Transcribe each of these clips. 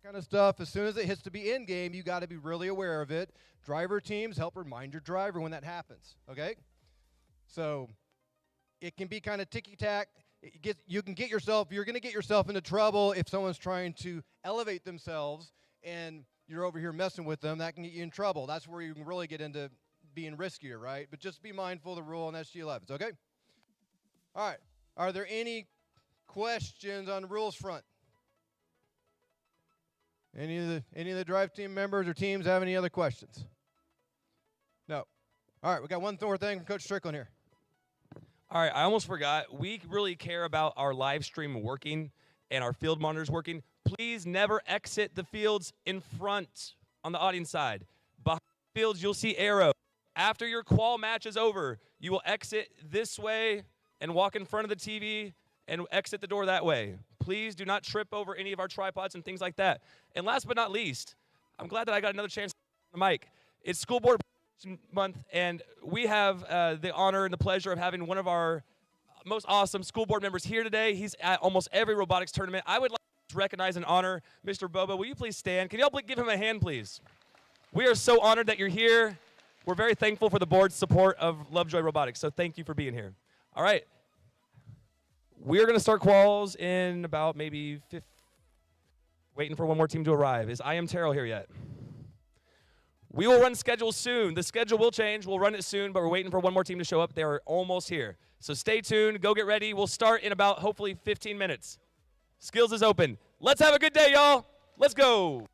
kind of stuff, as soon as it hits to be in game, you got to be really aware of it. Driver teams help remind your driver when that happens, okay? So it can be kind of ticky-tack. You're going to get yourself into trouble if someone's trying to elevate themselves and you're over here messing with them. That can get you in trouble. That's where you can really get into being riskier, right? But just be mindful of the rule on SG11s, okay? All right. Are there any questions on the rules front? Any of the drive team members or teams have any other questions? No. All right, we got one more thing from Coach Strickland here. All right, I almost forgot. We really care about our live stream working and our field monitors working. Please never exit the fields in front on the audience side. Behind the fields, you'll see arrow. After your qual match is over, you will exit this way and walk in front of the TV and exit the door that way. Please do not trip over any of our tripods and things like that. And last but not least, I'm glad that I got another chance on the mic. It's School Board Month, and we have the honor and the pleasure of having one of our most awesome school board members here today. He's at almost every robotics tournament. I would like to recognize and honor Mr. Bobo. Will you please stand? Can y'all give him a hand, please? We are so honored that you're here. We're very thankful for the board's support of Lovejoy Robotics, so thank you for being here. All right. We're going to start quals in about maybe waiting for one more team to arrive. Is I Am Terrell here yet? We will run schedules soon. The schedule will change. We'll run it soon, but we're waiting for one more team to show up. They're almost here. So stay tuned. Go get ready. We'll start in about, hopefully, 15 minutes. Skills is open. Let's have a good day, y'all. Let's go.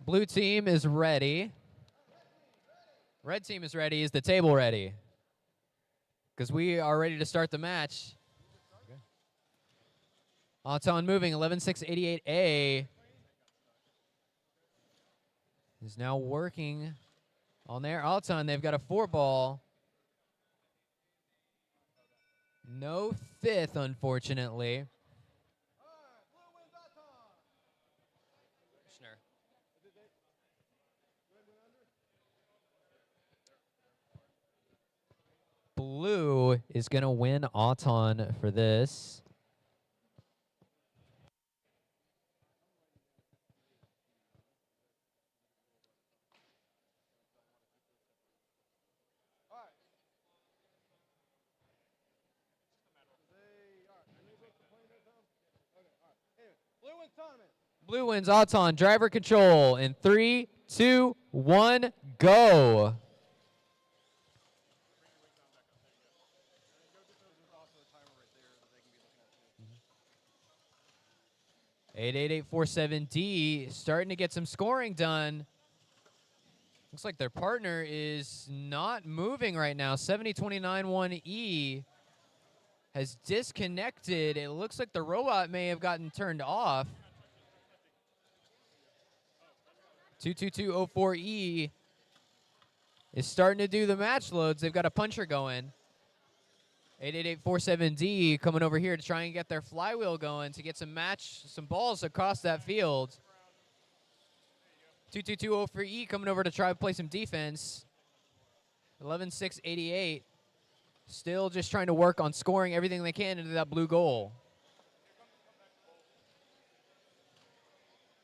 Blue team is ready. Red team is ready. Is the table ready? Because we are ready to start the match. Auton moving, 11-6-88A is now working on their Auton. They've got a 4-ball. No 5th, unfortunately. Blue is going to win Auton for this. Blue wins Auton. Driver control in 3, 2, 1, go. Eight 8847D starting to get some scoring done. Looks like their partner is not moving right now. 7029-1E has disconnected. It looks like the robot may have gotten turned off. 22204E is starting to do the match loads. They've got a puncher going. 88847D coming over here to try and get their flywheel going to get some balls across that field. 22204E coming over to try to play some defense. 11-6-88. Still just trying to work on scoring everything they can into that blue goal.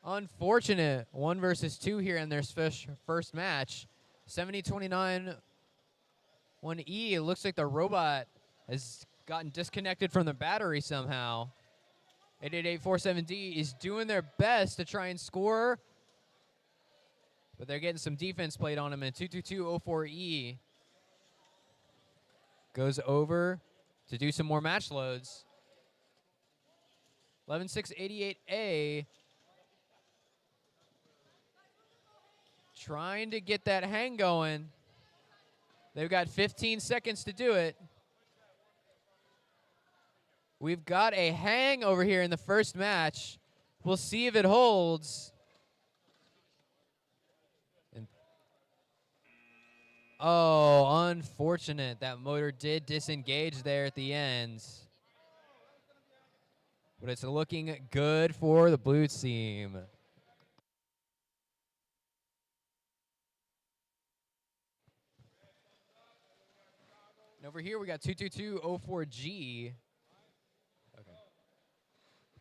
Unfortunate 1 versus 2 here in their first match. 7029-1E. It looks like the robot has gotten disconnected from the battery somehow. 88847D is doing their best to try and score, but they're getting some defense played on him. And 22204E goes over to do some more match loads. 11-6-88A trying to get that hang going. They've got 15 seconds to do it. We've got a hang over here in the first match. We'll see if it holds. Oh, unfortunate. That motor did disengage there at the end. But it's looking good for the blue team. And over here, we got 22204G.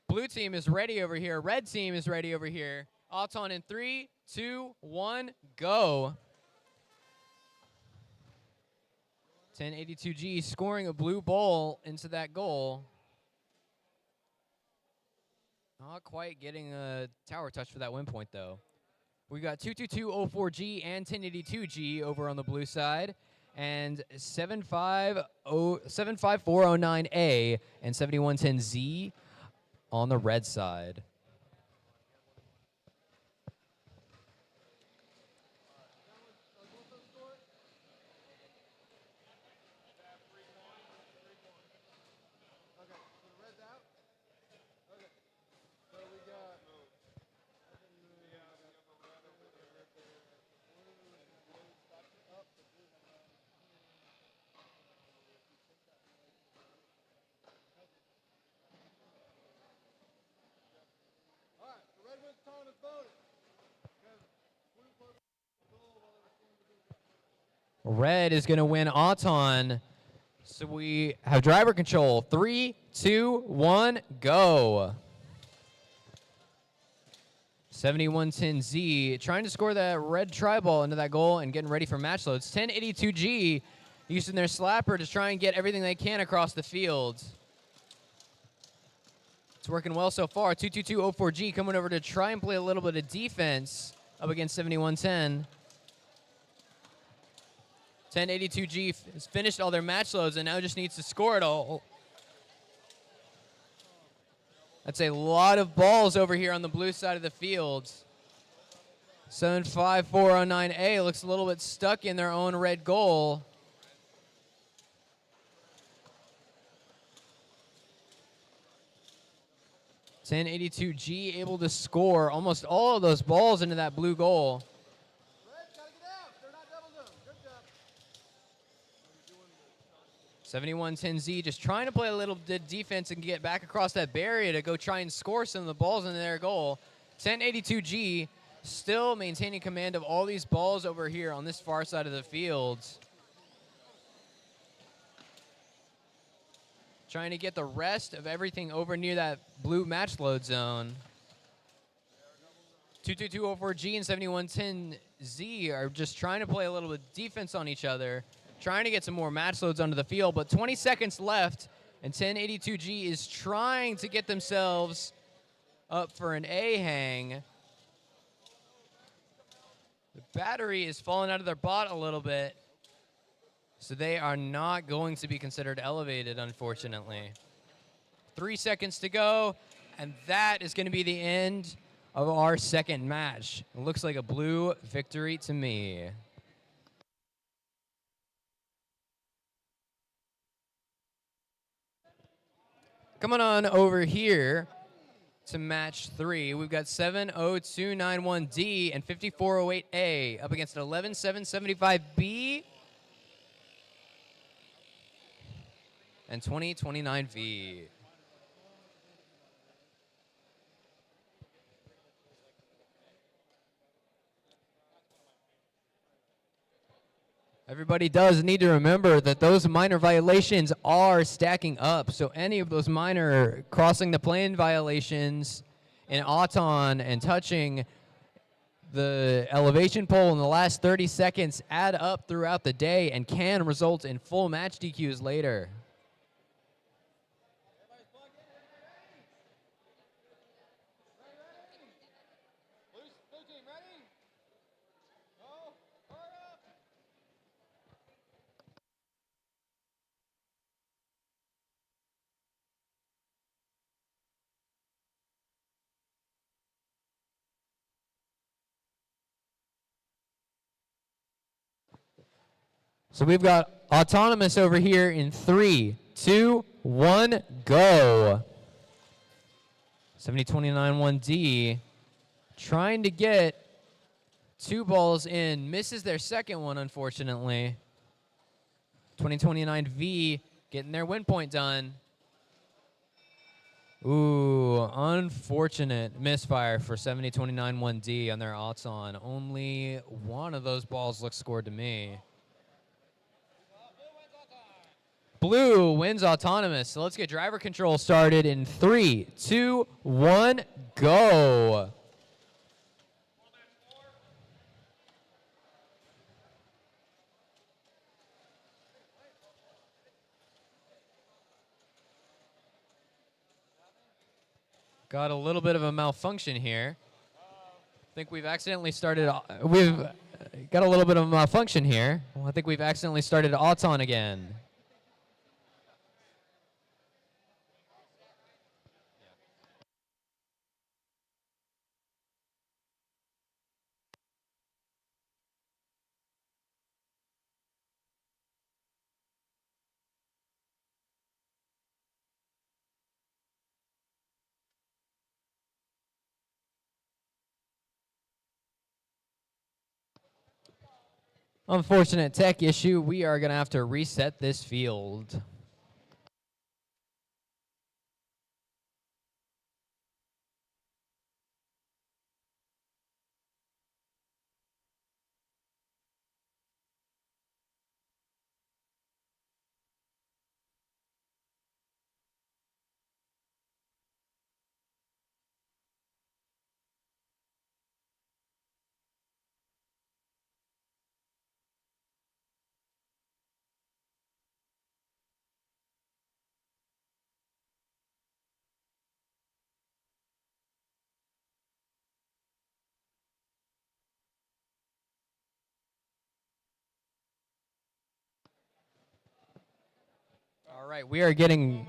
Blue team is ready over here. Red team is ready over here. Auton in 3, 2, 1, go. 1082G scoring a blue ball into that goal. Not quite getting a tower touch for that win point, though. We got 22204G and 1082G over on the blue side, and 75409A and 7110Z on the red side. Red is going to win Auton. So we have driver control. 3, 2, 1, go. 7110Z trying to score that red tri-ball into that goal and getting ready for match loads. 1082G using their slapper to try and get everything they can across the field. It's working well so far. 22204G coming over to try and play a little bit of defense up against 7110. 1082G has finished all their match loads and now just needs to score it all. That's a lot of balls over here on the blue side of the field. 75409A looks a little bit stuck in their own red goal. .1082G able to score almost all of those balls into that blue goal. 7110Z just trying to play a little defense and get back across that barrier to go try and score some of the balls into their goal. 1082G still maintaining command of all these balls over here on this far side of the field. Trying to get the rest of everything over near that blue match load zone. 22204G and 7110Z are just trying to play a little bit of defense on each other, trying to get some more match loads onto the field, but 20 seconds left, and 1082G is trying to get themselves up for an A hang. The battery is falling out of their bot a little bit, so they are not going to be considered elevated, unfortunately. 3 seconds to go, and that is going to be the end of our second match. It looks like a blue victory to me. Coming on over here to match 3, we've got 70291D and 5408A up against 11775B and 2029V. Everybody does need to remember that those minor violations are stacking up. So any of those minor crossing the plane violations in Auton and touching the elevation pole in the last 30 seconds add up throughout the day and can result in full match DQs later. So we've got Autonomous over here in 3, 2, 1, go. 7029-1D trying to get 2 balls in. Misses their second one, unfortunately. 2029V getting their win point done. Ooh, unfortunate misfire for 7029-1D on their Auton. Only one of those balls looks scored to me. Blue wins Autonomous. So let's get driver control started in 3, 2, 1, go. Got a little bit of a malfunction here. I think we've accidentally started. We've got a little bit of a malfunction here. Well, I think we've accidentally started Auton again. Unfortunate tech issue. We are going to have to reset this field. All right, we are getting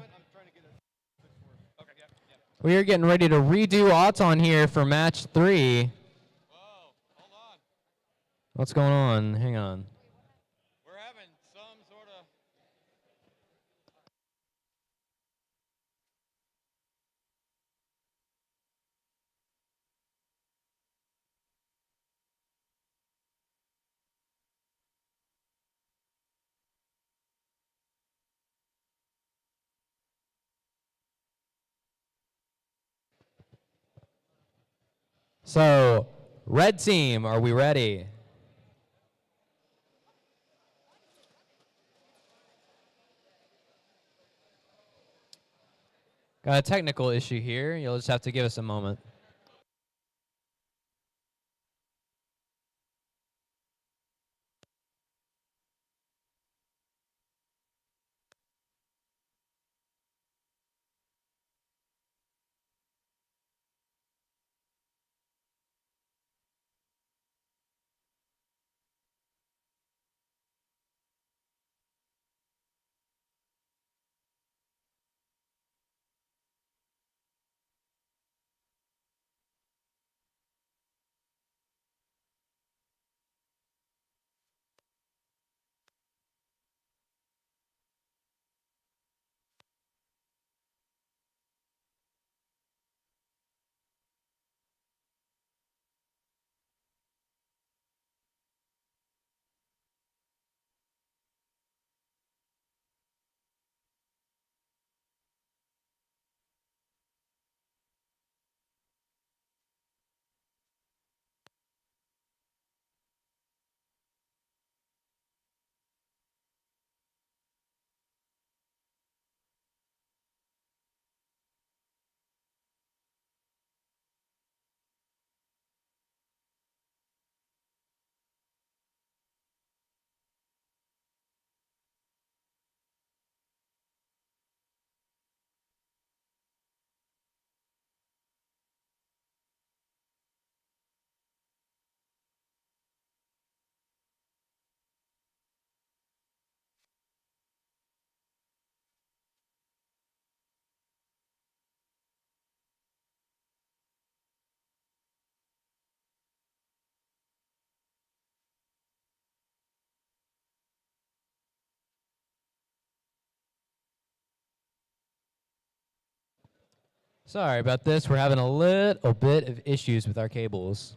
ready to redo Auton here for match 3. What's going on? Hang on. We're having some sort of. So, red team, are we ready? Got a technical issue here. You'll just have to give us a moment. Sorry about this. We're having a little bit of issues with our cables.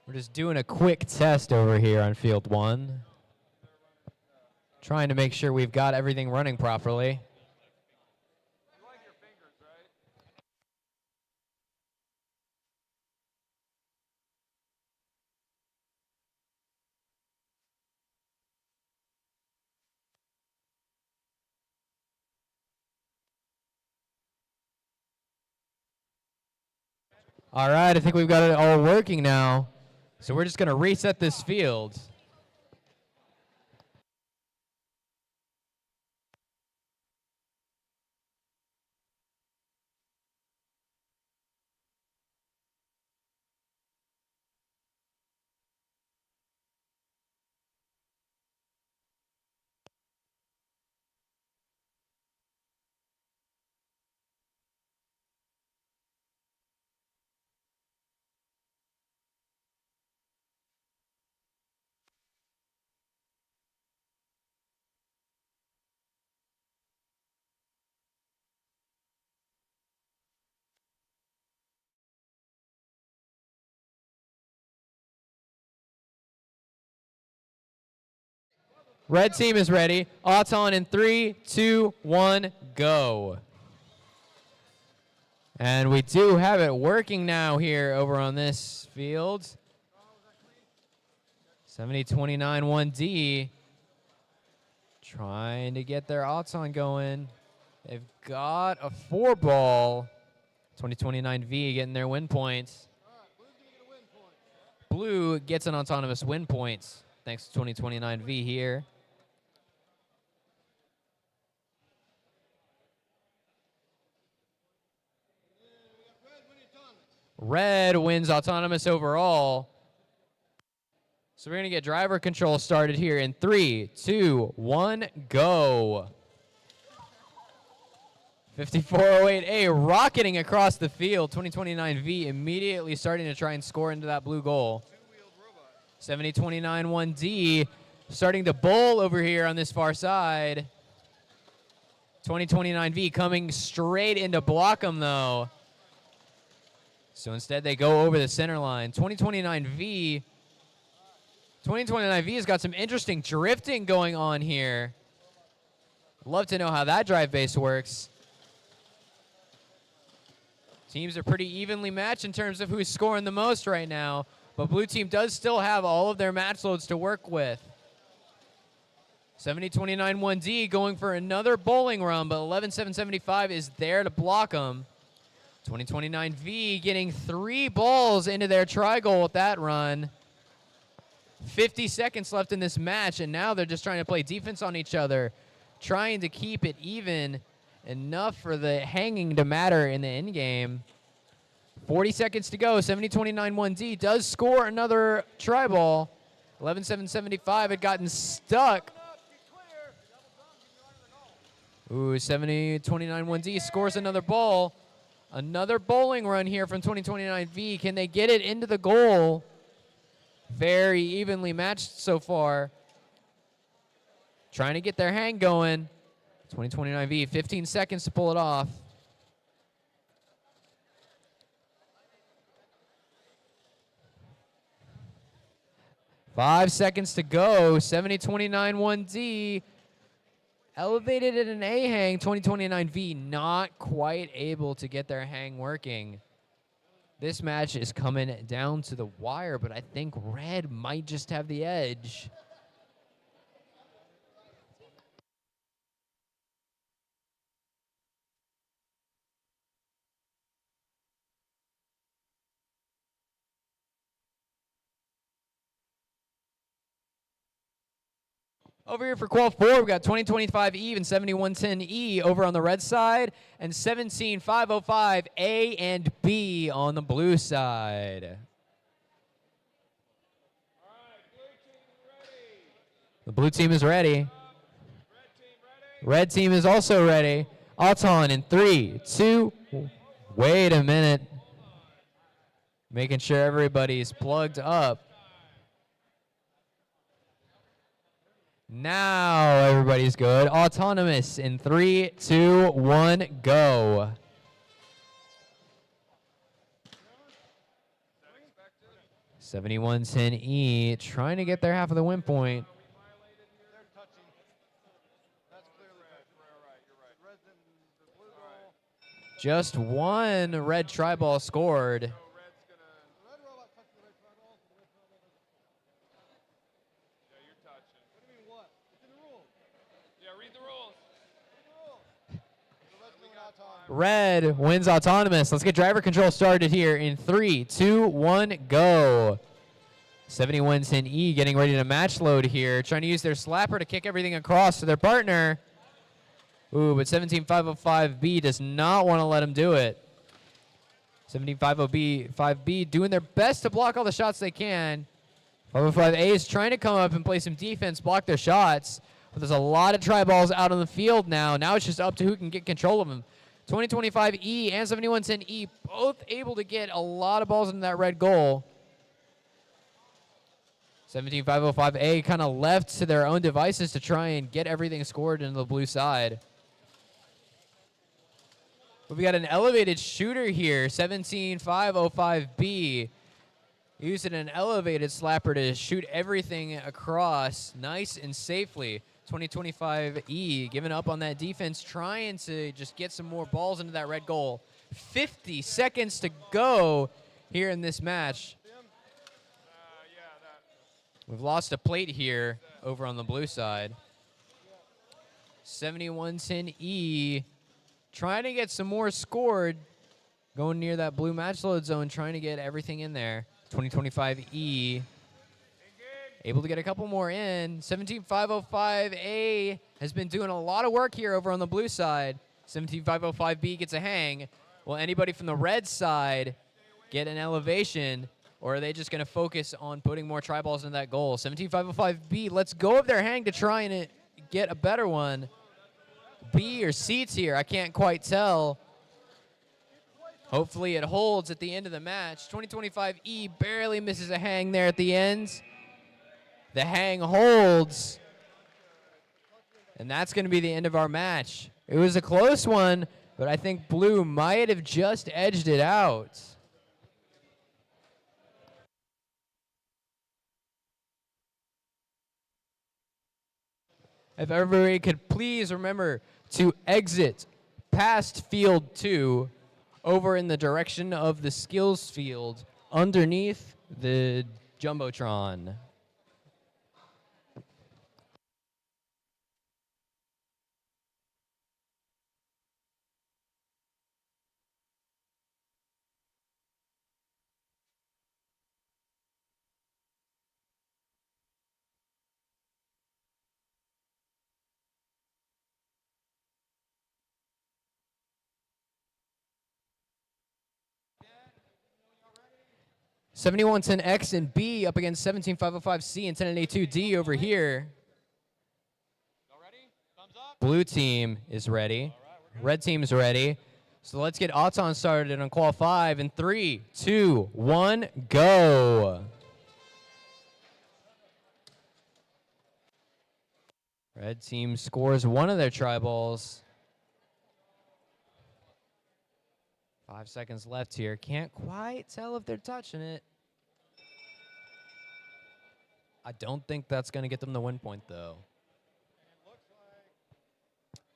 We're just doing a quick test over here on field 1. Trying to make sure we've got everything running properly. All right, I think we've got it all working now. So we're just going to reset this field. Red team is ready. Auton in 3, 2, 1, go. And we do have it working now here over on this field. 7029 1D trying to get their Auton going. They've got a 4-ball. 2029V getting their win points. Blue gets an autonomous win points thanks to 2029V here. Red wins autonomous overall. So we're going to get driver control started here in 3, 2, 1, go. 5408A rocketing across the field. 2029V immediately starting to try and score into that blue goal. 7029 1D starting to bowl over here on this far side. 2029V coming straight into block him though. So instead they go over the center line. 2029V has got some interesting drifting going on here. Love to know how that drive base works. Teams are pretty evenly matched in terms of who's scoring the most right now, but blue team does still have all of their match loads to work with. 7029 1D going for another bowling run, but 11775 is there to block them. 2029V getting 3 balls into their tri-goal with that run. 50 seconds left in this match, and now they're just trying to play defense on each other, trying to keep it even enough for the hanging to matter in the end game. 40 seconds to go. 7029 1D does score another tri-ball. 11775 had gotten stuck. Ooh, 7029 1D scores another ball. Another bowling run here from 2029V. Can they get it into the goal? Very evenly matched so far. Trying to get their hang going. 2029V, 15 seconds to pull it off. Five seconds to go. 7029 1D. Elevated at an A hang. 2029V not quite able to get their hang working. This match is coming down to the wire, but I think red might just have the edge. Over here for qual 4, we've got 2025E and 7110E over on the red side, and 17505A and B on the blue side. The blue team is ready. Red team is also ready. Auton in 3, 2, wait a minute. Making sure everybody's plugged up. Now everybody's good. Autonomous in 3, 2, 1, go. (7110E) trying to get their half of the win point. Just one red tri-ball scored. Red wins autonomous. Let's get driver control started here in 3, 2, 1, go. 7110E getting ready to match load here, trying to use their slapper to kick everything across to their partner. Ooh, but 17505B does not want to let him do it. 17505B doing their best to block all the shots they can. 505A is trying to come up and play some defense, block their shots. But there's a lot of try balls out on the field now. Now it's just up to who can get control of them. 2025E and 7110E both able to get a lot of balls into that red goal. 17505A kind of left to their own devices to try and get everything scored into the blue side. But we got an elevated shooter here, 17505B. Using an elevated slapper to shoot everything across nice and safely. 2025E giving up on that defense, trying to just get some more balls into that red goal. 50 seconds to go here in this match. We've lost a plate here over on the blue side. 7110E trying to get some more scored. Going near that blue match load zone, trying to get everything in there. 2025E able to get a couple more in. 17505A has been doing a lot of work here over on the blue side. 17505B gets a hang. Will anybody from the red side get an elevation, or are they just going to focus on putting more try balls in that goal? 17505B lets go of their hang to try and get a better one. B or C tier, I can't quite tell. Hopefully it holds at the end of the match. 2025E barely misses a hang there at the end. The hang holds. And that's going to be the end of our match. It was a close one, but I think blue might have just edged it out. If everybody could please remember to exit past field 2 over in the direction of the skills field underneath the Jumbotron. (7110X) and B up against 17505C and 10882D over here. Blue team is ready. Red team is ready. So let's get Auton started on qual 5 in 3, 2, 1, go. Red team scores one of their try balls. 5 seconds left here. Can't quite tell if they're touching it. I don't think that's going to get them the win point, though.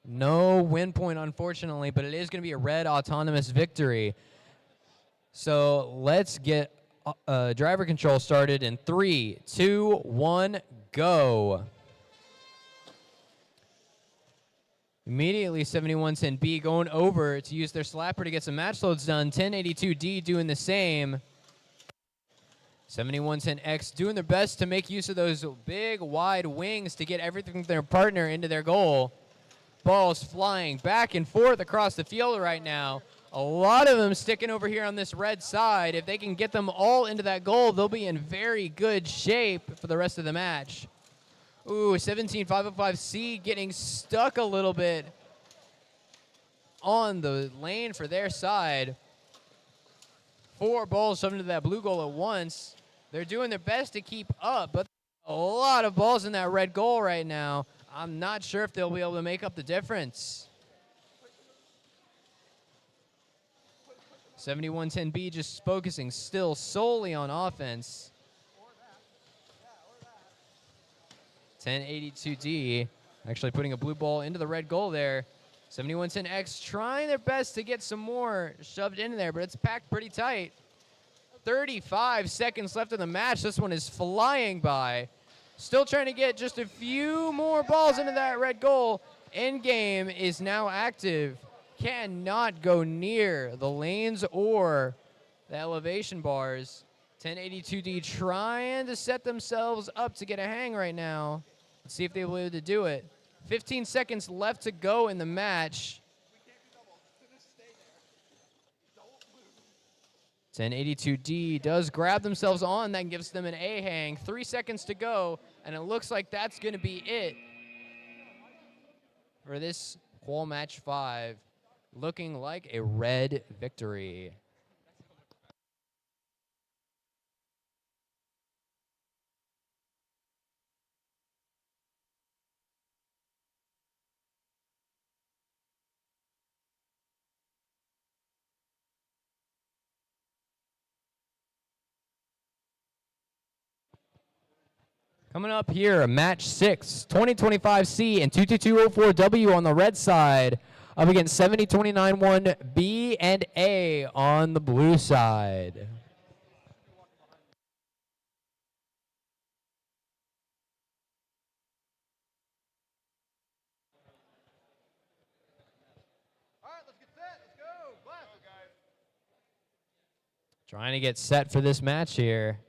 No win point, unfortunately, but it is going to be a red autonomous victory. So let's get driver control started in 3, 2, 1, go. Immediately, 7110B going over to use their slapper to get some match loads done. 1082D doing the same. 7110X doing their best to make use of those big, wide wings to get everything from their partner into their goal. Balls flying back and forth across the field right now. A lot of them sticking over here on this red side. If they can get them all into that goal, they'll be in very good shape for the rest of the match. Ooh, 17505C getting stuck a little bit on the lane for their side. 4 balls shoved into that blue goal at once. They're doing their best to keep up, but a lot of balls in that red goal right now. I'm not sure if they'll be able to make up the difference. 7110B just focusing still solely on offense. 1082D actually putting a blue ball into the red goal there. 7110X trying their best to get some more shoved in there, but it's packed pretty tight. 35 seconds left in the match. This one is flying by. Still trying to get just a few more balls into that red goal. Endgame is now active. Cannot go near the lanes or the elevation bars. 1082D trying to set themselves up to get a hang right now. Let's see if they'll be able to do it. 15 seconds left to go in the match. 1082D does grab themselves on. That gives them an A hang. 3 seconds to go, and it looks like that's going to be it for this qual match 5. Looking like a red victory. Coming up here, match 6, 2025C and 22204W on the red side, up against 7029-1B and A on the blue side. All right, let's get set. Let's go. Blast it, guys. Trying to get set for this match here.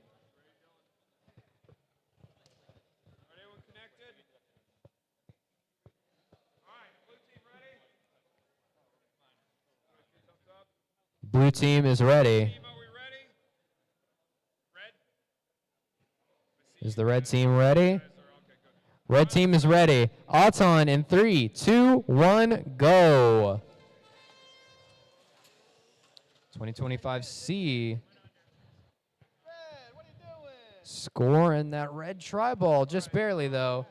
Everyone connected? All right, blue team ready? Thumbs up. Blue team is ready. Team, are we ready? Red? Is the red team ready? Guys are okay, good. Red team is ready. Auton in 3, 2, 1, go. 2025C Red, what are you doing? scoring that red tri-ball, just barely though.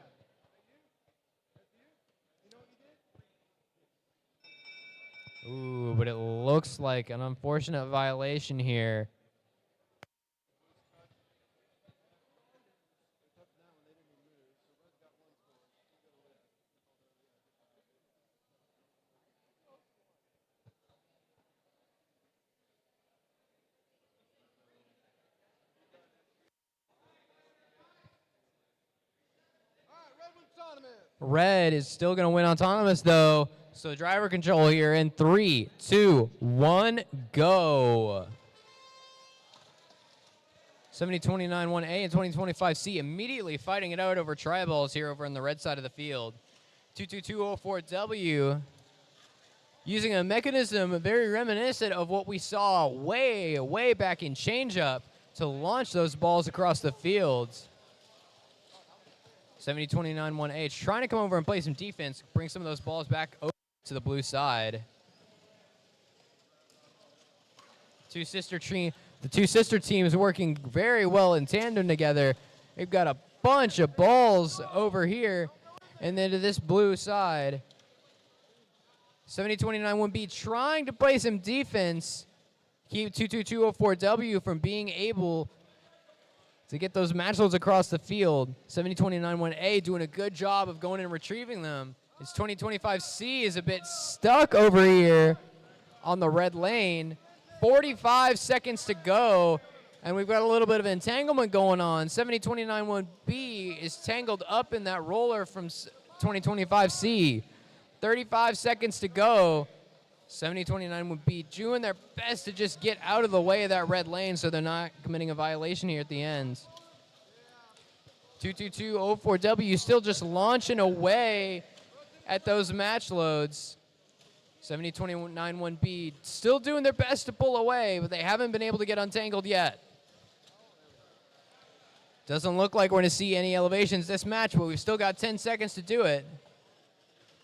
Ooh, but it looks like an unfortunate violation here. All right, red wins tournament. Red is still going to win autonomous though. So driver control here in 3, 2, 1, go. 7029-1A and 2025C immediately fighting it out over tri-balls here over on the red side of the field. 22204W using a mechanism very reminiscent of what we saw way back in changeup to launch those balls across the field. 7029-1A trying to come over and play some defense, bring some of those balls back over to the blue side. The two sister teams working very well in tandem together. They've got a bunch of balls over here and then to this blue side. 7029-1B trying to play some defense, keep 22204W from being able to get those match loads across the field. 7029-1A doing a good job of going and retrieving them. His 2025C is a bit stuck over here on the red lane. 45 seconds to go, and we've got a little bit of entanglement going on. 7029-1B is tangled up in that roller from 2025C. 35 seconds to go. 7029-1B doing their best to just get out of the way of that red lane so they're not committing a violation here at the end. 22204W still just launching away at those match loads. 7029-1B still doing their best to pull away, but they haven't been able to get untangled yet. Doesn't look like we're going to see any elevations this match, but we've still got 10 seconds to do it.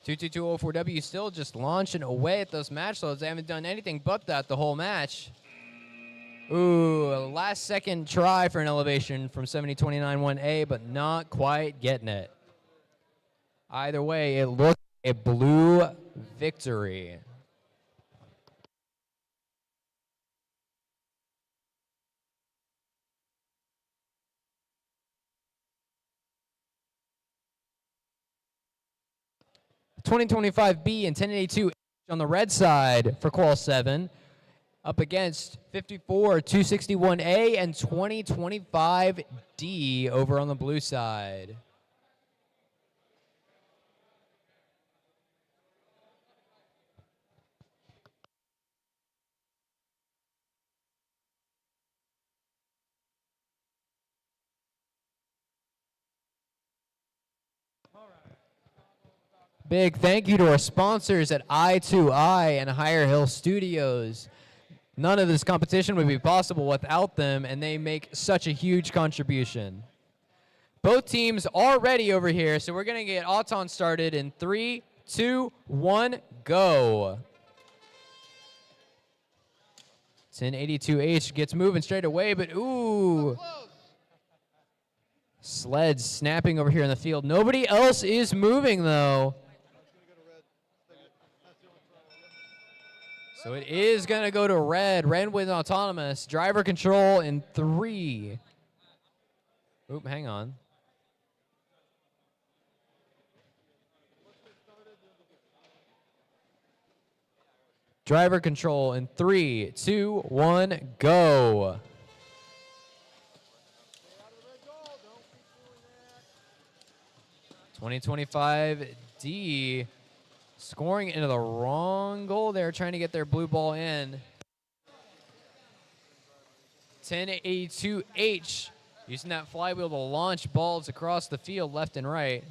22204W still just launching away at those match loads. They haven't done anything but that the whole match. Ooh, a last second try for an elevation from 7029-1A, but not quite getting it. Either way, it looks like a blue victory. .2025B and 1082 on the red side for qual 7, up against 54261A and 2025D over on the blue side. Big thank you to our sponsors at I2I and Higher Hill Studios. None of this competition would be possible without them, and they make such a huge contribution. Both teams are ready over here, so we're going to get Auton started in 3, 2, 1, go. 1082H gets moving straight away, but ooh. Sleds snapping over here in the field. Nobody else is moving, though. So it is going to go to red. Red with autonomous. Driver control in 3. Oop, hang on. Driver control in 3, 2, 1, go. $20.25D scoring into the wrong goal there, trying to get their blue ball in. 1082H using that flywheel to launch balls across the field left and right.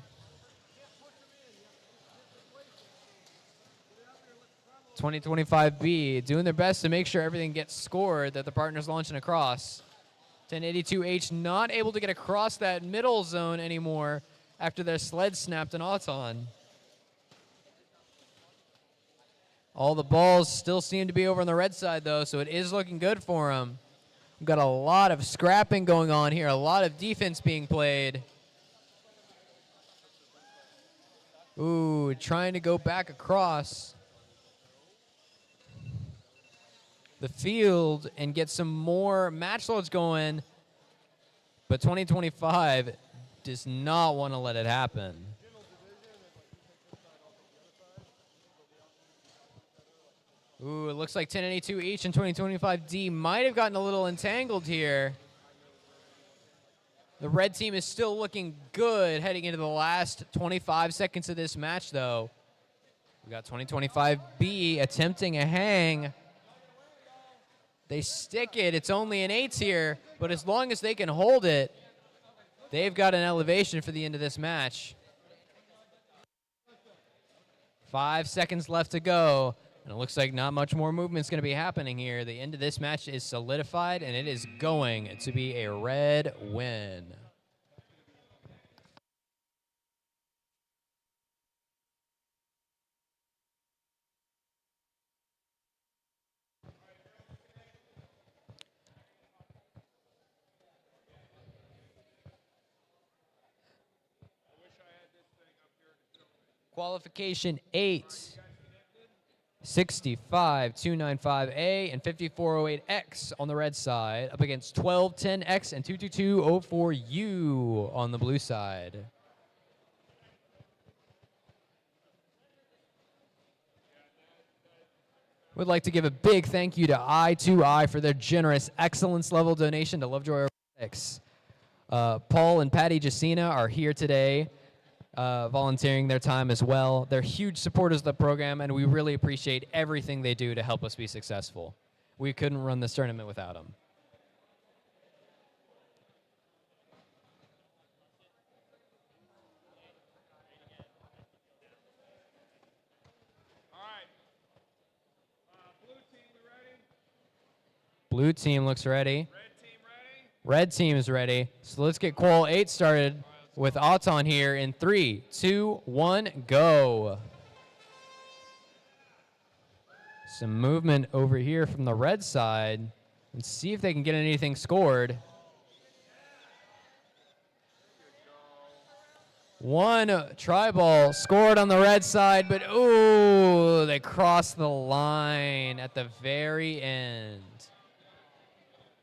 $20.25B doing their best to make sure everything gets scored that the partner's launching across. 1082H not able to get across that middle zone anymore after their sled snapped an Auton. All the balls still seem to be over on the red side, though, so it is looking good for them. We've got a lot of scrapping going on here, a lot of defense being played. Ooh, trying to go back across the field and get some more match loads going, but 2025 does not want to let it happen. Ooh, it looks like 1082 each and 2025D might have gotten a little entangled here. The red team is still looking good heading into the last 25 seconds of this match, though. We got 2025B attempting a hang. They stick it. It's only an 8 here, but as long as they can hold it, they've got an elevation for the end of this match. 5 seconds left to go, and it looks like not much more movement's going to be happening here. The end of this match is solidified, and it is going to be a red win. Qualification 8, 65-295A and 5408X on the red side, up against 1210X and 22204U on the blue side. We'd like to give a big thank you to I2I for their generous excellence level donation to Lovejoy Robotics. Paul and Patty Jacina are here today, volunteering their time as well. They're huge supporters of the program, and we really appreciate everything they do to help us be successful. We couldn't run this tournament without them. All right. Blue team, you ready? Blue team looks ready. Red team ready? Red team is ready. So let's get Qual 8 started with Auton here in 3, 2, 1, go. Some movement over here from the red side. Let's see if they can get anything scored. One try ball scored on the red side, but ooh, they crossed the line at the very end.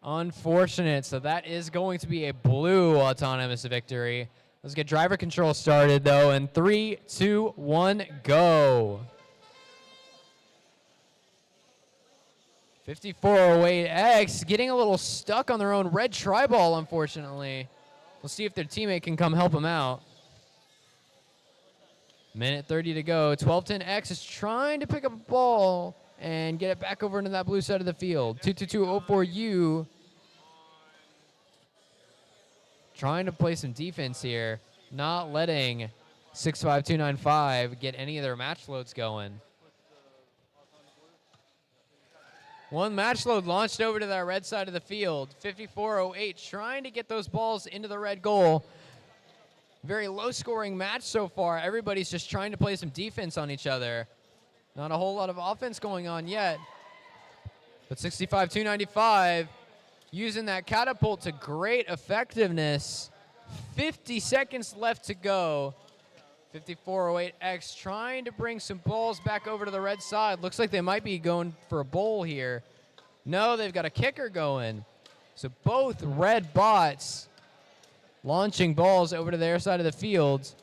Unfortunate, so that is going to be a blue autonomous victory. Let's get driver control started, though, in 3, 2, 1, go. 5408X getting a little stuck on their own red tri-ball, unfortunately. We'll see if their teammate can come help them out. Minute 30 to go. 1210X is trying to pick up a ball and get it back over into that blue side of the field. 22204U trying to play some defense here, not letting 65295 get any of their match loads going. One match load launched over to the red side of the field. 5408 trying to get those balls into the red goal. Very low-scoring match so far. Everybody's just trying to play some defense on each other. Not a whole lot of offense going on yet. But 65-295, using that catapult to great effectiveness. 50 seconds left to go. 5408X trying to bring some balls back over to the red side. Looks like they might be going for a bowl here. No, they've got a kicker going. So both red bots launching balls over to their side of the field.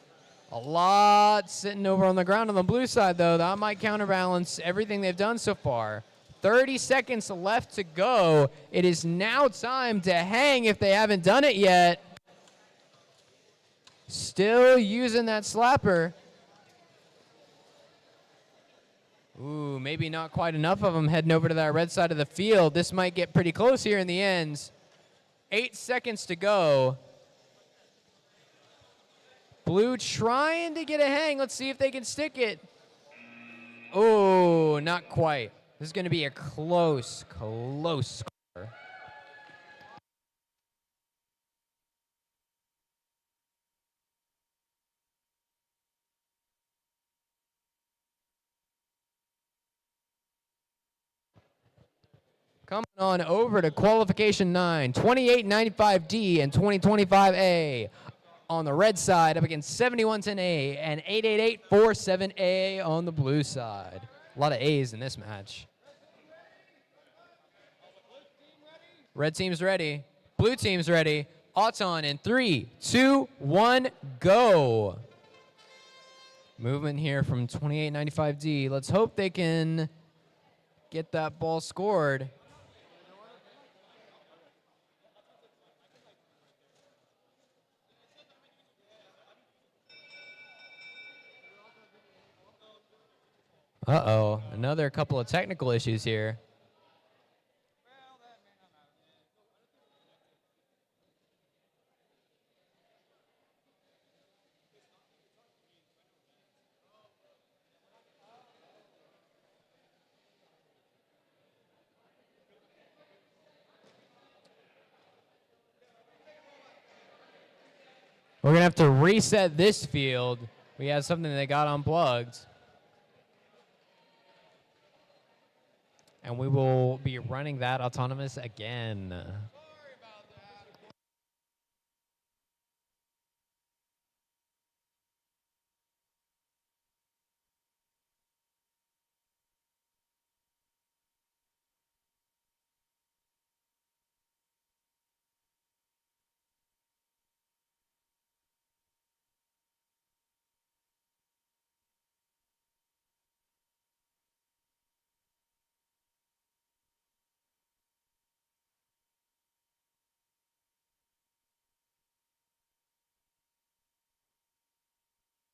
A lot sitting over on the ground on the blue side, though. That might counterbalance everything they've done so far. 30 seconds left to go. It is now time to hang if they haven't done it yet. Still using that slapper. Ooh, maybe not quite enough of them heading over to that red side of the field. This might get pretty close here in the end. 8 seconds to go. Blue trying to get a hang. Let's see if they can stick it. Oh, not quite. This is going to be a close score. Coming on over to qualification 9, 2895D and 2025A. On the red side, up against 7110A and 88847A on the blue side. A lot of A's in this match. Red team's ready. Blue team's ready. Auton in 3, 2, 1, go. Movement here from 2895D. Let's hope they can get that ball scored. Uh-oh, another couple of technical issues here. We're going to have to reset this field. We had something that got unplugged. And we will be running that autonomous again.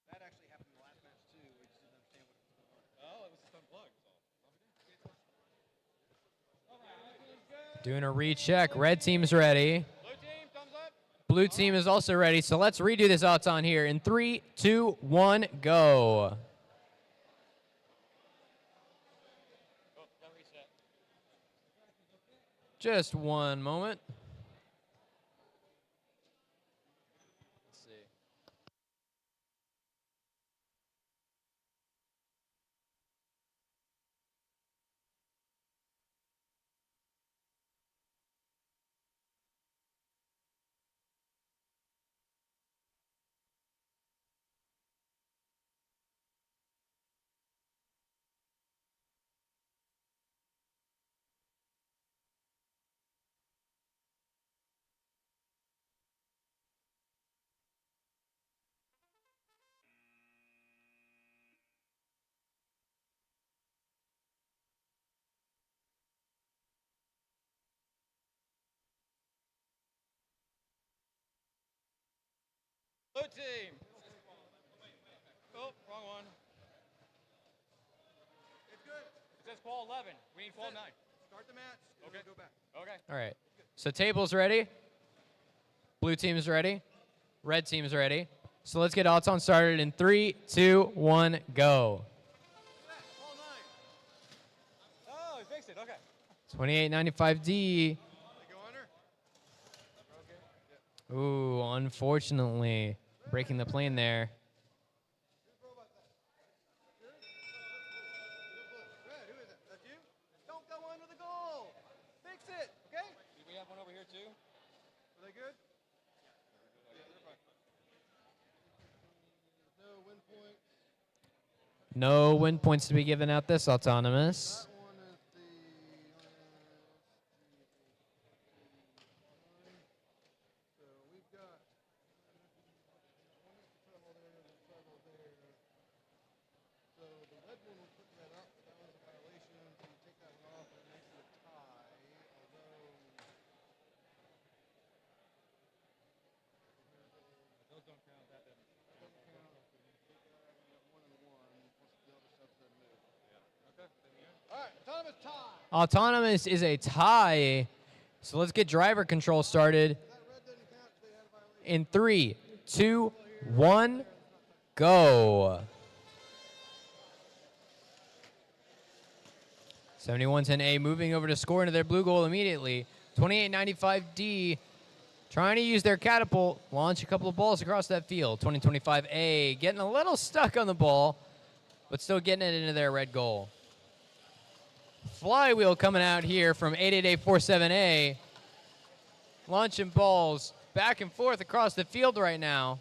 That actually happened in the last match too. We just didn't understand what was going on. Oh, it was just unplugged. Doing a recheck. Red team's ready. Blue team, thumbs up. Blue team is also ready. So let's redo this Auton here in 3, 2, 1, go. Just one moment. Let's see. Blue team. Oh, wrong one. It's good. It says qual 11. We need qual 9. Start the match. Okay. Go back. Okay. All right. So table's ready. Blue team's ready. Red team's ready. So let's get Auton started in 3, 2, 1, go. Oh, he fixed it. Okay. 2895D. Ooh, unfortunately, breaking the plane there. Don't go under the goal. Fix it, okay? Do we have one over here too? Are they good? Yeah, they're fine. No win point. No win points to be given out this autonomous. That one is the. So we've got. So the red one was putting that up, but that was a violation. So you take that one off, and it makes it a tie. Although. Those don't count. That doesn't. That doesn't count. You got 1 and 1. Plus the other stuff doesn't move. Okay. Then you. All right, autonomous tie. Autonomous is a tie. So let's get driver control started That red doesn't count because they had a violation. in 3, 2, 1, go. 7110A moving over to score into their blue goal immediately. 2895D trying to use their catapult, launch a couple of balls across that field. 2025A getting a little stuck on the ball, but still getting it into their red goal. Flywheel coming out here from 88847A, launching balls back and forth across the field right now.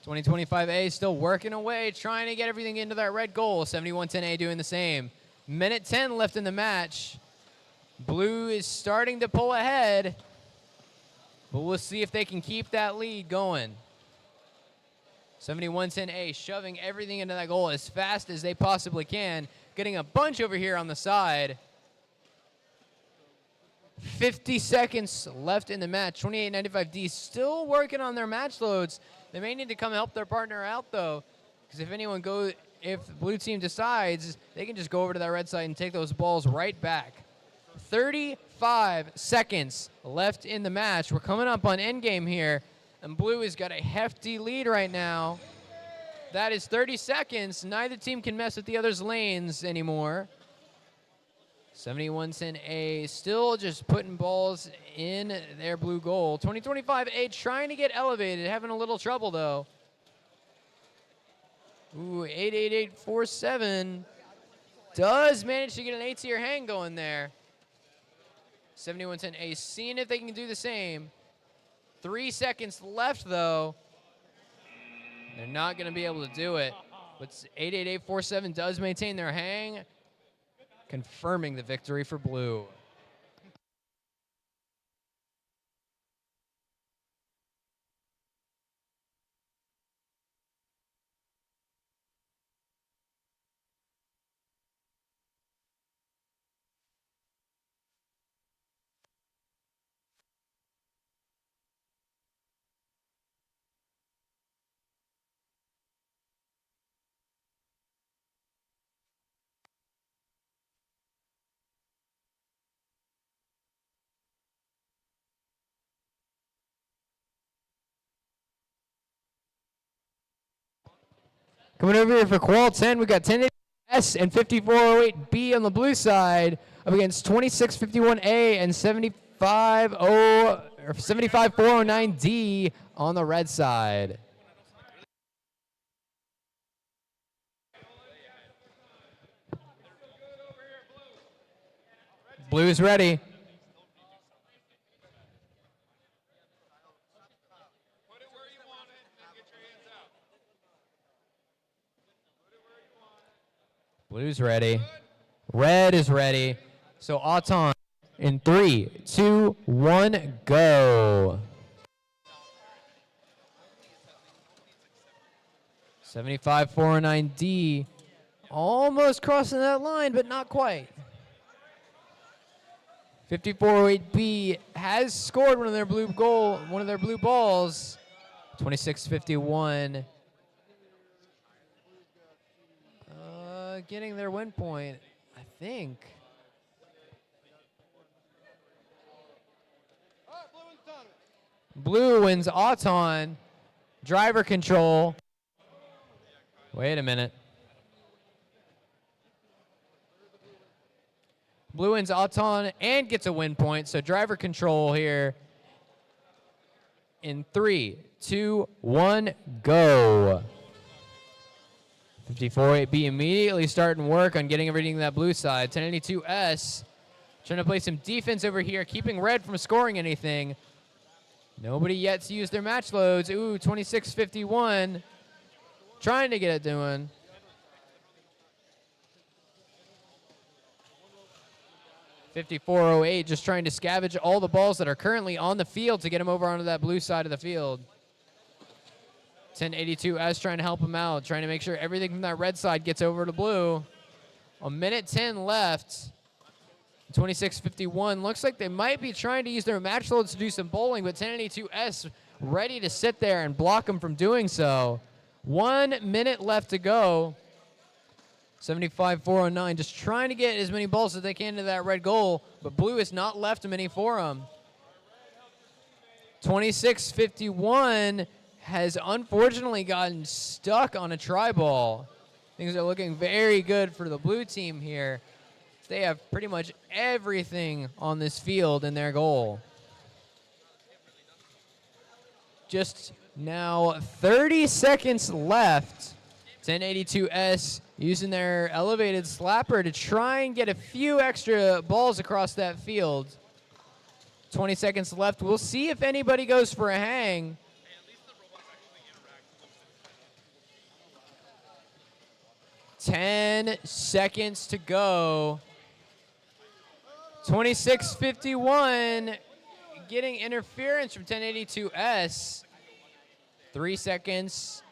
2025A still working away, trying to get everything into that red goal. 7110A doing the same. Minute 10 left in the match. Blue is starting to pull ahead, but we'll see if they can keep that lead going. 7110A shoving everything into that goal as fast as they possibly can, getting a bunch over here on the side. 50 seconds left in the match. 2895D still working on their match loads. They may need to come help their partner out though, because if the blue team decides, they can just go over to that red side and take those balls right back. 35 seconds left in the match. We're coming up on endgame here, and blue has got a hefty lead right now. That is 30 seconds. Neither team can mess with the other's lanes anymore. 7110A still just putting balls in their blue goal. 2025A trying to get elevated, having a little trouble though. Ooh, 88847 does manage to get an 8-tier hang going there. 7110A seeing if they can do the same. 3 seconds left though. They're not gonna be able to do it. But 88847 does maintain their hang, confirming the victory for blue. Coming over here for qual 10, we got 1080S and 5408B on the blue side up against 2651A and 75409D on the red side. Blue's ready. Put it where you want it, and then get your hands out. Put it where you want it. Blue's ready. Red is ready. So Auton in 3, 2, 1, go. 75409D almost crossing that line, but not quite. 5408B has scored one of their blue balls. 2651. Getting their win point, I think. All right, blue is autonomous. Blue wins Auton. Driver control. Wait a minute. Blue wins Auton and gets a win point. So driver control here in 3, 2, 1, go. 54-8B immediately starting work on getting everything to that blue side. 1082S trying to play some defense over here, keeping red from scoring anything. Nobody yet to use their match loads. Ooh, 2651 trying to get it doing. .5408 just trying to scavenge all the balls that are currently on the field to get him over onto that blue side of the field. 1082S trying to help him out, trying to make sure everything from that red side gets over to blue. A minute 10 left. 2651 looks like they might be trying to use their match loads to do some bowling, but 1082S ready to sit there and block them from doing so. 1 minute left to go. 75-409 just trying to get as many balls as they can to that red goal, but blue has not left many for them. 2651 has unfortunately gotten stuck on a try ball. Things are looking very good for the blue team here. They have pretty much everything on this field in their goal. Just now 30 seconds left. 1082S using their elevated slapper to try and get a few extra balls across that field. 20 seconds left. We'll see if anybody goes for a hang. 10 seconds to go. 2651 getting interference from 1082S. 3 seconds.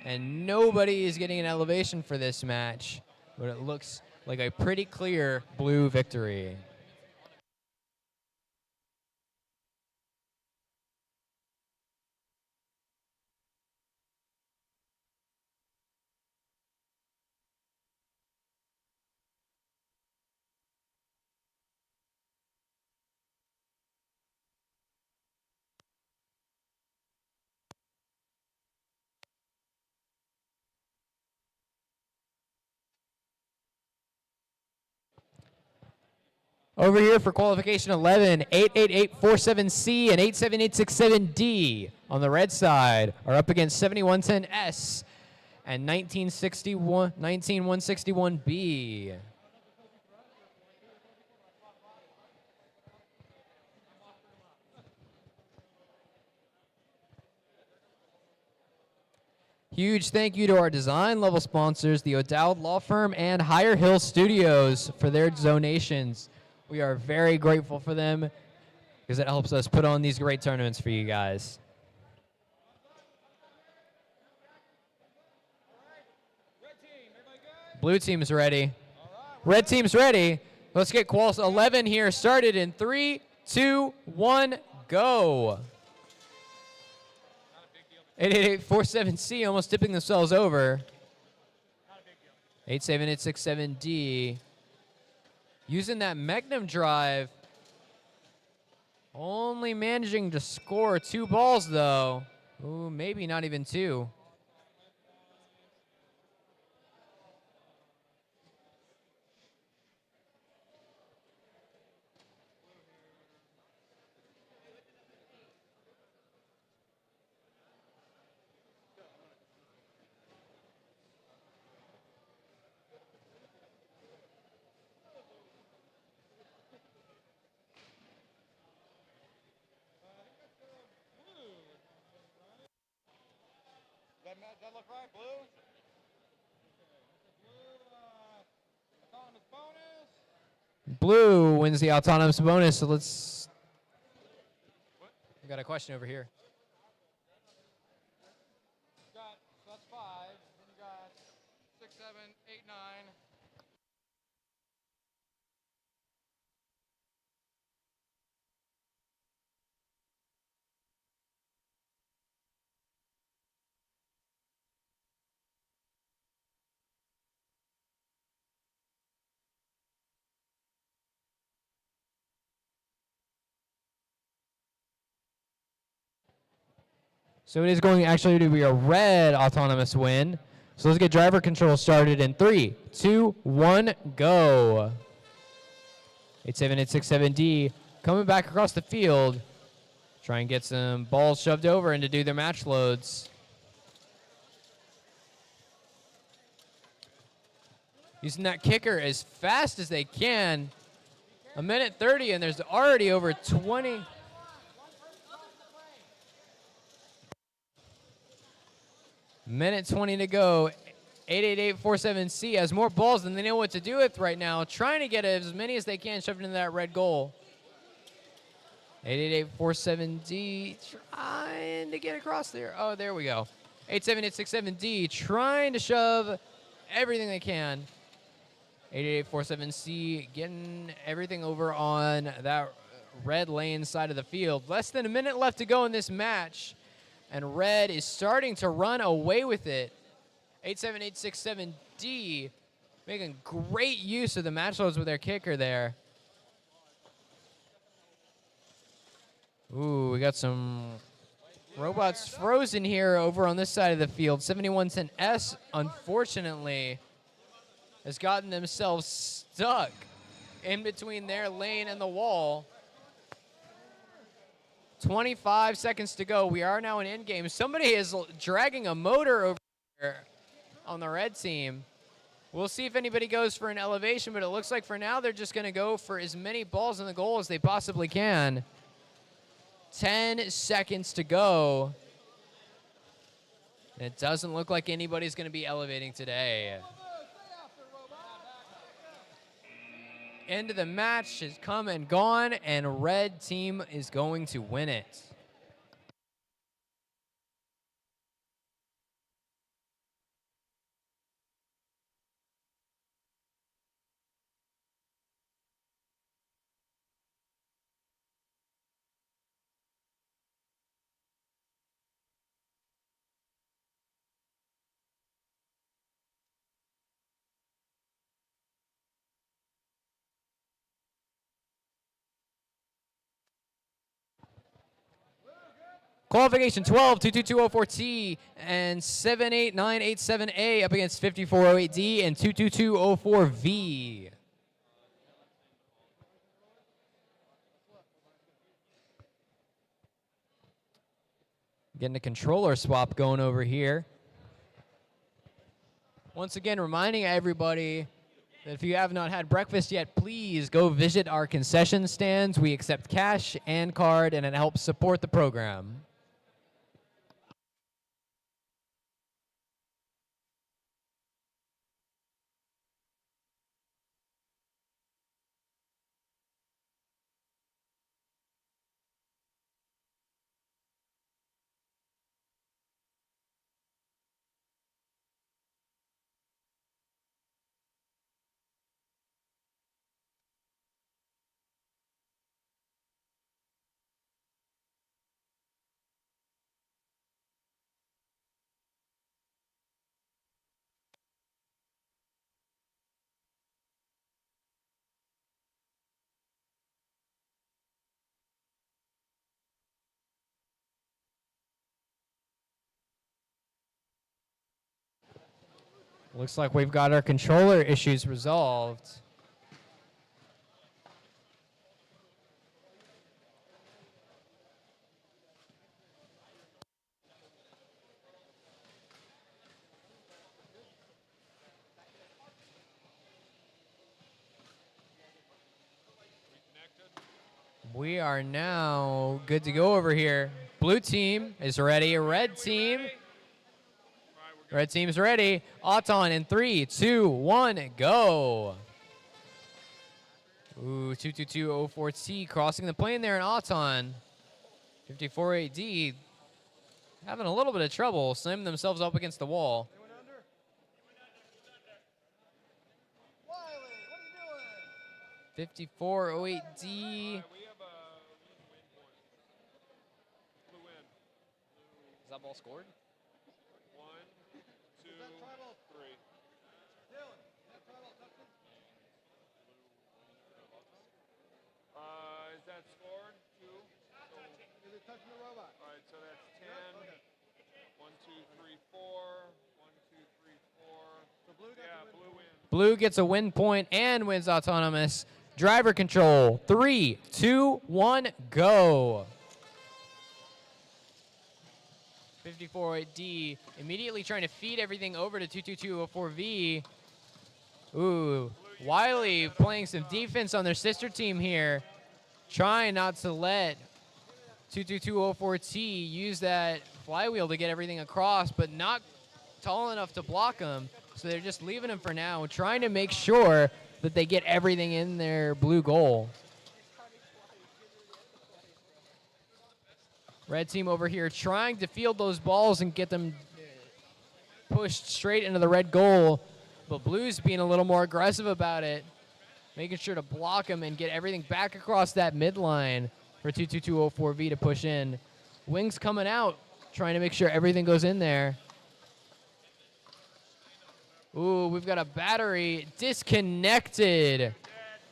And nobody is getting an elevation for this match, but it looks like a pretty clear blue victory. Over here for qualification 11, 88847C and 87867D on the red side are up against 7110S and 19161B. Huge thank you to our design level sponsors, the O'Dowd Law Firm and Higher Hill Studios, for their donations. We are very grateful for them because it helps us put on these great tournaments for you guys. Blue team's ready. Red team's ready. Let's get quals 11 here started in 3, 2, 1, go. 88847C almost tipping themselves over. 87867D. Using that Magnum drive. Only managing to score 2 balls, though. Ooh, maybe not even 2. That look right, blue? Blue wins the autonomous bonus, so let's... We got a question over here. That's 5. Then you got 6, 7, 8, 9. So it is going actually to be a red autonomous win. So let's get driver control started in 3, 2, 1, go. 87867D coming back across the field. Try and get some balls shoved over and to do their match loads. Using that kicker as fast as they can. 1:30, and there's already over 20. Minute 20 to go. 88847C has more balls than they know what to do with right now. Trying to get as many as they can shoved into that red goal. 88847D trying to get across there. Oh, there we go. 87867D trying to shove everything they can. 88847C getting everything over on that red lane side of the field. Less than a minute left to go in this match, and red is starting to run away with it. 87867D making great use of the match loads with their kicker there. Ooh, we got some robots frozen here over on this side of the field. 7110S, unfortunately, has gotten themselves stuck in between their lane and the wall. 25 seconds to go. We are now in endgame. Somebody is dragging a motor over here on the red team. We'll see if anybody goes for an elevation, but it looks like for now they're just going to go for as many balls in the goal as they possibly can. 10 seconds to go. And it doesn't look like anybody's going to be elevating today. End of the match has come and gone, and red team is going to win it. Qualification 12-22204T and 78987A up against 5408D and 22204V. Getting a controller swap going over here. Once again, reminding everybody that if you have not had breakfast yet, please go visit our concession stands. We accept cash and card, and it helps support the program. Looks like we've got our controller issues resolved. We are now good to go over here. Blue team is ready. Red team. Red team's ready. Auton in 3, 2, 1, go. Ooh, 22204T crossing the plane there in Auton. 548D having a little bit of trouble, slamming themselves up against the wall. 5408D. Is that ball scored? Is that scored? 2? Is it touching the robot? All right, so that's 10. Okay. Blue gets a win point and wins autonomous. Driver control. 3, 2, 1, go. 54D immediately trying to feed everything over to 22204V. Ooh, Wiley playing some defense on their sister team here. Trying not to let 22204T use that flywheel to get everything across, but not tall enough to block them. So they're just leaving him for now, trying to make sure that they get everything in their blue goal. Red team over here trying to field those balls and get them pushed straight into the red goal, but Blue's being a little more aggressive about it, making sure to block them and get everything back across that midline for 22204V to push in. Wings coming out, trying to make sure everything goes in there. Ooh, we've got a battery disconnected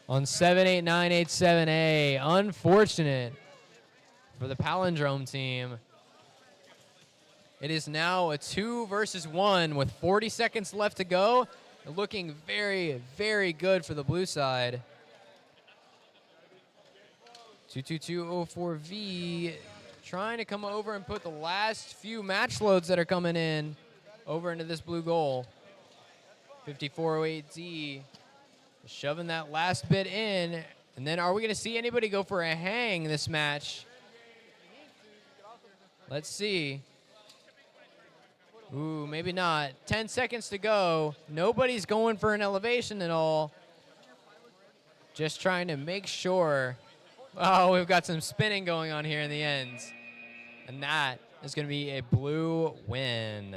on 78987A. Unfortunate for the Palindrome team. It is now a 2 versus 1 with 40 seconds left to go. Looking very, very good for the blue side. 22204V trying to come over and put the last few match loads that are coming in over into this blue goal. 5408Z shoving that last bit in. And then are we going to see anybody go for a hang this match? Let's see. Ooh, maybe not. 10 seconds to go. Nobody's going for an elevation at all. Just trying to make sure. Oh, we've got some spinning going on here in the ends. And that is going to be a blue win.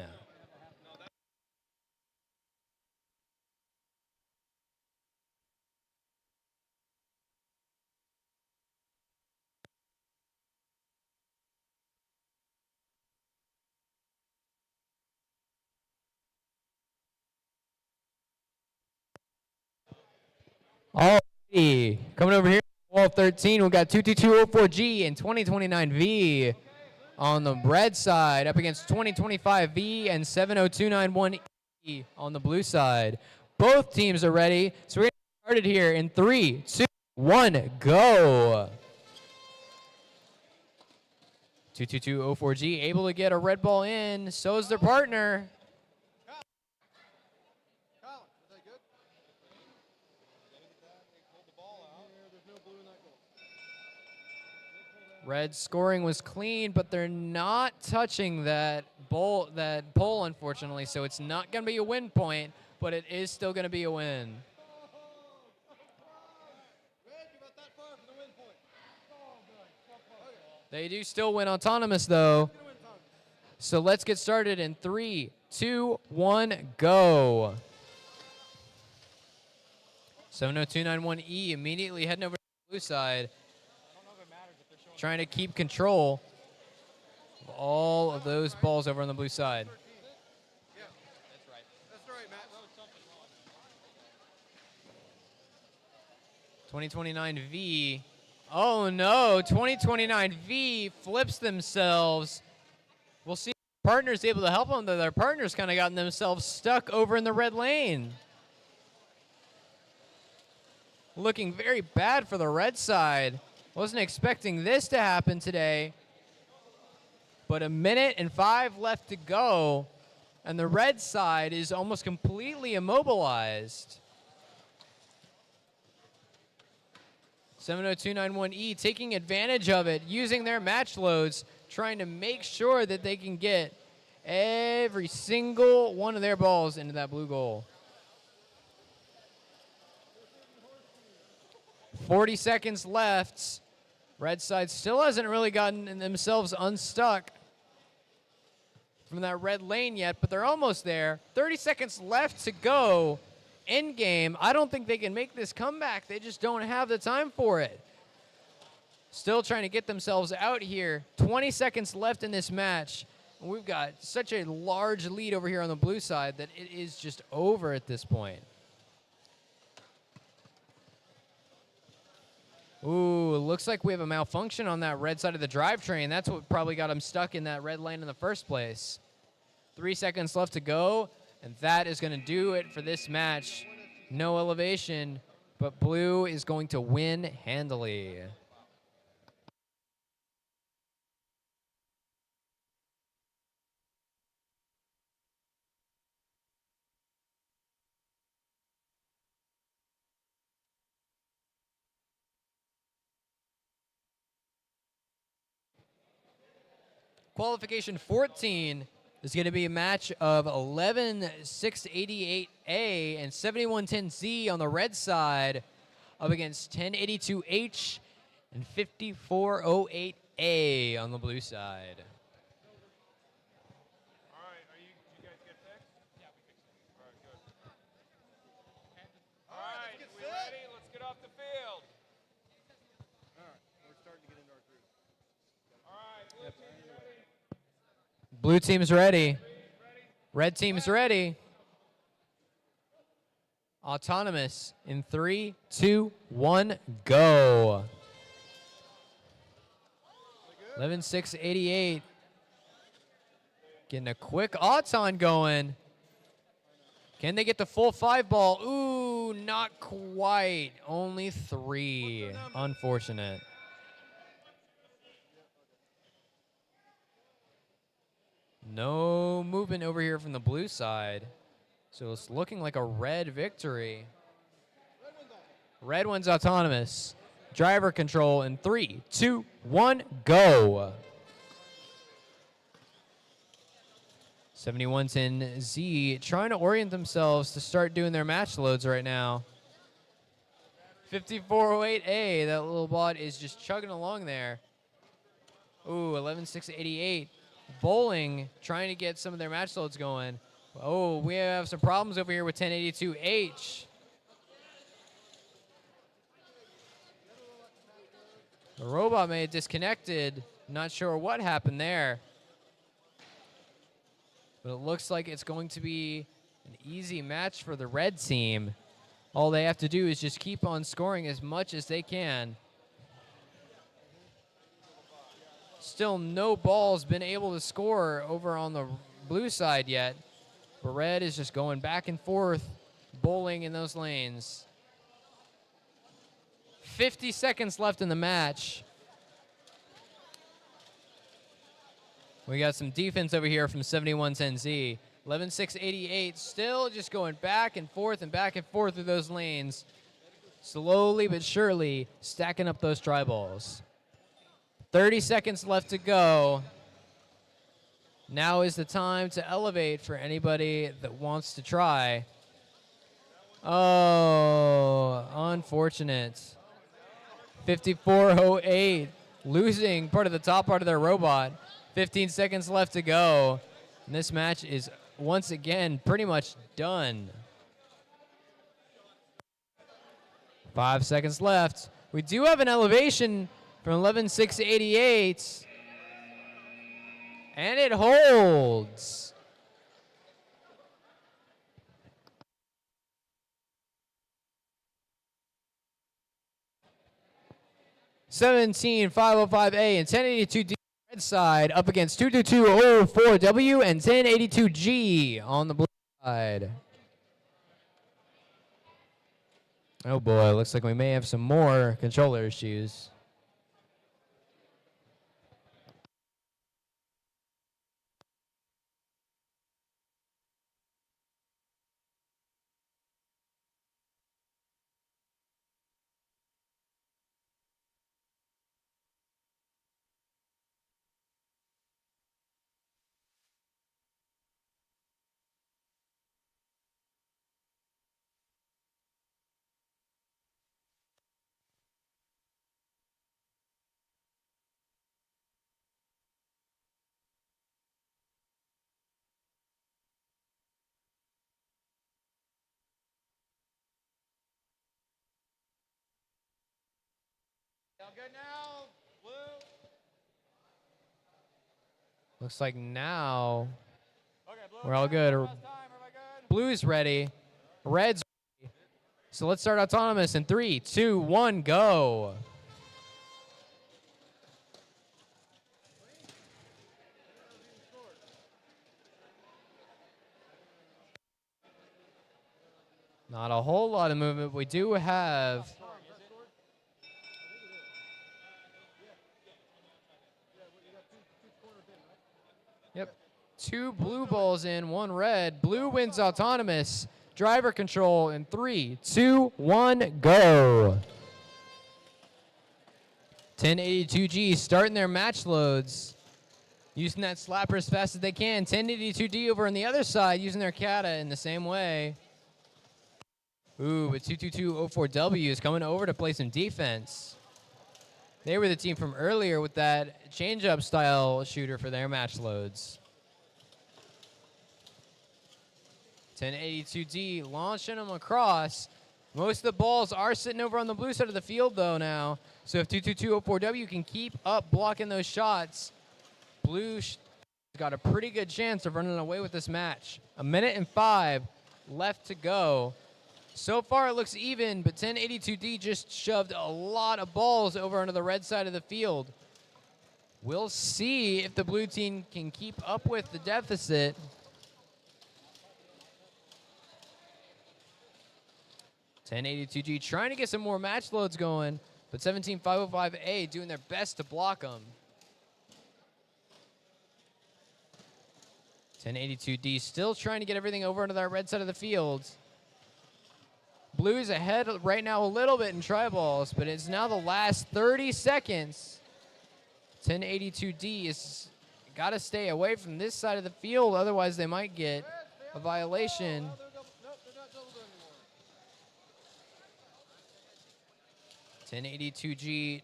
Alrighty, coming over here, wall 13, we've got 22204G and 2029V on the red side, up against 2025V and 70291E on the blue side. Both teams are ready, so we're going to get started here in 3, 2, 1, go. 22204G able to get a red ball in, so is their partner. Red scoring was clean, but they're not touching that pole, unfortunately, so it's not going to be a win point, but it is still going to be a win. They do still win autonomous, though. So let's get started in 3, 2, 1, go. 70291E immediately heading over to the blue side, trying to keep control of all of those balls over on the blue side. Yeah, that's right, Matt. 2029V. Oh no, 2029V flips themselves. We'll see if their partner's able to help them, though their partner's kind of gotten themselves stuck over in the red lane. Looking very bad for the red side. Wasn't expecting this to happen today. But 1 minute and 5 left to go, and the red side is almost completely immobilized. 70291E taking advantage of it, using their match loads, trying to make sure that they can get every single one of their balls into that blue goal. 40 seconds left. Red side still hasn't really gotten themselves unstuck from that red lane yet, but they're almost there. 30 seconds left to go. End game. I don't think they can make this comeback. They just don't have the time for it. Still trying to get themselves out here. 20 seconds left in this match. We've got such a large lead over here on the blue side that it is just over at this point. Ooh, looks like we have a malfunction on that red side of the drivetrain. That's what probably got them stuck in that red lane in the first place. 3 seconds left to go. And that is going to do it for this match. No elevation, but blue is going to win handily. Qualification 14 is going to be a match of 11-688A and 7110Z on the red side up against 1082H and 5408A on the blue side. All right, you guys get fixed? Yeah, we fixed it. All right, good. All right, we ready? Let's get off the field. All right, we're starting to get into our groove. All right, blue team's ready. Blue team's ready. Red team's ready. Autonomous in 3, 2, 1, go. 11-688. Getting a quick auton going. Can they get the full 5 ball? Ooh, not quite. Only 3. Unfortunate. No movement over here from the blue side. So it's looking like a red victory. Red one's autonomous. Driver control in 3, 2, 1, go. 7110Z trying to orient themselves to start doing their match loads right now. 5408A, that little bot is just chugging along there. Ooh, 11-688. Bowling trying to get some of their match loads going. Oh, we have some problems over here with 1082H. The robot may have disconnected. Not sure what happened there. But it looks like it's going to be an easy match for the red team. All they have to do is just keep on scoring as much as they can. Still no balls been able to score over on the blue side yet. But red is just going back and forth, bowling in those lanes. 50 seconds left in the match. We got some defense over here from 7110Z. 11-688 still just going back and forth through those lanes. Slowly but surely stacking up those try balls. 30 seconds left to go. Now is the time to elevate for anybody that wants to try. Oh, unfortunate. 5408 losing part of the top part of their robot. 15 seconds left to go. And this match is once again pretty much done. 5 seconds left. We do have an elevation from 11-688. And it holds. (17-505A) and 1082D red side up against 22204W and 1082G on the blue side. Oh boy, looks like we may have some more controller issues. Good now, blue. Looks like now Okay, blue. we're all good. Last time, everybody good? Blue's ready. Red's ready. So let's start autonomous in 3, 2, 1, go. Not a whole lot of movement. We do have Yep. 2 blue balls in, 1 red. Blue wins autonomous. Driver control in 3, 2, 1, go. 1082G starting their match loads. Using that slapper as fast as they can. 1082D over on the other side using their kata in the same way. Ooh, but 22204W is coming over to play some defense. They were the team from earlier with that change-up style shooter for their match loads. 1082D launching them across. Most of the balls are sitting over on the blue side of the field, though, now. So if 22204W can keep up blocking those shots, Blue's got a pretty good chance of running away with this match. 1:05 left to go. So far, it looks even, but 1082D just shoved a lot of balls over onto the red side of the field. We'll see if the blue team can keep up with the deficit. .1082G trying to get some more match loads going, but 17505A doing their best to block them. 1082D still trying to get everything over onto that red side of the field. Blue is ahead right now a little bit in tri-balls, but it's now the last 30 seconds. 1082D is got to stay away from this side of the field, otherwise they might get a violation. 1082G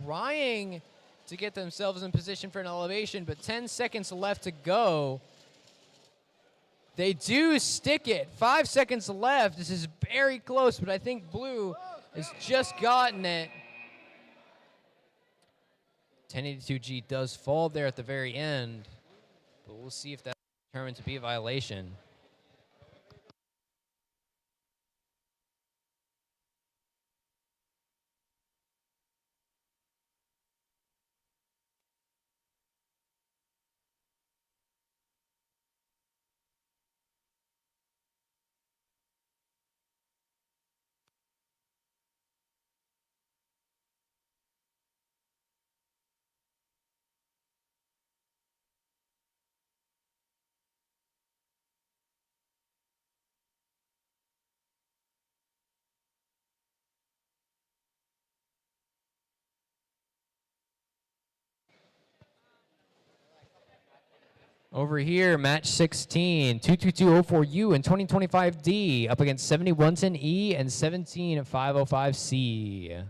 trying to get themselves in position for an elevation, but 10 seconds left to go. They do stick it. 5 seconds left. This is very close, but I think Blue has just gotten it. 1082G does fall there at the very end, but we'll see if that's determined to be a violation. Over here, match 16, 22204U and 2025D up against 7110E and 17505C.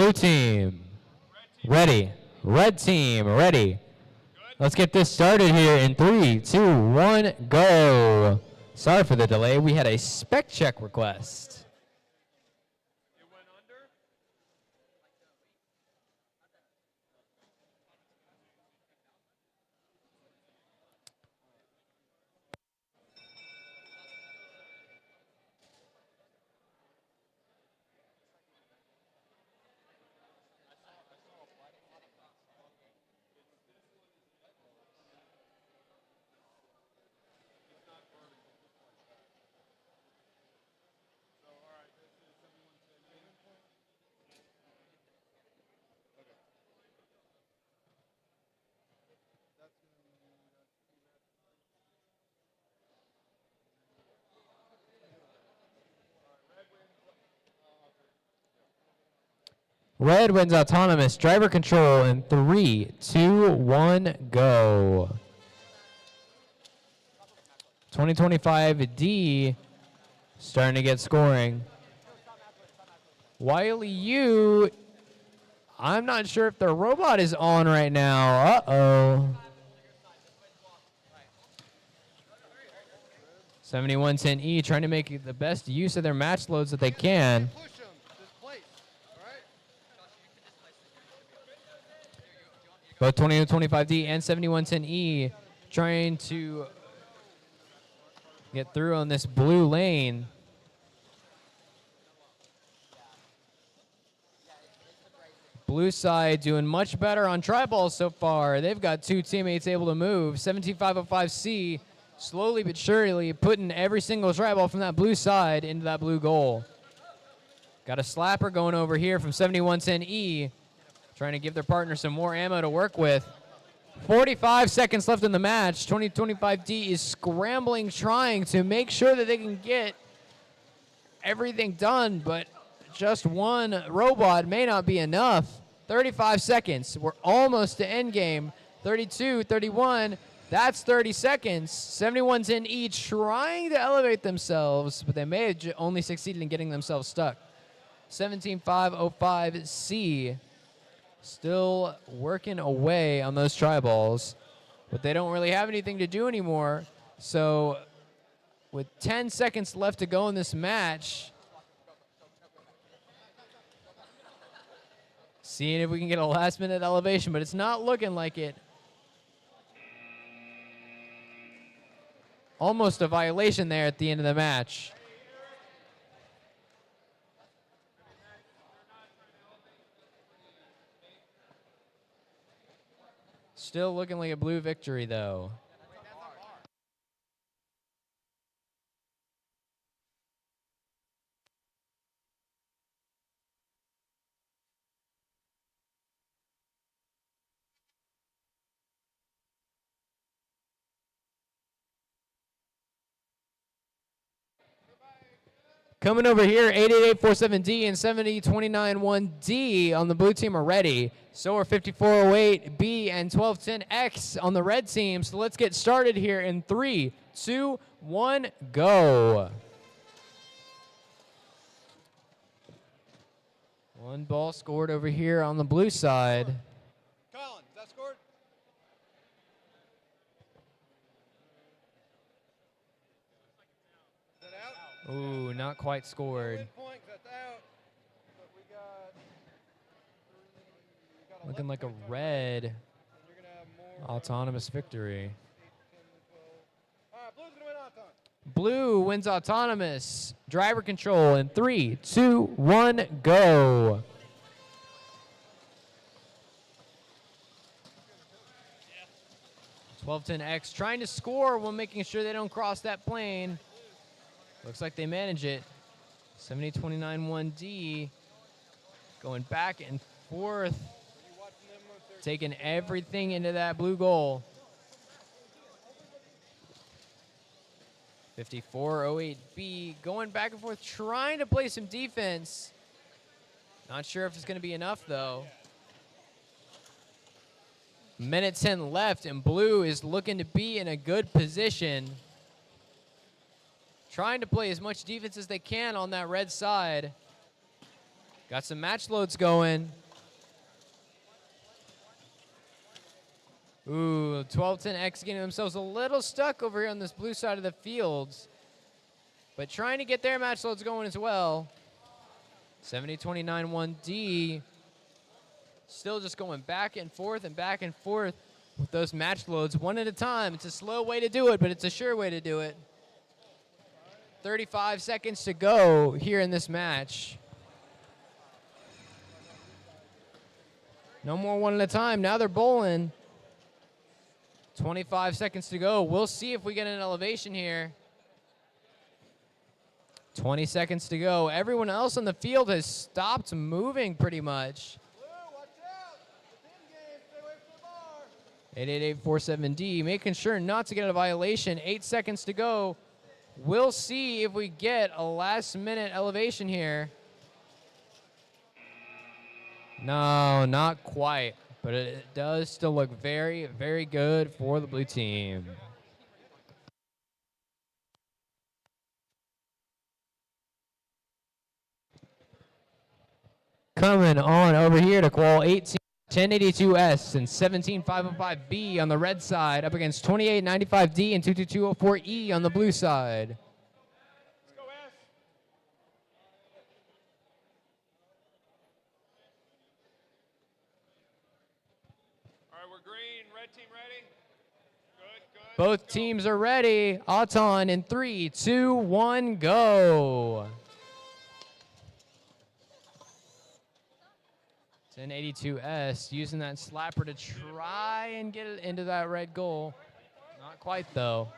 Blue team, ready. Red team, ready. Let's get this started here in 3, 2, 1, go. Sorry for the delay. We had a spec check request. It went under. Red wins autonomous. Driver control in 3, 2, 1, go. 2025D starting to get scoring. Wiley U, I'm not sure if their robot is on right now. Uh-oh. 7110E trying to make the best use of their match loads that they can. Push them. Just place. All right. Both 2025D and 7110E trying to get through on this blue lane. Blue side doing much better on tri-balls so far. They've got 2 teammates able to move. 17505C slowly but surely putting every single tri-ball from that blue side into that blue goal. Got a slapper going over here from 7110E, trying to give their partner some more ammo to work with. 45 seconds left in the match. 2025D is scrambling, trying to make sure that they can get everything done, but just one robot may not be enough. 35 seconds. We're almost to end game. 32, 31. That's 30 seconds. 7110E trying to elevate themselves, but they may have only succeeded in getting themselves stuck. 17505C still working away on those tri-balls, but they don't really have anything to do anymore. So with 10 seconds left to go in this match, seeing if we can get a last-minute elevation, but it's not looking like it. Almost a violation there at the end of the match. Still looking like a blue victory, though. Coming over here, 88847D and 70291D on the blue team are ready. So are 5408B and 1210X on the red team. So let's get started here in 3, 2, 1, go. One ball scored over here on the blue side. Colin, is that scored? Is that out? Ooh, not quite scored. Win point, that's out. But we got Looking 11 like a points on red and you're gonna have more. autonomous victory. 8, 10, 12. All right, Blue's gonna win Auton. Blue wins autonomous. Driver control in 3, 2, 1, go. Yeah. 1210X trying to score while making sure they don't cross that plane. Looks like they manage it. 70291D going back and forth, taking everything into that blue goal. 5408B going back and forth, trying to play some defense. Not sure if it's going to be enough, though. Minute 10 left, and blue is looking to be in a good position. Trying to play as much defense as they can on that red side. Got some match loads going. Ooh, 1210X getting themselves a little stuck over here on this blue side of the fields, but trying to get their match loads going as well. 7029-1D still just going back and forth with those match loads one at a time. It's a slow way to do it, but it's a sure way to do it. 35 seconds to go here in this match. No more one at a time. Now they're bowling. 25 seconds to go. We'll see if we get an elevation here. 20 seconds to go. Everyone else on the field has stopped moving pretty much. 88847D making sure not to get a violation. 8 seconds to go. We'll see if we get a last-minute elevation here. No, not quite, but it does still look very, very good for the blue team. Coming on over here to qual 1082S and 17505B on the red side up against 2895D and 22204E on the blue side. Let's go, S. All right, we're green. Red team ready? Good, good. Both teams are ready. Auton in 3, 2, 1, go. 1082S using that slapper to try and get it into that red goal. Not quite, though.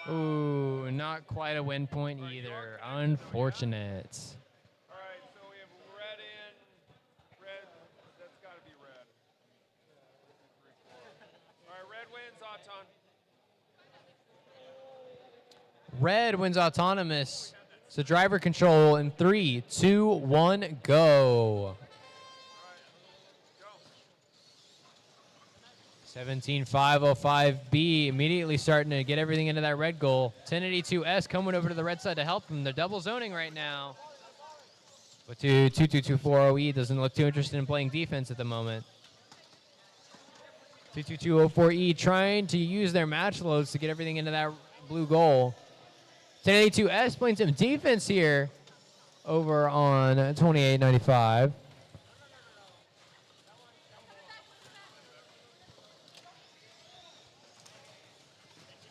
Ooh, not quite a win point either. Unfortunate. All right, so we have red in. Red, that's got to be red. All right, red wins, Auton. Red wins autonomous. So driver control in 3, 2, 1, go. 17505B immediately starting to get everything into that red goal. 1082S coming over to the red side to help them. They're double zoning right now. But 22240E doesn't look too interested in playing defense at the moment. 22204E trying to use their match loads to get everything into that blue goal. 1082S playing some defense here over on 2895.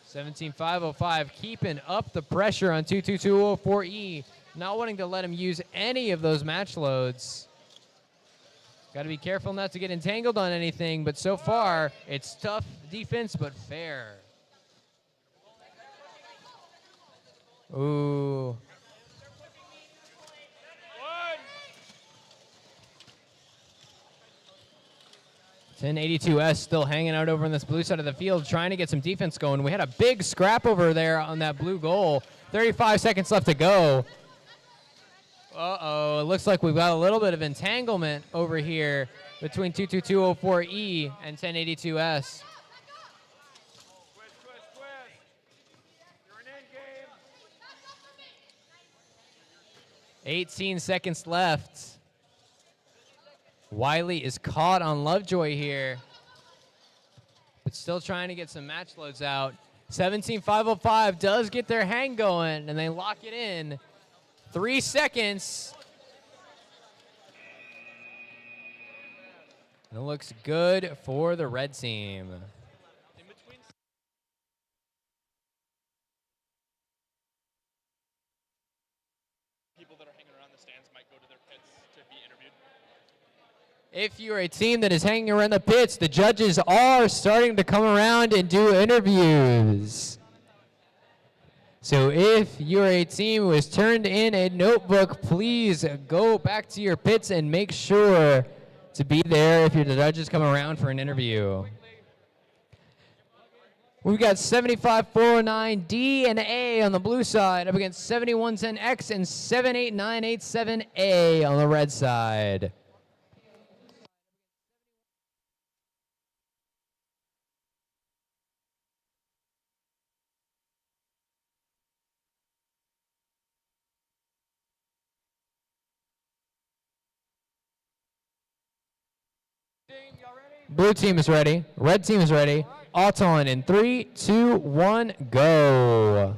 $17,505 keeping up the pressure on 22204E, not wanting to let him use any of those match loads. Got to be careful not to get entangled on anything, but so far it's tough defense but fair. Ooh. 1082S still hanging out over on this blue side of the field, trying to get some defense going. We had a big scrap over there on that blue goal. 35 seconds left to go. Uh-oh, it looks like we've got a little bit of entanglement over here between 22204E and 1082S. 18 seconds left. Wiley is caught on Lovejoy here, but still trying to get some match loads out. 17505 does get their hang going, and they lock it in. 3 seconds. And it looks good for the red team. If you're a team that is hanging around the pits, the judges are starting to come around and do interviews. So if you're a team who has turned in a notebook, please go back to your pits and make sure to be there if your judges come around for an interview. We've got 75409D and A on the blue side up against 7110X and 78987A on the red side. Blue team is ready. Red team is ready. Auton in 3, 2, 1, go.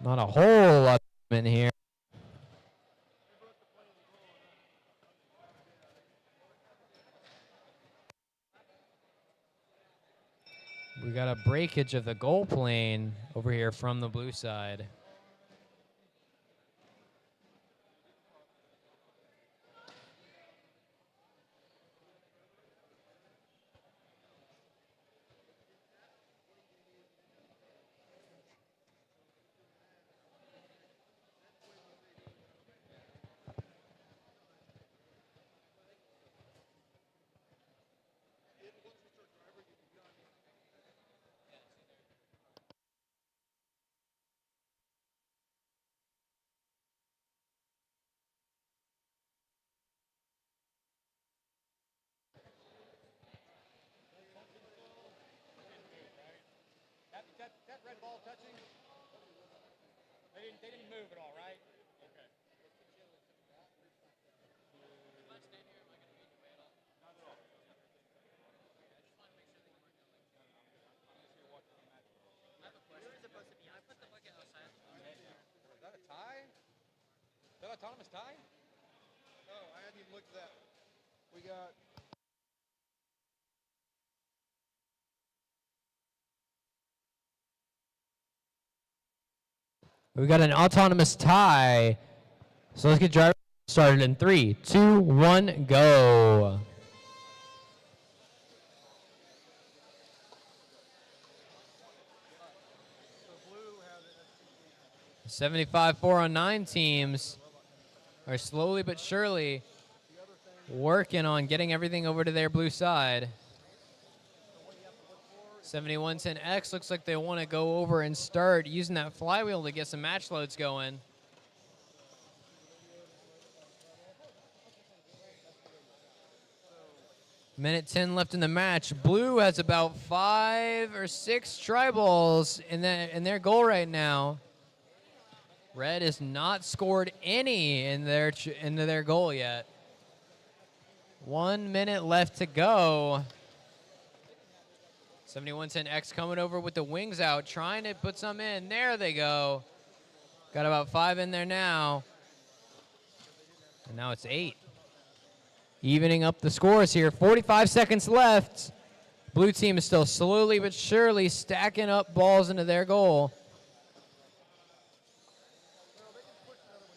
Not a whole lot in here. We got a breakage of the goal plane over here from the blue side. That red ball touching? They didn't move at all, right? Okay. Is that a tie? Is that autonomous tie? Oh, I hadn't even looked at that. We got. We got an autonomous tie. So let's get driver started in 3, 2, 1, go. The 75-409 teams are slowly but surely working on getting everything over to their blue side. 7110X looks like they want to go over and start using that flywheel to get some match loads going. Minute 10 left in the match. Blue has about 5 or 6 tri-balls in their goal right now. Red has not scored any in into their goal yet. 1 minute left to go. 7110X coming over with the wings out, trying to put some in. There they go. Got about 5 in there now. And now it's 8. Evening up the scores here. 45 seconds left. Blue team is still slowly but surely stacking up balls into their goal.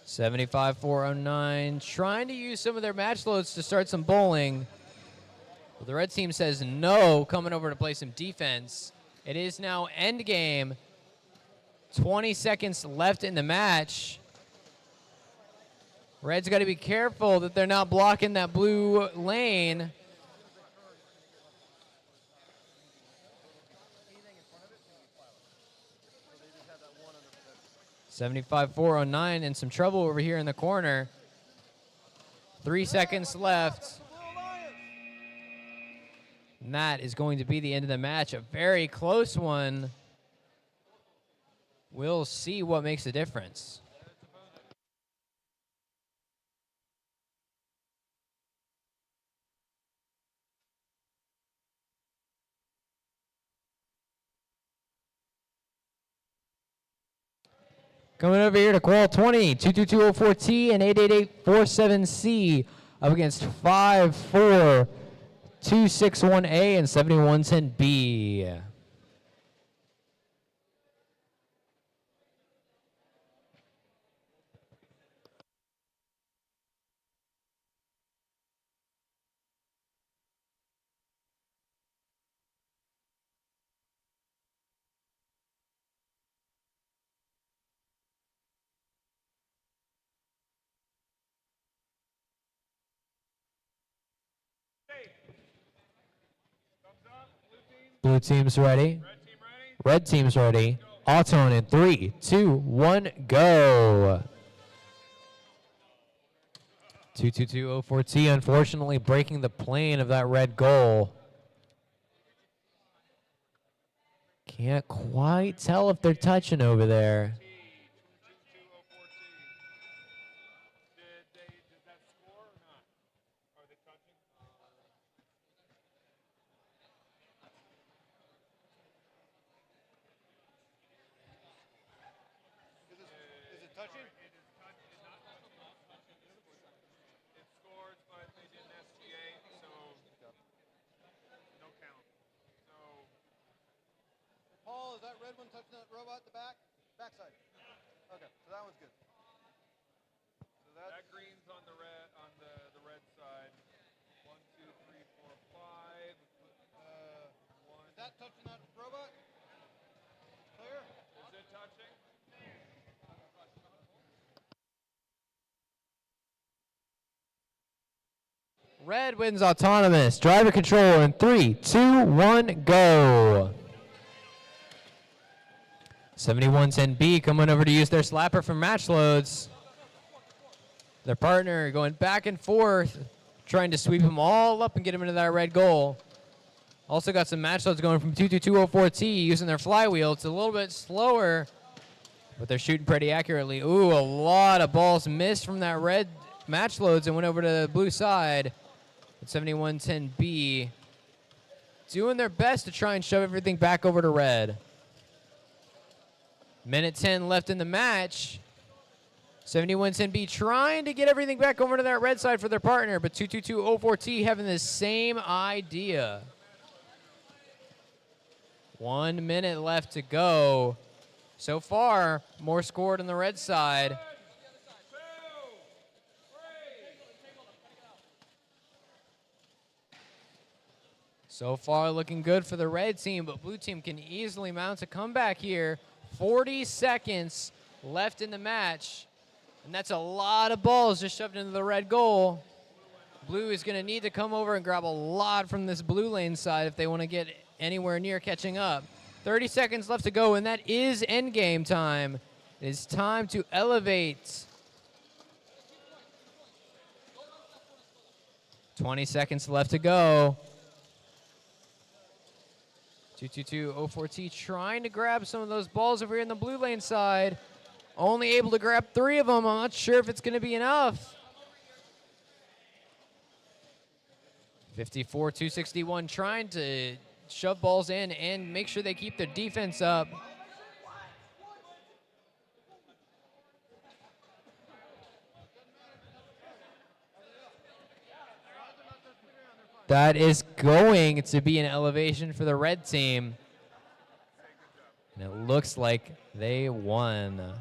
75-409, trying to use some of their match loads to start some bowling. Well, the red team says no, coming over to play some defense. It is now end game. 20 seconds left in the match. Red's got to be careful that they're not blocking that blue lane. $75-409 in some trouble over here in the corner. 3 seconds left. And that is going to be the end of the match. A very close one. We'll see what makes the difference. Coming over here to Qual 20, 22204T and 88847C up against 54261A and 7110B. Blue team's ready. Red team's ready. Auton in 3, 2, 1, go. 22204T unfortunately breaking the plane of that red goal. Can't quite tell if they're touching over there. touching? It scored, but they didn't SGA, so no count. So Paul, is that red one touching that robot at the back? Backside. Okay, so that one's good. So that green's on the red red side. 1, 2, 3, 4, 5. Is that touching that robot? Clear? Is it touching? Red wins autonomous. Driver control in 3, 2, 1, go. 7110B coming over to use their slapper for match loads. Their partner going back and forth, trying to sweep them all up and get them into that red goal. Also got some match loads going from 22204T using their flywheel. It's a little bit slower, but they're shooting pretty accurately. Ooh, a lot of balls missed from that red match loads and went over to the blue side. 7110B doing their best to try and shove everything back over to red. Minute 10 left in the match. 7110B trying to get everything back over to that red side for their partner, but 22204T having the same idea. 1 minute left to go. So far, more scored on the red side. So far, looking good for the red team, but blue team can easily mount a comeback here. 40 seconds left in the match, and that's a lot of balls just shoved into the red goal. Blue is going to need to come over and grab a lot from this blue lane side if they want to get anywhere near catching up. 30 seconds left to go, and that is endgame time. It is time to elevate. 20 seconds left to go. 22204T trying to grab some of those balls over here in the blue lane side. Only able to grab 3 of them. I'm not sure if it's going to be enough. 54-261 trying to shove balls in and make sure they keep their defense up. That is going to be an elevation for the red team. And it looks like they won.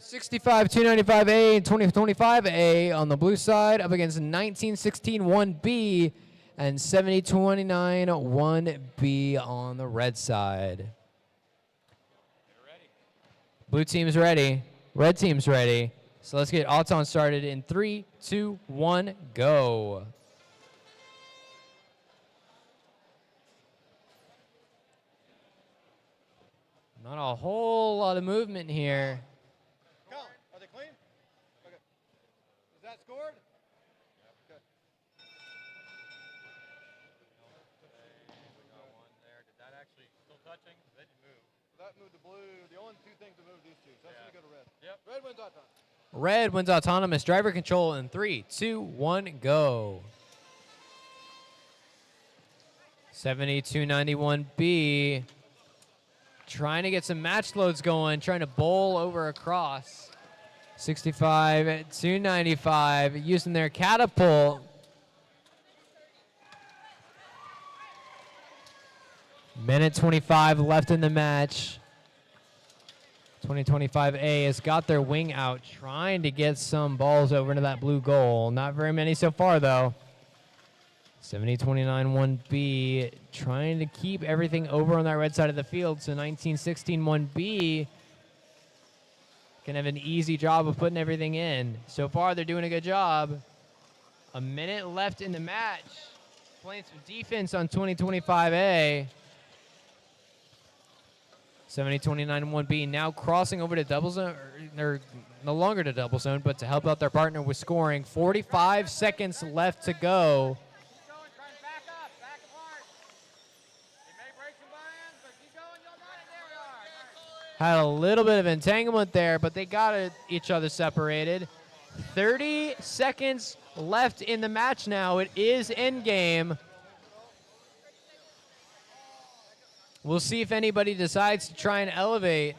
$65,295A and $2025A on the blue side up against 1916-1B and $70,291B on the red side. Blue team's ready. Red team's ready. So let's get Auton started in 3, 2, 1, go. Not a whole lot of movement here. Count. Are they clean? Okay. Is that scored? Okay. Did that actually still touching? They didn't move. That moved to blue. The only 2 things that moved these 2. So that's going to go to red. Yep. Red wins autonomous. Red wins autonomous. Driver control in 3, 2, 1, go. 7291B trying to get some match loads going, trying to bowl over across. 65-295 using their catapult. Minute 25 left in the match. 2025A has got their wing out, trying to get some balls over into that blue goal. Not very many so far, though. 70-29-1B trying to keep everything over on that red side of the field, so 1916-1B can have an easy job of putting everything in. So far, they're doing a good job. A minute left in the match. Playing some defense on 2025A. 70-29 1B now crossing over to double zone. They're no longer to double zone, but to help out their partner with scoring. 45 seconds left to go. Had a little bit of entanglement there, but they got each other separated. 30 seconds left in the match now. It is endgame. We'll see if anybody decides to try and elevate.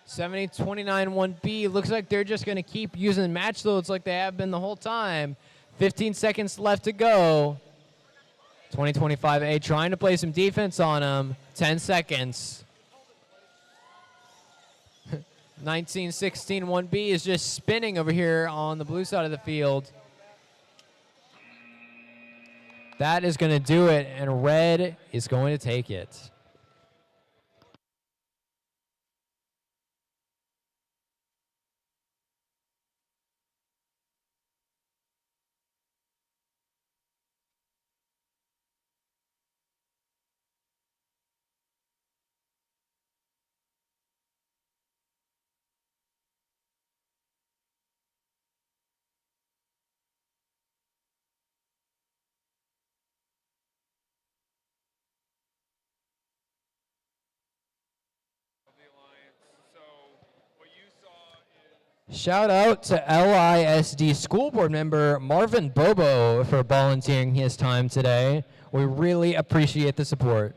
70-29 1B. Looks like they're just going to keep using match loads like they have been the whole time. 15 seconds left to go. 2025A trying to play some defense on them. 10 seconds. 19-16 1B is just spinning over here on the blue side of the field. That is going to do it, and red is going to take it. Shout out to LISD school board member Marvin Bobo for volunteering his time today. We really appreciate the support.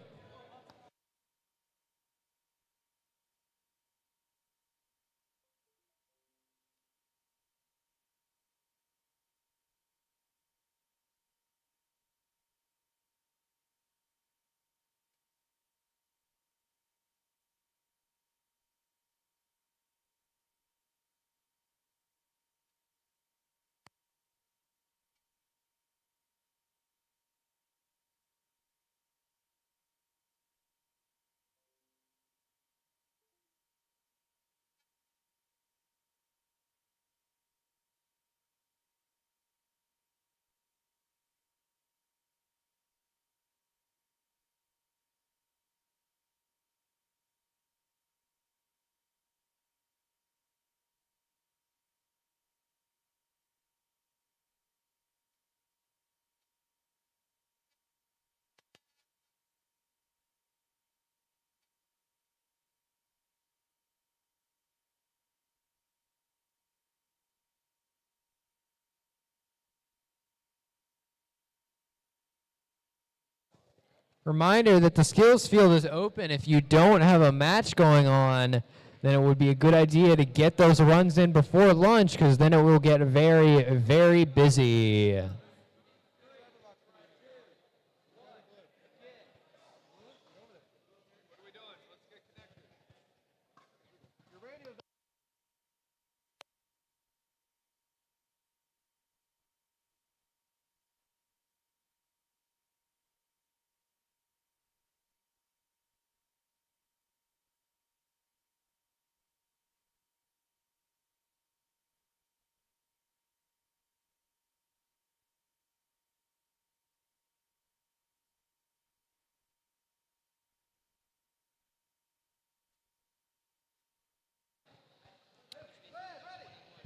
Reminder that the skills field is open. If you don't have a match going on, then it would be a good idea to get those runs in before lunch, because then it will get very, very busy.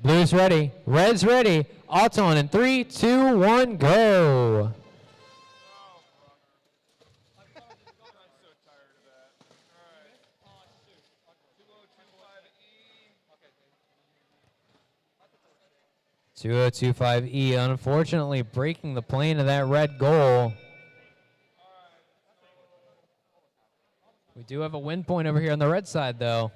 Blue's ready. Red's ready. Auton in 3, 2, 1, go. So 2025E, unfortunately breaking the plane of that red goal. We do have a win point over here on the red side, though.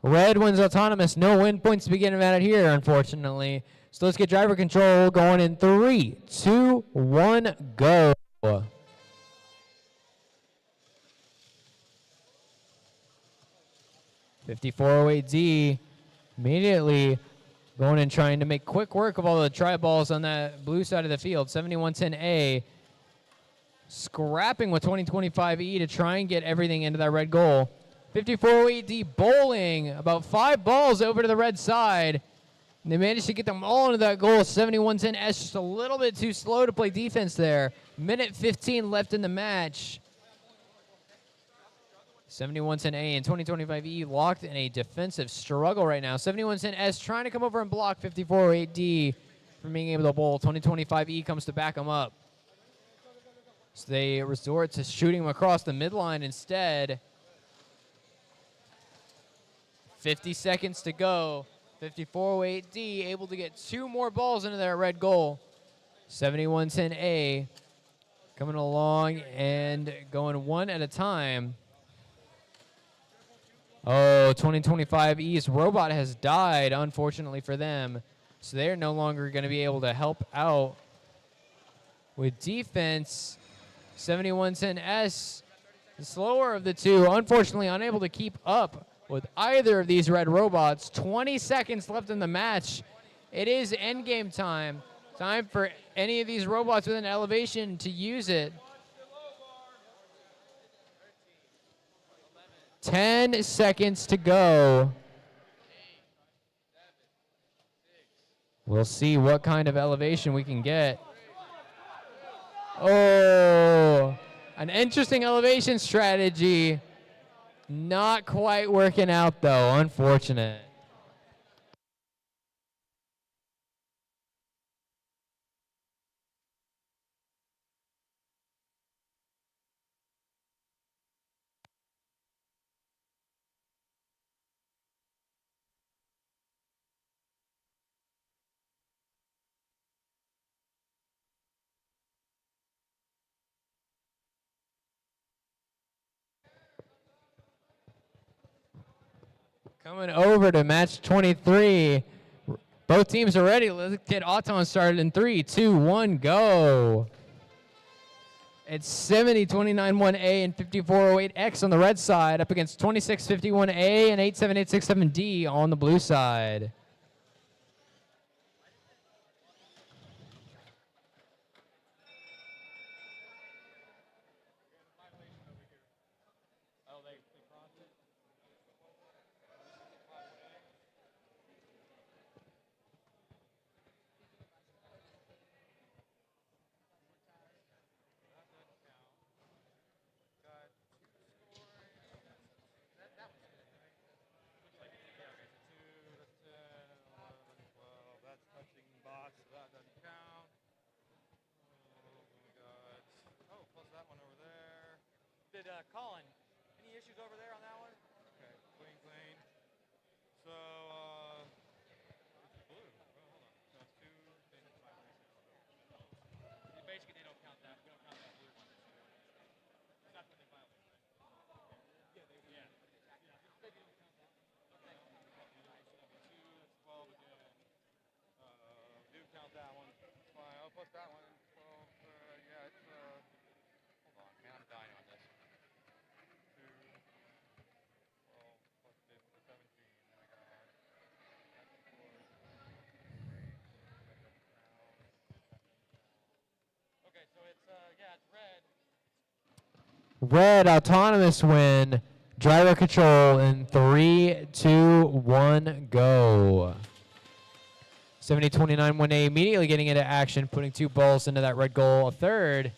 Red wins autonomous. No win points to begin out here, unfortunately. So let's get driver control going in 3, 2, 1, go. 5408D immediately going and trying to make quick work of all the try balls on that blue side of the field. 7110A scrapping with 2025E to try and get everything into that red goal. 5408D bowling about 5 balls over to the red side. And they managed to get them all into that goal. 7110S just a little bit too slow to play defense there. Minute 15 left in the match. 7110A and 2025E locked in a defensive struggle right now. 7110S trying to come over and block 5408D from being able to bowl. 2025E comes to back them up. So they resort to shooting him across the midline instead. 50 seconds to go. 5408D able to get 2 more balls into that red goal. 7110A coming along and going one at a time. Oh, 2025E's robot has died, unfortunately for them. So they're no longer going to be able to help out with defense. 7110S, the slower of the two, unfortunately unable to keep up with either of these red robots. 20 seconds left in the match. It is endgame time. Time for any of these robots with an elevation to use it. 10 seconds to go. We'll see what kind of elevation we can get. Oh, an interesting elevation strategy. Not quite working out, though. Unfortunate. Coming over to match 23. Both teams are ready. Let's get Auton started in 3, 2, 1, go. It's 7029-1A and 5408X on the red side up against 2651A and 87867D on the blue side. Colin, any issues over there on that one? Okay, clean, clean. So, it's blue. Oh, hold on. No, it's 2. Basically, they don't count that. We don't count that blue one. That's what they violate, right? Yeah, they do. Yeah. They don't count that. Okay. So, 2, that's 12 again. Do count that one. Fine. I'll plus that one. 12, yeah, it's, hold on, man, I'm dying on this. Okay, so it's yeah, it's red. Red autonomous win. Driver control in 3, 2, 1, go. 7029-1A immediately getting into action, putting 2 balls into that red goal. A third.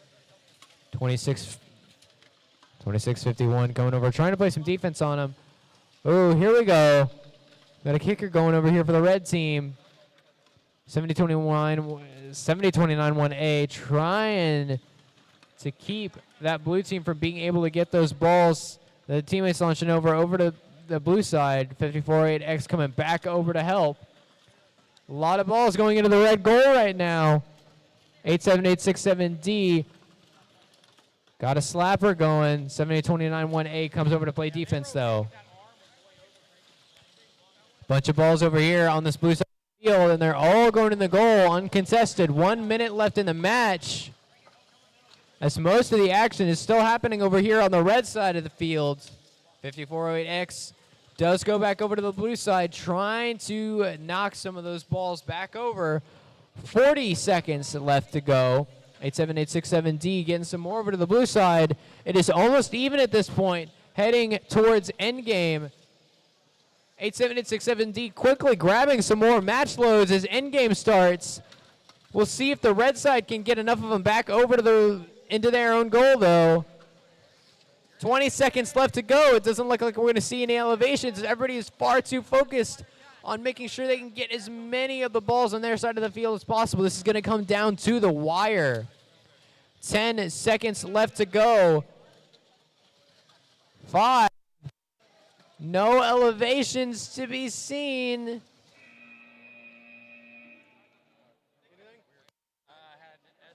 2651 going over, trying to play some defense on him. Oh, here we go. Got a kicker going over here for the red team. 7029-1A trying to keep that blue team from being able to get those balls. The teammates launching over to the blue side. 5408X coming back over to help. A lot of balls going into the red goal right now. 87867D got a slapper going. 7029-1A comes over to play defense though. Bunch of balls over here on this blue side of the field, and they're all going in the goal uncontested. 1 minute left in the match, as most of the action is still happening over here on the red side of the field. 5408X does go back over to the blue side, trying to knock some of those balls back over. 40 seconds left to go. 87867D getting some more over to the blue side. It is almost even at this point, heading towards endgame. 87867D quickly grabbing some more match loads as endgame starts. We'll see if the red side can get enough of them back over to into their own goal, though. 20 seconds left to go. It doesn't look like we're going to see any elevations. Everybody is far too focused on making sure they can get as many of the balls on their side of the field as possible. This is going to come down to the wire. 10 seconds left to go. 5. No elevations to be seen.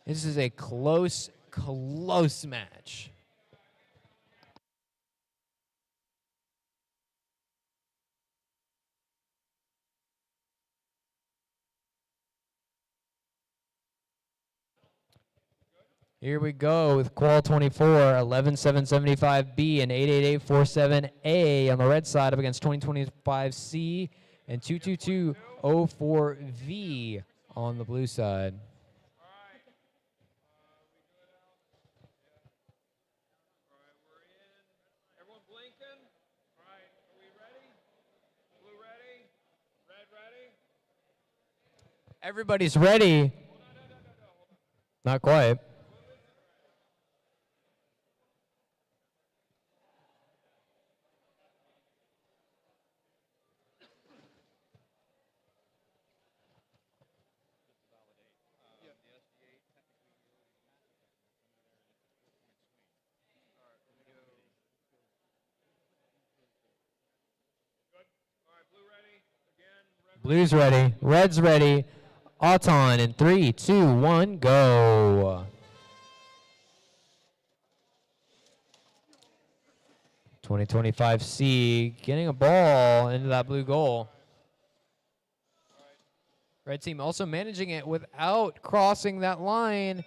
This is a close match. Here we go with Qual 24, 11775B and 88847A on the red side up against 2025C and 22204V on the blue side. Everyone blinking? All right, are we ready? Blue ready? Red ready? Everybody's ready. Not quite. Blue's ready. Red's ready. Auton in 3, 2, 1, go. 2025C getting a ball into that blue goal. Red team also managing it without crossing that line. Is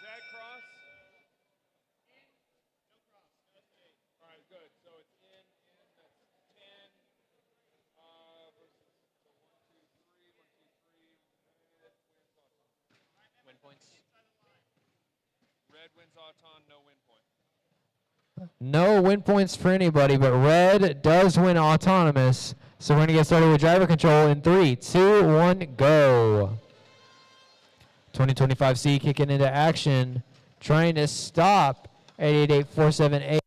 that cross? All right, good. So it's in, that's 10 versus 1, 2, 3, 1, 2, 3. Win points. Red wins Auton, no win point. No win points for anybody, but red does win autonomous. So we're going to get started with driver control in 3, 2, 1, go. 2025C kicking into action, trying to stop 88847A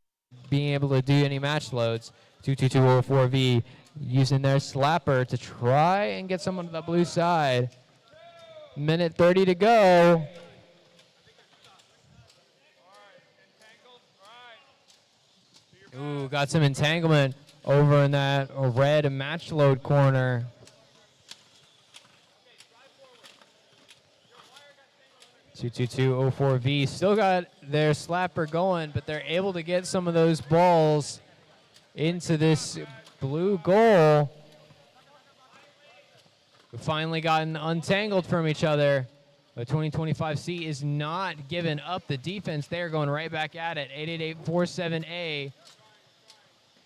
being able to do any match loads. 22204V using their slapper to try and get someone to the blue side. Minute 30 to go. Ooh, got some entanglement over in that red match load corner. Two 22204V still got their slapper going, but they're able to get some of those balls into this blue goal. We've finally gotten untangled from each other. But 2025C is not giving up the defense. They're going right back at it. 88847A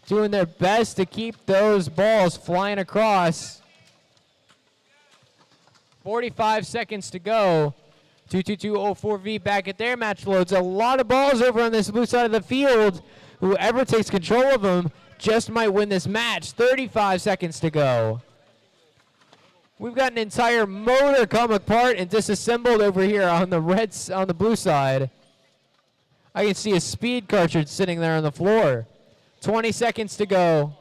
doing their best to keep those balls flying across. 45 seconds to go. 22204V back at their match loads. A lot of balls over on this blue side of the field. Whoever takes control of them just might win this match. 35 seconds to go. We've got an entire motor come apart and disassembled over here on the blue side. I can see a speed cartridge sitting there on the floor. 20 seconds to go.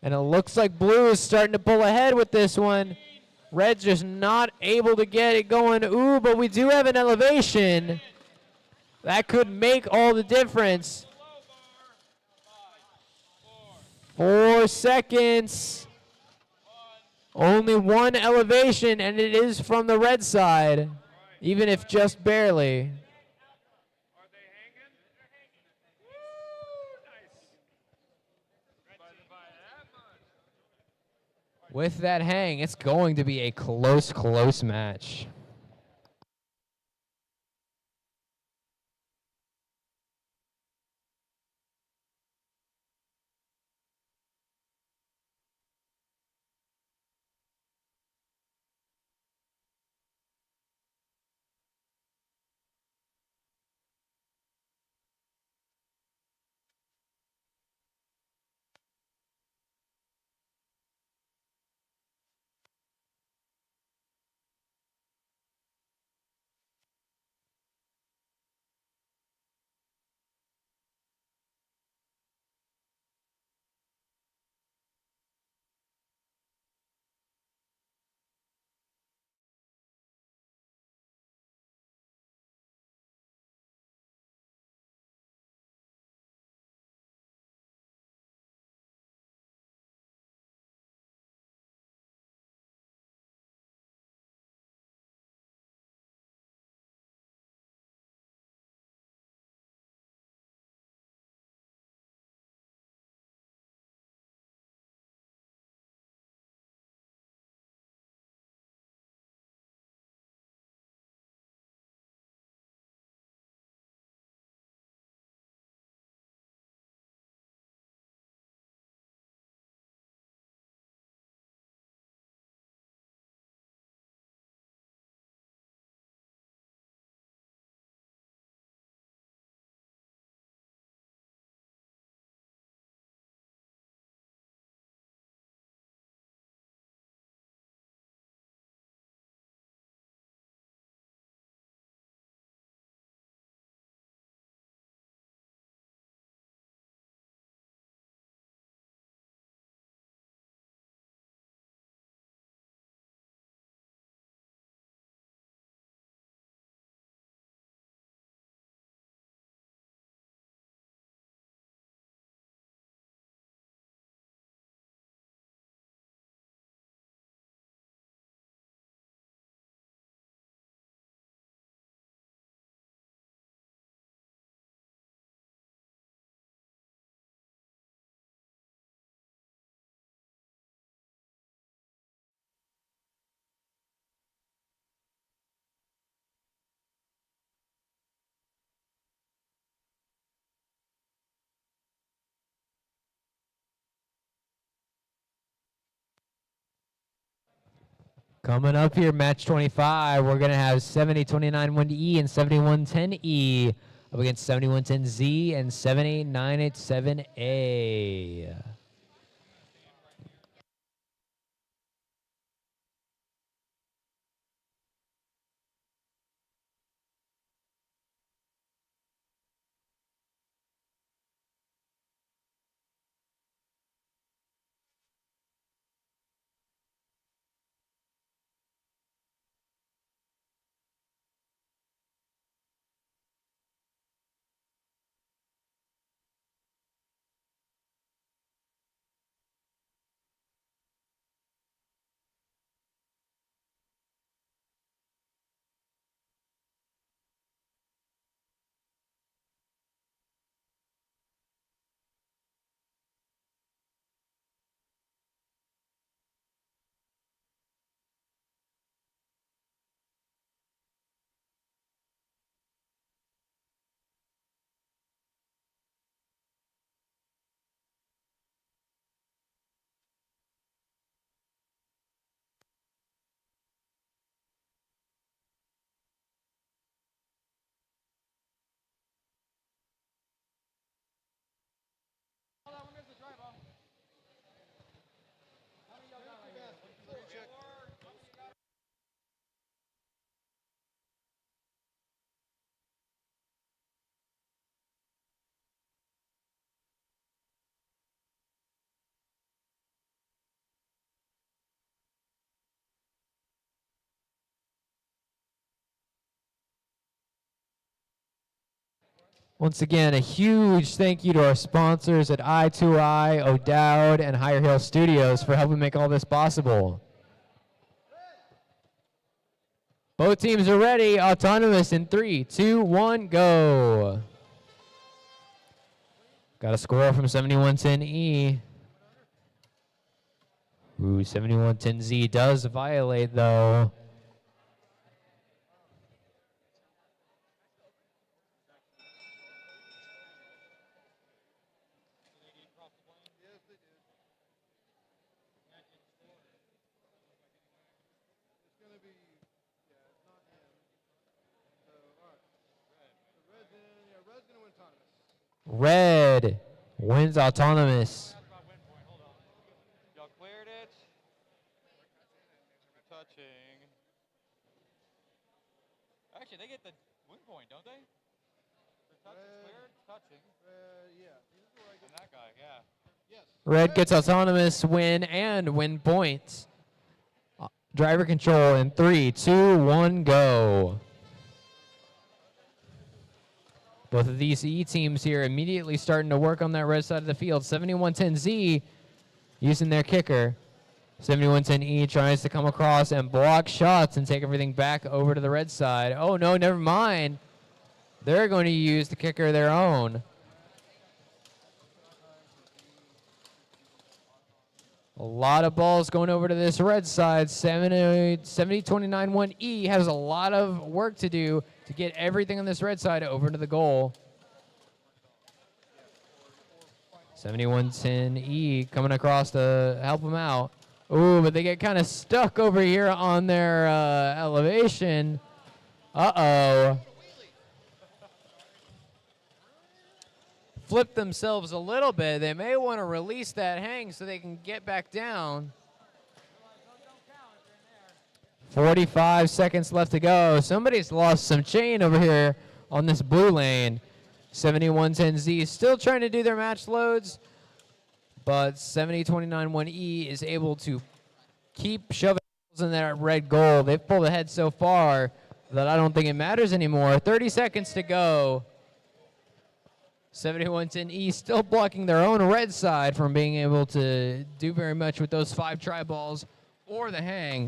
And it looks like blue is starting to pull ahead with this one. Red's just not able to get it going. Ooh, but we do have an elevation. That could make all the difference. 4 seconds. Only one elevation, and it is from the red side, even if just barely. Are they hanging? Woo, nice. By that much. With that hang, it's going to be a close match. Coming up here, match 25, we're going to have 7029-1E and 7110E up against 7110Z and 78987A. Once again, a huge thank you to our sponsors at I2I, O'Dowd, and Higher Hill Studios for helping make all this possible. Both teams are ready. Autonomous in 3, 2, 1, go. Got a score from 7110E. Ooh, 7110Z does violate, though. Red wins autonomous. Y'all cleared it. Touching. Actually, they get the win point, don't they? For touching, cleared, touching. And that guy, yeah. Red gets autonomous win and win points. Driver control in 3, 2, 1, go. Both of these E teams here immediately starting to work on that red side of the field. 7110Z using their kicker. 7110E tries to come across and block shots and take everything back over to the red side. Oh, no, never mind. They're going to use the kicker of their own. A lot of balls going over to this red side. 7029-1E has a lot of work to do to get everything on this red side over to the goal. 7110E coming across to help them out. Ooh, but they get kind of stuck over here on their elevation. Uh-oh. Flip themselves a little bit. They may want to release that hang so they can get back down. 45 seconds left to go. Somebody's lost some chain over here on this blue lane. 7110Z is still trying to do their match loads, but 7029-1E is able to keep shoving in that red goal. They've pulled ahead so far that I don't think it matters anymore. 30 seconds to go. 7110E still blocking their own red side from being able to do very much with those 5 try balls or the hang.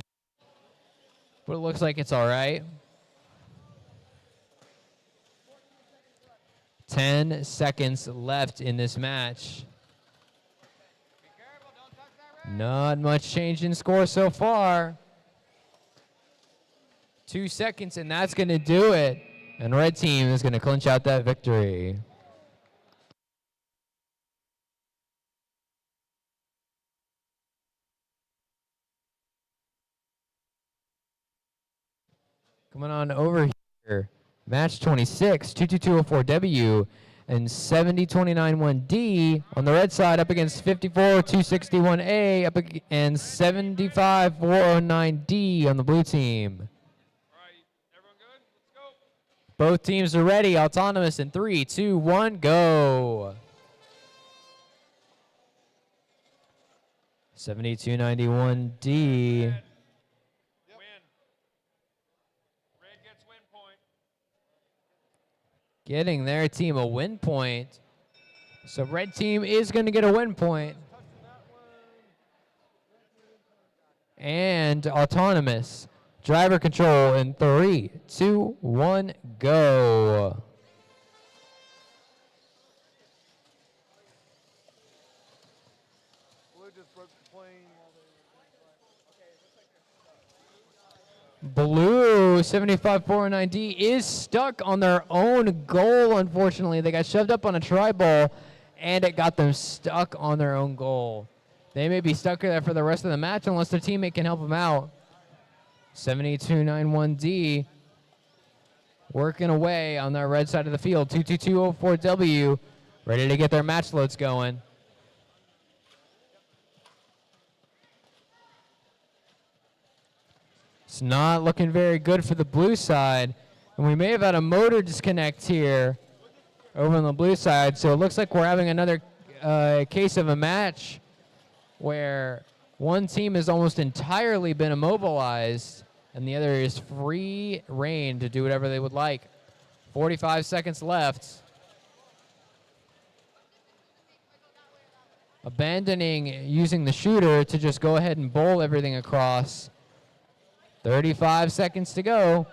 But it looks like it's all right. 10 seconds left in this match. Not much change in score so far. 2 seconds, and that's going to do it. And red team is going to clinch out that victory. Coming on over here. Match 26, 22204W and 7029-1D on the red side up against 54261A and 75409D on the blue team. All right, everyone good? Let's go. Both teams are ready. Autonomous in 3, 2, 1, go. 7291D. Win. Red gets win point. Getting their team a win point. So red team is going to get a win point. And autonomous. Driver control in 3, 2, 1, go. Blue just broke the plane while Blue 75409D is stuck on their own goal, unfortunately. They got shoved up on a tri-ball, and it got them stuck on their own goal. They may be stuck there for the rest of the match unless their teammate can help them out. 78291D working away on the red side of the field. 22204W ready to get their match loads going. It's not looking very good for the blue side. And we may have had a motor disconnect here over on the blue side. So it looks like we're having another case of a match where one team has almost entirely been immobilized and the other is free reign to do whatever they would like. 45 seconds left. Abandoning using the shooter to just go ahead and bowl everything across. 35 seconds to go.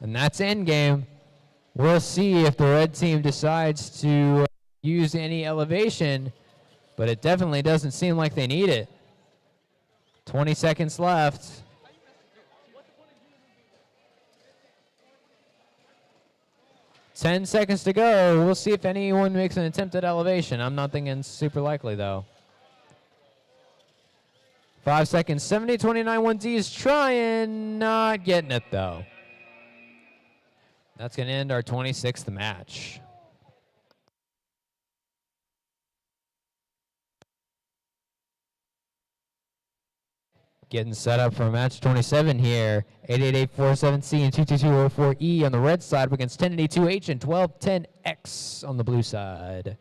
And that's endgame. We'll see if the red team decides to use any elevation, but it definitely doesn't seem like they need it. 20 seconds left. Ten seconds to go. We'll see if anyone makes an attempt at elevation. I'm not thinking super likely, though. 5 seconds. 7029-1D is trying, not getting it, though. That's going to end our 26th match. Getting set up for match 27 here. 88847C and 22204E on the red side against 1082H and 1210X on the blue side.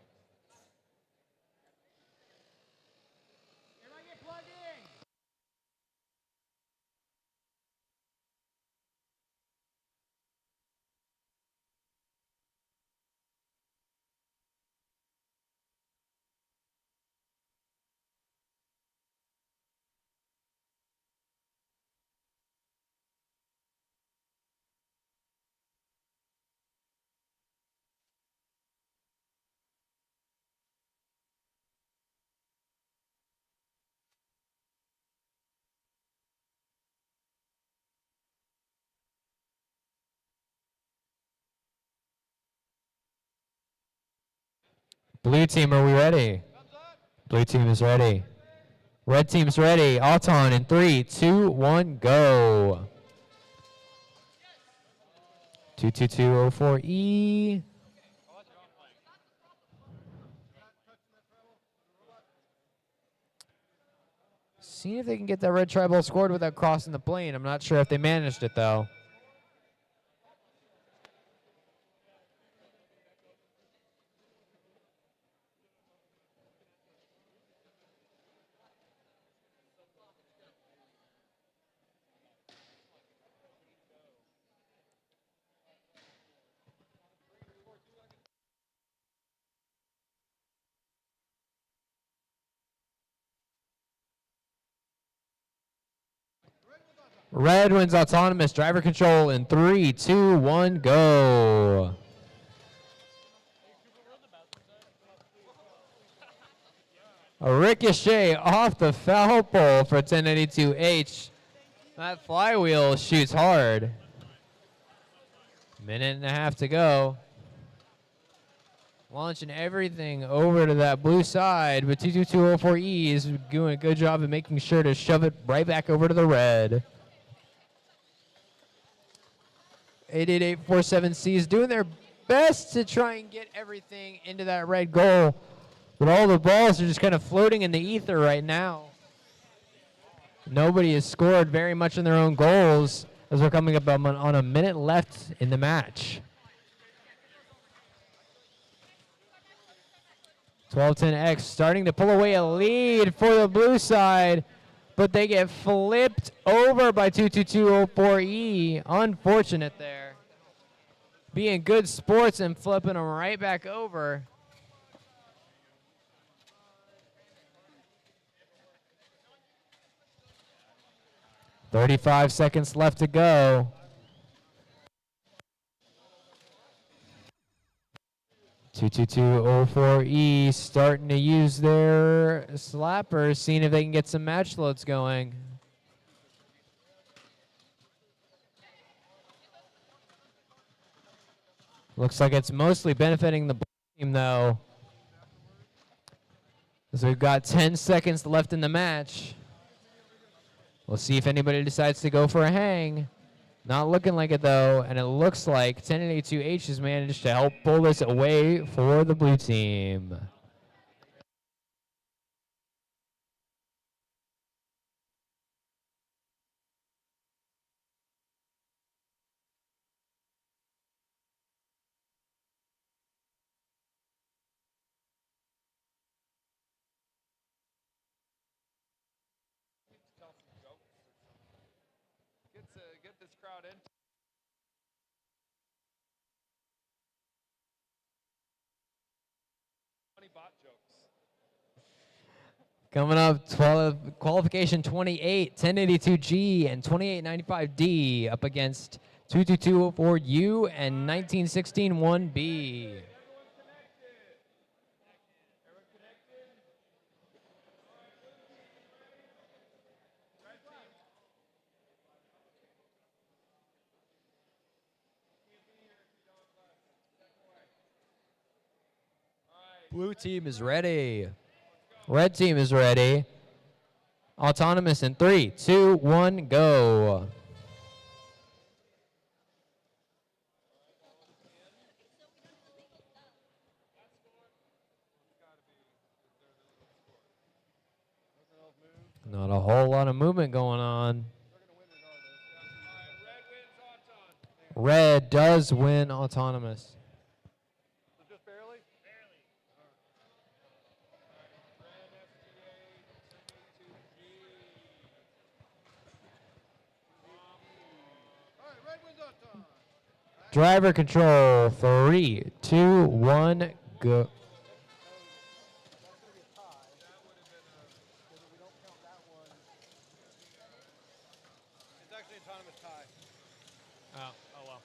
Blue team, are we ready? Blue team is ready. Red team's ready. Auton in 3, 2, 1, go. 22204E. Seeing if they can get that red tri-ball scored without crossing the plane. I'm not sure if they managed it, though. Red wins autonomous. Driver control in 3, 2, 1, go. A ricochet off the foul pole for 1082H. That flywheel shoots hard. Minute and a half to go. launching everything over to that blue side, but 22204E is doing a good job of making sure to shove it right back over to the red. 88847C is doing their best to try and get everything into that red goal, but all the balls are just kind of floating in the ether right now. Nobody has scored very much in their own goals as we're coming up on a minute left in the match. 1210X starting to pull away a lead for the blue side, but they get flipped over by 22204E. Unfortunate there. Being good sports and flipping them right back over. "35 seconds left to go. 22204E starting to use their slappers, seeing if they can get some match loads going. Looks like it's mostly benefiting the blue team, though. As we've got 10 seconds left in the match. We'll see if anybody decides to go for a hang. Not looking like it, though, and it looks like 1082H has managed to help pull this away for the blue team. Get this crowd in. Funny bot jokes. Coming up, qualification 28, 1082G and 2895D up against 22204U and 1916 1B. Blue team is ready. Red team is ready. Autonomous in 3, 2, 1, go. Not a whole lot of movement going on. Red does win autonomous. Just barely? 'Red Driver control, 3, 2, 1, go. It's actually autonomous tie. Oh well.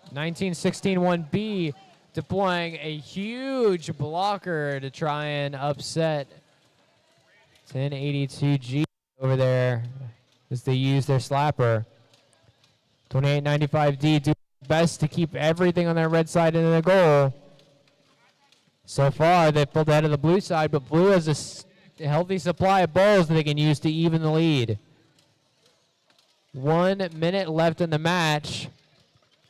1916 1B deploying a huge blocker to try and upset 1082G over there as they use their slapper. 2895D do their best to keep everything on that red side into the goal. So far, they've pulled ahead of the blue side, but blue has a healthy supply of balls that they can use to even the lead. 1 minute left in the match.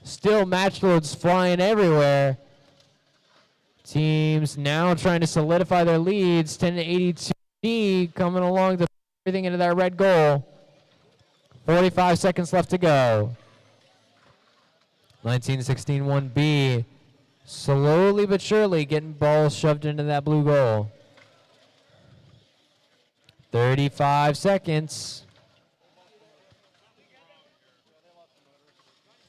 Still match loads flying everywhere. Teams now trying to solidify their leads. 1082D coming along to put everything into that red goal. 45 seconds left to go. 1916 1B slowly but surely getting balls shoved into that blue goal. 35 seconds.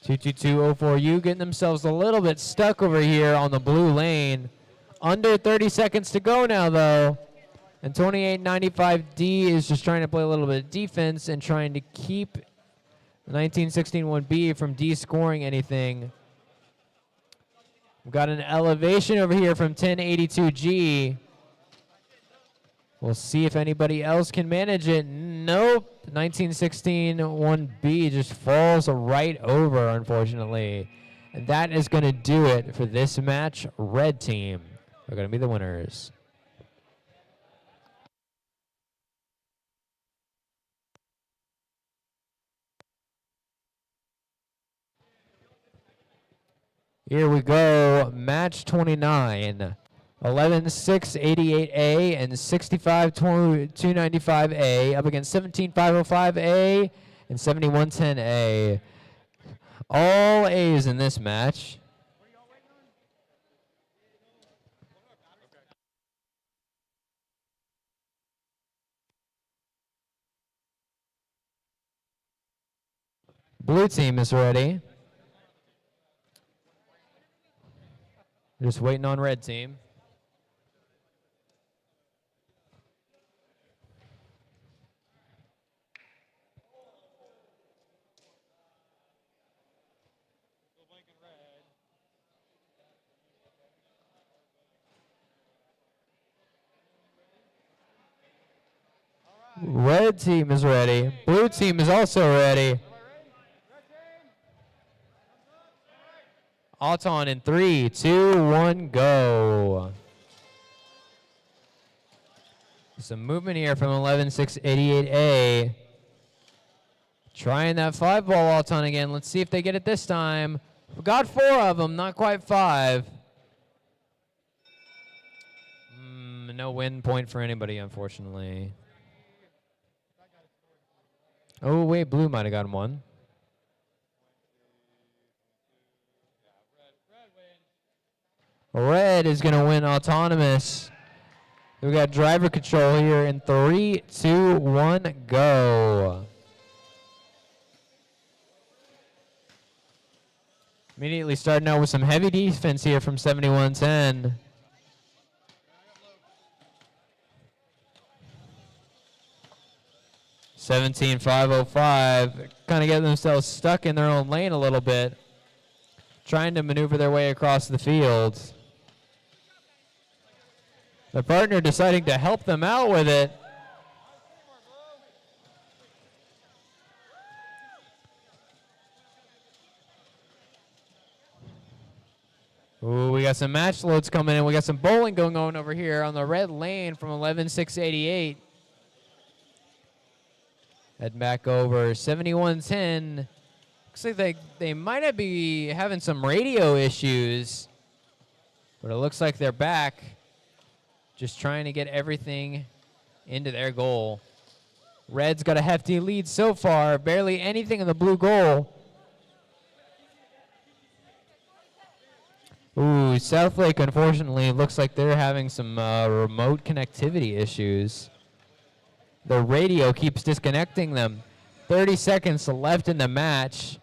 22204U getting themselves a little bit stuck over here on the blue lane. Under 30 seconds to go now, though. And 2895D is just trying to play a little bit of defense and trying to keep 1916 1B from de-scoring anything. We've got an elevation over here from 1082G. We'll see if anybody else can manage it. Nope. 1916 1B just falls right over, unfortunately. And that is going to do it for this match. Red team are going to be the winners. Here we go. Match 29. 11-6-88A and 65-295A up against 17-505A and 71-10A. All A's in this match. Blue team is ready. Just waiting on red team. Red team is ready. Blue team is also ready. Auton in 3, 2, 1, go. Some movement here from 11-6-88A. Trying that 5-ball Auton again. Let's see if they get it this time. We got 4 of them, not quite 5. No win point for anybody, unfortunately. Oh, wait, blue might have gotten 1. Red is going to win autonomous. We got driver control here in 3, 2, 1, go. Immediately starting out with some heavy defense here from 71-10. (17-505) kind of getting themselves stuck in their own lane a little bit, trying to maneuver their way across the field. Their partner deciding to help them out with it. Ooh, we got some match loads coming in. We got some bowling going on over here on the red lane from 11-6-88. Head back over 71-10. Looks like they might be having some radio issues, but it looks like they're back. Just trying to get everything into their goal. Red's got a hefty lead so far. Barely anything in the blue goal. Ooh, Southlake, unfortunately, looks like they're having some remote connectivity issues. The radio keeps disconnecting them. 30 seconds left in the match.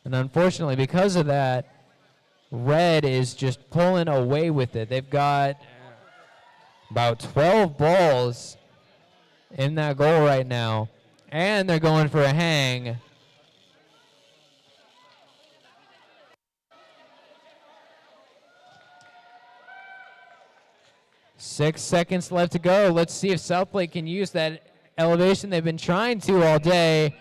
And unfortunately, because of that, Red is just pulling away with it. They've got about 12 balls in that goal right now. And they're going for a hang. Six seconds left to go. Let's see if Southlake can use that elevation they've been trying to all day.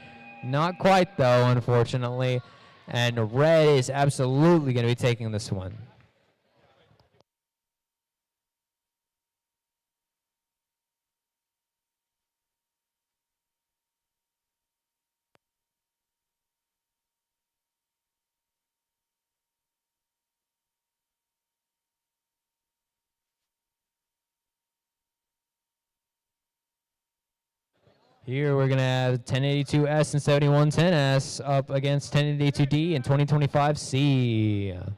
Not quite, though, unfortunately. And Red is absolutely going to be taking this one. Here we're going to have 1082S and 7110S up against 1082D and 2025C.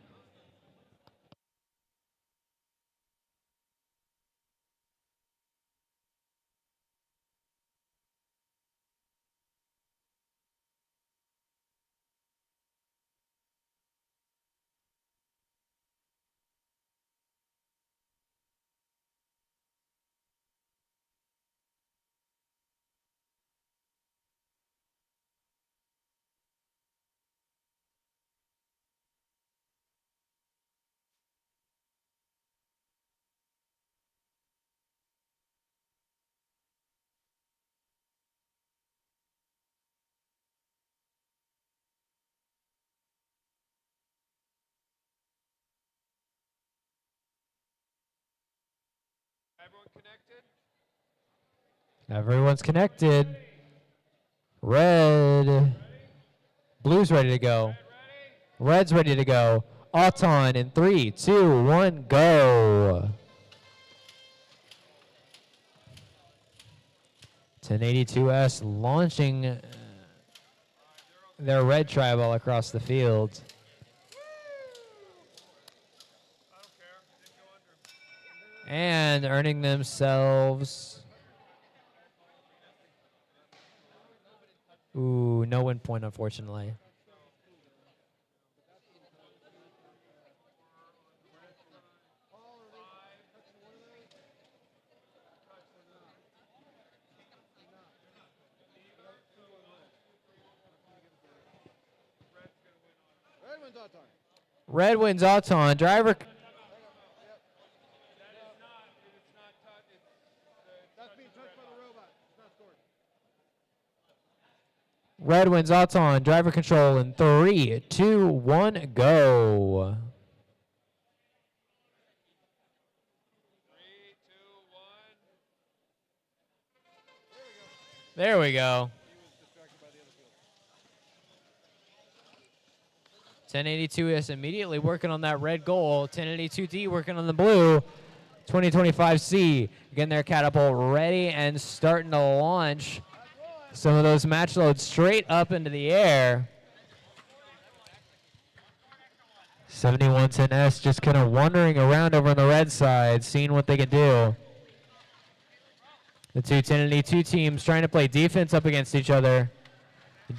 connected? Everyone's connected. Red. Blue's ready to go. Red's ready to go. Auton in 3, 2, 1, go. 1082S launching their red tribal across the field. I don't care. Didn't go under. And earning themselves. Ooh, no win point, unfortunately. Red wins Auton. Red wins Auton. Driver. That is not, it's not touch, That's being touched by the robot. It's not scored. Red wins Auton. Driver control in 3, 2, 1, go. 3, 2, 1. There we go. 1082 is immediately working on that red goal. 1082D working on the blue. 2025C getting their catapult ready and starting to launch some of those match loads straight up into the air. 7110S just kind of wandering around over on the red side, seeing what they can do. The two 1082 teams trying to play defense up against each other.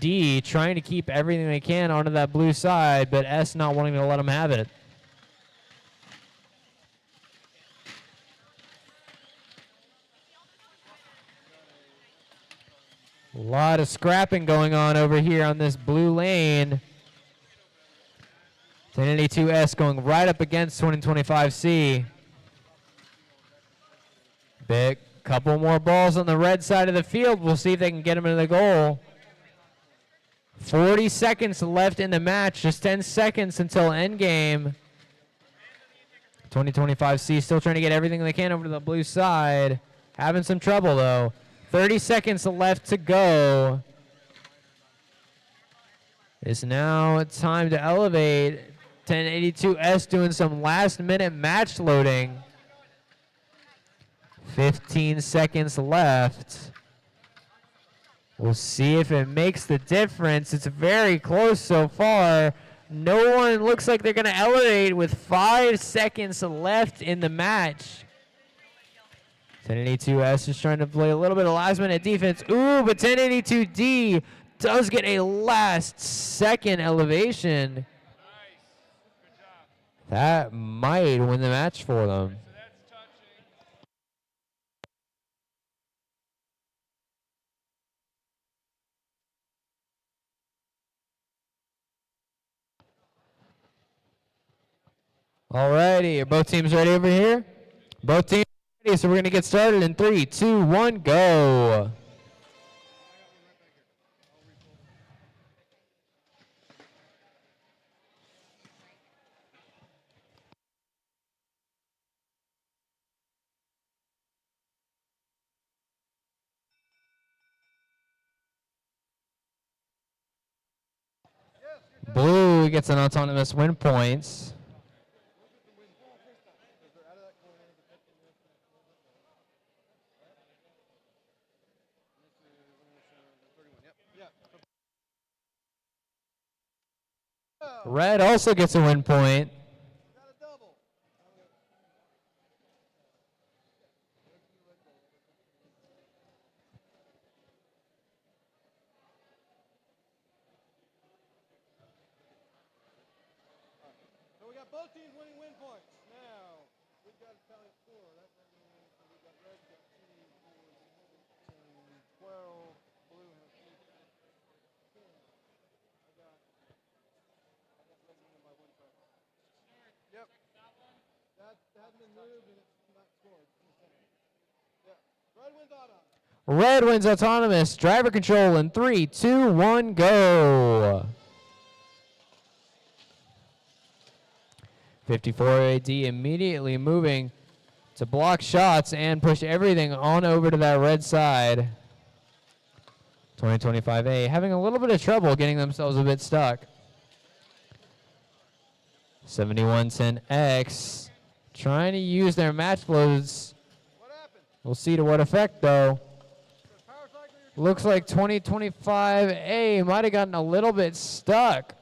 D trying to keep everything they can onto that blue side, but S not wanting to let them have it. A lot of scrapping going on over here on this blue lane. 1082S going right up against 2025C. Big couple more balls on the red side of the field. We'll see if they can get them into the goal. 40 seconds left in the match. Just 10 seconds until endgame. 2025C still trying to get everything they can over to the blue side. Having some trouble, though. 30 seconds left to go. It's now time to elevate. 1082S doing some last-minute match loading. 15 seconds left. We'll see if it makes the difference. It's very close so far. No one looks like they're going to elevate with 5 seconds left in the match. 1082S is trying to play a little bit of last-minute defense. Ooh, but 1082D does get a last-second elevation. Nice. Good job. That might win the match for them. So that's touching. Alrighty, are both teams ready over here? Both teams ready, so we're going to get started in 3, 2, 1, go. Blue gets an autonomous win points. Red also gets a win point. So we got both teams winning win points. Now, we've got a tally score. That means we've got red got 2, 4, 10, 12, blue has 10. I got red winning by 1 point. Yep. That hasn't been moved and it's not scored. Yeah. Red wins auto. Red wins autonomous. Driver control in 3, 2, 1, go. 54 AD immediately moving to block shots and push everything on over to that red side. 2025A having a little bit of trouble getting themselves a bit stuck. 7110X trying to use their match flows. We'll see to what effect, though. Looks like 2025A might have gotten a little bit stuck.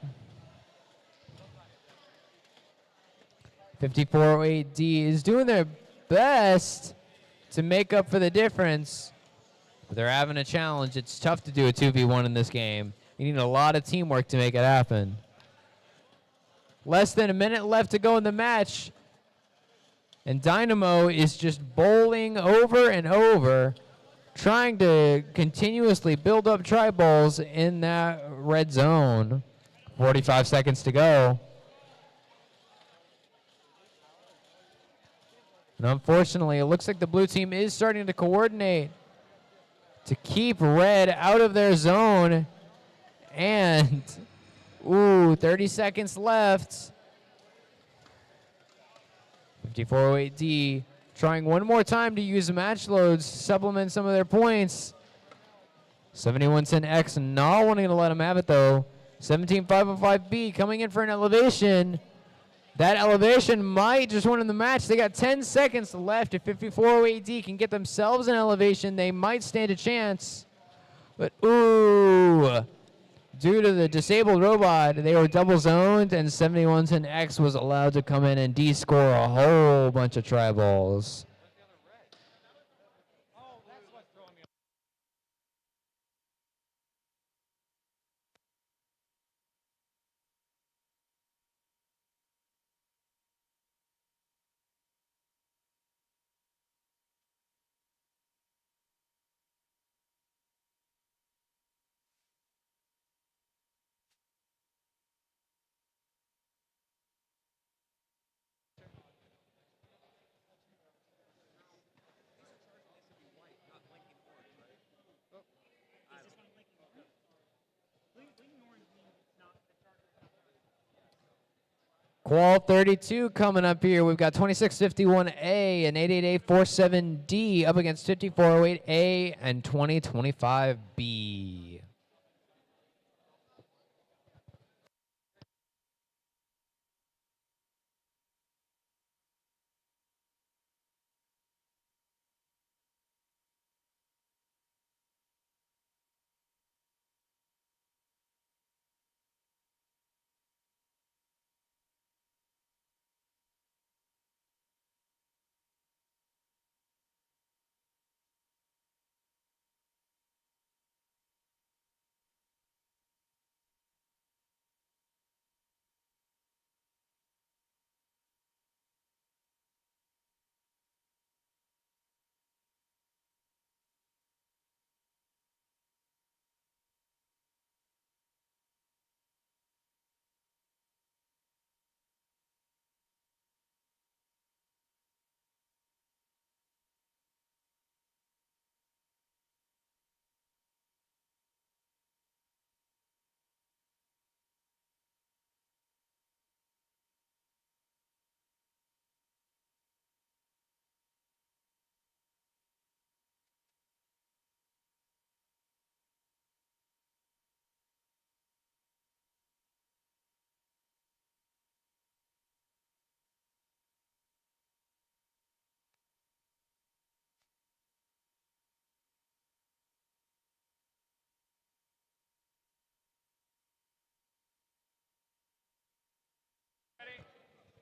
5408D is doing their best to make up for the difference, but they're having a challenge. It's tough to do a 2v1 in this game. You need a lot of teamwork to make it happen. Less than a minute left to go in the match, and Dynamo is just bowling over and over, trying to continuously build up try balls in that red zone. 45 seconds to go. And unfortunately, it looks like the blue team is starting to coordinate to keep red out of their zone. And, 30 seconds left. 5408D trying one more time to use match loads, supplement some of their points. 7110X not wanting to let them have it, though. 17505B coming in for an elevation. That elevation might just win in the match. They got 10 seconds left. If 5408D can get themselves an elevation, they might stand a chance. But, due to the disabled robot, they were double zoned, and 7110X was allowed to come in and D-score a whole bunch of try balls. Qual 32 coming up here. We've got 2651A and 88847D up against 5408A and 2025B.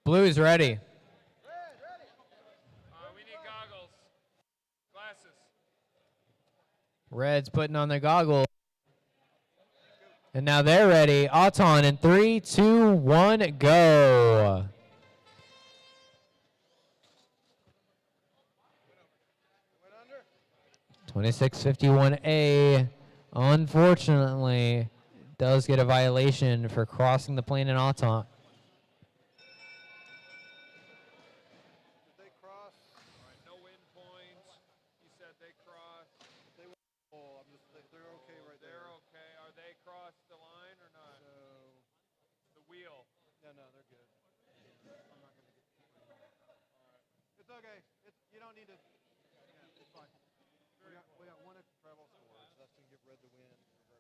Blue's ready. We need goggles. Glasses. Red's putting on their goggles. And now they're ready. Auton in 3, 2, 1, go. Went under. 2651A, unfortunately, does get a violation for crossing the plane in Auton. Did they cross? All right, no win points. He said they crossed. They went. Oh, they're okay right there. They're okay. Are they crossed the line or not? So, The wheel. yeah, no, they're good. I'm not gonna get. It's okay. You don't need to. Yeah, it's fine. We got one extra travel score, so that's going to give red the win.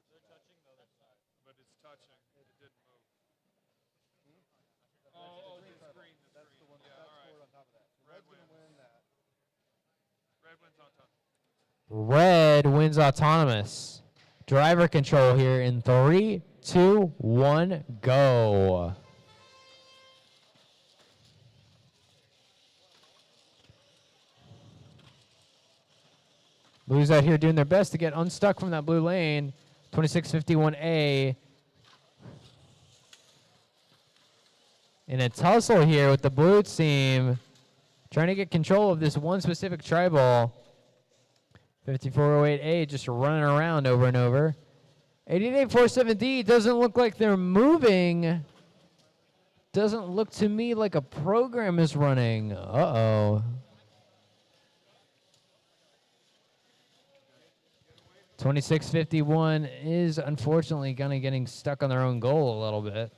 They're touching the other side. But it's touching. It didn't move. Oh, the screen. That's the one Yeah, that all right. scored on top of that. So Red red's going to win wins. that. Red wins on top. Red wins autonomous. Driver control here in 3, 2, 1, go. Blues out here doing their best to get unstuck from that blue lane. 2651A. In a tussle here with the blue team. Trying to get control of this one specific tri-ball. 5408A just running around over and over. 8847D doesn't look like they're moving. Doesn't look to me like a program is running. Uh-oh. 2651 is unfortunately kind of getting stuck on their own goal a little bit.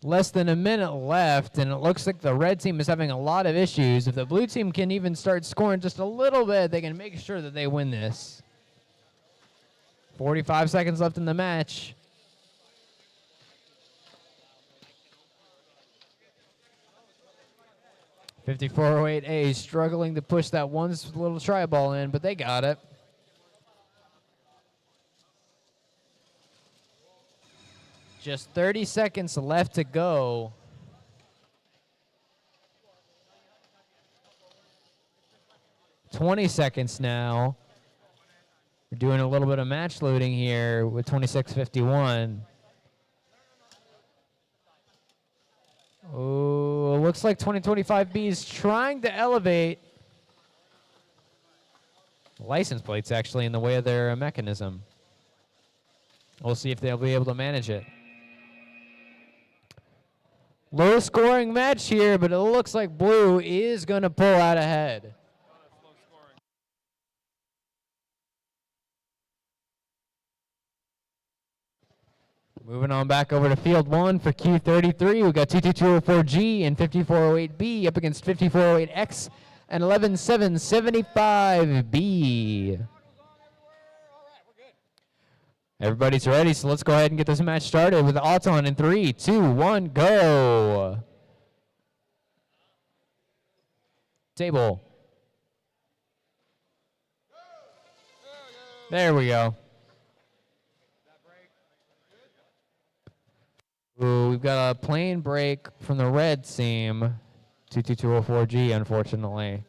Less than a minute left, and it looks like the red team is having a lot of issues. If the blue team can even start scoring just a little bit, they can make sure that they win this. 45 seconds left in the match. .5408A struggling to push that one little try ball in, but they got it. Just 30 seconds left to go. .20 now. We're doing a little bit of match loading here with 2651. Oh, looks like 2025B is trying to elevate. License plates actually in the way of their mechanism. We'll see if they'll be able to manage it. Low scoring match here, but it looks like blue is going to pull out ahead. Moving on back over to field 1 for Q33. We've got 22204G and 5408B up against 5408X and 11775B. Everybody's ready, so let's go ahead and get this match started with Auton in 3, 2, 1, go. Table. There we go. Ooh, we've got a plane break from the red team. 22204G, unfortunately.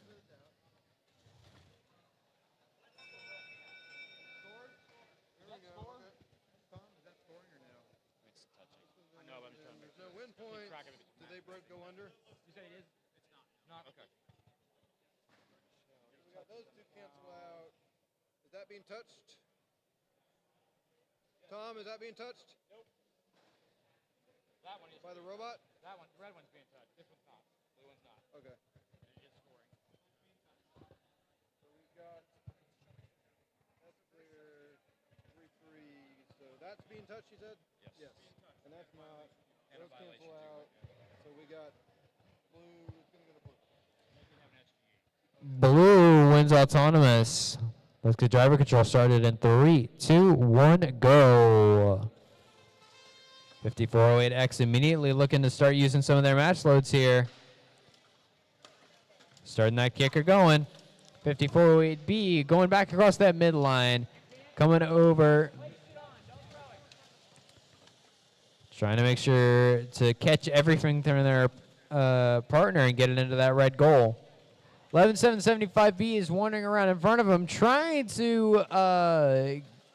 Go under? You say it is? It's not. Okay. We got those two cancel out. Is that being touched? Tom, is that being touched? Nope. That one is. By the robot? That one, the red one's being touched. This one's not. Blue one's not. Okay. It is scoring. So we've got, that's clear, 3-3. So that's being touched, you said? Yes. Yes. And that's not. And a Those violation cancel too, out. yeah. So we got blue, it's going to go to blue. Maybe have an extra game. Blue wins autonomous. Let's get driver control started in 3, 2, 1, go. 5408X immediately looking to start using some of their match loads here. Starting that kicker going. 5408B going back across that midline. Coming over. Trying to make sure to catch everything from their partner and get it into that red goal. 11775B is wandering around in front of him, trying to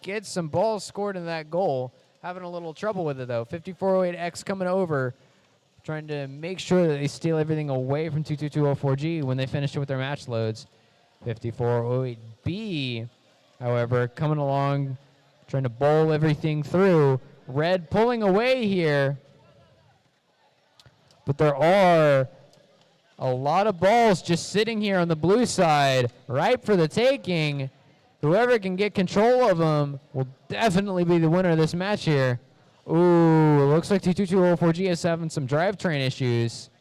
get some balls scored in that goal. Having a little trouble with it, though. 5408X coming over, trying to make sure that they steal everything away from 22204G when they finish it with their match loads. 5408B, however, coming along, trying to bowl everything through. Red pulling away here. But there are a lot of balls just sitting here on the blue side, ripe for the taking. Whoever can get control of them will definitely be the winner of this match here. Ooh, looks like 22204G is having some drivetrain issues.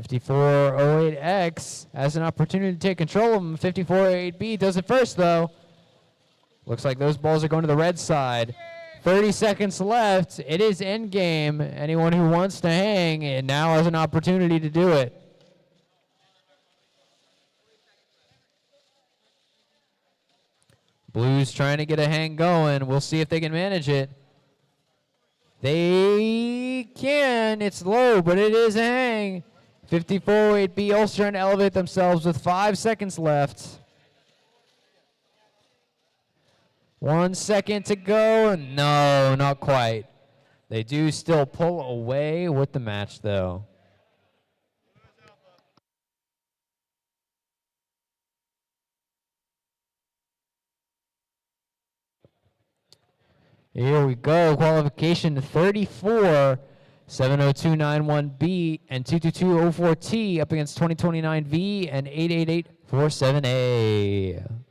5408X has an opportunity to take control of them. 5408B does it first, though. Looks like those balls are going to the red side. 30 seconds left. It is endgame. Anyone who wants to hang and now has an opportunity to do it. Blues trying to get a hang going. We'll see if they can manage it. They can. It's low, but it is a hang. 5408B also trying to elevate themselves with 5 seconds left. 1 second to go. No, not quite. They do still pull away with the match, though. Here we go. Qualification 34, 70291B and 22204T up against 2029V and 88847A.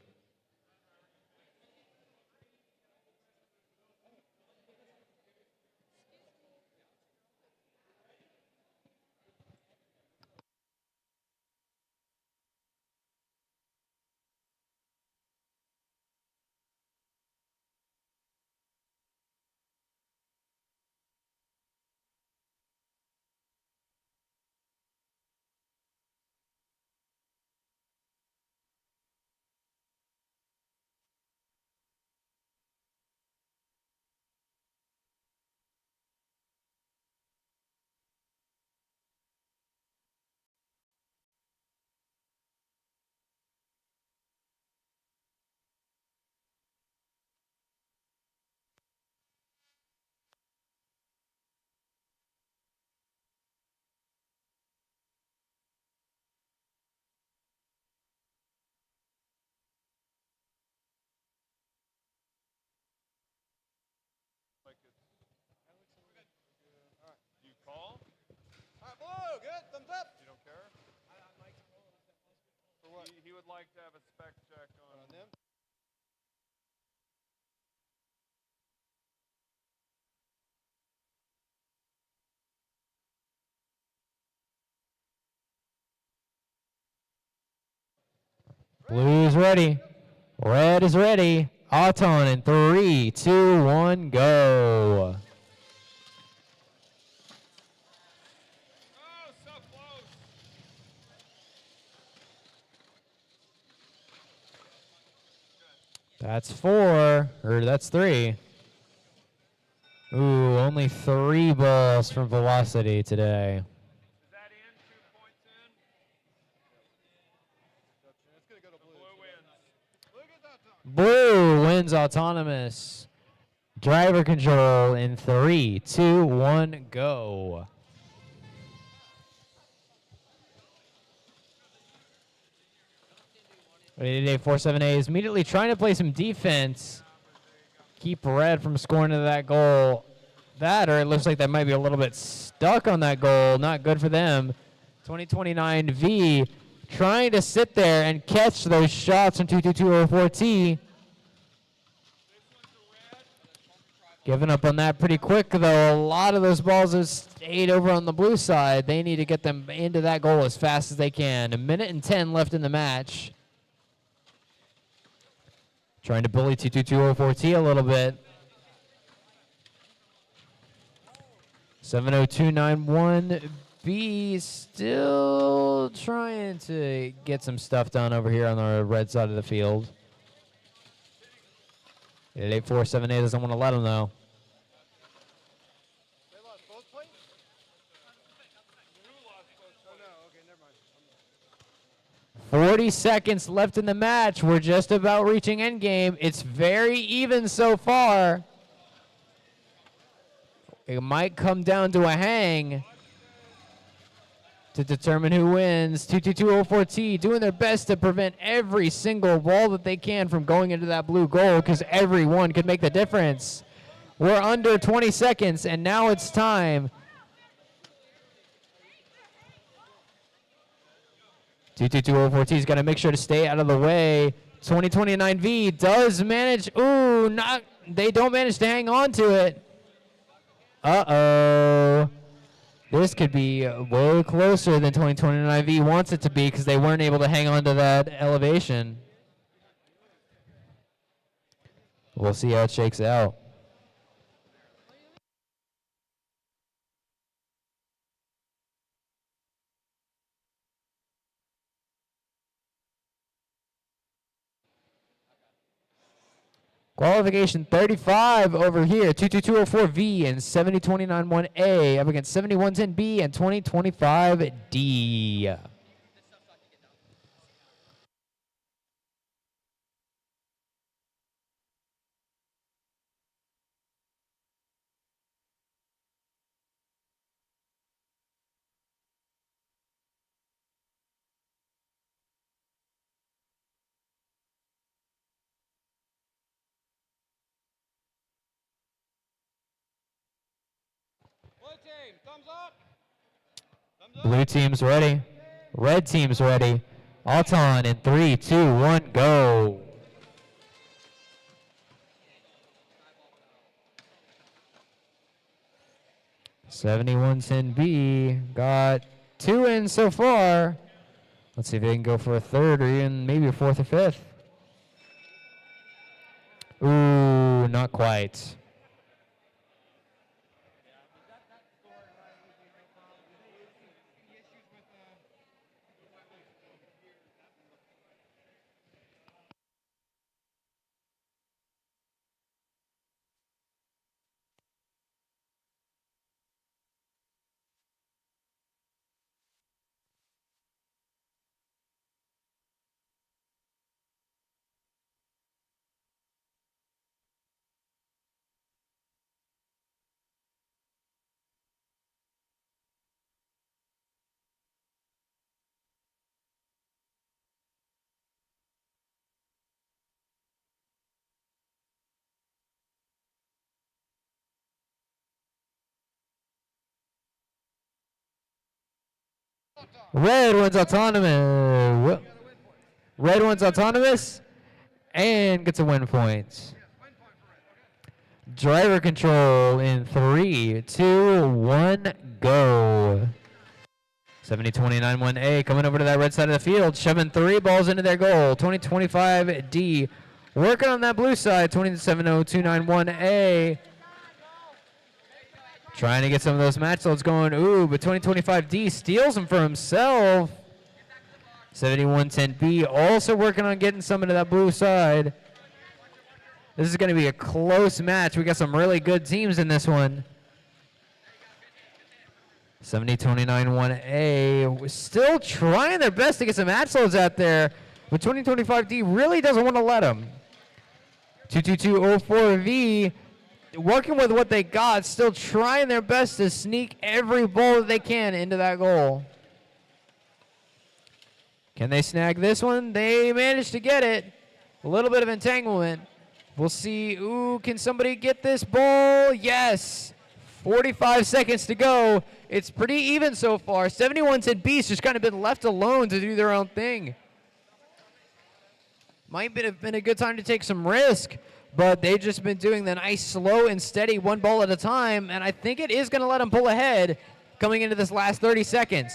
You call? All right, blue, good, thumbs up. You don't care? For what? He would like to have a spec check on them. Blue is ready. Red is ready. Auton in 3, 2, 1, go. Oh, so close. That's 4, or that's 3. Ooh, only 3 balls from Velocity today. Is that in? 2 points in? It's going to go to The blue. blue wins. Blue gets that time. Blue wins autonomous. Driver control in 3, 2, 1, go. Today 47A is immediately trying to play some defense. Keep Red from scoring to that goal. That, or it looks like that might be a little bit stuck on that goal. Not good for them. 2029V trying to sit there and catch those shots from 22204T. Giving up on that pretty quick, though. A lot of those balls have stayed over on the blue side. They need to get them into that goal as fast as they can. 1:10 left in the match. Trying to bully 22204T a little bit. 70291B still trying to get some stuff done over here on the red side of the field. 847A doesn't want to let him, though. They lost both plates? Oh, no. Okay, never mind. 40 seconds left in the match. We're just about reaching endgame. It's very even so far. It might come down to a hang to determine who wins. 22204T doing their best to prevent every single ball that they can from going into that blue goal, because everyone could make the difference. We're under 20 seconds, and now it's time. 22204T's got to make sure to stay out of the way. 2029V does manage. Ooh, they don't manage to hang on to it. Uh-oh. This could be way closer than 2029V wants it to be because they weren't able to hang on to that elevation. We'll see how it shakes out. Qualification 35 over here, 22204V and 70291A up against 7110B and 2025D. Blue team, thumbs up. Blue team's ready. Red team's ready. Alton in 3, 2, 1, go. $71.10B got 2 in so far. Let's see if they can go for a third or even maybe a fourth or fifth. Ooh, not quite. Red one's autonomous. Red one's autonomous and gets a win point. Driver control in 3, 2, 1, go. 70-29-1A coming over to that red side of the field, shoving 3 balls into their goal. 2025D working on that blue side, 20-70-291A. Trying to get some of those match loads going. Ooh, but 2025D steals them for himself. 7110B also working on getting some into that blue side. This is going to be a close match. We got some really good teams in this one. 70-29-1A was still trying their best to get some match loads out there, but 2025D really doesn't want to let them. 22204V working with what they got, still trying their best to sneak every ball that they can into that goal. Can they snag this one? They managed to get it. A little bit of entanglement. We'll see. Ooh, can somebody get this ball? Yes. 45 seconds to go. It's pretty even so far. 7110B's just kind of been left alone to do their own thing. Might have been a good time to take some risk, but they've just been doing the nice, slow and steady 1 ball at a time, and I think it is going to let them pull ahead coming into this last 30 seconds.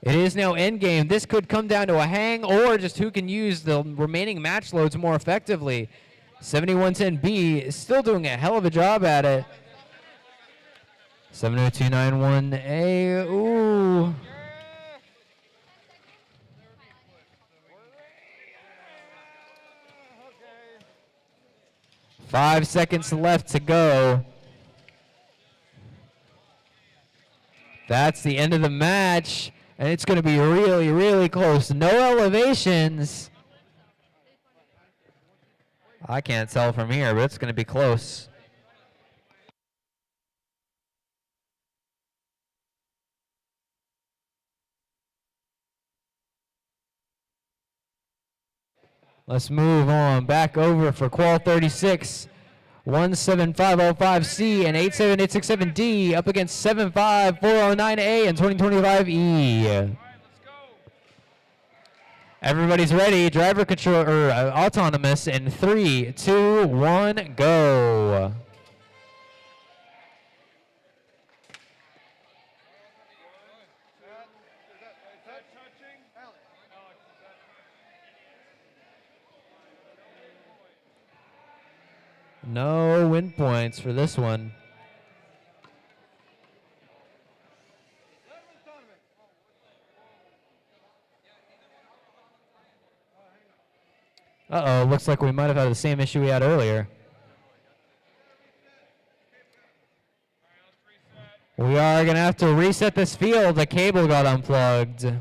It is now endgame. This could come down to a hang or just who can use the remaining match loads more effectively. 7110B is still doing a hell of a job at it. 70291A, ooh. Five seconds left to go. That's the end of the match, and it's going to be really, really close. No elevations. I can't tell from here, but it's going to be close. Let's move on back over for Qual 36. 17505C and 87867D up against 75409A and 2025E. Everybody's ready. Driver control or autonomous in 3, 2, 1, go. No win points for this one. Uh-oh, looks like we might have had the same issue we had earlier. We are going to have to reset this field. The cable got unplugged.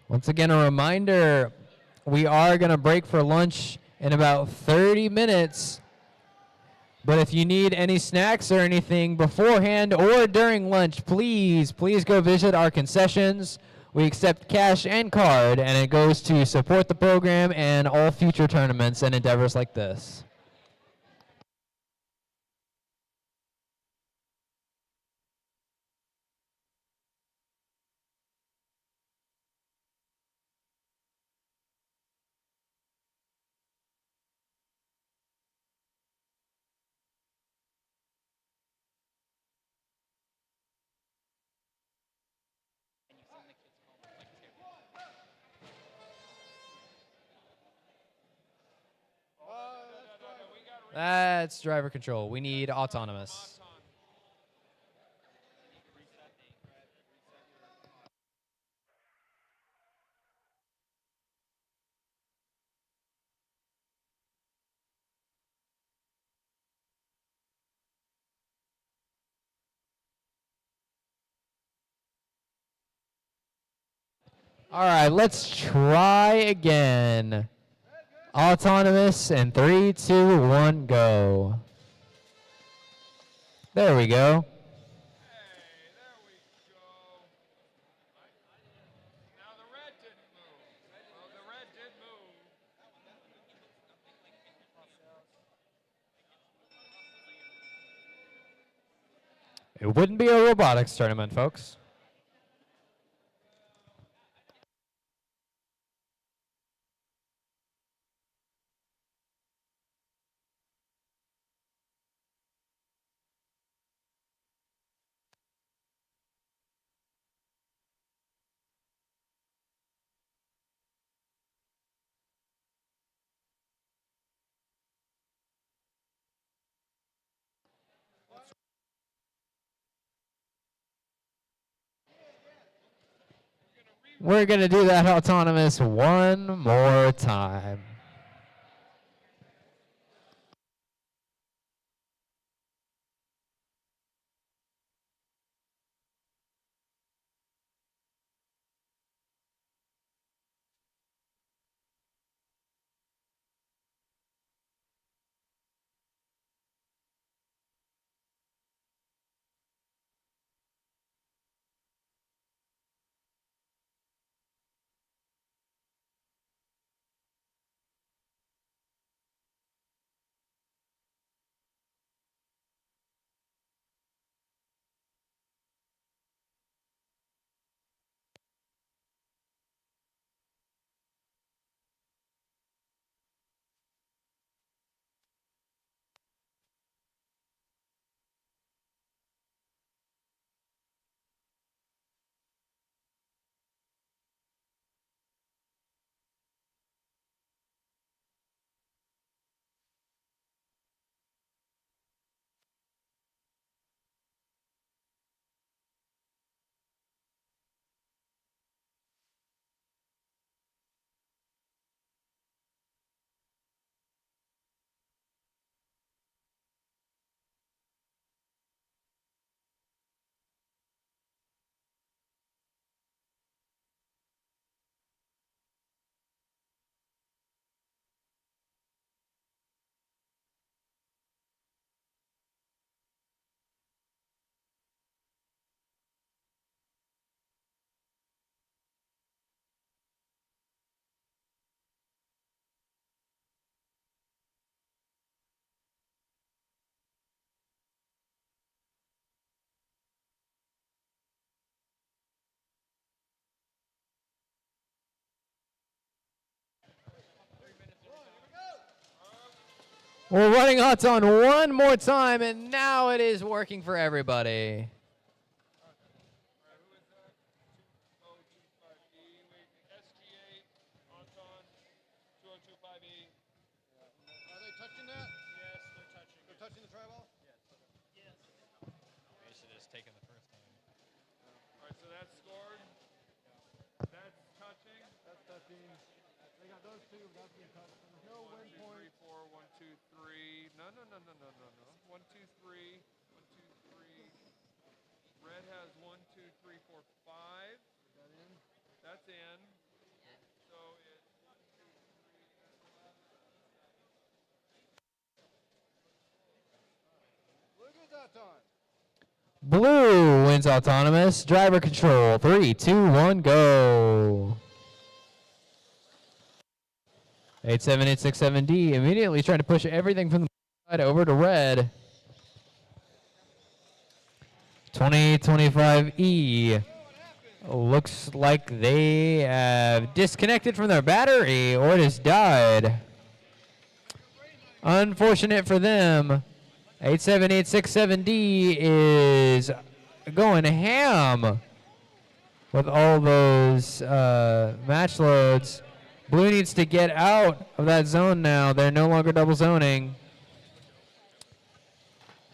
Once again, a reminder, we are going to break for lunch in about 30 minutes. But if you need any snacks or anything beforehand or during lunch, please go visit our concessions. We accept cash and card, and it goes to support the program and all future tournaments and endeavors like this. That's driver control. We need autonomous. All right, let's try again. Autonomous in 3, 2, 1, go. There we go. Hey, there we go. Now the red didn't move. Oh, the red did move. It wouldn't be a robotics tournament, folks. We're going to do that autonomous one more time. We're running hot on one more time, and now it is working for everybody. Are they touching that? Yes, they're touching. They're touching the tri-ball? They should have just taken the first time. All right, so that's scored. That's touching. That's touching. They got those two. That's being touched. There's no One, win two, point. three, 4, 1, 2, 3. No. 1, 2, 3. 1, 2, 3. Red has 1, 2, 3, 4, 5. Is that in? That's in. So it's 1, 2, 3. Look at that time. Blue wins autonomous. Driver control. 3, 2, 1, go. 87867D immediately trying to push everything from the side over to red. 2025E looks like they have disconnected from their battery or it has died. Unfortunate for them. 87867D is going ham with all those match loads. Blue needs to get out of that zone now. They're no longer double zoning.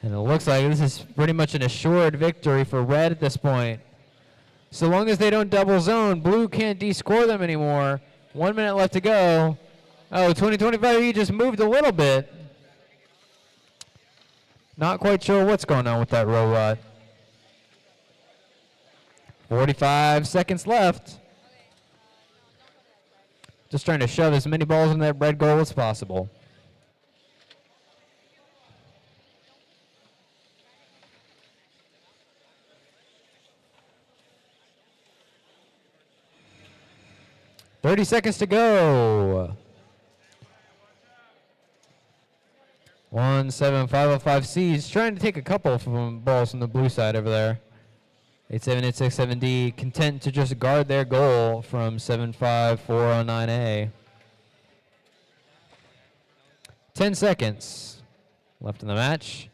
And it looks like this is pretty much an assured victory for red at this point. So long as they don't double zone, blue can't descore them anymore. 1 minute left to go. Oh, 2025E just moved a little bit. Not quite sure what's going on with that robot. 45 seconds left. Just trying to shove as many balls in that red goal as possible. $30 seconds to go. 17505C is trying to take a couple from balls from the blue side over there. 87867D content to just guard their goal from 75409A. 10 seconds left in the match.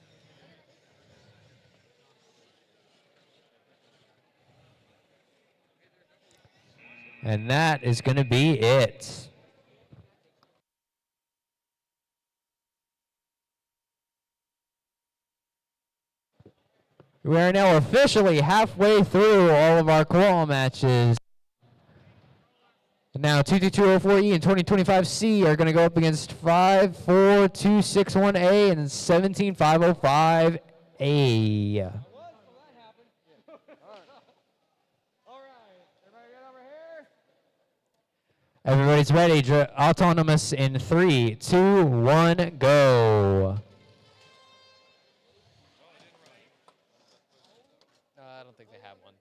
And that is going to be it. We are now officially halfway through all of our qual matches. Now 22204E and 2025C are going to go up against 54261A and 17505A. Everybody's ready. Autonomous in 3, 2, 1, go. I don't think they have one.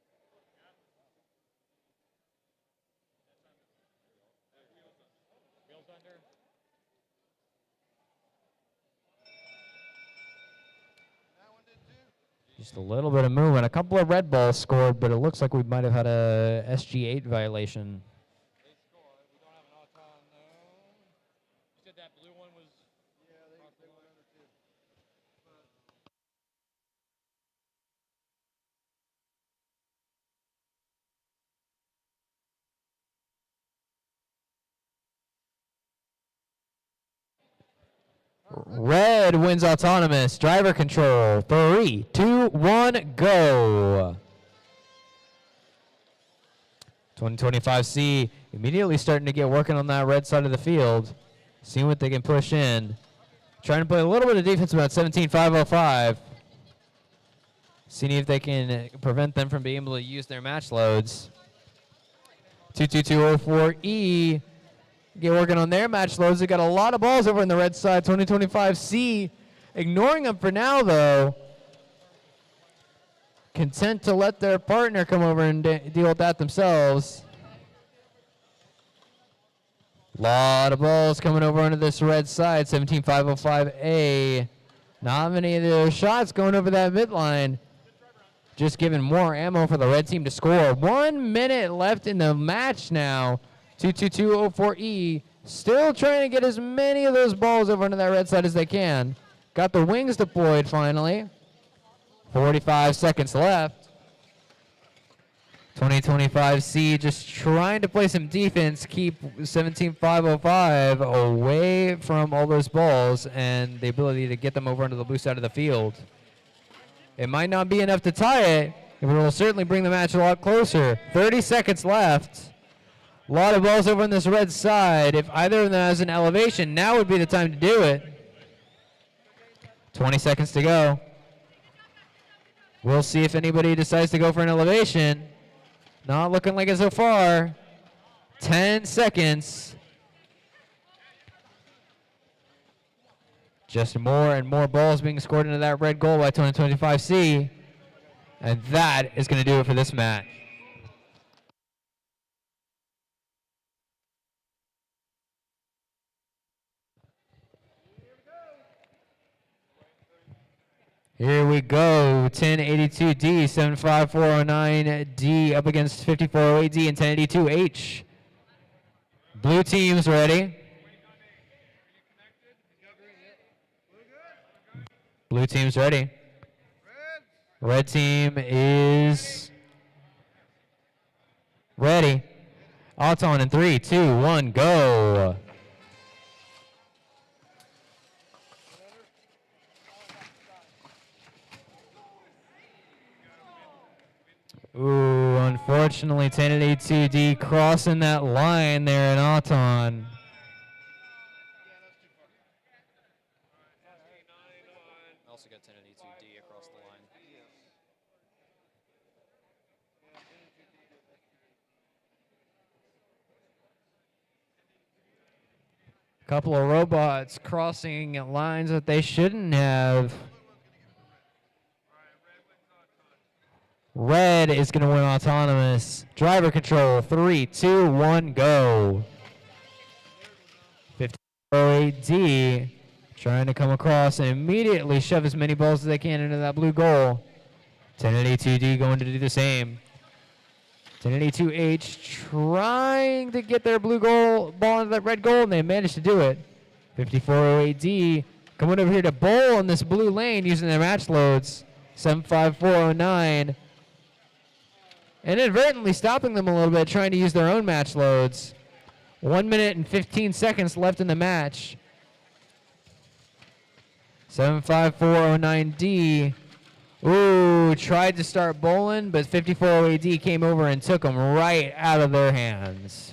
Just a little bit of movement. A couple of red balls scored, but it looks like we might have had a SG8 violation. They scored. We don't have an auton, no. You said that blue one was. Yeah, they went under two. Red wins autonomous. Driver control. 3, 2, 1, go. 2025C immediately starting to get working on that red side of the field. Seeing what they can push in. Trying to play a little bit of defense about 17505. Seeing if they can prevent them from being able to use their match loads. 22204E. Get working on their match loads. They got a lot of balls over on the red side. 2025C ignoring them for now, though. Content to let their partner come over and deal with that themselves. Lot of balls coming over onto this red side. 17505A. Not many of their shots going over that midline. Just giving more ammo for the red team to score. 1 minute left in the match now. 22204E Still trying to get as many of those balls over into that red side as they can. Got the wings deployed finally. 45 seconds left. 2025C just trying to play some defense, keep 17505 away from all those balls and the ability to get them over onto the blue side of the field. It might not be enough to tie it, but it will certainly bring the match a lot closer. 30 seconds left. A lot of balls over on this red side. If either of them has an elevation, now would be the time to do it. 20 seconds to go. We'll see if anybody decides to go for an elevation. Not looking like it so far. 10 seconds. Just more and more balls being scored into that red goal by 2025C. And that is going to do it for this match. Here we go. 1082D, 75409D up against 5408D and 1082H. Blue team's ready. Blue team's ready. Red team is ready. Auton in 3, 2, 1, go. Ooh, unfortunately, 1082D crossing that line there in Auton. Also got 1082D across the line. Couple of robots crossing lines that they shouldn't have. Red is going to win autonomous. Driver control, 3, 2, 1, go. 58D trying to come across and immediately shove as many balls as they can into that blue goal. 1082D going to do the same. 1082H trying to get their blue goal ball into that red goal, and they managed to do it. 5408D coming over here to bowl in this blue lane using their match loads. 75409 inadvertently stopping them a little bit, trying to use their own match loads. 1 minute and 15 seconds left in the match. 75409D. Ooh, tried to start bowling, but 5408D came over and took them right out of their hands.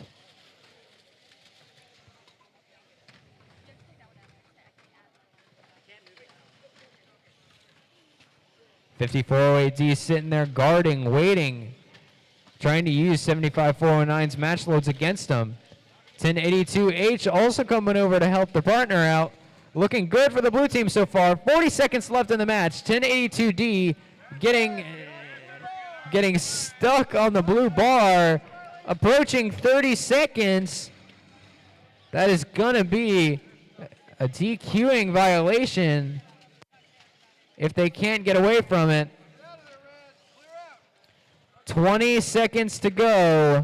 .5408D sitting there guarding, waiting, trying to use 75409's match loads against them. 1082H also coming over to help the partner out. Looking good for the blue team so far. 40 seconds left in the match. 1082D getting stuck on the blue bar. Approaching 30 seconds. That is going to be a DQing violation if they can't get away from it. 20 seconds to go.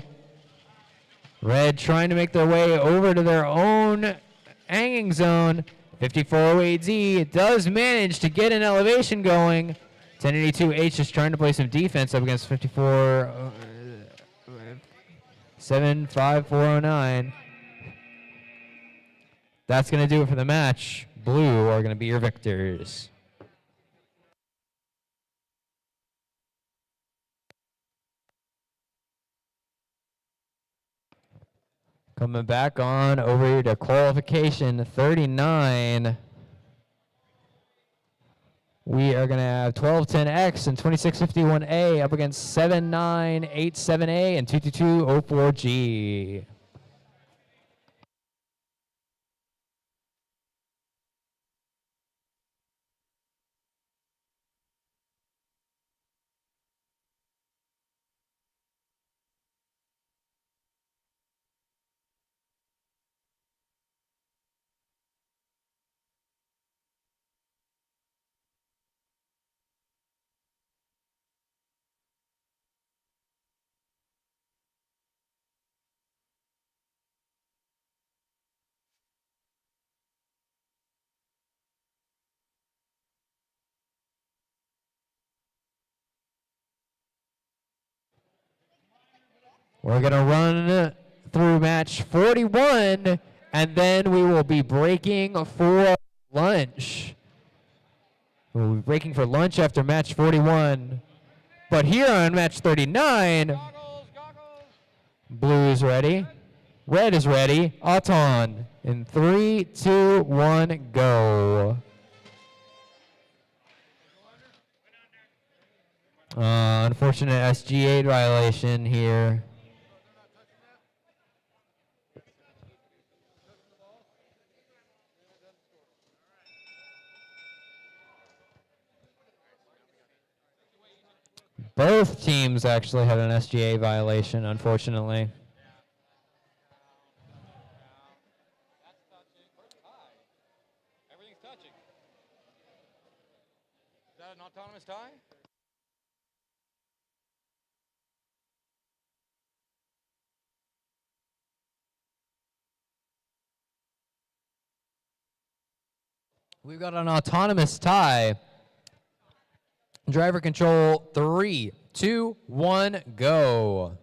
Red trying to make their way over to their own hanging zone. 5408D does manage to get an elevation going. 1082H is trying to play some defense up against 75409. That's going to do it for the match. Blue are going to be your victors. Coming back on over here to qualification 39. We are going to have 1210X and 2651A up against 7987A and 22204G. We're going to run through match 41, and then we will be breaking for lunch. We'll be breaking for lunch after match 41. But here on match 39, blue is ready. Red is ready. Auton. In 3, 2, 1, go. Unfortunate SG8 violation here. Both teams actually had an SGA violation, unfortunately. Everything's touching. Is that an autonomous tie? We've got an autonomous tie. Driver control, 3, 2, 1, go.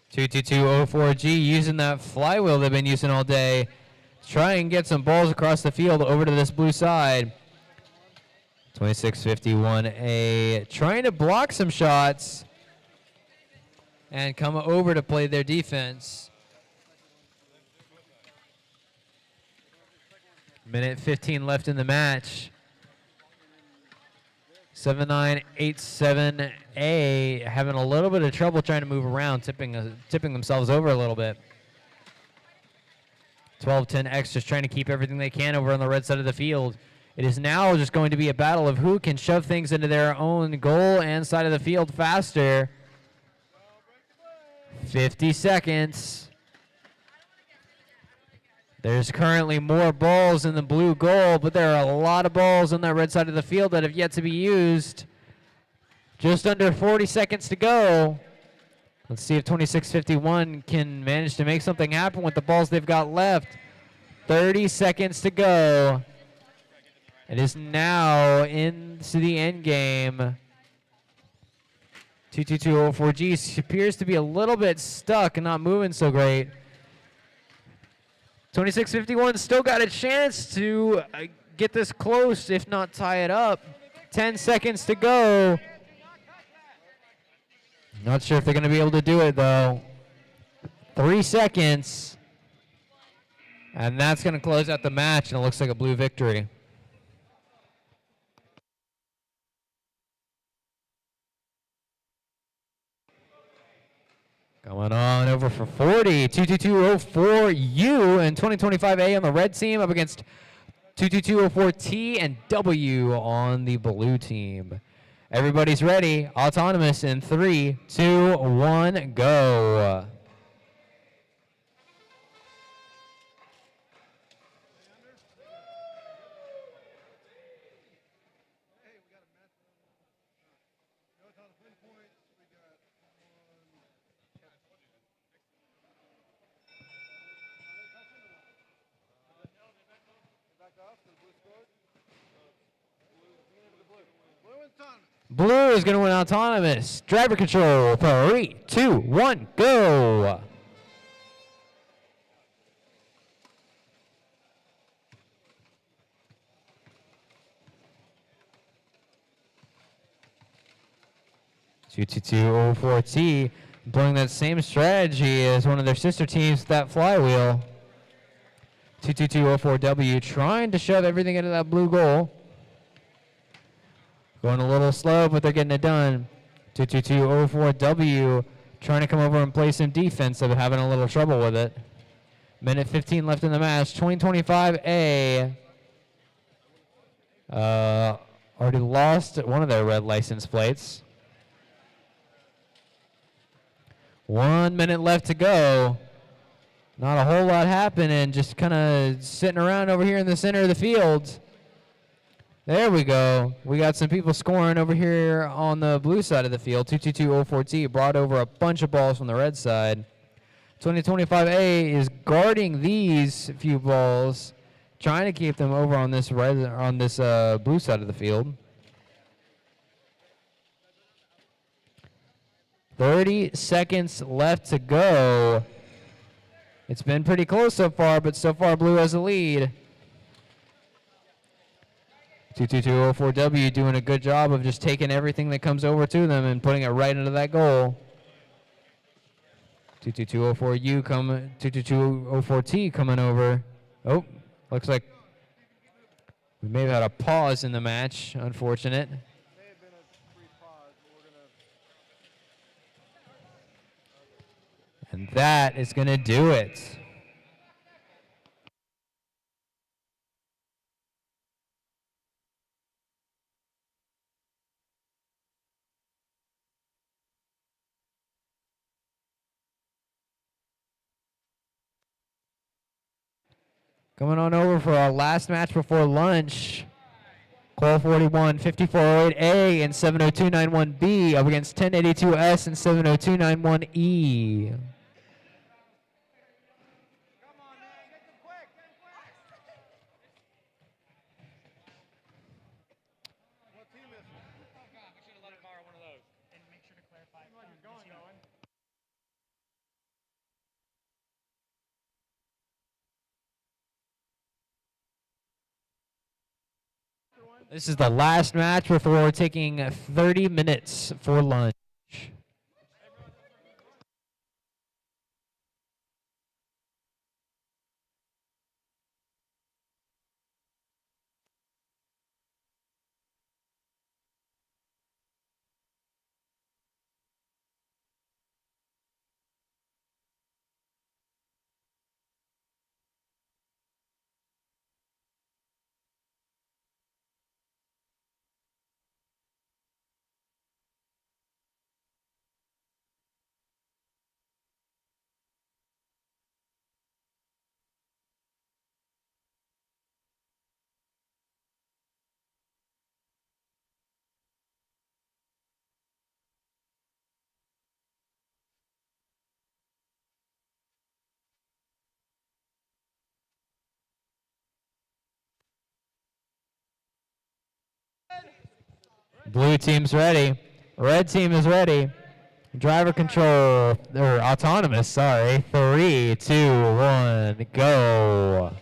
Two 22204G using that flywheel they've been using all day to try and get some balls across the field over to this blue side. 2651A trying to block some shots and come over to play their defense. Minute 15 left in the match. 7987A having a little bit of trouble trying to move around, tipping themselves over a little bit. 1210X just trying to keep everything they can over on the red side of the field. It is now just going to be a battle of who can shove things into their own goal and side of the field faster. 50 seconds. There's currently more balls in the blue goal, but there are a lot of balls on that red side of the field that have yet to be used. Just under 40 seconds to go. Let's see if 2651 can manage to make something happen with the balls they've got left. 30 seconds to go. It is now into the end game. 22204G appears to be a little bit stuck and not moving so great. 2651 still got a chance to get this close, if not tie it up. 10 seconds to go. Not sure if they're going to be able to do it, though. 3 seconds. And that's going to close out the match, and it looks like a blue victory. Going on over for 40, 22204U and 2025A on the red team up against 22204T and W on the blue team. Everybody's ready. Autonomous in 3, 2, 1, go. Blue is going to win autonomous. Driver control, 3, 2, 1, go. Two 22204T employing that same strategy as one of their sister teams, that flywheel. 22204W trying to shove everything into that blue goal. Going a little slow, but they're getting it done. 22204W trying to come over and play some defense, but having a little trouble with it. Minute 15 left in the match. 2025A already lost one of their red license plates. 1 minute left to go. Not a whole lot happening, just kind of sitting around over here in the center of the field. There we go. We got some people scoring over here on the blue side of the field. 22204T brought over a bunch of balls from the red side. 2025A is guarding these few balls, trying to keep them over on this blue side of the field. 30 seconds left to go. It's been pretty close so far, but so far blue has the lead. 22204W doing a good job of just taking everything that comes over to them and putting it right into that goal. 22204U coming, 22204T coming over. Oh, looks like we may have had a pause in the match. Unfortunate. May have been a brief pause, but we're gonna. And that is going to do it. Coming on over for our last match before lunch. Call 41, 5408A and 70291B up against 1082S and 70291E. This is the last match before we're taking 30 minutes for lunch. Blue team's ready. Red team is ready. Driver control, or autonomous, sorry. 3, 2, 1, go.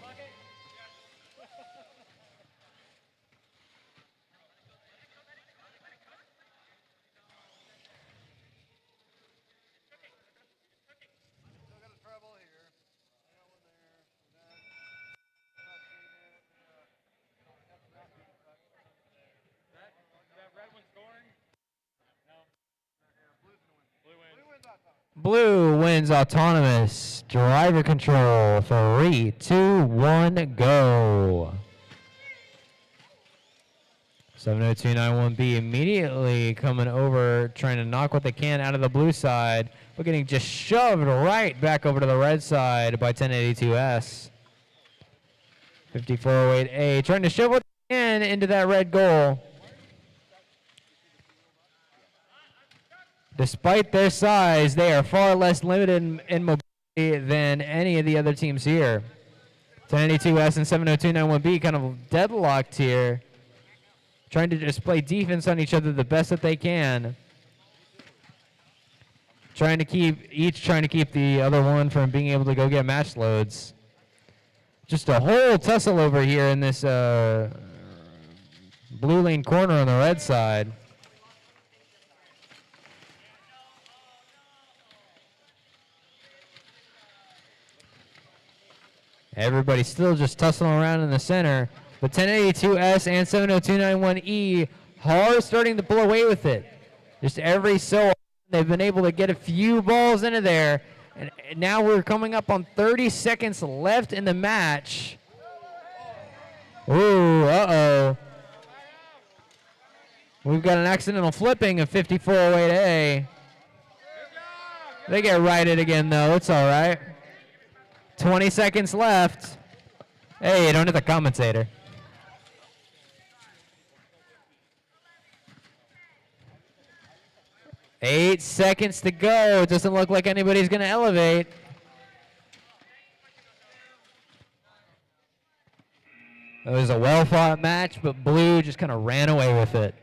Blue wins autonomous. Driver control. 3, 2, 1, go. 70291B immediately coming over, trying to knock what they can out of the blue side, but getting just shoved right back over to the red side by 1082S. 5408A trying to shove what they can into that red goal. Despite their size, they are far less limited in mobility than any of the other teams here. 1082S and 70291B kind of deadlocked here, trying to just play defense on each other the best that they can. Trying to keep the other one from being able to go get match loads. Just a whole tussle over here in this blue lane corner on the red side. Everybody still just tussling around in the center. But 1082S and 70291E are starting to pull away with it. Just every so often they've been able to get a few balls into there. And now we're coming up on 30 seconds left in the match. Ooh, uh-oh. We've got an accidental flipping of 5408A. They get righted again, though. It's all right. 20 seconds left. Hey, you don't hit the commentator. Eight seconds to go. It doesn't look like anybody's going to elevate. It was a well-fought match, but blue just kind of ran away with it.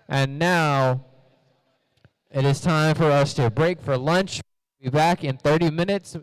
And now it is time for us to break for lunch. We'll be back in 30 minutes.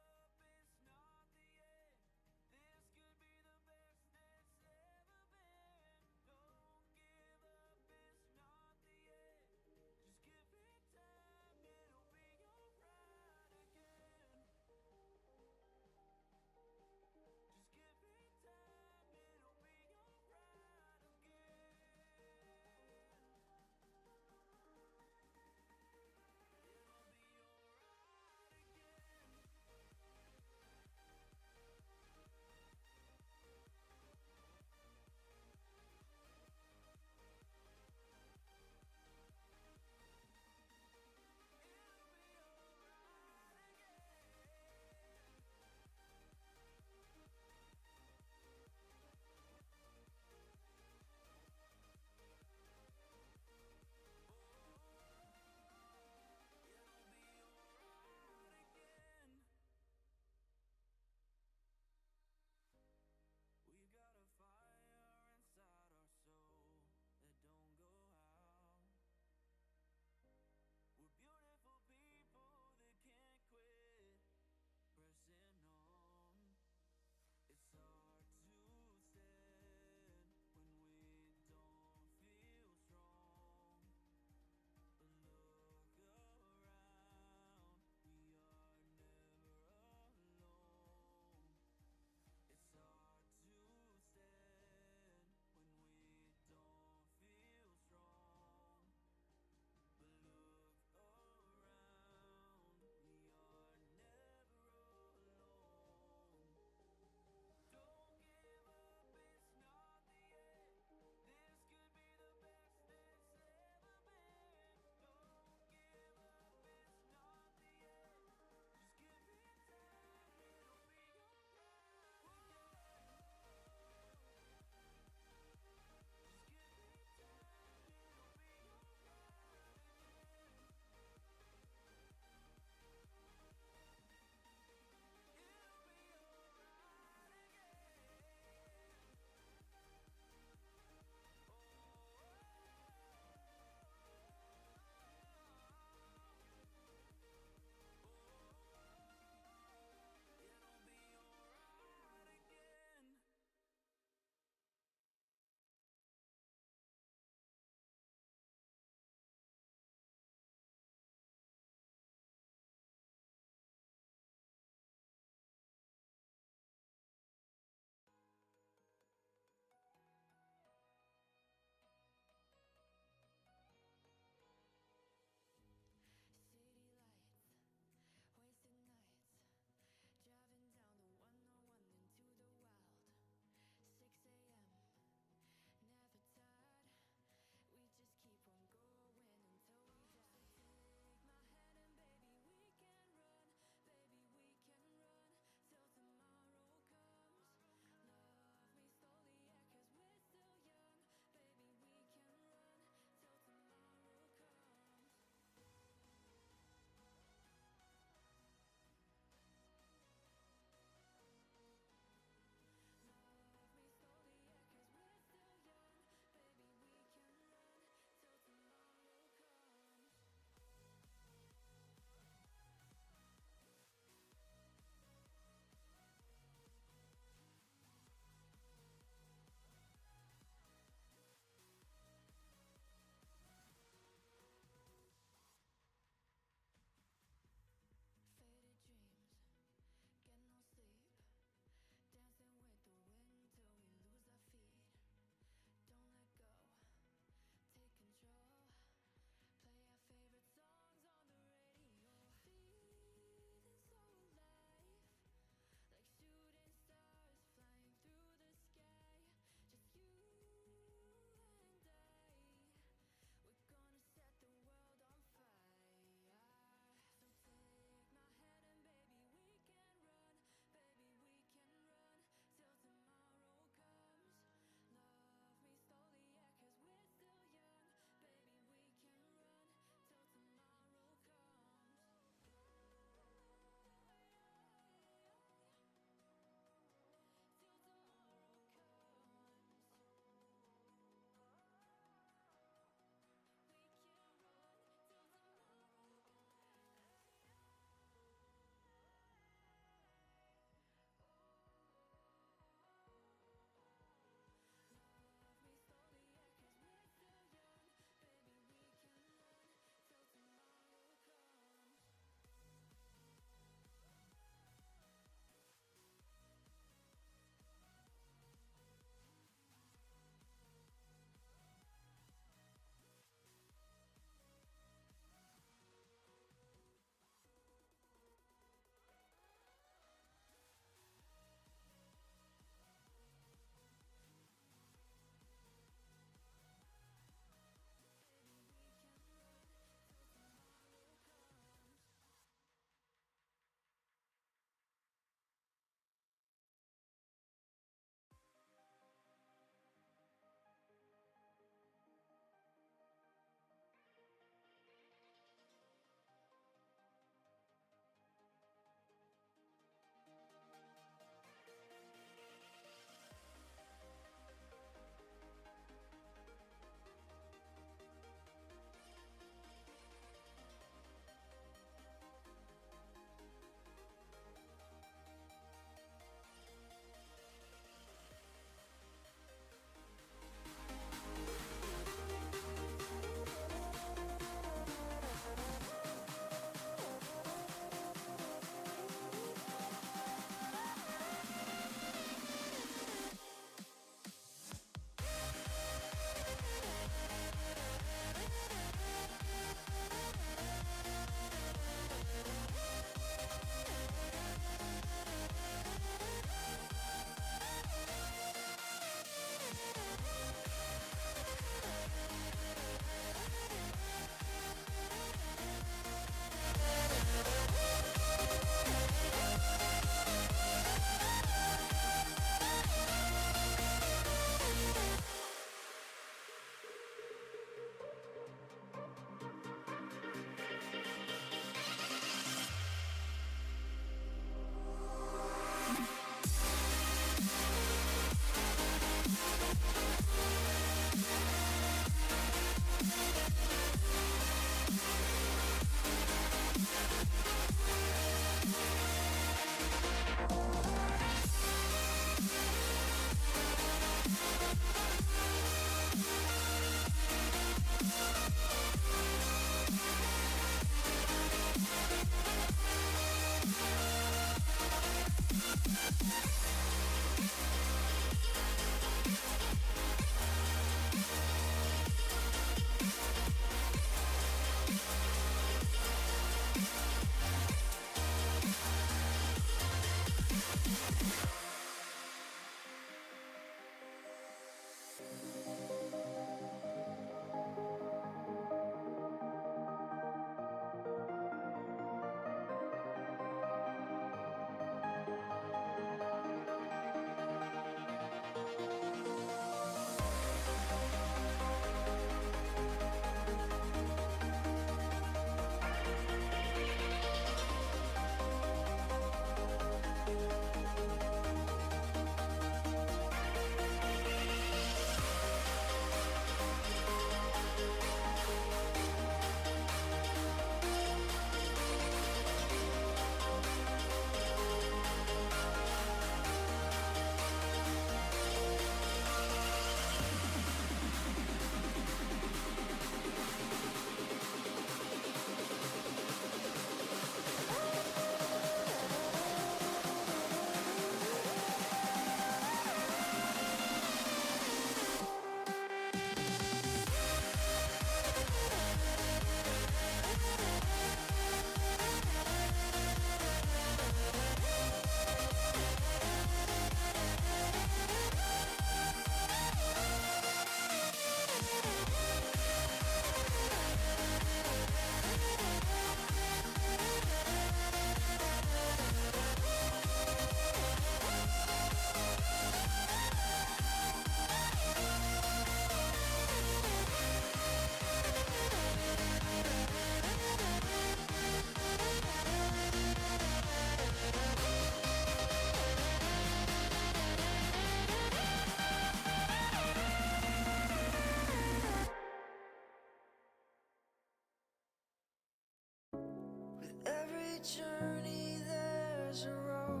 journey there's a road,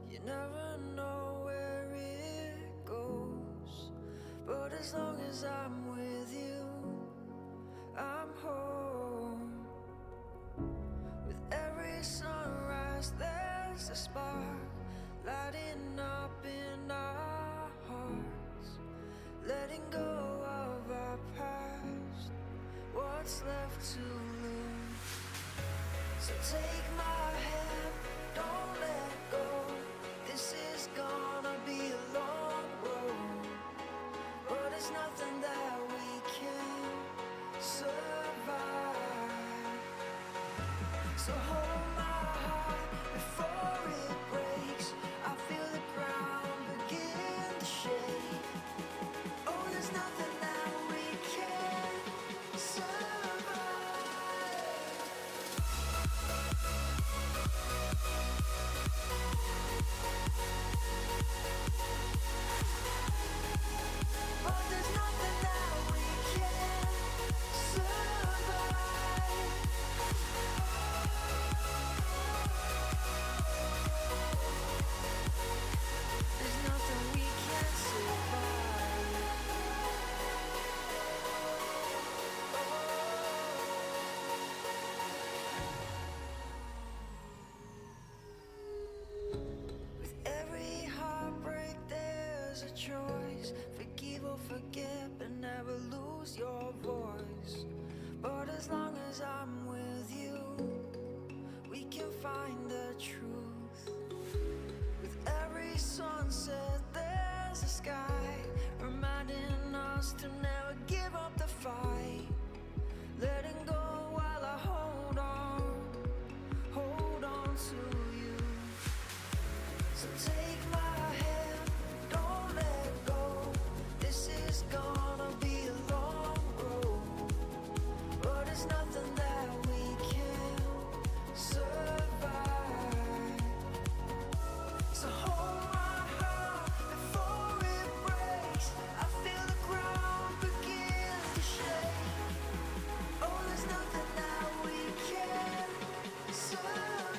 you never know where it goes. But as long as I'm with you, I'm home. With every sunrise there's a spark lighting up in our hearts, letting go of our past, what's left to lose. So take my hand, don't let go. This is gonna be a long road, but it's nothing that we can't survive. So hold my heart before it breaks. I feel the ground begin to shake. Oh, there's nothing that we can't survive. But there's nothing that we can't survive. There's nothing we can't survive. With every heartbreak there's a choice. Forgive or forget, but never lose your voice. But as long as I'm with you, we can find the truth. With every sunset there's a sky, reminding us to never give up the fight. Letting go while I hold on to you. So take my hand, don't let go. This is gonna be a long road, but it's nothing that we can't survive. So hold my heart before it breaks. I feel the ground begin to shake. Oh, there's nothing that we can't survive.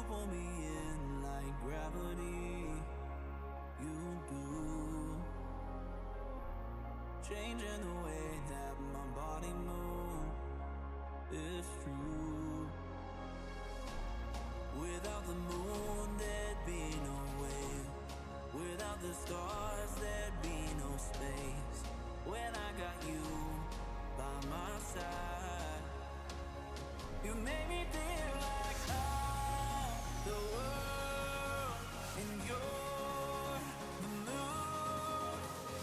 pull me in like gravity. You do. Changing the way that my body moves. It's true. Without the moon, there'd be no way. Without the stars, there'd be no space. When I got you by my side, you made me feel like I'm the world, and you're the moon.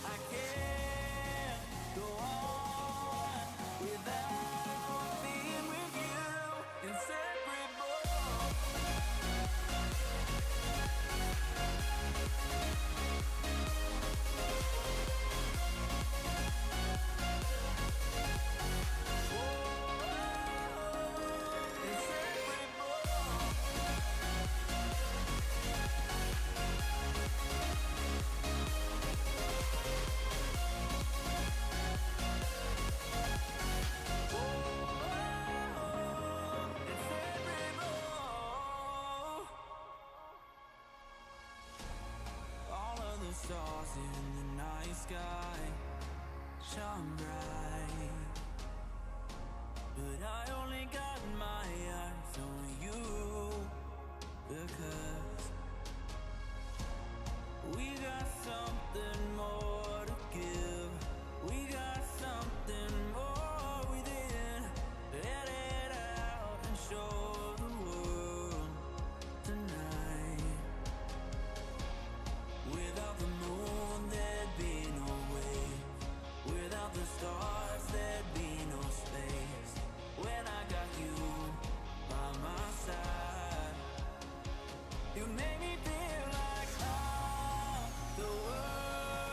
I can't go on without being with you, inseparable. All of the stars in the night sky shine bright, but I only got my eyes on you, because we got something more to give. We got something more within. Let it out and show the world tonight. Without the moon, there'd be no way. Without the stars, there'd be no space. When I got you by my side, you made me feel like I'm the world, and you're the moon. I can't go on without being with you, inseparable. All of the stars in the night sky shine bright, but I only got my eyes on you, because we got something more to give. We got something more within. Let it out and show the world tonight. Without the moon, there'd be no way. Without the stars, there'd be no space. When I got you by my side, you made me feel like I'm the world.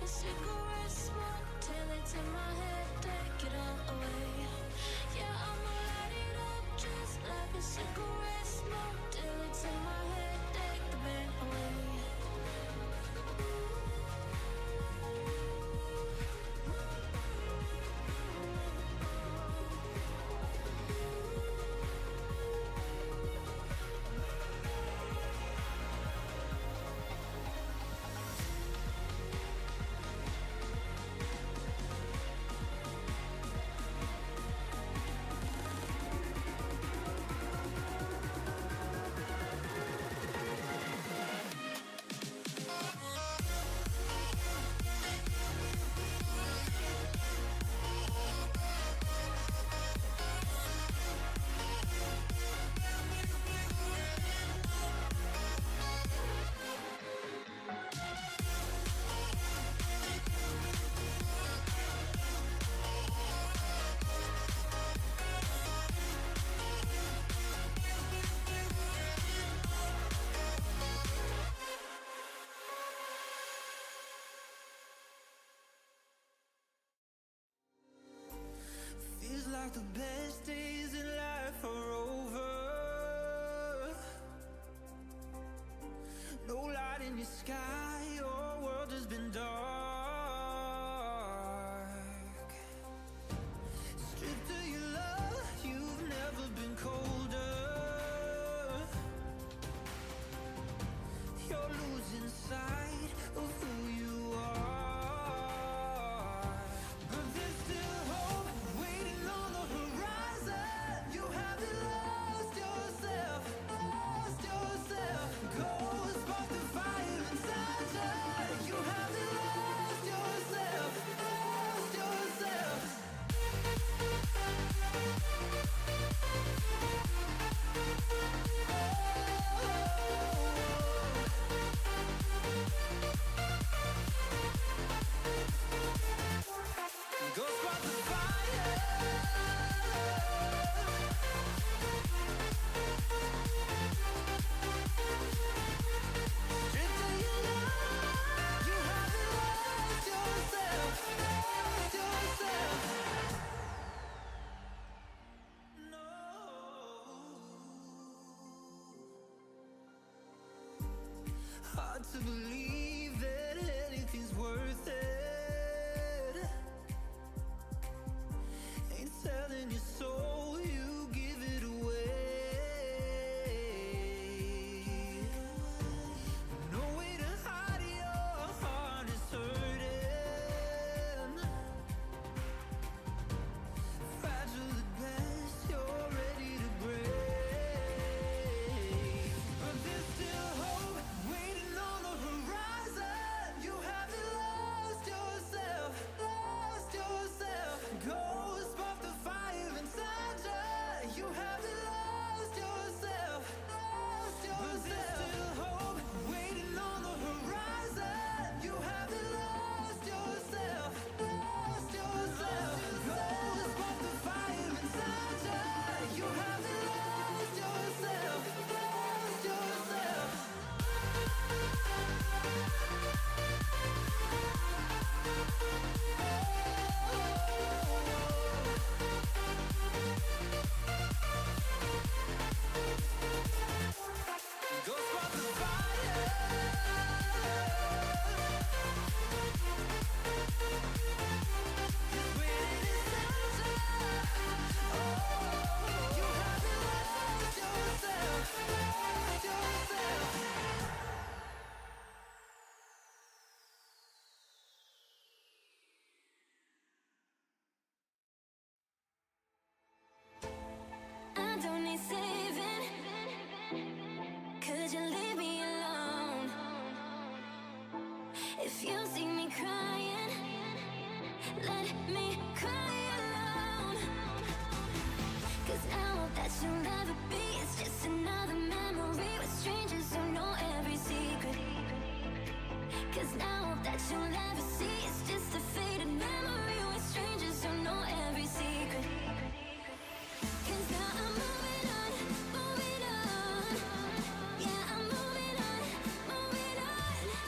a cigarette smoke till it's in my head, take it all away. Yeah, I'ma light it up just like a cigarette smoke till it's in my head, take the pain away. Feels like the best days in life are over. No light in your sky, your world has been dark. Stripped of your love, you've never been colder. You're losing sight of who you are. But there's still hope waiting on the horizon. You haven't lost yourself, lost yourself. Go spark the fire inside you. You haven't lost yourself, lost yourself. Go spark the fire. Stripped of your love, you haven't lost yourself, lost yourself. No. Hard to believe that anything's worth it. Ain't selling your soul, you give it away. No way to hide your heart is hurting. Fragile at best, you're ready to break. But there's still hope waiting on the horizon. You haven't lost yourself, lost yourself. Go spark the fire inside you. You haven't lost yourself, lost yourself. But there's still hope waiting on the horizon. You haven't lost yourself, lost yourself. Go spark the fire inside you. You haven't lost yourself, lost yourself. Go spark the fire. It's waiting inside you. You haven't lost yourself, lost yourself. I don't need saving. Could you leave me alone? If you see me crying, let me cry alone. 'Cause now that you'll never be, it's just another memory with strangers who know every secret. 'Cause now that you'll never see, it's just a faded memory with strangers who know every secret. 'Cause now I'm moving on, moving on. Yeah, I'm moving on without you.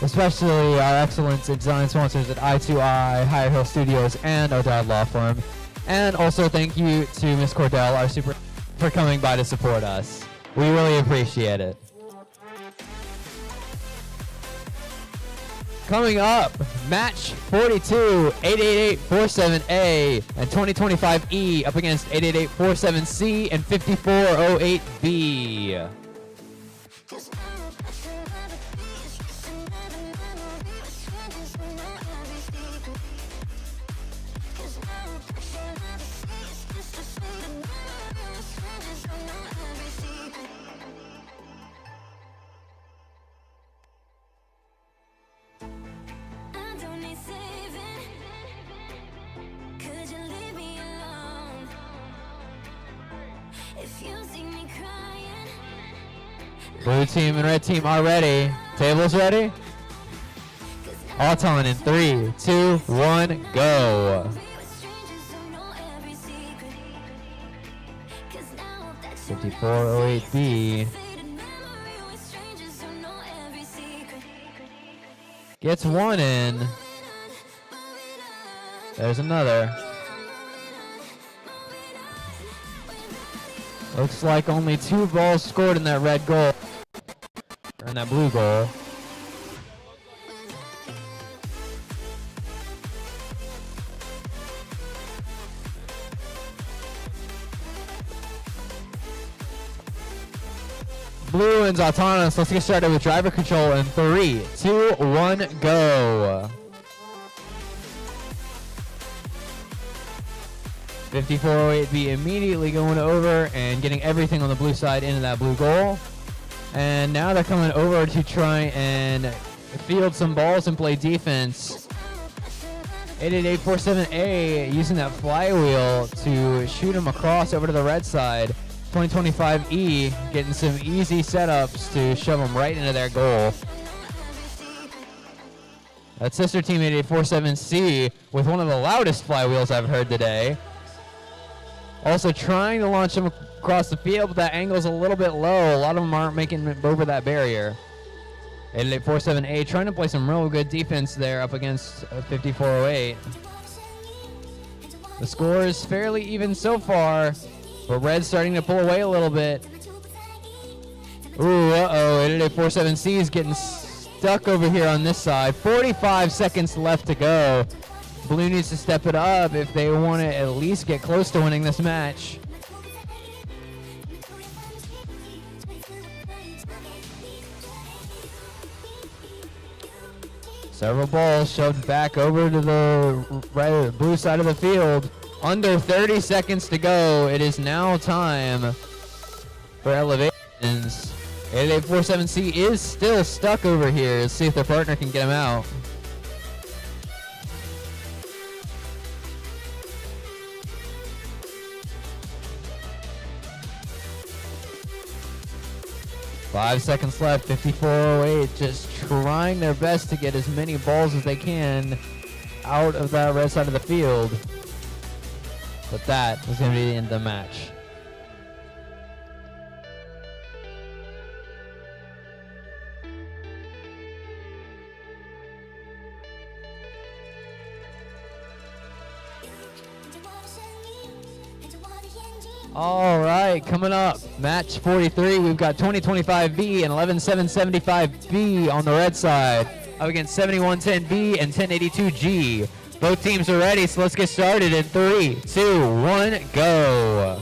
especially our excellence and design sponsors at I2I, Higher Hill Studios, and O'Dowd Law Firm. And also thank you to Miss Cordell, our super, for coming by to support us. We really appreciate it. Coming up, match 42, 888-47A and 2025E up against 888-47C and 5408B. Blue team and red team are ready. Tables ready? Auton in 3, 2, 1, go. 5408B. Gets one in. There's another. Looks like only 2 balls scored in that red goal. Or in that blue goal. Blue wins autonomous. Let's get started with driver control in 3, 2, 1, go. 5408B immediately going over and getting everything on the blue side into that blue goal. And now they're coming over to try and field some balls and play defense. 888-47A using that flywheel to shoot them across over to the red side. 2025E getting some easy setups to shove them right into their goal. That sister team 8847C with one of the loudest flywheels I've heard today. Also trying to launch them across the field, but that angle's a little bit low. A lot of them aren't making it over that barrier. 8847A trying to play some real good defense there up against 5408. The score is fairly even so far, but red's starting to pull away a little bit. Ooh, uh-oh, 8847C is getting stuck over here on this side. 45 seconds left to go. Blue needs to step it up if they want to at least get close to winning this match. Several balls shoved back over to the blue side of the field. Under 30 seconds to go. It is now time for elevations. 8847C is still stuck over here. Let's see if their partner can get him out. Five seconds left, 5408 just trying their best to get as many balls as they can out of that red side of the field. But that is going to be the end of the match. All right, coming up, match 43. We've got 2025B and 11775B on the red side up against 7110B and 1082G. Both teams are ready, so let's get started in 3, 2, 1, go.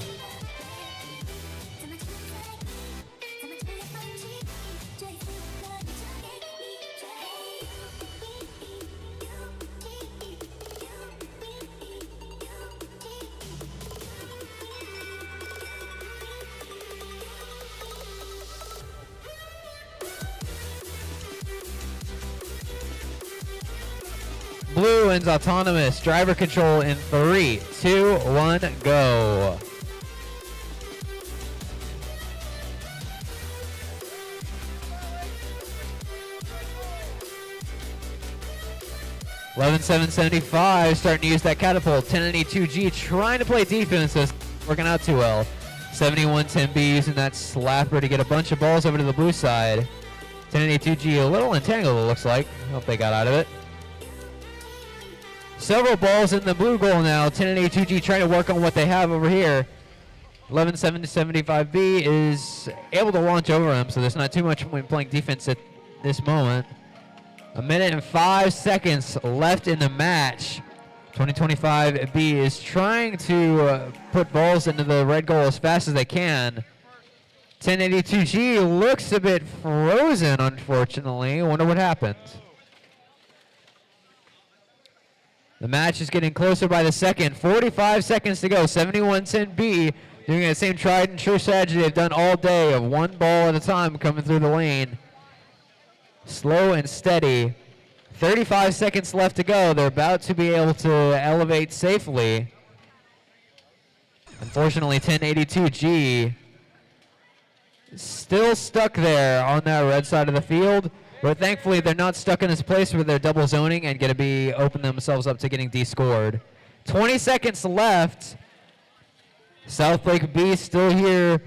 Blue wins autonomous. Driver control in 3, 2, 1, go. $11,775 starting to use that catapult. 1082G trying to play defense. That's working out too well. 7110B using that slapper to get a bunch of balls over to the blue side. 1082G a little entangled, it looks like. Hope they got out of it. Several balls in the blue goal now. 1082G trying to work on what they have over here. 11-7-75B is able to launch over him, so there's not too much point playing defense at this moment. 1 minute and 5 seconds left in the match. 2025B is trying to put balls into the red goal as fast as they can. 1082G looks a bit frozen, unfortunately. I wonder what happened. The match is getting closer by the second. 45 seconds to go. 7110B doing the same tried and true strategy they've done all day of one ball at a time coming through the lane. Slow and steady. 35 seconds left to go. They're about to be able to elevate safely. Unfortunately, 1082G still stuck there on that red side of the field, but thankfully they're not stuck in this place where they're double zoning and going to be opening themselves up to getting descored. 20 seconds left. South Lake B still here,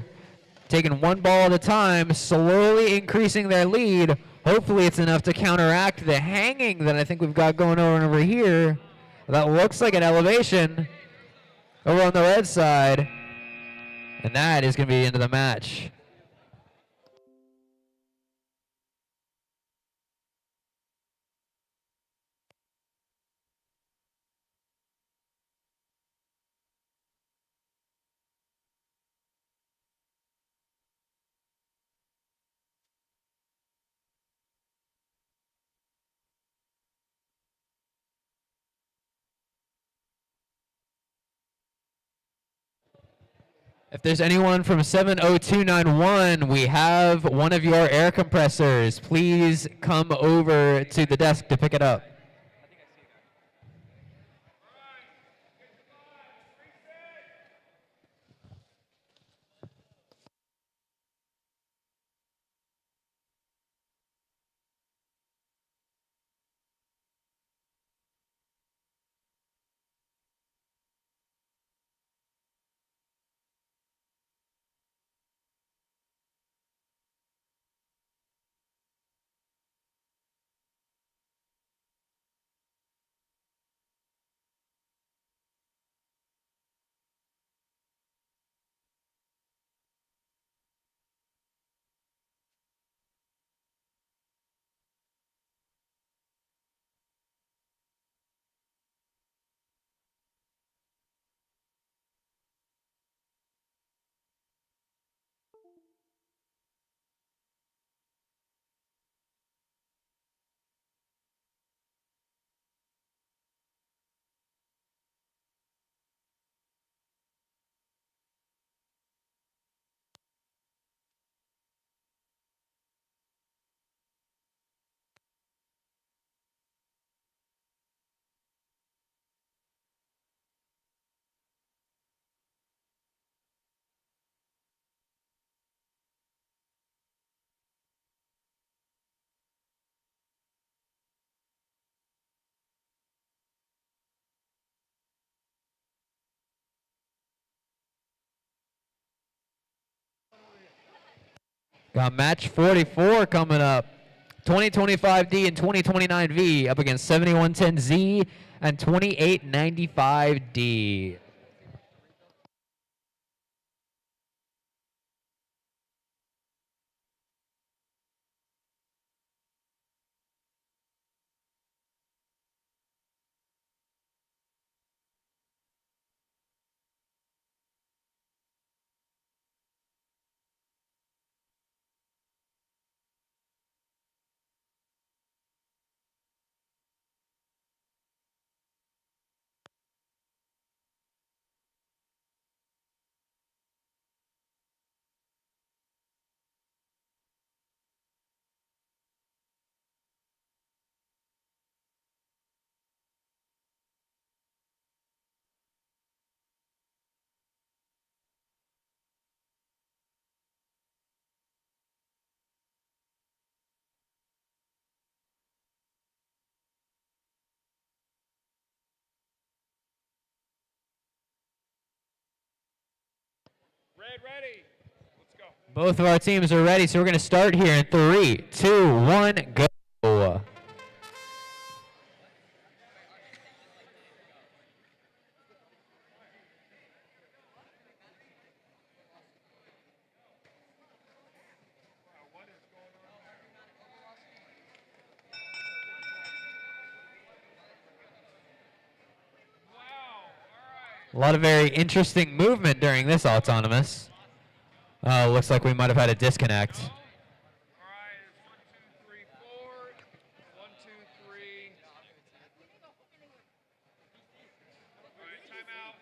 taking one ball at a time, slowly increasing their lead. Hopefully it's enough to counteract the hanging that I think we've got going on over here. That looks like an elevation over on the red side, and that is going to be the end of the match. If there's anyone from 70291, we have one of your air compressors. Please come over to the desk to pick it up. Got match 44 coming up. 2025D and 2029V up against 7110Z and 2895D. Red ready. Let's go. Both of our teams are ready, so we're going to start here in 3, 2, 1, go. A lot of very interesting movement during this autonomous. Looks like we might have had a disconnect. All right, it's 1, 2, 3, 4. 1, 2, 3. All right, timeout.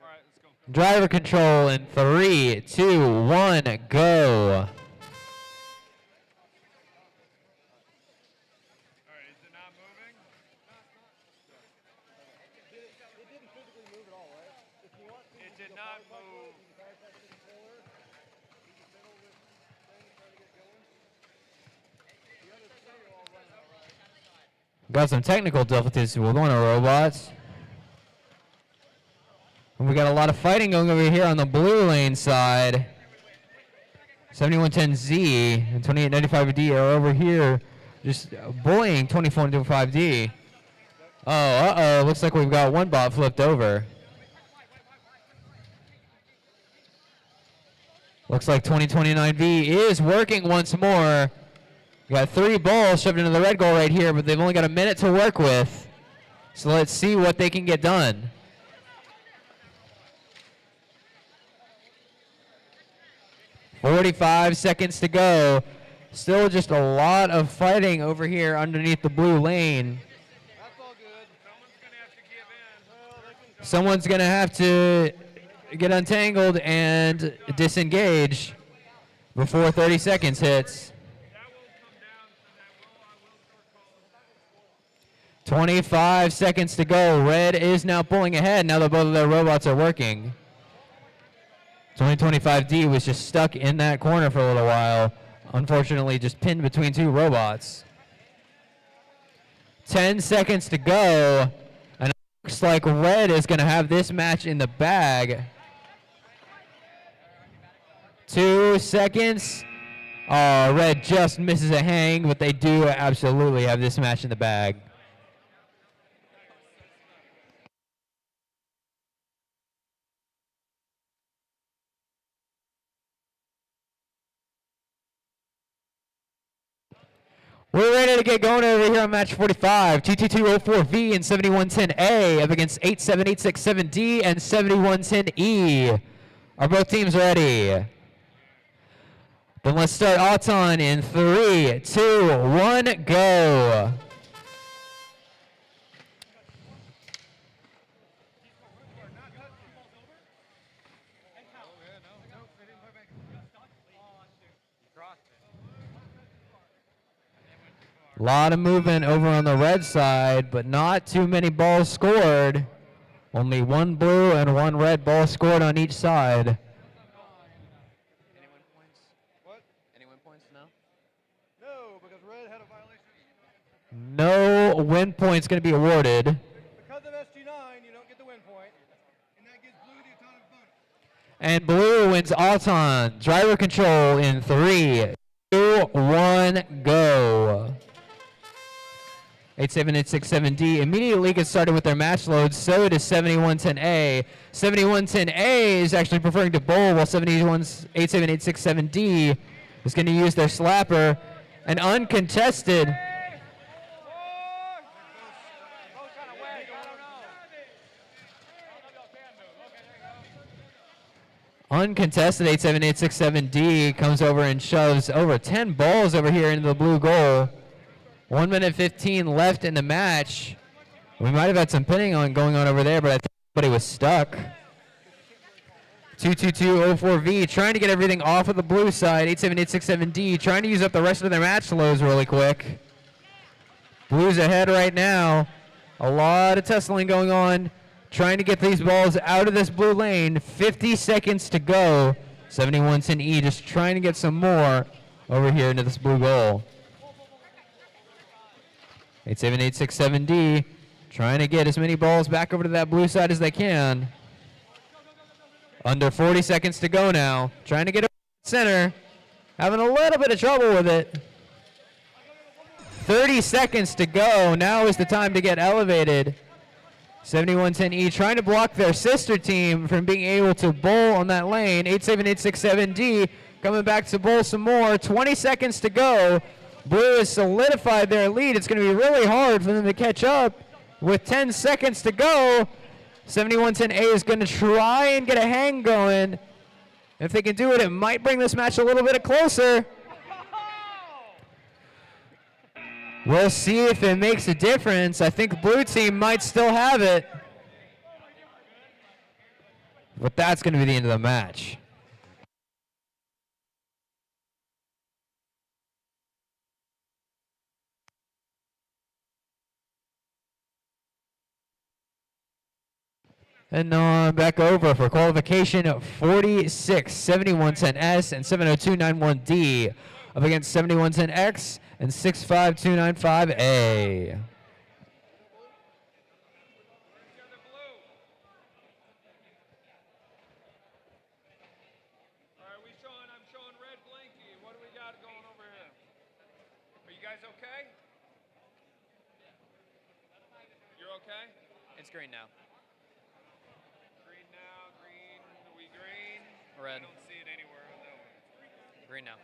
All right, let's go. Driver control in 3, 2, 1, go. All right, is it not moving? It did not move. Got some technical difficulties with one of our robots. And we got a lot of fighting going over here on the blue lane side. 7110Z and 2895D are over here just bullying 2425D. Oh, uh-oh. Looks like we've got one bot flipped over. Looks like 2029V is working once more. We got 3 balls shoved into the red goal right here, but they've only got a minute to work with. So let's see what they can get done. "45 seconds to go. Still just a lot of fighting over here underneath the blue lane. That's all good. Someone's going to have to Someone's going to have to get untangled and disengage before 30 seconds hits. 25 seconds to go. Red is now pulling ahead now that both of their robots are working. 2025D was just stuck in that corner for a little while. Unfortunately, just pinned between two robots. 10 seconds to go. And it looks like Red is going to have this match in the bag. 2 seconds. Oh, Red just misses a hang, but they do absolutely have this match in the bag. We're ready to get going over here on match 45. 22204V and 7110A up against 87867D and 7110E. Are both teams ready? Then let's start Auton in 3, 2, 1, go. A lot of movement over on the red side, but not too many balls scored. Only one blue and one red ball scored on each side. Any win points? What? Any win points? No? No, because red had a violation. No win points going to be awarded. Because of SG9, you don't get the win point, and that gives blue the atomic bonus. And blue wins Auton. Driver control in 3, 2, 1, go. 87867D immediately gets started with their match loads. So does 7110A. 7110A is actually preferring to bowl, while 87867D is going to use their slapper. An uncontested. Uncontested 87867D comes over and shoves over 10 balls over here into the blue goal. 1 minute 15 left in the match. We might have had some pinning going on over there, but I think somebody was stuck. 22204V trying to get everything off of the blue side. 87867D trying to use up the rest of their match lows really quick. Blue's ahead right now. A lot of tussling going on. Trying to get these balls out of this blue lane. 50 seconds to go. 7110E just trying to get some more over here into this blue goal. 87867D trying to get as many balls back over to that blue side as they can. Under 40 seconds to go now. Trying to get over to center. Having a little bit of trouble with it. 30 seconds to go. Now is the time to get elevated. 7110E trying to block their sister team from being able to bowl on that lane. 87867D coming back to bowl some more. 20 seconds to go. Blue has solidified their lead. It's going to be really hard for them to catch up with 10 seconds to go. 7110A is going to try and get a hang going. If they can do it, it might bring this match a little bit closer. We'll see if it makes a difference. I think the blue team might still have it. But that's going to be the end of the match. And now back over for qualification 46, 7110S and 70291D up against 7110X and 65295A. I'm showing red blinky. What do we got going over here? Are you guys okay? You're okay? It's green now. Green now, green. Are we green? Red. I don't see it anywhere on that one. Green now.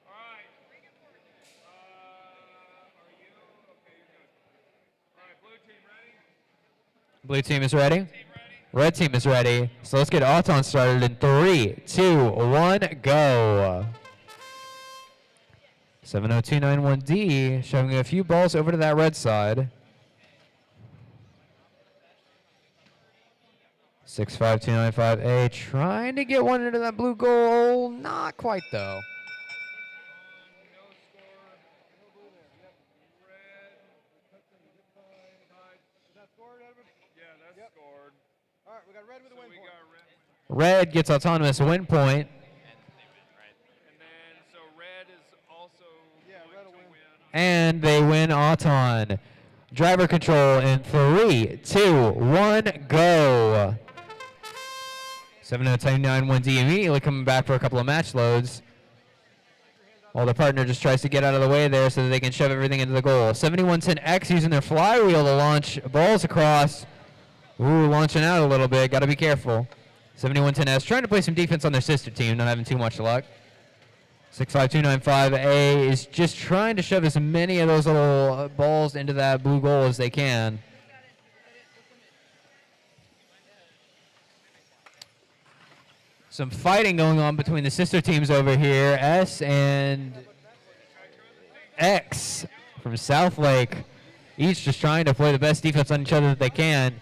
All right. Are you? Okay, you're good. All right, blue team ready? Blue team is ready. Team ready? Red team is ready. So let's get Auton started in 3, 2, 1, go. 70291D shoving a few balls over to that red side. 65295A trying to get one into that blue goal. Not quite, though. No score. No blue there. Yep. Red. Is that scored, Edward? Yeah, that's scored. All right, we got red with a win point. Red gets autonomous win point. And then, so red is also red will win. And they win Auton. Driver control in 3, 2, 1, go. 7029-1D immediately coming back for a couple of match loads. While the partner just tries to get out of the way there so that they can shove everything into the goal. 7110X using their flywheel to launch balls across. Ooh, launching out a little bit. Got to be careful. 7110S trying to play some defense on their sister team, not having too much luck. 65295A is just trying to shove as many of those little balls into that blue goal as they can. Some fighting going on between the sister teams over here. S and X from South Lake, each just trying to play the best defense on each other that they can.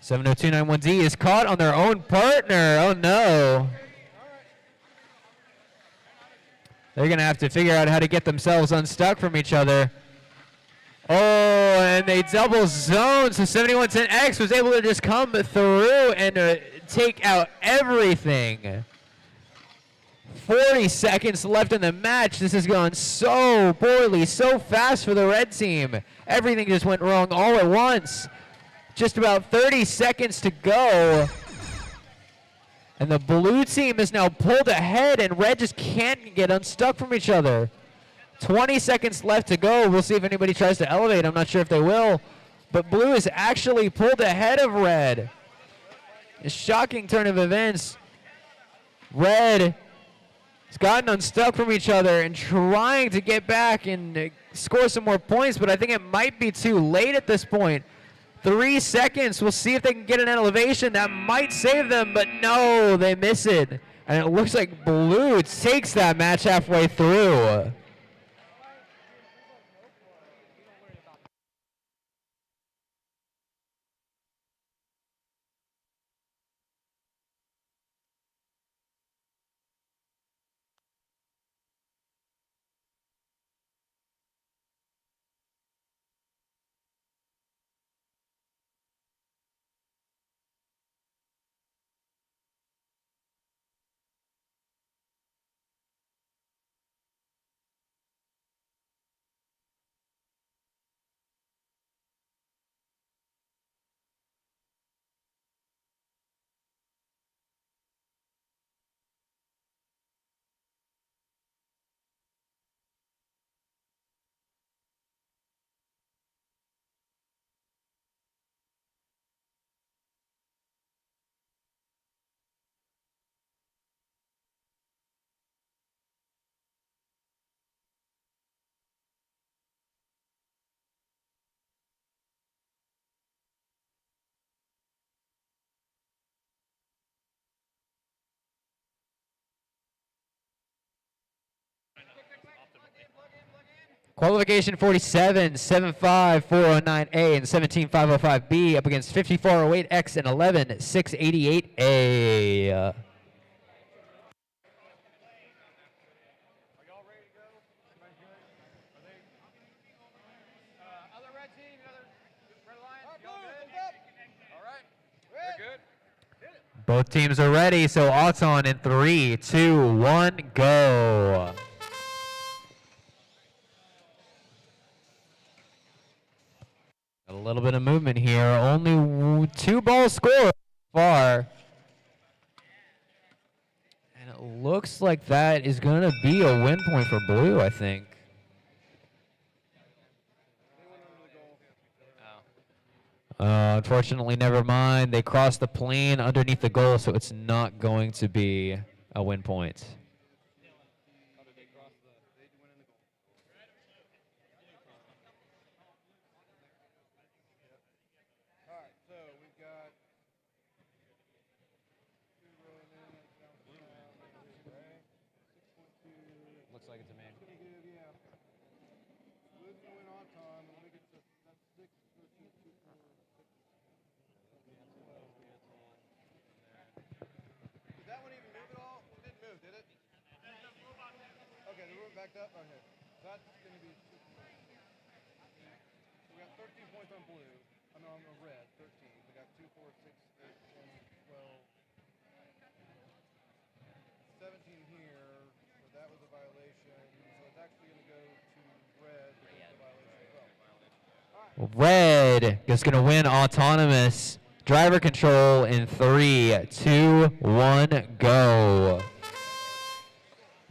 70291Z is caught on their own partner. Oh no. They're going to have to figure out how to get themselves unstuck from each other. Oh, and they double zone. So 7110X was able to just come through and take out everything. 40 seconds left in the match. This has gone so poorly, so fast for the red team. Everything just went wrong all at once. Just about 30 seconds to go. And the blue team is now pulled ahead, and red just can't get unstuck from each other. 20 seconds left to go. We'll see if anybody tries to elevate. I'm not sure if they will. But blue is actually pulled ahead of red. A shocking turn of events. Red has gotten unstuck from each other and trying to get back and score some more points, but I think it might be too late at this point. 3 seconds. We'll see if they can get an elevation. That might save them, but no, they miss it. And it looks like blue takes that match halfway through. Qualification 47, 75409A and 17505B up against 5408X and 11688A. Other red team, other red alliance, y'all good? All right, we're good. Both teams are ready, so Auton in 3, 2, 1, go. A little bit of movement here. Only 2 balls scored so far. And it looks like that is going to be a win point for blue, I think. Unfortunately, never mind. They crossed the plane underneath the goal, so it's not going to be a win point. All right, so we've got two rolling in. That's down right? 6.2. Looks like it to me. Pretty good, yeah. Blue's gonna win on time. Let me get that's 6 versus 2, 4, 6. backed up? Okay. So that's going to be 2 points. So we got 13 points on blue. I mean, on red, 13. We got 2, 4, 6, 8, 10, 12, 17 here. So that was a violation. So it's actually going to go to red because it's a violation as well. Red is going to win autonomous driver control in 3, 2, 1, go.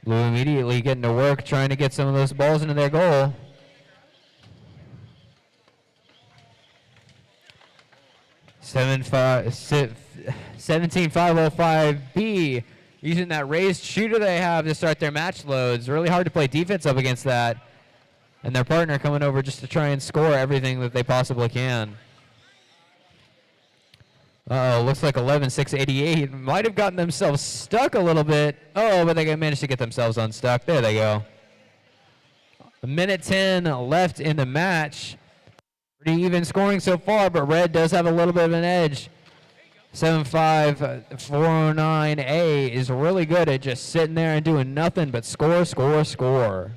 Blue immediately getting to work trying to get some of those balls into their goal. 17-505B using that raised shooter they have to start their match loads. Really hard to play defense up against that. And their partner coming over just to try and score everything that they possibly can. Uh-oh, looks like 11-6-88 might have gotten themselves stuck a little bit. Oh, but they managed to get themselves unstuck. There they go. A minute 10 left in the match. Pretty even scoring so far, but red does have a little bit of an edge. 7-5-409A is really good at just sitting there and doing nothing but score, score, score.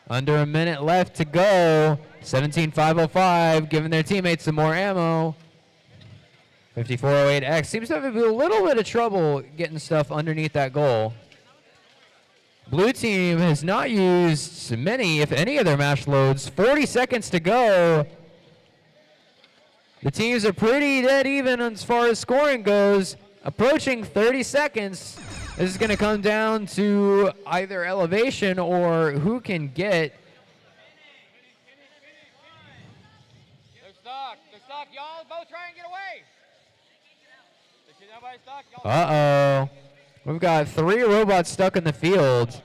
Under a minute left to go. 17-505 giving their teammates some more ammo. 5408X seems to have a little bit of trouble getting stuff underneath that goal. Blue team has not used many, if any, of their match loads. 40 seconds to go. The teams are pretty dead even as far as scoring goes. Approaching 30 seconds. This is going to come down to either elevation or who can get. They're stuck. They're stuck. Y'all both try and get away. Nobody's stuck. Uh-oh. We've got 3 robots stuck in the field.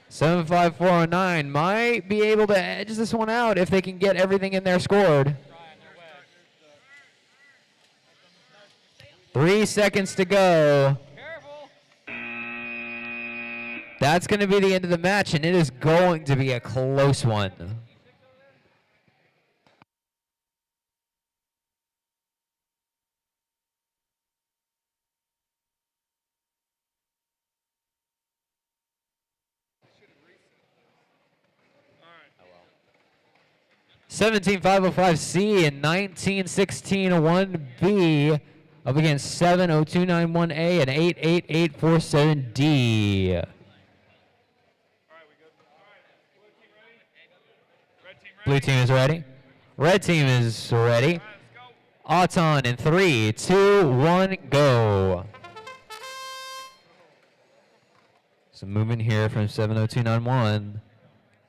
75409 might be able to edge this one out if they can get everything in there scored. 3 seconds to go. Careful. That's going to be the end of the match, and it is going to be a close one. Oh well. 17505C and 1916-1B up against 70291A and 88847D. All right, we good. All right. Blue team is ready. Red team is ready. Auton in 3, 2, 1, go. Some movement here from 70291.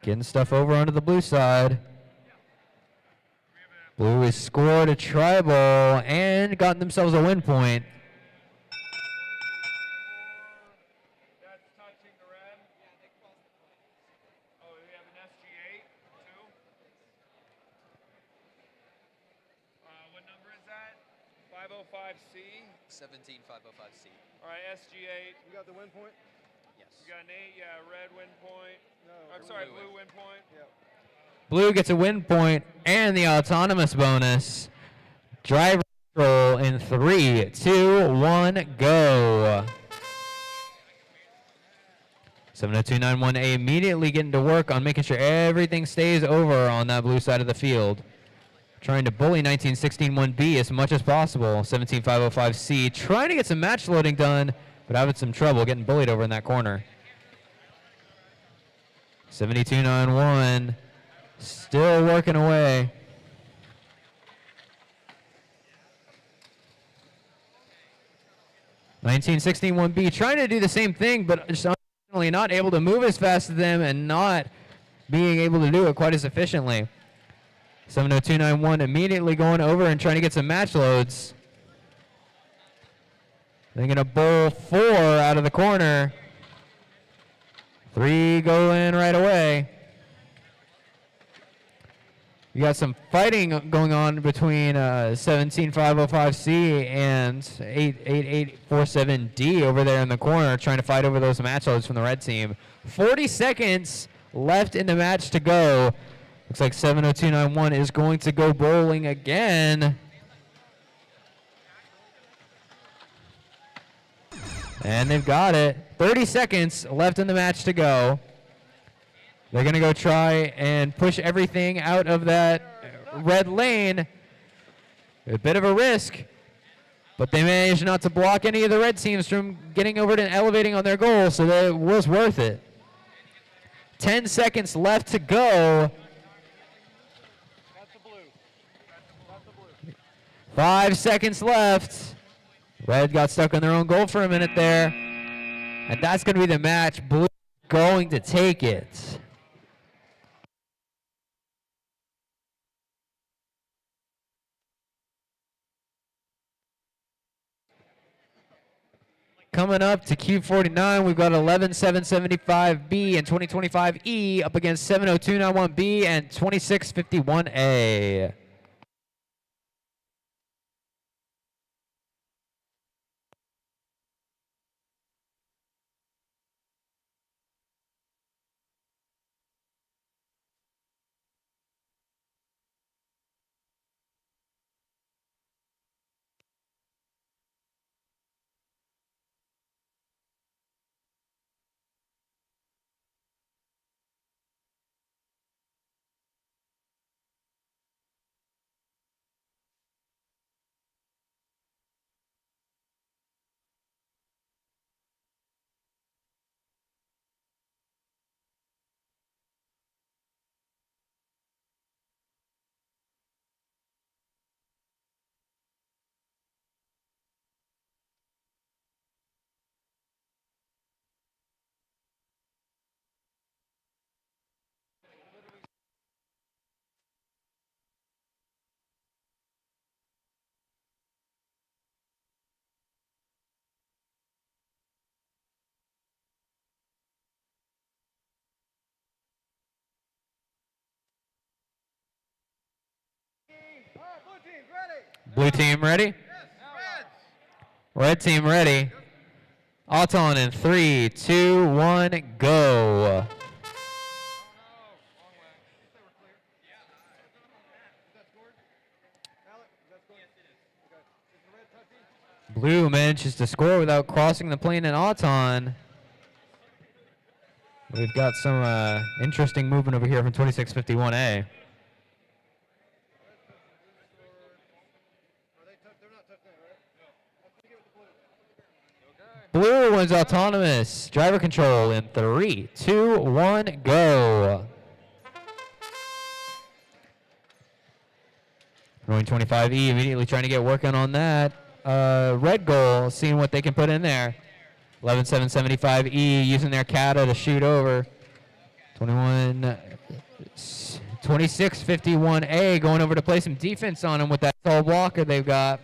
Getting stuff over onto the blue side. Blue has scored a tribal and gotten themselves a win point. That's touching the red. Oh, we have an SG8 too. What number is that? 505C. 17505C. All right, SG8. You got the win point? Yes. We got an 8. Yeah, red win point. No. I'm sorry, blue win point. Yeah. Blue gets a win point and the autonomous bonus. Driver control in 3, 2, 1, go. 70291A immediately getting to work on making sure everything stays over on that blue side of the field. Trying to bully 19161B as much as possible. 17505C trying to get some match loading done, but having some trouble getting bullied over in that corner. 7291 still working away. (1961B) trying to do the same thing, but just unfortunately not able to move as fast as them and not being able to do it quite as efficiently. 70291 immediately going over and trying to get some match loads. They're going to bowl 4 out of the corner. 3 go in right away. You got some fighting going on between 17505C and 88847D over there in the corner, trying to fight over those match loads from the red team. 40 seconds left in the match to go. Looks like 70291 is going to go bowling again. And they've got it. 30 seconds left in the match to go. They're going to go try and push everything out of that red lane. A bit of a risk, but they managed not to block any of the red teams from getting over to elevating on their goal, so that it was worth it. 10 seconds left to go. That's the blue. That's the blue. 5 seconds left. Red got stuck on their own goal for a minute there. And that's going to be the match. Blue going to take it. Coming up to Q49, we've got 11775B and 2025E up against 70291B and 2651A. All right, blue team, ready? Blue team ready? Yes, reds. Red team ready. Auton in 3, 2, 1, go. Blue manages to score without crossing the plane in Auton. We've got some interesting movement over here from 2651A. Blue wins autonomous. Driver control in 3, 2, 1, go. Going 25E immediately trying to get working on that. Red goal, seeing what they can put in there. 11775E using their kata to shoot over. 2651A going over to play some defense on them with that tall blocker they've got.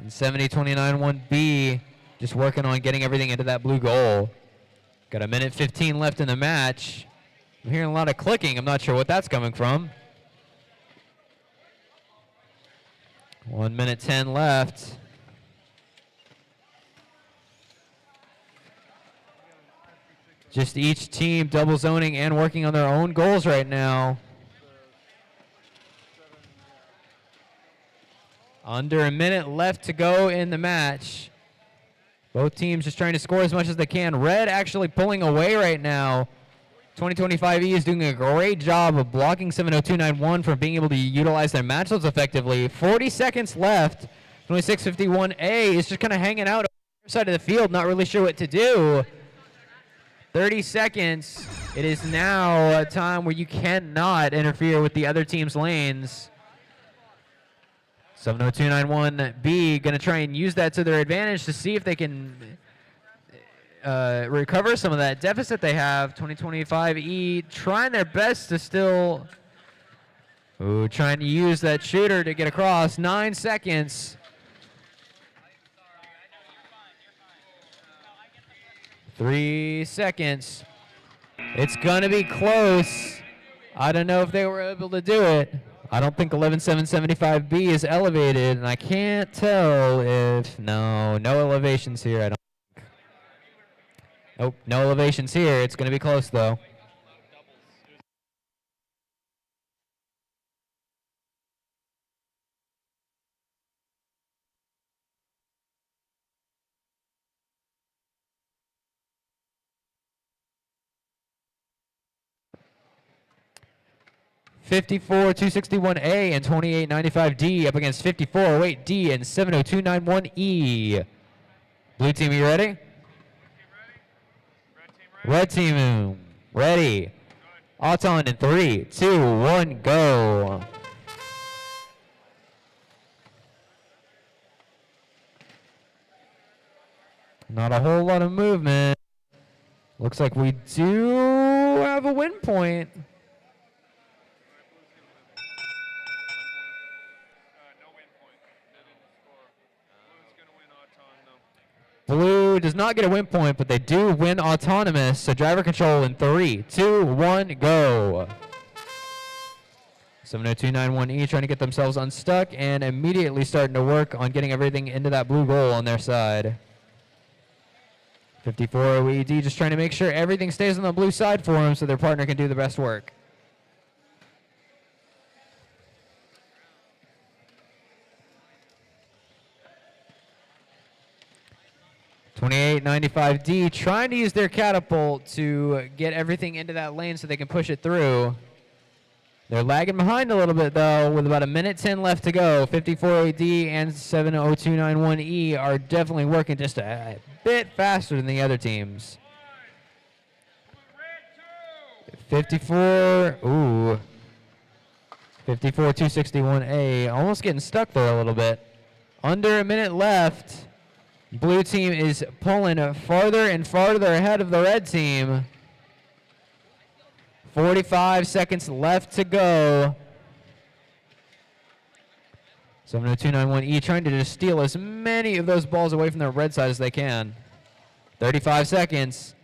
And 7029-1B just working on getting everything into that blue goal. Got a minute 15 left in the match. I'm hearing a lot of clicking. I'm not sure what that's coming from. 1 minute 10 left. Just each team double zoning and working on their own goals right now. Under a minute left to go in the match. Both teams just trying to score as much as they can. Red actually pulling away right now. 2025E is doing a great job of blocking 70291 from being able to utilize their match loads effectively. 40 seconds left. 2651A is just kind of hanging out on the side of the field, not really sure what to do. 30 seconds. It is now a time where you cannot interfere with the other team's lanes. 70291B going to try and use that to their advantage to see if they can recover some of that deficit they have. 2025E trying their best to still trying to use that shooter to get across. 9 seconds. 3 seconds. It's going to be close. I don't know if they were able to do it. I don't think 11775B is elevated, and I can't tell if no elevations here. I don't. Nope, no elevations here. It's going to be close though. 54-261A and 28-95D up against 54-08D and 70291E. Blue team, are you ready? Red team, ready. Auton in 3, 2, 1, go. Not a whole lot of movement. Looks like we do have a win point. Blue does not get a win point, but they do win autonomous. So driver control in 3, 2, 1, go. 70291E trying to get themselves unstuck and immediately starting to work on getting everything into that blue goal on their side. 54OED just trying to make sure everything stays on the blue side for them so their partner can do the best work. (2895D) trying to use their catapult to get everything into that lane so they can push it through. They're lagging behind a little bit, though, with about 1:10 left to go. 54AD and 70291E are definitely working just a bit faster than the other teams. 54-261A, almost getting stuck there a little bit. Under a minute left. Blue team is pulling farther and farther ahead of the red team. 45 seconds left to go. 70291E trying to just steal as many of those balls away from the red side as they can. 35 seconds.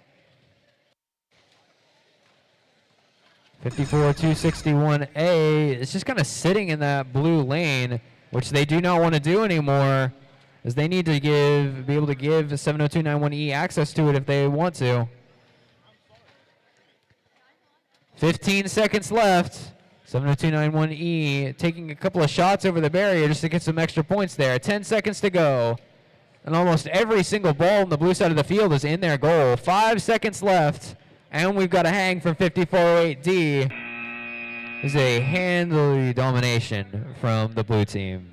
54-261A is just kind of sitting in that blue lane, which they do not want to do anymore, as they need to be able to give 70291E access to it if they want to. 15 seconds left. 70291E taking a couple of shots over the barrier just to get some extra points there. 10 seconds to go. And almost every single ball on the blue side of the field is in their goal. 5 seconds left. And we've got a hang from 5408D. This is a handily domination from the blue team.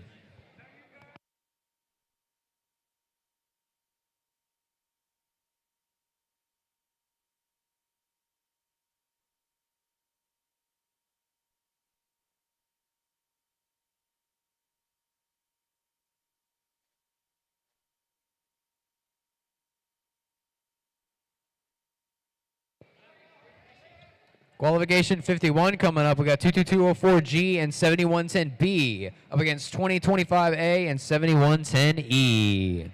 Qualification 51 coming up. We got 22204G and 7110B up against 2025A and 7110E.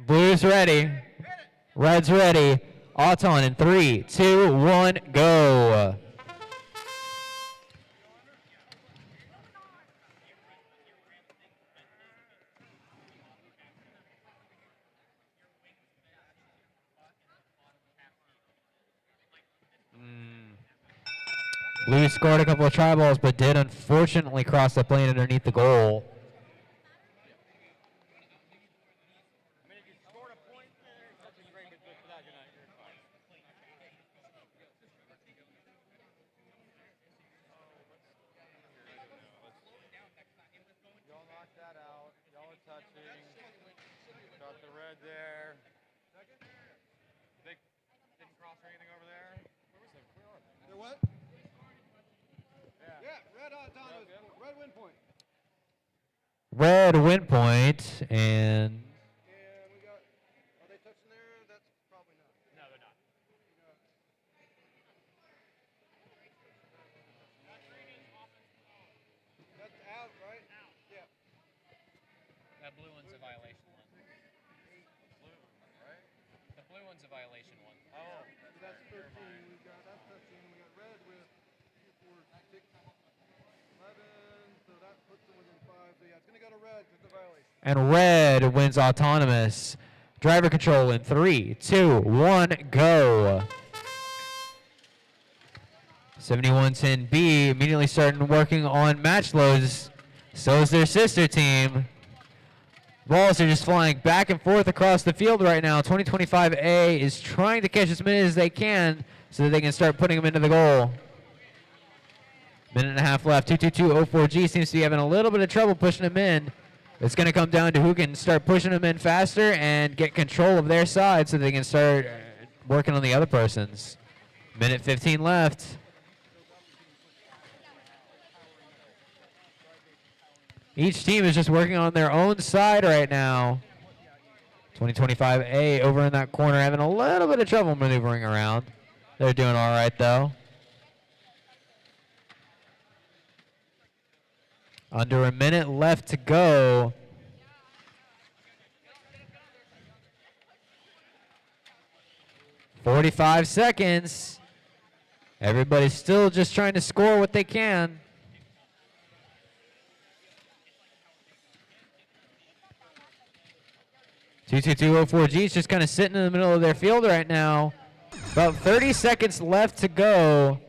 Blue's ready. Red's ready. Auton in 3, 2, 1, go. Blue scored a couple of try balls, but did unfortunately cross the plane underneath the goal. Got the red there. They didn't cross or anything over there. Where are they? They're what? Yeah, red autonomous. Red win point. Red win point, and And we got, are they touching there? That's probably not. No, they're not. That's out, right? Out. Yeah. That blue one's a violation one. Blue, right? The blue one's a violation one. Oh, That's 13. We got, that's 13. We got red with 2, 4, 6, 11. So that puts them within 5. So yeah, it's going to go to red because the violation. and red wins autonomous. Driver control in 3, 2, 1, go. 7110B immediately starting working on match loads. So is their sister team. Balls are just flying back and forth across the field right now. 2025A is trying to catch as many as they can so that they can start putting them into the goal. Minute and a half left. 22204G seems to be having a little bit of trouble pushing them in. It's going to come down to who can start pushing them in faster and get control of their side so they can start working on the other person's. Minute 15 left. Each team is just working on their own side right now. 2025A over in that corner having a little bit of trouble maneuvering around. They're doing all right, though. Under a minute left to go. "45 seconds. Everybody's still just trying to score what they can. "22204G is just kind of sitting in the middle of their field right now. About 30 seconds left to go.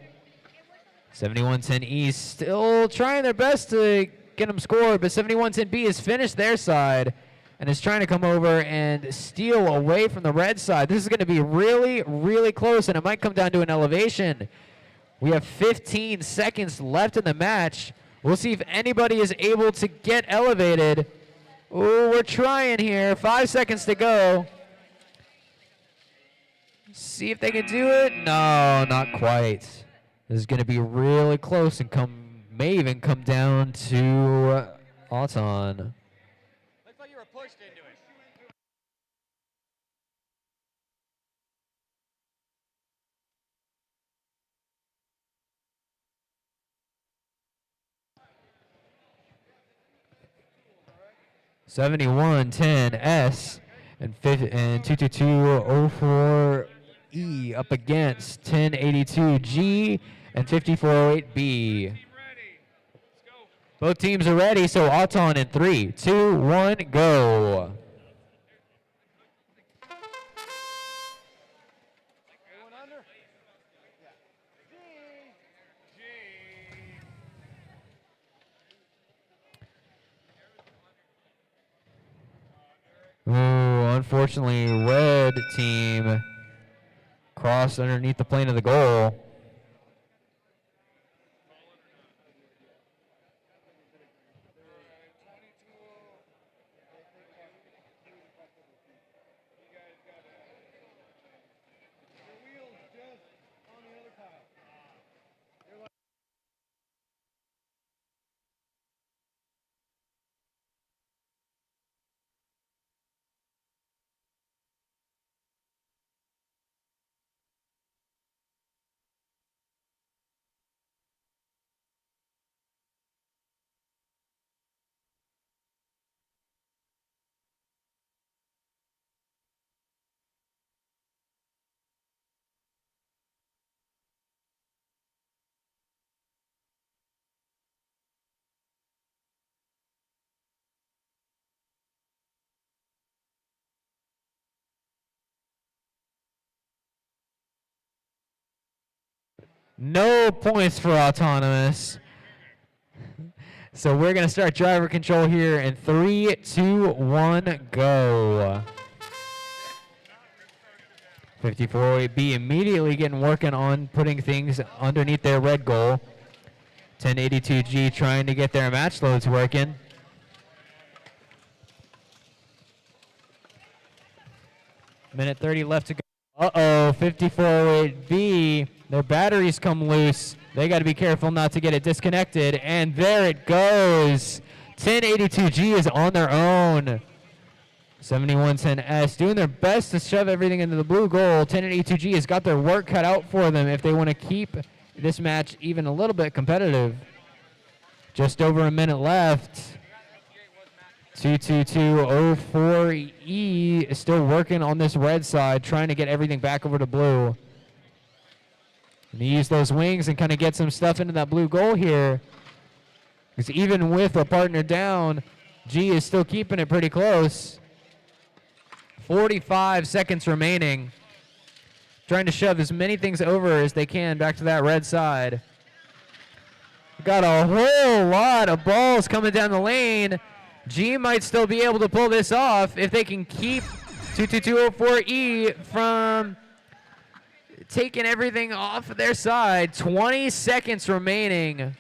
7110 East still trying their best to get them scored, but 7110 B has finished their side and is trying to come over and steal away from the red side. This is going to be really, really close, and it might come down to an elevation. We have 15 seconds left in the match. We'll see if anybody is able to get elevated. Oh, we're trying here. 5 seconds to go. See if they can do it. No, not quite. This is going to be really close and may even come down to Auton. Looks like you were pushed into it. $71.10 and 22204E up against 1082G and 5408B. Both teams are ready, so Auton in 3, 2, 1, go. Anyone under? Ooh, unfortunately, red team crossed underneath the plane of the goal. Your wheel's just on the other tile. No points for Autonomous. So we're going to start driver control here in 3, 2, 1, go. 5408B immediately getting working on putting things underneath their red goal. 1082G trying to get their match loads working. Minute 30 left to go. Uh-oh, 5408B. Their batteries come loose. They got to be careful not to get it disconnected. And there it goes. 1082G is on their own. 7110S doing their best to shove everything into the blue goal. 1082G has got their work cut out for them if they want to keep this match even a little bit competitive. Just over a minute left. 22204E is still working on this red side, trying to get everything back over to blue. And he use those wings and kind of get some stuff into that blue goal here. Because even with a partner down, G is still keeping it pretty close. 45 seconds remaining. Trying to shove as many things over as they can back to that red side. Got a whole lot of balls coming down the lane. G might still be able to pull this off if they can keep 22204E from taking everything off of their side. 20 seconds remaining.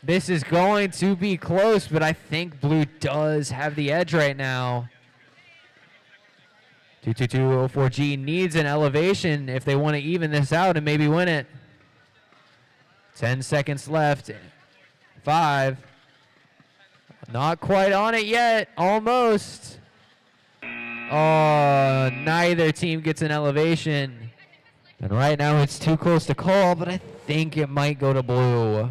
This is going to be close, but I think blue does have the edge right now. 22204G needs an elevation if they want to even this out and maybe win it. 10 seconds left. 5. Not quite on it yet. Almost. Oh, neither team gets an elevation. And right now it's too close to call, but I think it might go to blue.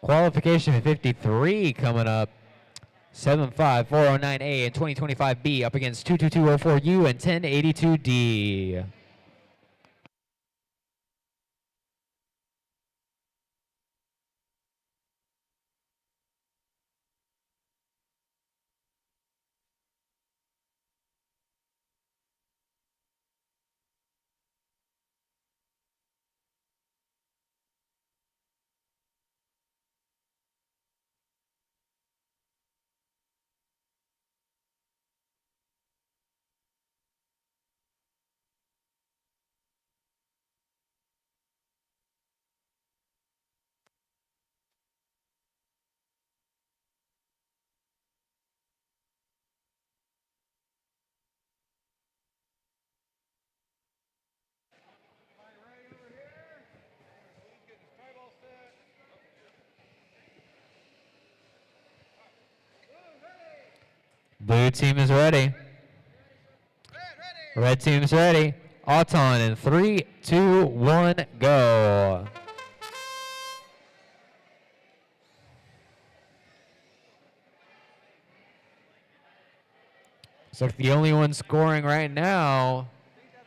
Qualification 53 coming up. 75409A and 2025B up against 22204U and 1082D. Blue team is ready. Red team's ready. Auton in 3, 2, 1, go. Looks like the only one scoring right now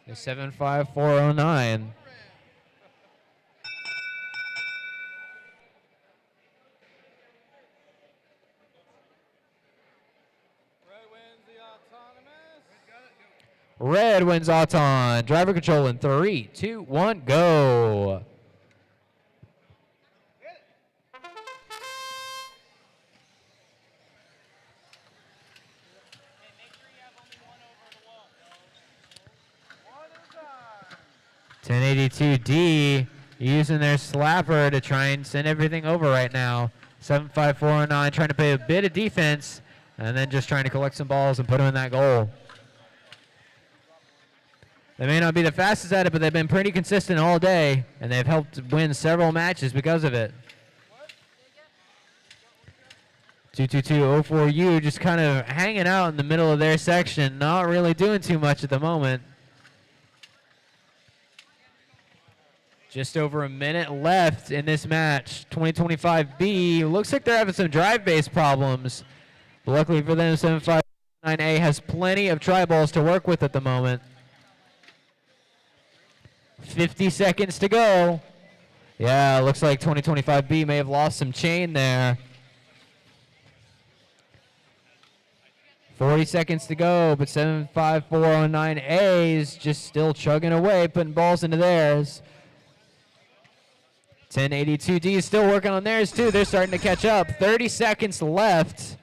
is 75409. Red wins Auton. Driver control in 3, 2, 1, go. .1082D using their slapper to try and send everything over right now. 75409 trying to play a bit of defense and then just trying to collect some balls and put them in that goal. They may not be the fastest at it, but they've been pretty consistent all day, and they've helped win several matches because of it. 222-04U just kind of hanging out in the middle of their section, not really doing too much at the moment. Just over a minute left in this match. 2025B looks like they're having some drive base problems. But luckily for them, 759A has plenty of try balls to work with at the moment. 50 seconds to go. Yeah, looks like 2025B may have lost some chain there. 40 seconds to go, but 75409A is just still chugging away, putting balls into theirs. 1082D is still working on theirs too. They're starting to catch up. 30 seconds left.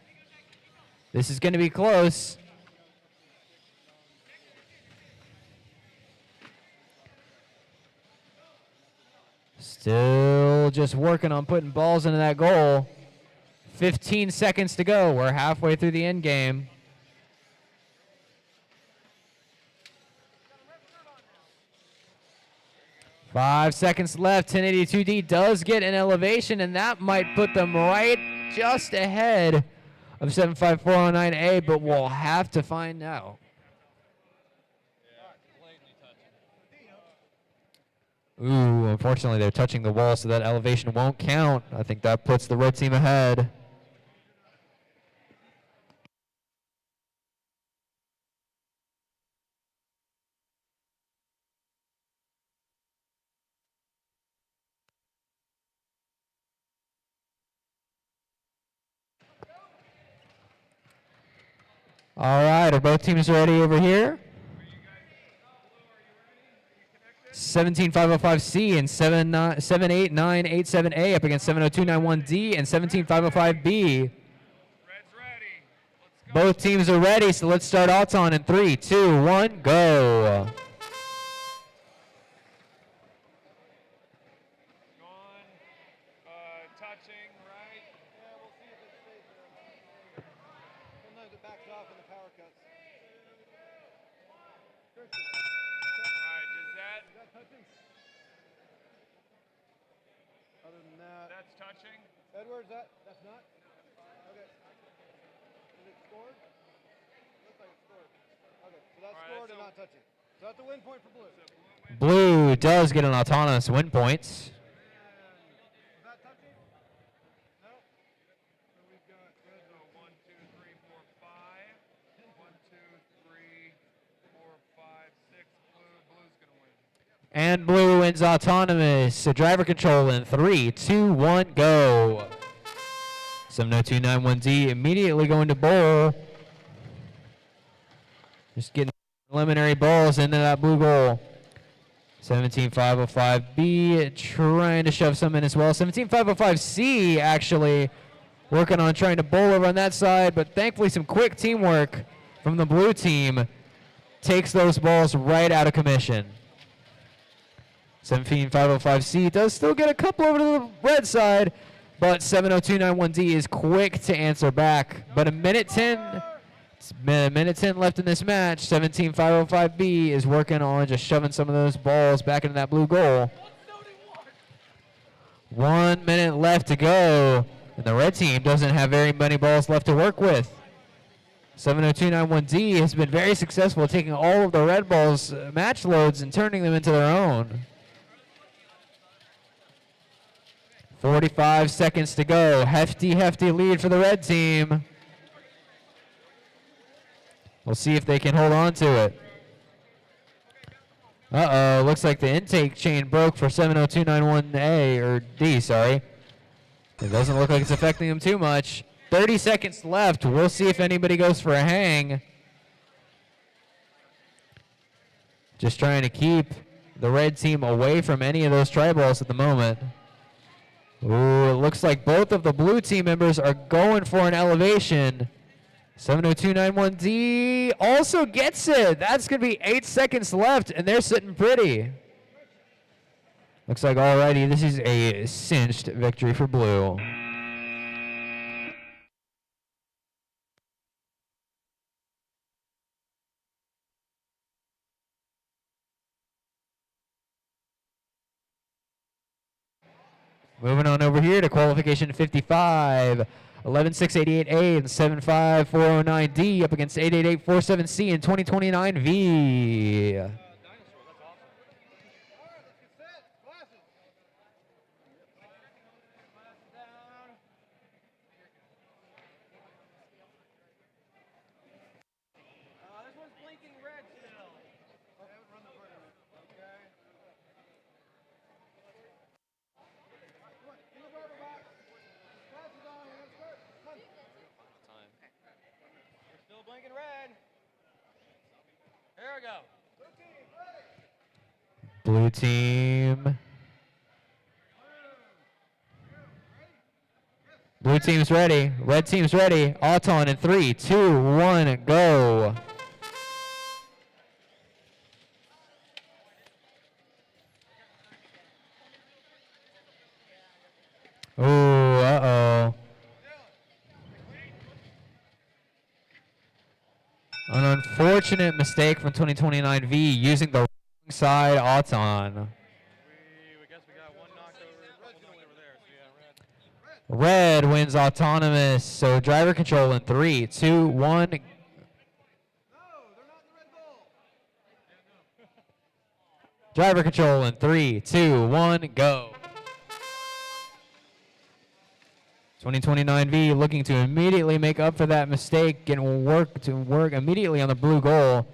This is going to be close. Still just working on putting balls into that goal. 15 seconds to go. We're halfway through the end game. Five seconds left. 1082D does get an elevation, and that might put them right just ahead of 75409A, but we'll have to find out. Ooh, unfortunately they're touching the wall, so that elevation won't count. I think that puts the red team ahead. All right, are both teams ready over here? 17505C and 78987A up against 70291D and 17505B. Both teams are ready, so let's start Auton in 3, 2, 1, go. Edwards, that's not? Okay. Is it scored? Looks like it's scored. Okay, so that's scored and not touching. So that's a win point for blue. Blue does get an autonomous win points. Is that touching? No. So we've got red. 1, 2, 3, 4, 5. 1, 2, 3, 4, 5, 6. Blue's gonna win. And blue wins autonomous. So driver control in 3, 2, 1, go. 70291D immediately going to bowl. Just getting preliminary balls into that blue goal. 17505B trying to shove some in as well. 17505C actually working on trying to bowl over on that side, but thankfully some quick teamwork from the blue team takes those balls right out of commission. 17505C does still get a couple over to the red side, but 70291D is quick to answer back. But a minute 10 left in this match. 17505B is working on just shoving some of those balls back into that blue goal. 1 minute left to go, and the red team doesn't have very many balls left to work with. 70291D has been very successful at taking all of the Red Bull's match loads and turning them into their own. 45 seconds to go. Hefty lead for the red team. We'll see if they can hold on to it. Uh-oh, looks like the intake chain broke for 70291A, or D, sorry. It doesn't look like it's affecting them too much. 30 seconds left. We'll see if anybody goes for a hang. Just trying to keep the red team away from any of those tri-balls at the moment. Ooh, it looks like both of the blue team members are going for an elevation. 70291D also gets it. That's going to be 8 seconds left, and they're sitting pretty. Looks like already this is a cinched victory for blue. Moving on over here to qualification 55. 11688A and 75409D up against 88847C and 2029V. This one's blinking red still. I haven't run the tournament. Okay. We're still blinking red. Here we go. Blue team. Blue team's ready. Red team's ready. Auton in 3, 2, 1, go. Ooh, uh-oh. An unfortunate mistake from 2029V using the wrong side Auton. We guess we got one knocked over, a couple knocked over there. So yeah, Red wins autonomous, so driver control in 3, 2, 1. Driver control in 3, 2, 1, go. 2029V looking to immediately make up for that mistake and work immediately on the blue goal,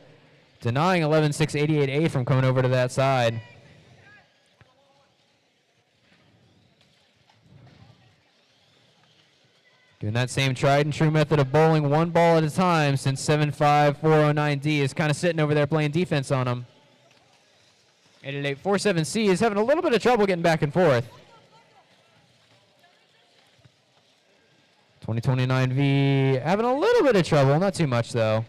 denying 11688A from coming over to that side. Doing that same tried and true method of bowling one ball at a time since 75409D is kind of sitting over there playing defense on him. 88847C is having a little bit of trouble getting back and forth. 2029V having a little bit of trouble, not too much though.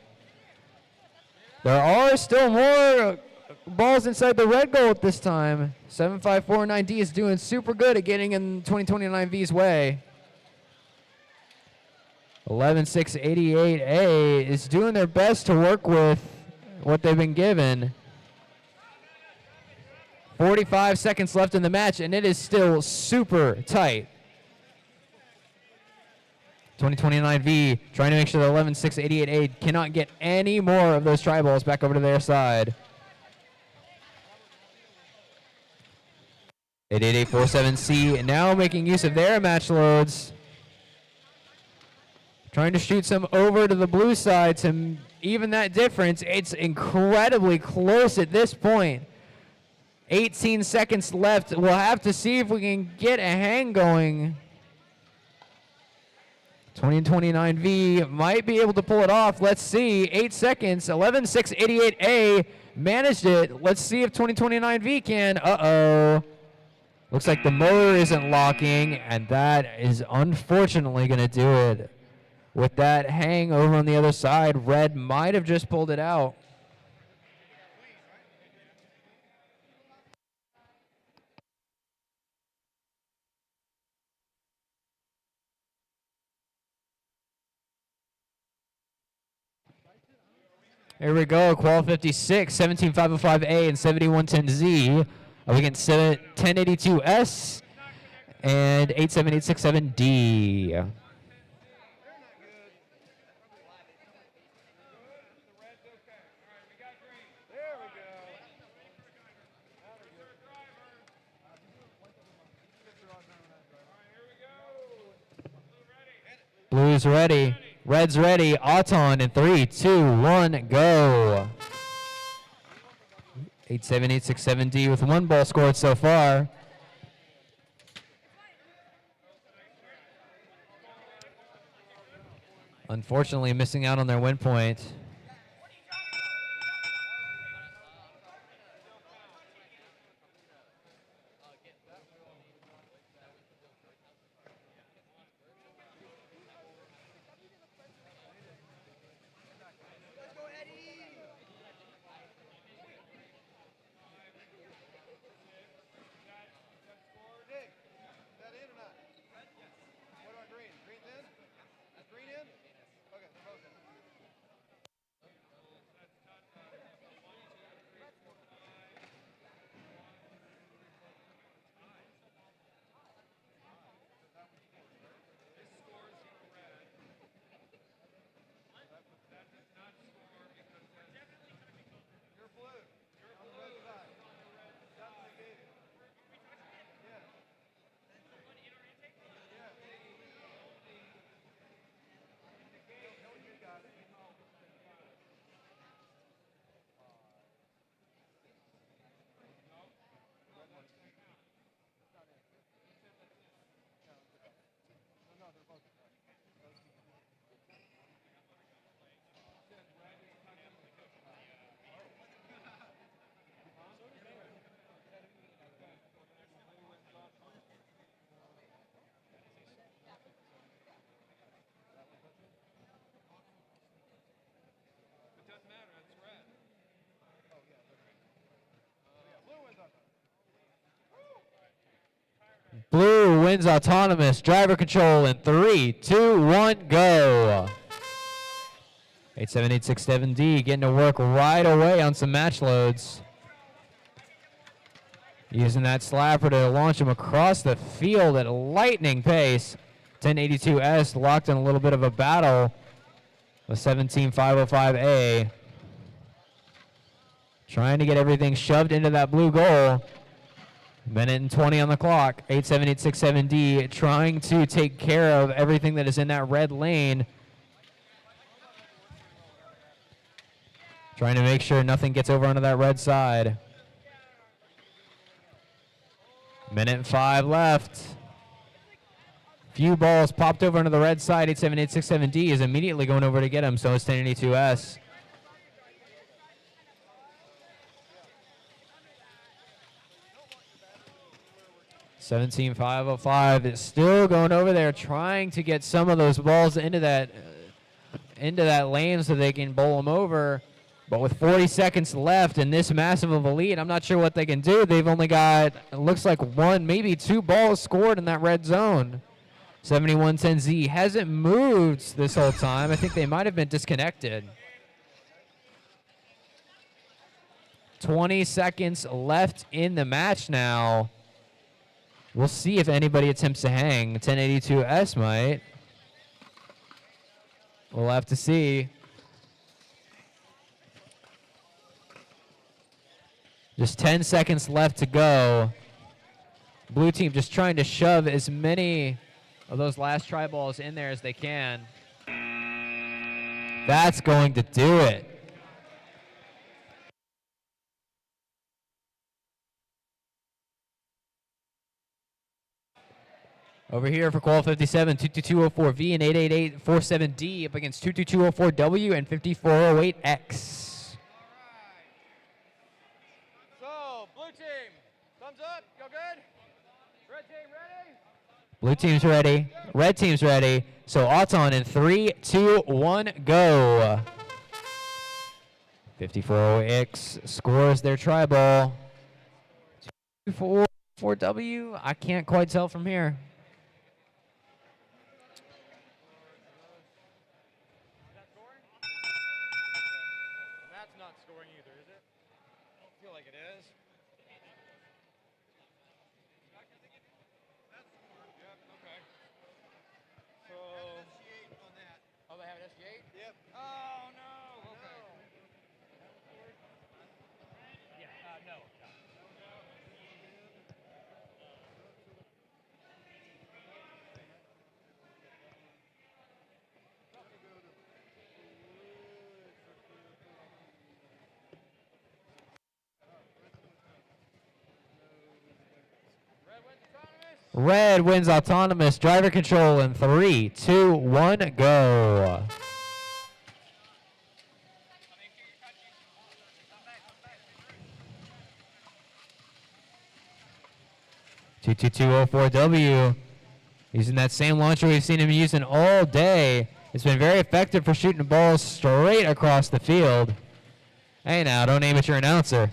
There are still more balls inside the red goal at this time. 7549D is doing super good at getting in 2029V's way. 11688A is doing their best to work with what they've been given. 45 seconds left in the match, and it is still super tight. 2029V trying to make sure that 11688A cannot get any more of those tri-balls back over to their side. 88847C now making use of their match loads. Trying to shoot some over to the blue side to even that difference. It's incredibly close at this point. 18 seconds left. We'll have to see if we can get a hang going. 2029V might be able to pull it off. Let's see. 8 seconds. 11688A managed it. Let's see if 2029V can. Uh-oh. Looks like the motor isn't locking, and that is unfortunately going to do it. With that hang over on the other side, red might have just pulled it out. Here we go, qual 56, 17505A and 7110Z up against 1082S and 87867D. Blue's ready. Red's ready. Auton in 3, 2, 1, go. 8-7, 8-6-7D with 1 ball scored so far. Unfortunately, missing out on their win point. Nick, is that in or not? What about green? Green's in? Is green in? Okay, they're both in. You're blue. You're on the red side. That's what they gave you. Yes. You got it. It doesn't matter. It's red. Blue wins on that. Blue wins autonomous. Driver control in 3, 2, 1, go. 8-7, 8-6-7D getting to work right away on some match loads. Using that slapper to launch him across the field at lightning pace. 1082S locked in a little bit of a battle with 17505A. Trying to get everything shoved into that blue goal. Minute and 20 on the clock. 8-7, 8-6-7D trying to take care of everything that is in that red lane. Trying to make sure nothing gets over onto that red side. Minute and 5 left. Few balls popped over onto the red side. 8-7, 8-6-7D is immediately going over to get him, so is 1082S. $17,505 is still going over there, trying to get some of those balls into that lane so they can bowl them over. But with 40 seconds left in this massive of a lead, I'm not sure what they can do. They've only got, it looks like 1, maybe 2 balls scored in that red zone. 7110Z hasn't moved this whole time. I think they might have been disconnected. 20 seconds left in the match now. We'll see if anybody attempts to hang. 1082S might. We'll have to see. Just 10 seconds left to go. Blue team just trying to shove as many of those last try balls in there as they can. That's going to do it. Over here for qual 57, 22204V and 88847D up against 22204W and 5408X. So, blue team, thumbs up. Go good. Red team ready? Blue team's ready. Red team's ready. So Auton in 3, 2, 1, go. 5408X scores their try ball. 4W. I can't quite tell from here. That's not scoring either, is it? I don't feel like it is. Yep, okay. So. Oh, they have an SG8? Yep. Oh, no. Okay. Yeah, no. Red wins autonomous driver control in 3, 2, 1, go. Two 4W using that same launcher we've seen him using all day. It's been very effective for shooting balls straight across the field. Hey now, don't aim at your announcer.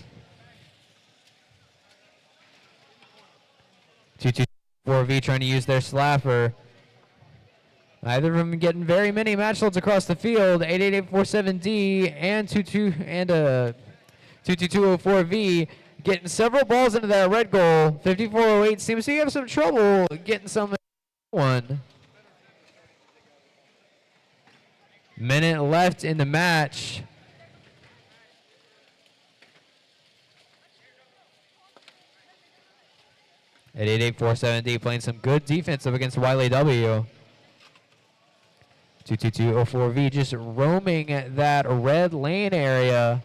4V trying to use their slapper. Neither of them getting very many match loads across the field. 88847D and 22204V getting several balls into that red goal. 5408 seems to have some trouble getting some one. Minute left in the match. At 8847D playing some good defense up against Wiley W. 22204V just roaming that red lane area.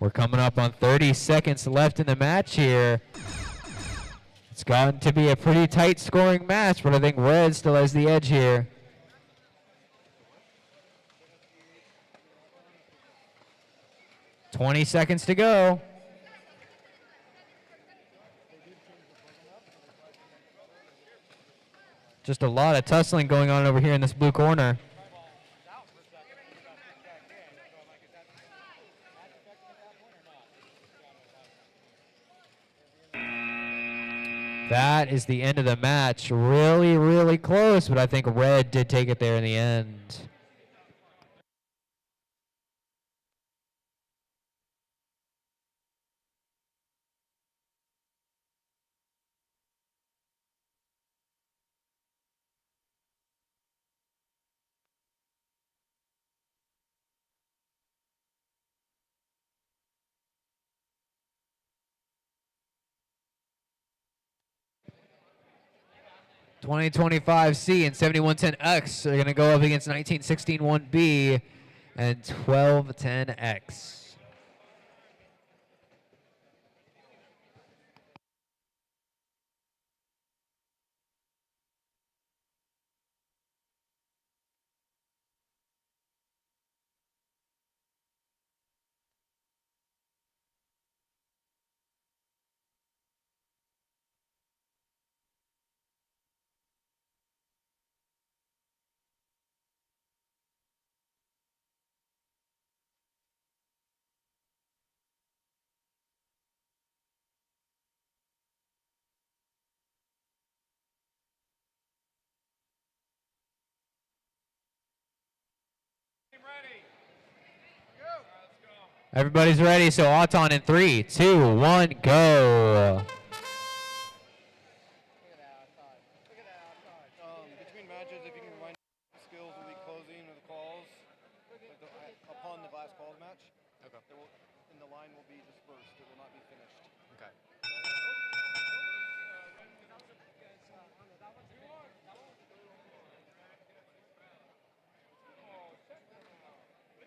We're coming up on 30 seconds left in the match here. It's gotten to be a pretty tight scoring match, but I think red still has the edge here. $20 seconds to go. Just a lot of tussling going on over here in this blue corner. That is the end of the match. Really, really close, but I think red did take it there in the end. .2025C and 7110X are going to go up against 1916-1B and 1210X. Everybody's ready, so Auton in 3, 2, 1, go. Between matches, if you can remind skills will be closing of the calls upon the last calls match. Okay. And the line will be dispersed. It will not be finished. Okay.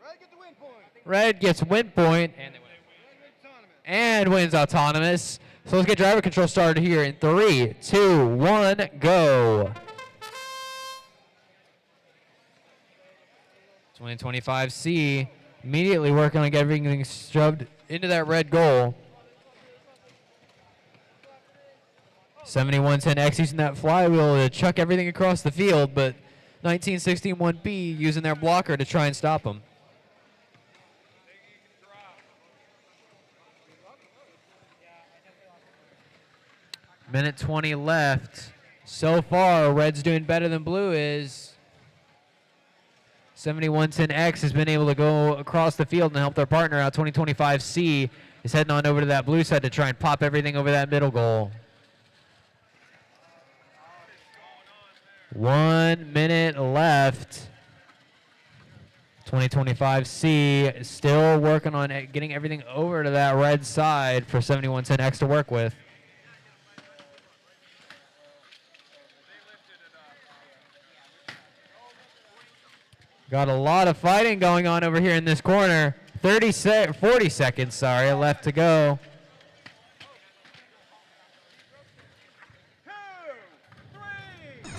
Red get the win point. Red gets win point and wins autonomous. So let's get driver control started here in 3, 2, 1, go. 2025C immediately working on getting everything shoved into that red goal. 7110X using that flywheel to chuck everything across the field, but 1916-1B using their blocker to try and stop them. Minute 20 left. So far, red's doing better than blue is. 7110X has been able to go across the field and help their partner out. 2025C is heading on over to that blue side to try and pop everything over that middle goal. 1 minute left. 2025C is still working on getting everything over to that red side for 7110X to work with. Got a lot of fighting going on over here in this corner. 40 seconds, sorry, left to go. 2, 3,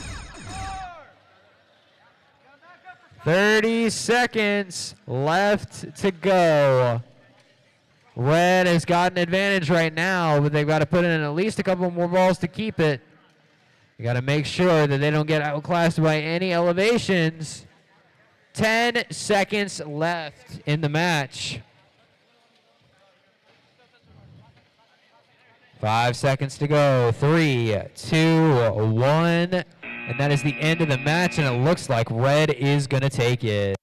4. 30 seconds left to go. Red has got an advantage right now, but they've got to put in at least a couple more balls to keep it. You got to make sure that they don't get outclassed by any elevations. 10 seconds left in the match. 5 seconds to go. 3, 2, 1. And that is the end of the match, and it looks like Red is going to take it.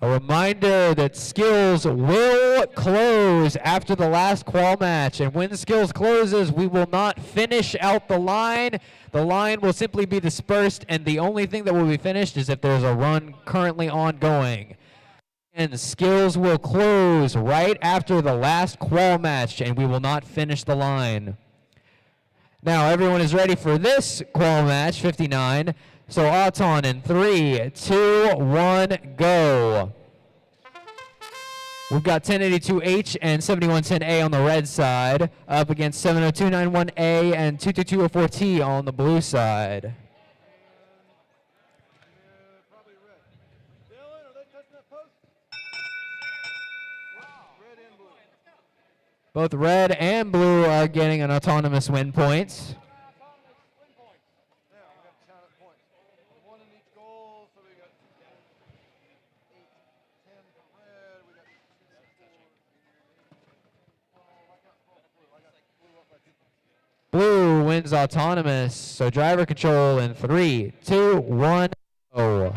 A reminder that skills will close after the last qual match. And when skills closes, we will not finish out the line. The line will simply be dispersed, and the only thing that will be finished is if there's a run currently ongoing. And skills will close right after the last qual match, and we will not finish the line. Now everyone is ready for this qual match, 59. So Auton in 3, 2, 1, go. We've got 1082H and 7110A on the red side, up against 70291A and 22204T on the blue side. Probably red. Dylan, are they touching that post? Red and blue. Both red and blue are getting an autonomous win points. Yeah, we got to count at points. One in each goal, so we got 8, 10 for red. We got 2, 4. I got 12 for blue. I got blue up by 2 points. Blue wins autonomous, so driver control in 3, 2, 1, go.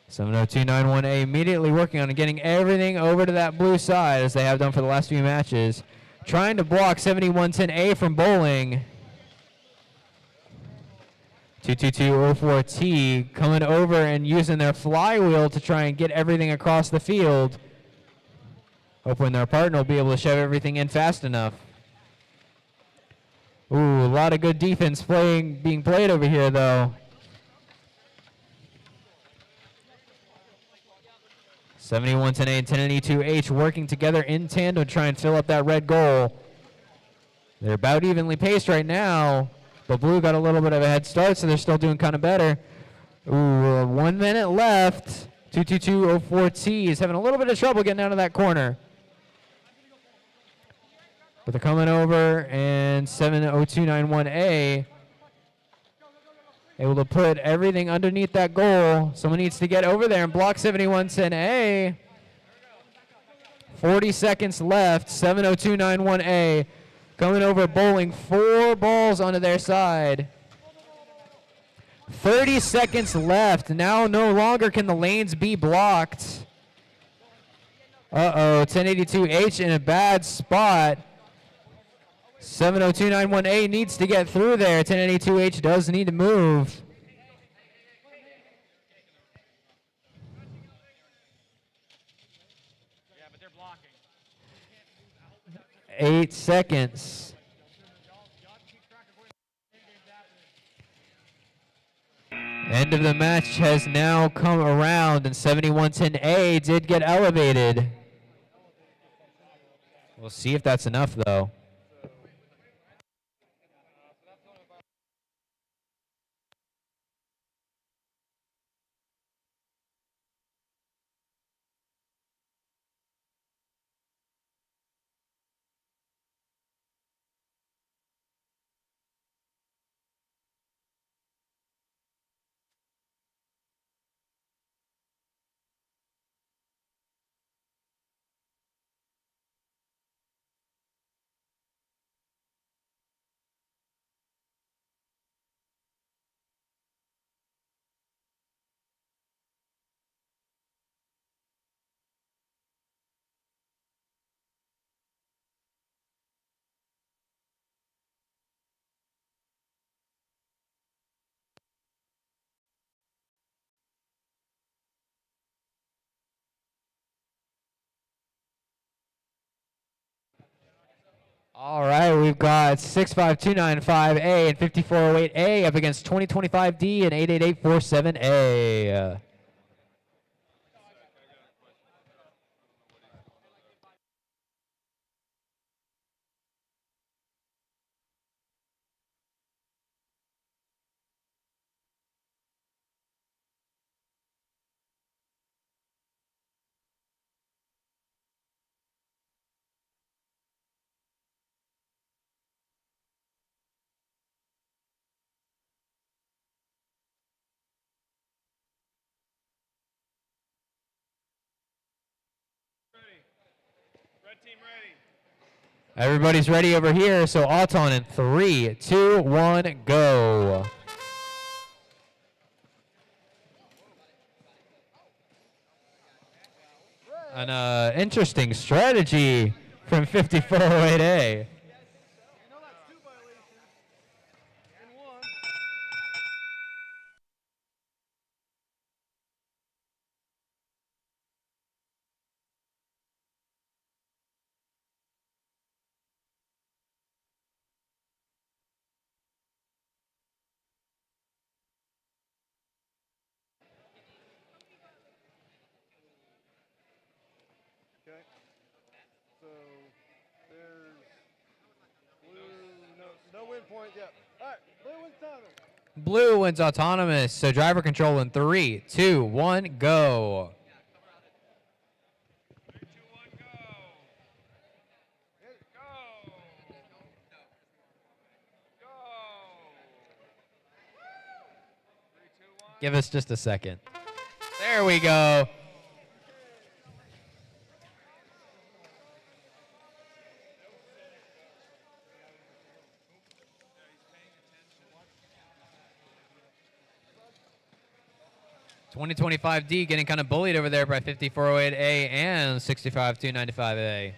70291A immediately working on getting everything over to that blue side as they have done for the last few matches. Trying to block 7110A from bowling. 22204T coming over and using their flywheel to try and get everything across the field. Hoping their partner will be able to shove everything in fast enough. Ooh, a lot of good defense being played over here though. 7110A and 1082H working together in tandem to try and fill up that red goal. They're about evenly paced right now, but blue got a little bit of a head start, so they're still doing kind of better. Ooh, 1 minute left. 22204T is having a little bit of trouble getting out of that corner. But they're coming over, and 70291A able to put everything underneath that goal. Someone needs to get over there and block 7110A. 40 seconds left. 70291A coming over, bowling 4 balls onto their side. 30 seconds left. Now no longer can the lanes be blocked. Uh-oh, 1082H in a bad spot. 70291A needs to get through there. 1082H does need to move. Yeah, but they're blocking. 8 seconds. End of the match has now come around, and 7110A did get elevated. We'll see if that's enough, though. All right, we've got 65295A and 5408A up against 2025D and 88847A. Ready. Red team ready. Everybody's ready over here, so Auton in 3, 2, 1, go. An interesting strategy from 5408A. Okay. So there's blue. No win point yet. All right. Blue wins timing. Blue wins autonomous, so driver control in 3, 2, 1, go. 3, 2, 1, go. Go. Go. 3, 2, 1. Give us just a second. There we go. $2025D getting kind of bullied over there by 5408A and 65295A.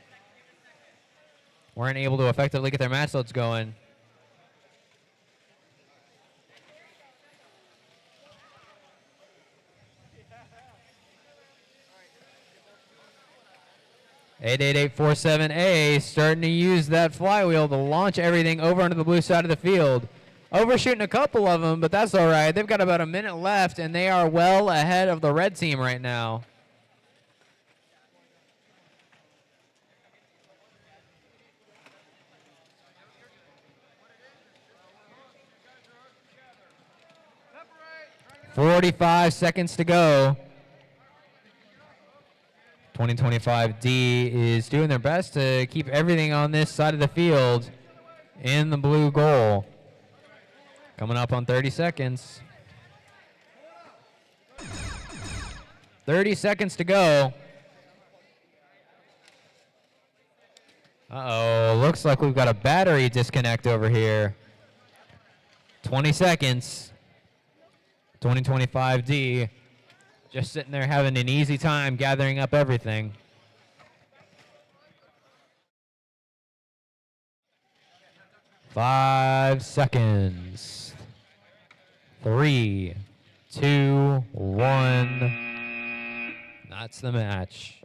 Weren't able to effectively get their match loads going. $88847A starting to use that flywheel to launch everything over onto the blue side of the field. Overshooting a couple of them, but that's all right. They've got about a minute left, and they are well ahead of the red team right now. Separate. 45 seconds to go. 2025D is doing their best to keep everything on this side of the field in the blue goal. Coming up on 30 seconds. 30 seconds to go. Uh-oh, looks like we've got a battery disconnect over here. 20 seconds. 2025D just sitting there having an easy time gathering up everything. Five seconds. 3, 2, 1. That's the match.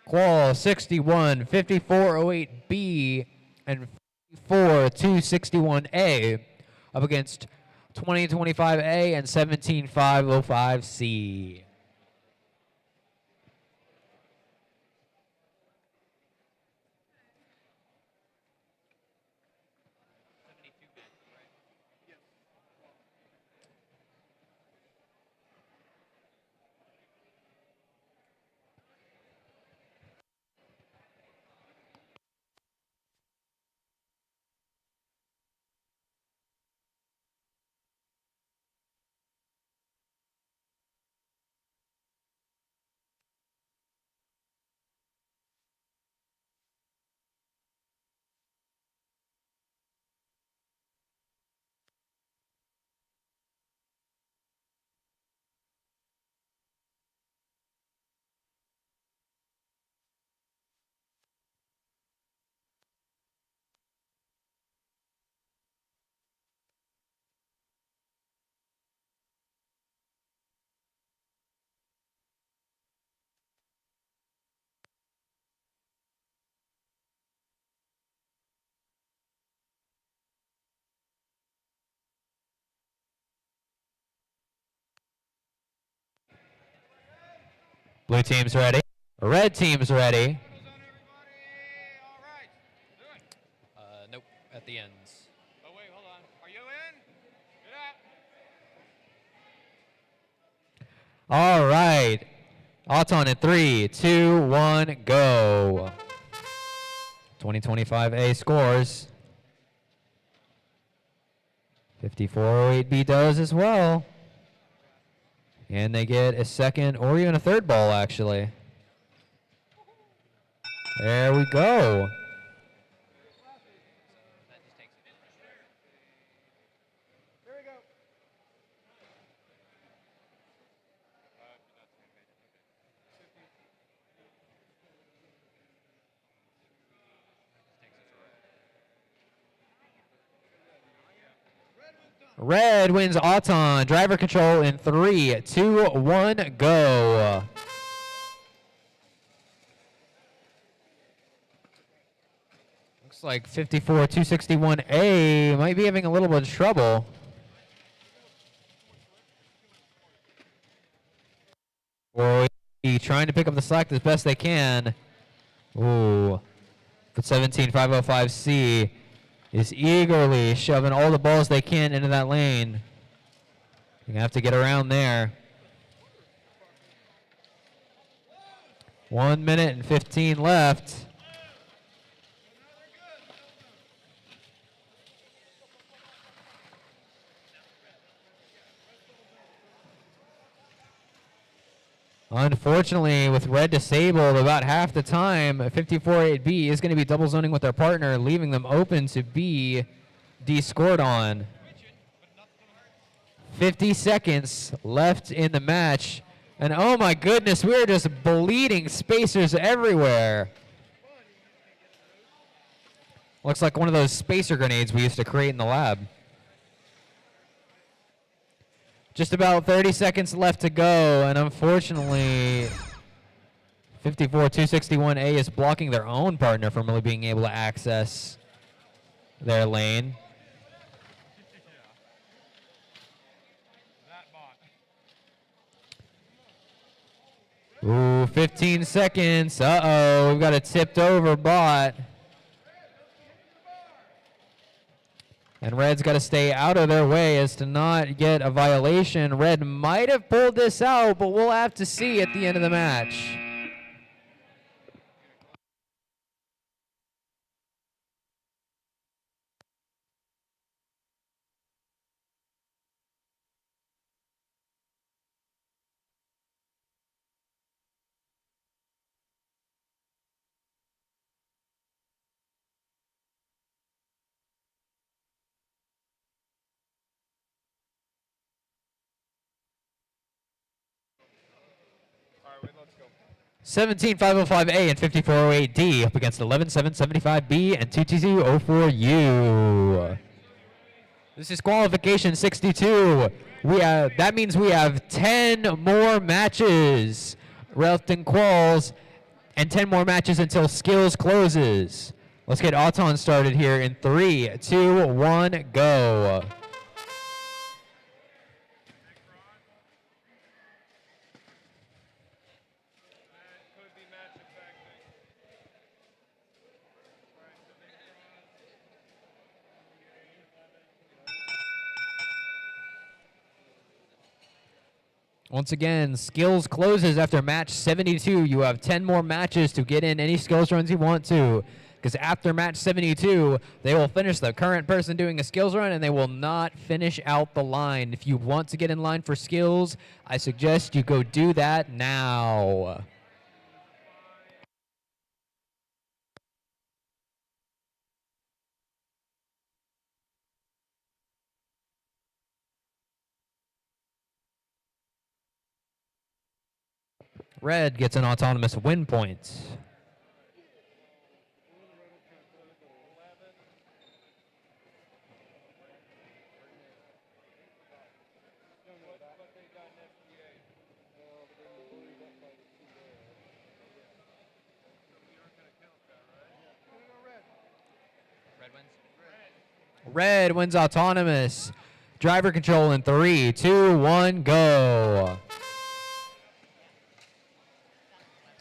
Qual 61, 5408B, and 4-261A up against 2025A and 17505C. Blue team's ready. Red team's ready. Nope, at the ends. Oh, wait, hold on. Are you in? Get out. All right. Auton in 3, 2, 1, go. 2025A scores. 5408B does as well. And they get a second or even a third ball, actually. There we go. There we go. Red wins Auton. Driver control in 3, 2, 1, go. Looks like 54-261A might be having a little bit of trouble. Or trying to pick up the slack as best they can. Ooh. But 17505C is eagerly shoving all the balls they can into that lane. You're going to have to get around there. 1 minute and 15 left. Unfortunately, with red disabled about half the time, 54-8B is going to be double zoning with their partner, leaving them open to be de-scored on. 50 seconds left in the match. And oh my goodness, we're just bleeding spacers everywhere. Looks like one of those spacer grenades we used to create in the lab. Just about 30 seconds left to go, and unfortunately, 54-261A is blocking their own partner from really being able to access their lane. Ooh, 15 seconds. Uh-oh, we've got a tipped over bot. And Red's got to stay out of their way as to not get a violation. Red might have pulled this out, but we'll have to see at the end of the match. All right, wait, let's go. 17505A and 5408D up against 11775B and 22204U. This is qualification 62. That means we have 10 more matches left in quals and 10 more matches until skills closes. Let's get Auton started here in 3, 2, 1, go. Once again, skills closes after match 72. You have 10 more matches to get in any skills runs you want to. Because after match 72, they will finish the current person doing a skills run and they will not finish out the line. If you want to get in line for skills, I suggest you go do that now. Red gets an autonomous win point. Red wins autonomous. Driver control in 3, 2, 1, go.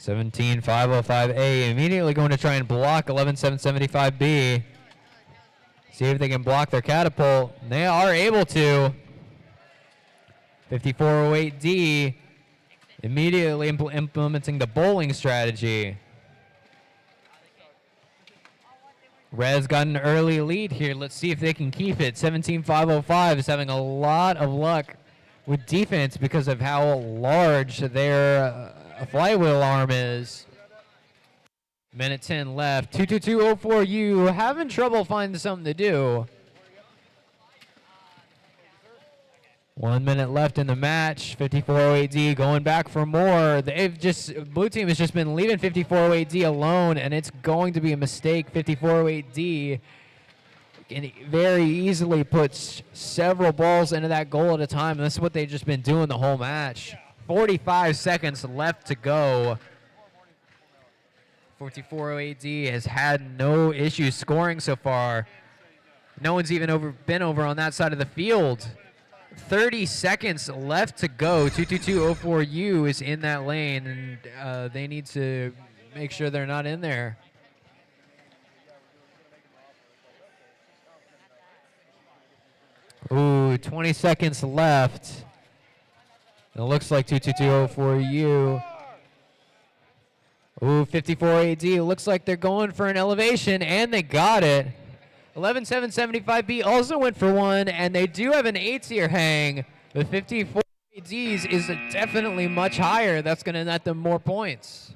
17505A immediately going to try and block 11775B. See if they can block their catapult. They are able to. 5408D immediately implementing the bowling strategy. Red's got an early lead here. Let's see if they can keep it. 17505 is having a lot of luck with defense because of how large their flywheel arm is. Minute 10 left. 22204U having trouble finding something to do. 1 minute left in the match. 5408D going back for more. Blue team has just been leaving 5408D alone, and it's going to be a mistake. 5408D can very easily put several balls into that goal at a time, and this is what they've just been doing the whole match. 45 seconds left to go. 5408D has had no issues scoring so far. No one's even been over on that side of the field. 30 seconds left to go. 22204U is in that lane, and they need to make sure they're not in there. Ooh, 20 seconds left. It looks like 22204U. Ooh, 54AD. It looks like they're going for an elevation, and they got it. 11775B also went for one, and they do have an 8-tier hang. The 54ADs is definitely much higher. That's going to net them more points.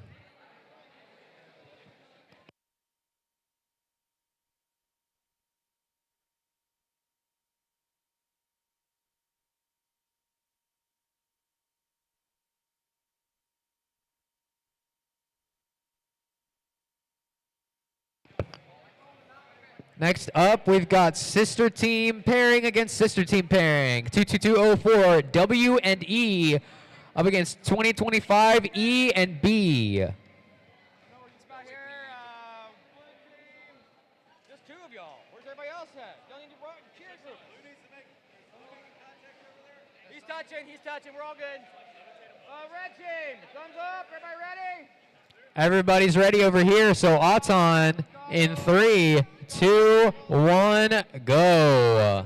Next up, we've got sister team pairing against sister team pairing. 22204 W and E up against 2025 E and B. Just two of y'all. Where's everybody else at? Y'all need to cheer group. He's touching. We're all good. Red team, thumbs up. Everybody ready? Everybody's ready over here, so Auton in 3, 2, 1, go.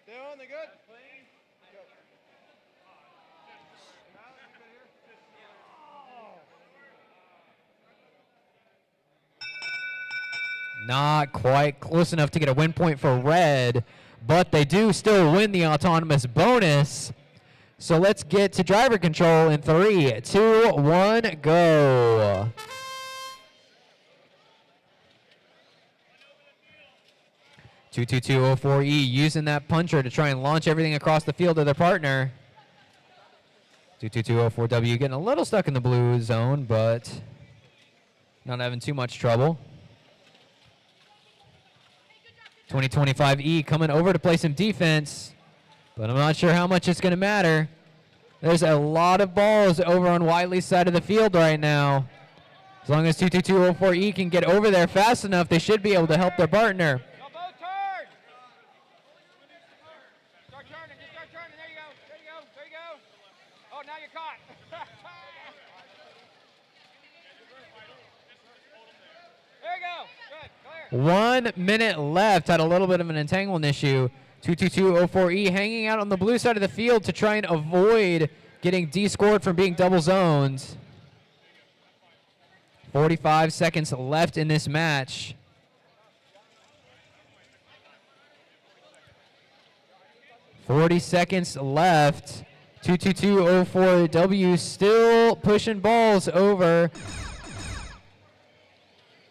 Doing the good. Not quite close enough to get a win point for Red, but they do still win the autonomous bonus. So let's get to driver control in 3, 2, 1, go. Two 22204E using that puncher to try and launch everything across the field to their partner. 22204W getting a little stuck in the blue zone, but not having too much trouble. 2025E coming over to play some defense, but I'm not sure how much it's going to matter. There's a lot of balls over on Wiley's side of the field right now. As long as 22204E can get over there fast enough, they should be able to help their partner. Y'all both turn. Start turning. Just start turning. There you go. Oh, now you're caught. There you go. Good. Clear. 1 minute left. Had a little bit of an entanglement issue. 22204E hanging out on the blue side of the field to try and avoid getting D-scored from being double zoned. 45 seconds left in this match. .22204W still pushing balls over.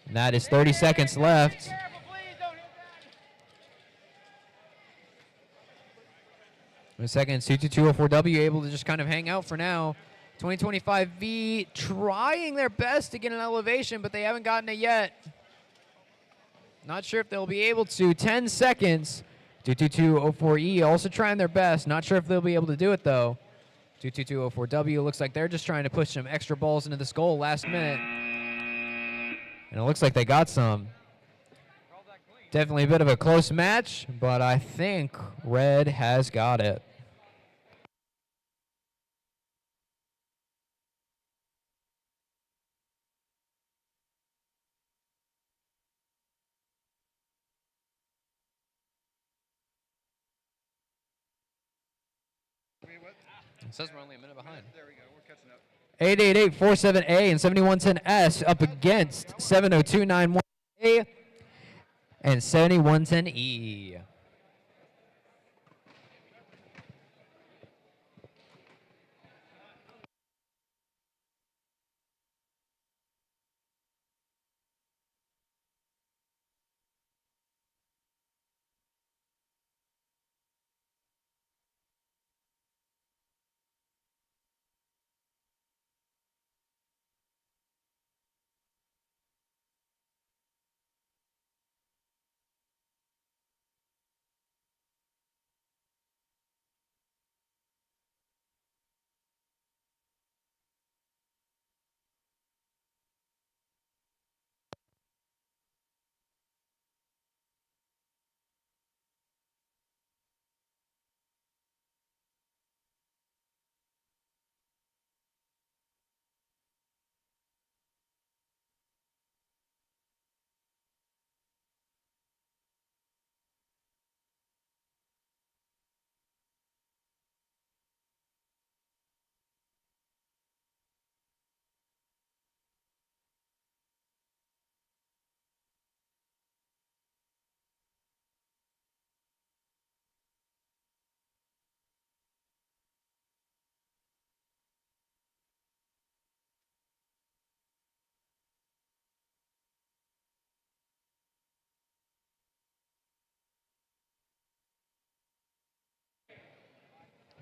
And that is 30 seconds left. Careful, please. Don't hit that. In seconds, 22204W able to just kind of hang out for now. 2025V trying their best to get an elevation, but they haven't gotten it yet. Not sure if they'll be able to. 10 seconds. 22204E also trying their best. Not sure if they'll be able to do it, though. 22204W looks like they're just trying to push some extra balls into this goal last minute. And it looks like they got some. Definitely a bit of a close match, but I think Red has got it. It says we're only a minute behind. There we go. We're catching up. 888-47A and 7110S up against 70291A and 7110E.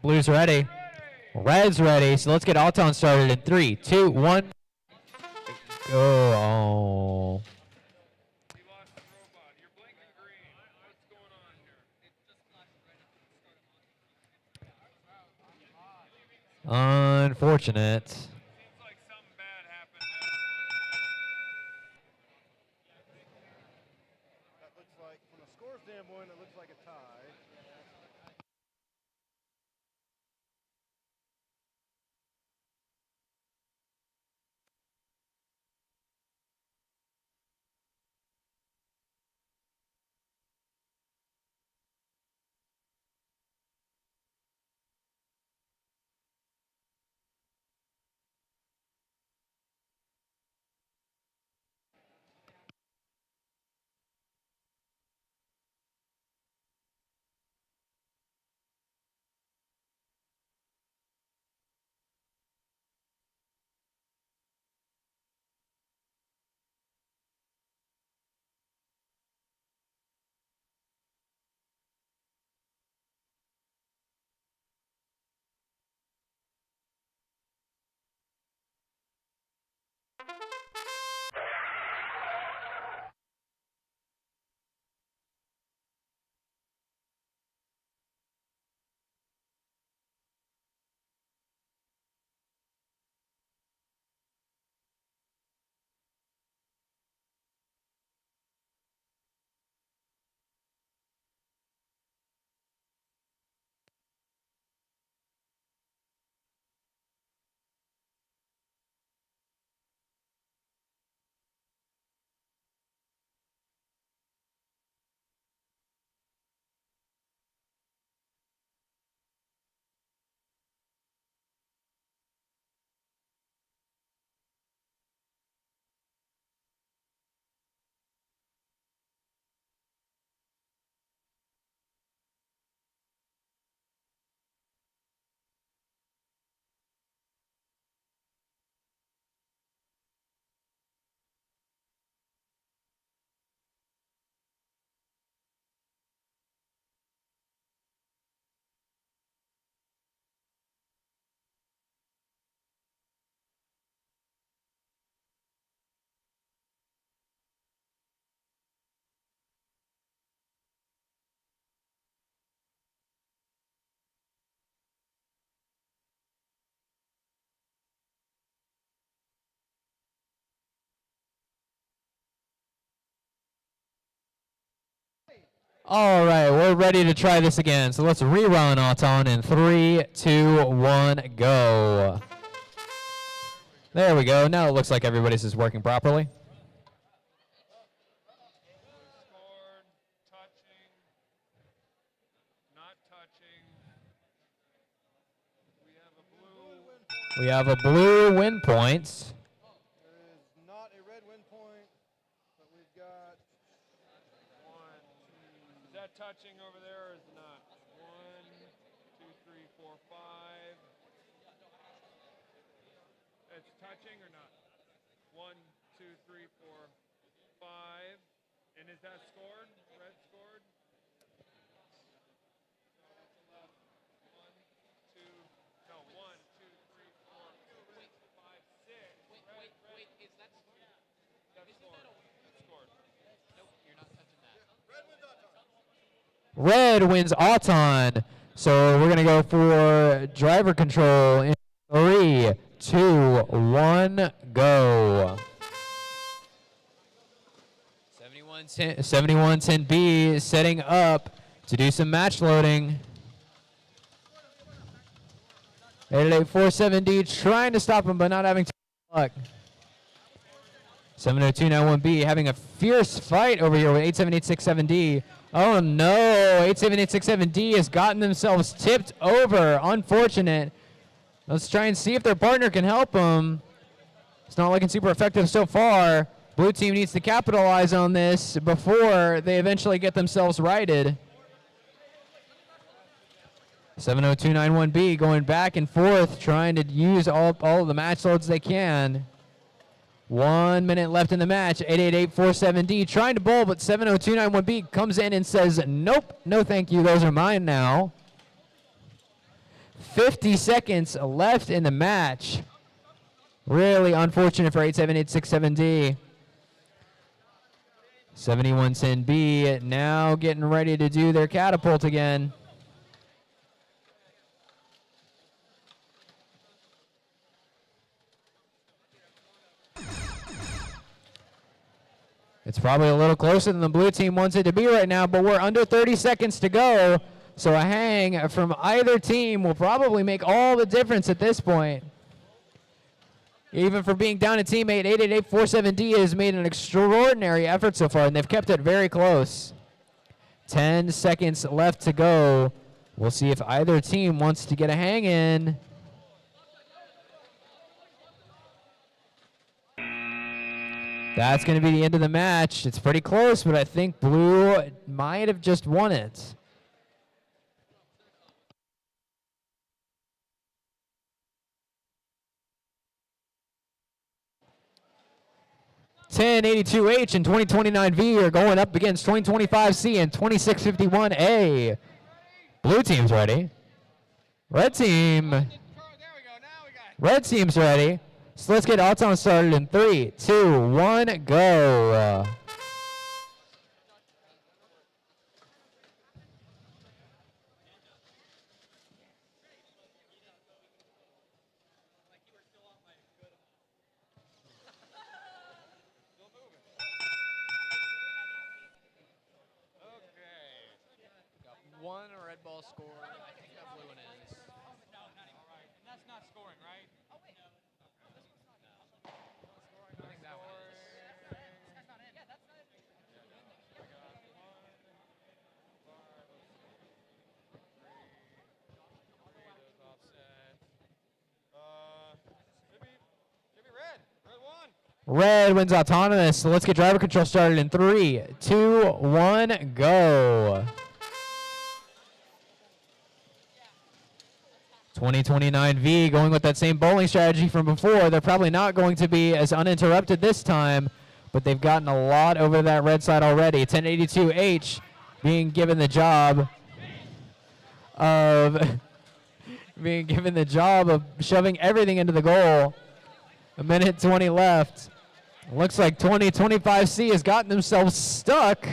Blue's ready. Red's ready. So let's get Alton started in 3, 2, 1. Go. Oh. He lost the robot. You're blinking green. What's going on here? Unfortunate. Seems like something bad happened. That looks like, from a score standpoint, it looks like a tie. All right, we're ready to try this again. So let's rerun Alton in 3, 2, 1, go. There we go. Now it looks like everybody's is working properly. Scored, touching, not touching. We have a We have a blue win points. There is not a red win point, but we've got One, two. Is that touching over there or is it not? 1, 2, 3, 4, 5. It's touching or not? 1, 2, 3, 4, 5. And is that scored? Red scored? 1, 2, no, 1, 2, 3, 4, 5, 6. Red, is that scored? That's scored. That's scored. Nope, you're not touching that. Red wins Auton. So we're going to go for driver control in 3, 2, 1, go. 7110B is setting up to do some match loading. 8847D trying to stop him, but not having too much luck. 70291B having a fierce fight over here with 87867D. Oh no, 87867D has gotten themselves tipped over. Unfortunate. Let's try and see if their partner can help them. It's not looking super effective so far. Blue team needs to capitalize on this before they eventually get themselves righted. 70291B going back and forth, trying to use all of the match loads they can. 1 minute left in the match. 88847D trying to bowl, but 70291B comes in and says, nope, no thank you, those are mine now. 50 seconds left in the match. Really unfortunate for 87867D. 7110B now getting ready to do their catapult again. It's probably a little closer than the blue team wants it to be right now, but we're under 30 seconds to go. So a hang from either team will probably make all the difference at this point. Even for being down a teammate, 88847D has made an extraordinary effort so far, and they've kept it very close. 10 seconds left to go. We'll see if either team wants to get a hang in. That's going to be the end of the match. It's pretty close, but I think blue might have just won it. (1082H) and 2029V are going up against 2025C and 2651A. Blue team's ready. Red team's ready. So let's get Auton started in 3, 2, 1, go. One red ball score. I think that blue one is. That's not scoring, right? I think that one is. That's not it. Yeah, that's not it. I got 1, 5, 3, those offset. Maybe red. Red one. Red wins autonomous. So let's get driver control started in 3, 2, 1, go. 2029V going with that same bowling strategy from before. They're probably not going to be as uninterrupted this time, but they've gotten a lot over that red side already. 1082H being given the job of shoving everything into the goal. 1:20 left. Looks like 2025C has gotten themselves stuck.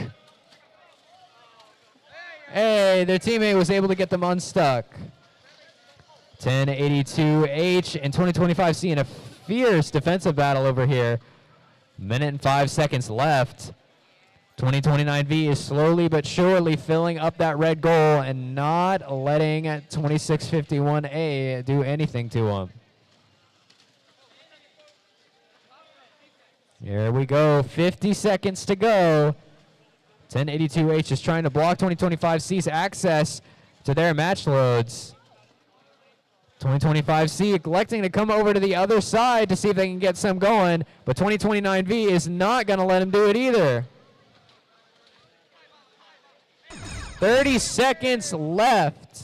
Hey, their teammate was able to get them unstuck. 1082H and 2025C in a fierce defensive battle over here. 1:05 left. 2029V is slowly but surely filling up that red goal and not letting 2651A do anything to him. Here we go, 50 seconds to go. 1082H is trying to block 2025C's access to their match loads. 2025C electing to come over to the other side to see if they can get some going, but 2029V is not going to let him do it either. 30 seconds left.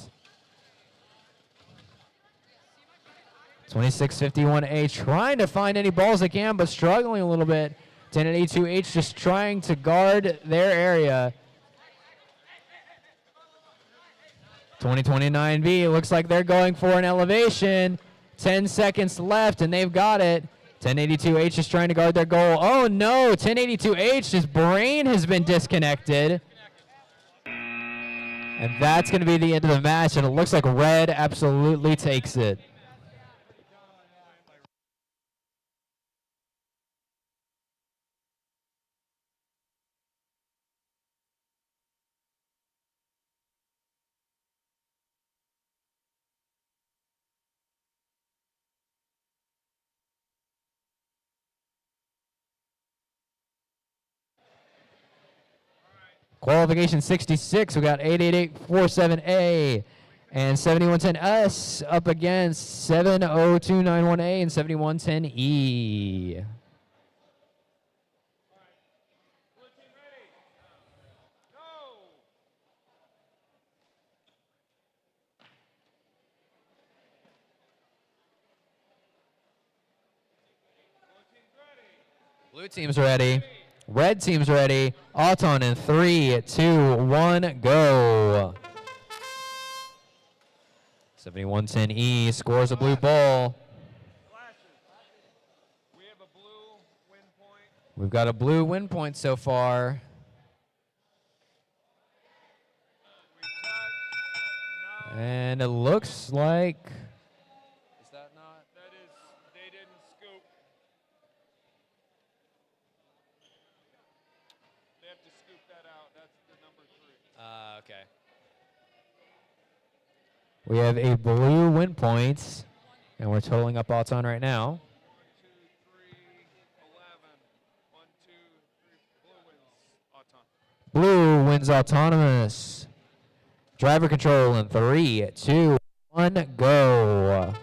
2651A trying to find any balls they can, but struggling a little bit. 1082H just trying to guard their area. 2029V looks like they're going for an elevation. 10 seconds left, and they've got it. 1082H is trying to guard their goal. Oh no, 1082H, his brain has been disconnected. And that's going to be the end of the match, and it looks like red absolutely takes it. Qualification 66, we got 88847A and 7110S up against 70291A and 7110E. Blue team's ready. Red team's ready. Auton in 3, 2, 1, go. 7110E scores a blue ball. We have a blue win point. We've got a blue win point so far. We touch. No. And it looks like Is that not? That is, they didn't scoop. They have to scoop that out. That's the number 3. Okay. we have a blue win point, and we're totaling up Auton right now. 1, 2, 3, 11. 1, 2, 3. Blue wins. Blue wins autonomous. Driver control in 3, 2, 1, go.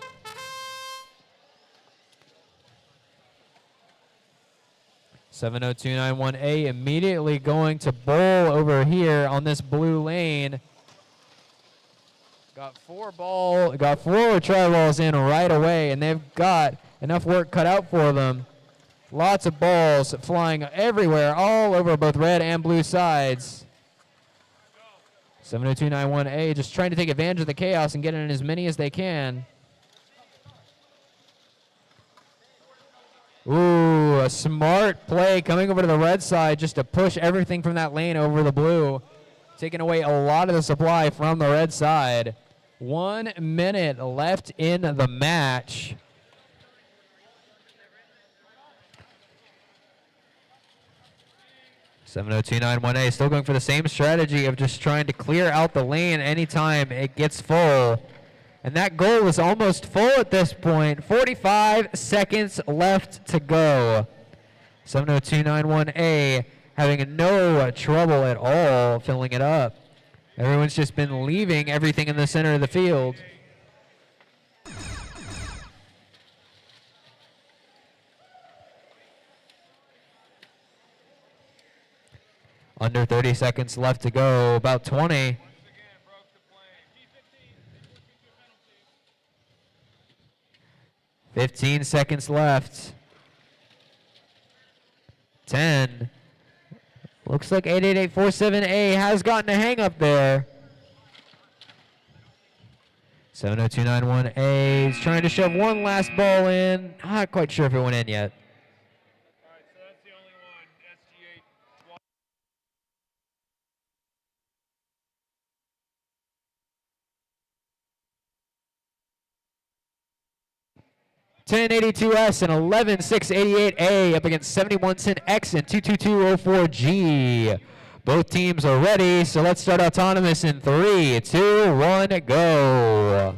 (70291A) immediately going to bowl over here on this blue lane. Got four try balls in right away, and they've got enough work cut out for them. Lots of balls flying everywhere, all over both red and blue sides. 70291A just trying to take advantage of the chaos and get in as many as they can. Ooh, a smart play coming over to the red side just to push everything from that lane over the blue, taking away a lot of the supply from the red side. 1 minute left in the match. (70291A) still going for the same strategy of just trying to clear out the lane anytime it gets full. And that goal is almost full at this point. 45 seconds left to go. 70291A having no trouble at all filling it up. Everyone's just been leaving everything in the center of the field. Under 30 seconds left to go, about 20. 15 seconds left. 10. Looks like 88847A has gotten a hang up there. 70291A is trying to shove one last ball in. Not quite sure if it went in yet. All right, so that's the only one. SG8. 1082S and 11688A up against 7110X and 22204G. Both teams are ready, so let's start autonomous in 3, 2, 1, go.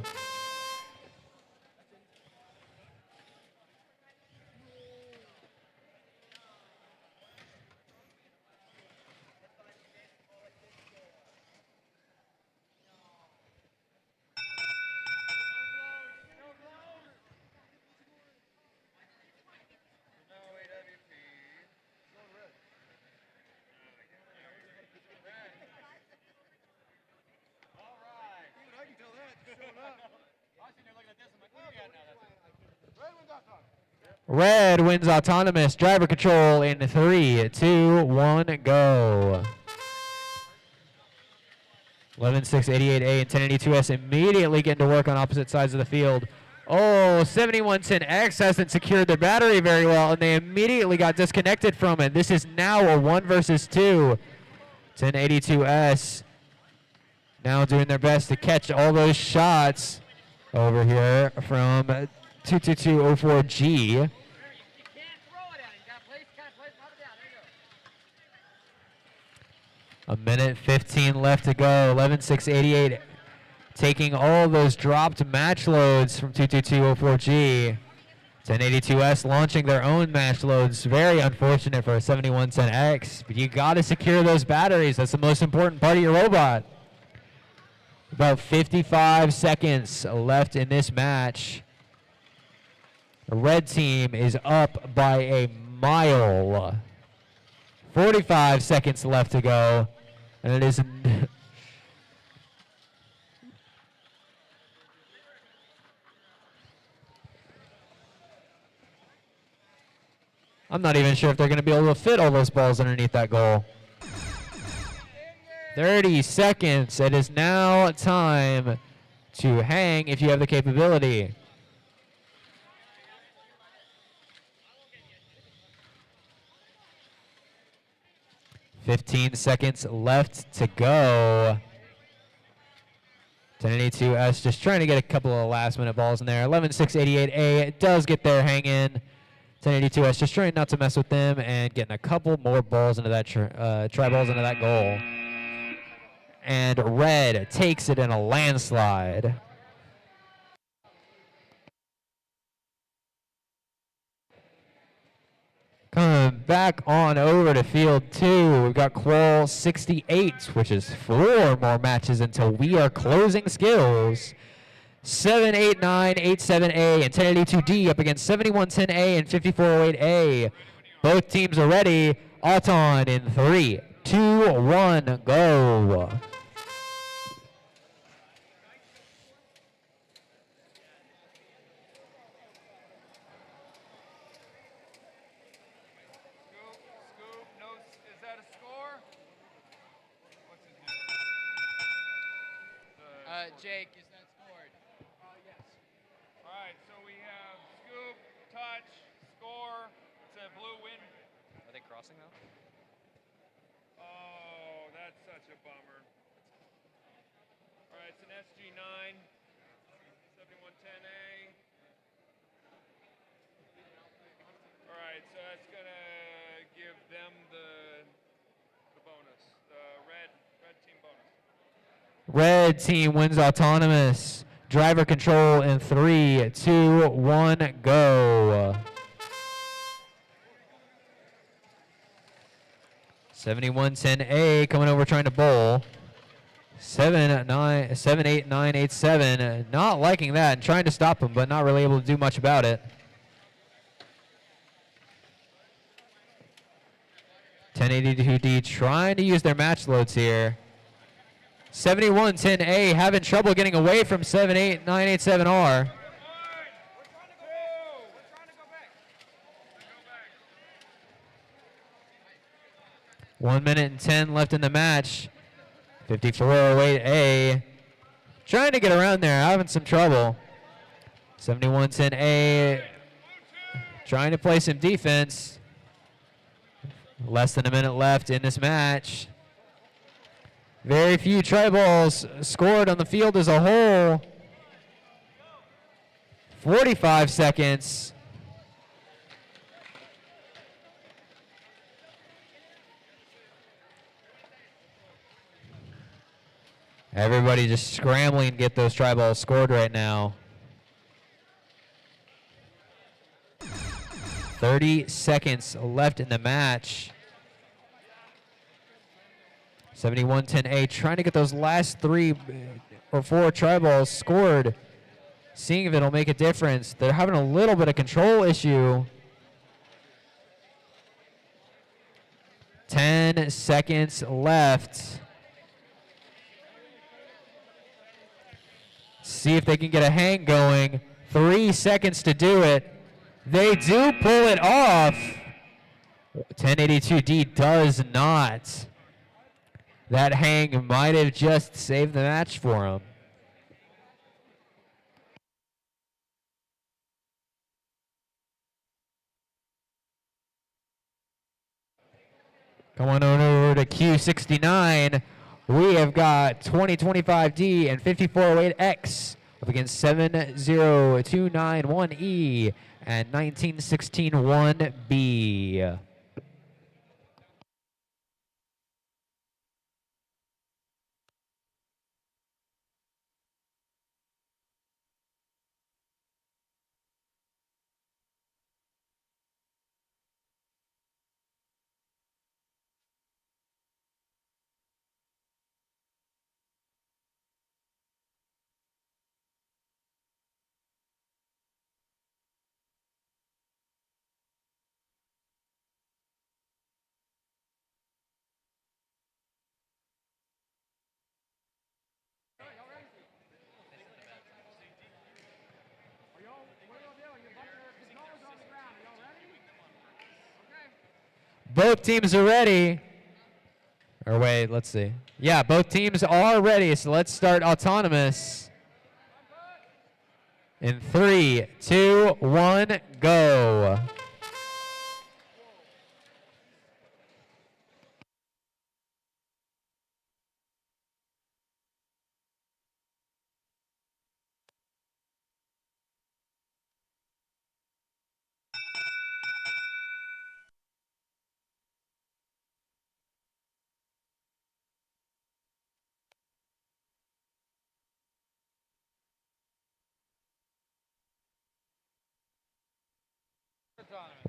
Red wins autonomous. Driver control in 3, 2, 1, go. 11.688A and 1082S immediately getting to work on opposite sides of the field. Oh, 7110X hasn't secured their battery very well, and they immediately got disconnected from it. This is now a 1 versus 2. 1082S now doing their best to catch all those shots over here from 22204G. A minute 15 left to go. 11.688 taking all those dropped match loads from 22204G. 1082S launching their own match loads. Very unfortunate for a 7110X, but you got to secure those batteries. That's the most important part of your robot. About 55 seconds left in this match. The red team is up by a mile. 45 seconds left to go. And it is I'm not even sure if they're going to be able to fit all those balls underneath that goal. 30 seconds. It is now time to hang if you have the capability. $15 left to go. 1082S just trying to get a couple of last-minute balls in there. 11.688A does get there hanging. 1082S just trying not to mess with them and getting a couple more balls into that try balls into that goal. And red takes it in a landslide. Coming back on over to field 2, we've got Qual 68, which is 4 more matches until we are closing skills. 78987A and 1082D up against 7110A and 5408A. Both teams are ready. Auton in 3, 2, 1, go. Scoop, no, is that a score? What's his name? Jake, is that scored? Yes. All right, so we have scoop, touch, score. It's a blue win. Are they crossing now? Oh, that's such a bummer. All right, it's an SG9, 7110A. All right, so that's gonna give them the bonus, the red team bonus. Red team wins autonomous. Driver control in 3, 2, 1, go. 7110A coming over trying to bowl. 78987 not liking that and trying to stop him, but not really able to do much about it. 1082D trying to use their match loads here. 7110A having trouble getting away from 78987R. We're trying to go back. 1 minute and 10 left in the match. 5408A trying to get around there, having some trouble. 7110A trying to play some defense. Less than a minute left in this match. Very few try balls scored on the field as a whole. 45 seconds. Everybody just scrambling to get those try balls scored right now. 30 seconds left in the match. 7110A trying to get those last 3 or 4 try balls scored. Seeing if it'll make a difference. They're having a little bit of control issue. 10 seconds left. See if they can get a hang going. 3 seconds to do it. They do pull it off. 1082D does not. That hang might have just saved the match for him. Come on over to Q69. We have got 2025D and 5408X up against 70291E and 19161B. Both teams are ready. Or wait, let's see. Yeah, both teams are ready, so let's start autonomous. In 3, 2, 1, go.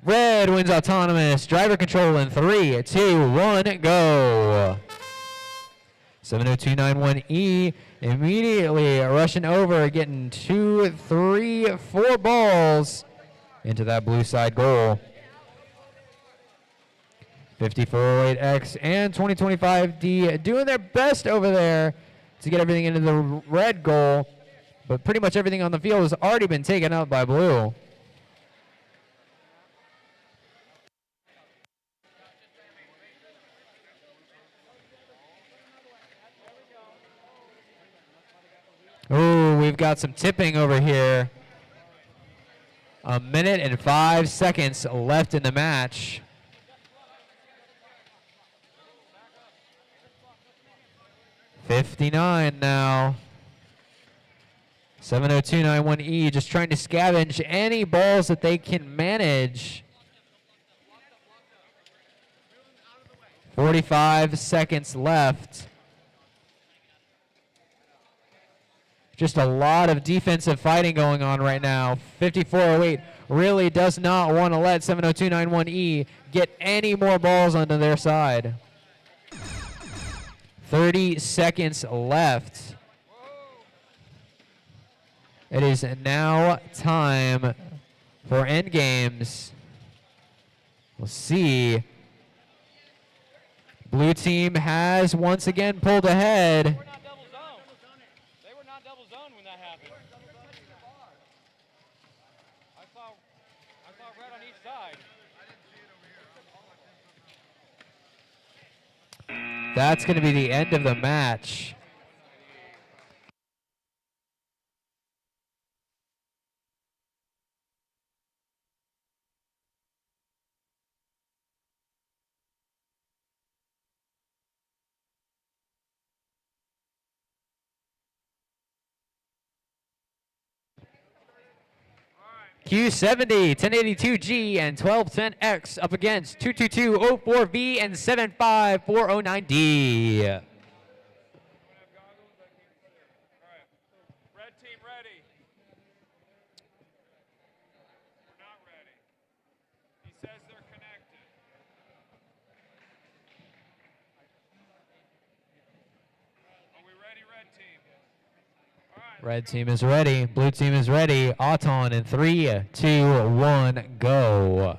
Red wins autonomous. Driver control in 3, 2, 1, go. 70291E immediately rushing over, getting 2, 3, 4 balls into that blue side goal. 5408X and 2025D doing their best over there to get everything into the red goal, but pretty much everything on the field has already been taken out by blue. Ooh, we've got some tipping over here. 1 minute and 5 seconds left in the match. '59 now. 70291E just trying to scavenge any balls that they can manage. 45 seconds left. Just a lot of defensive fighting going on right now. 5408 really does not want to let 70291E get any more balls onto their side. 30 seconds left. It is now time for end games. We'll see. Blue team has once again pulled ahead. That's going to be the end of the match. Q70, 1082G, and 1210X up against 22204V and 75409D. Red team ready. We're not ready. He says they're connected. Are we ready, red team? All right. Red team is ready. Blue team is ready. Auton in 3, 2, 1, go. So close.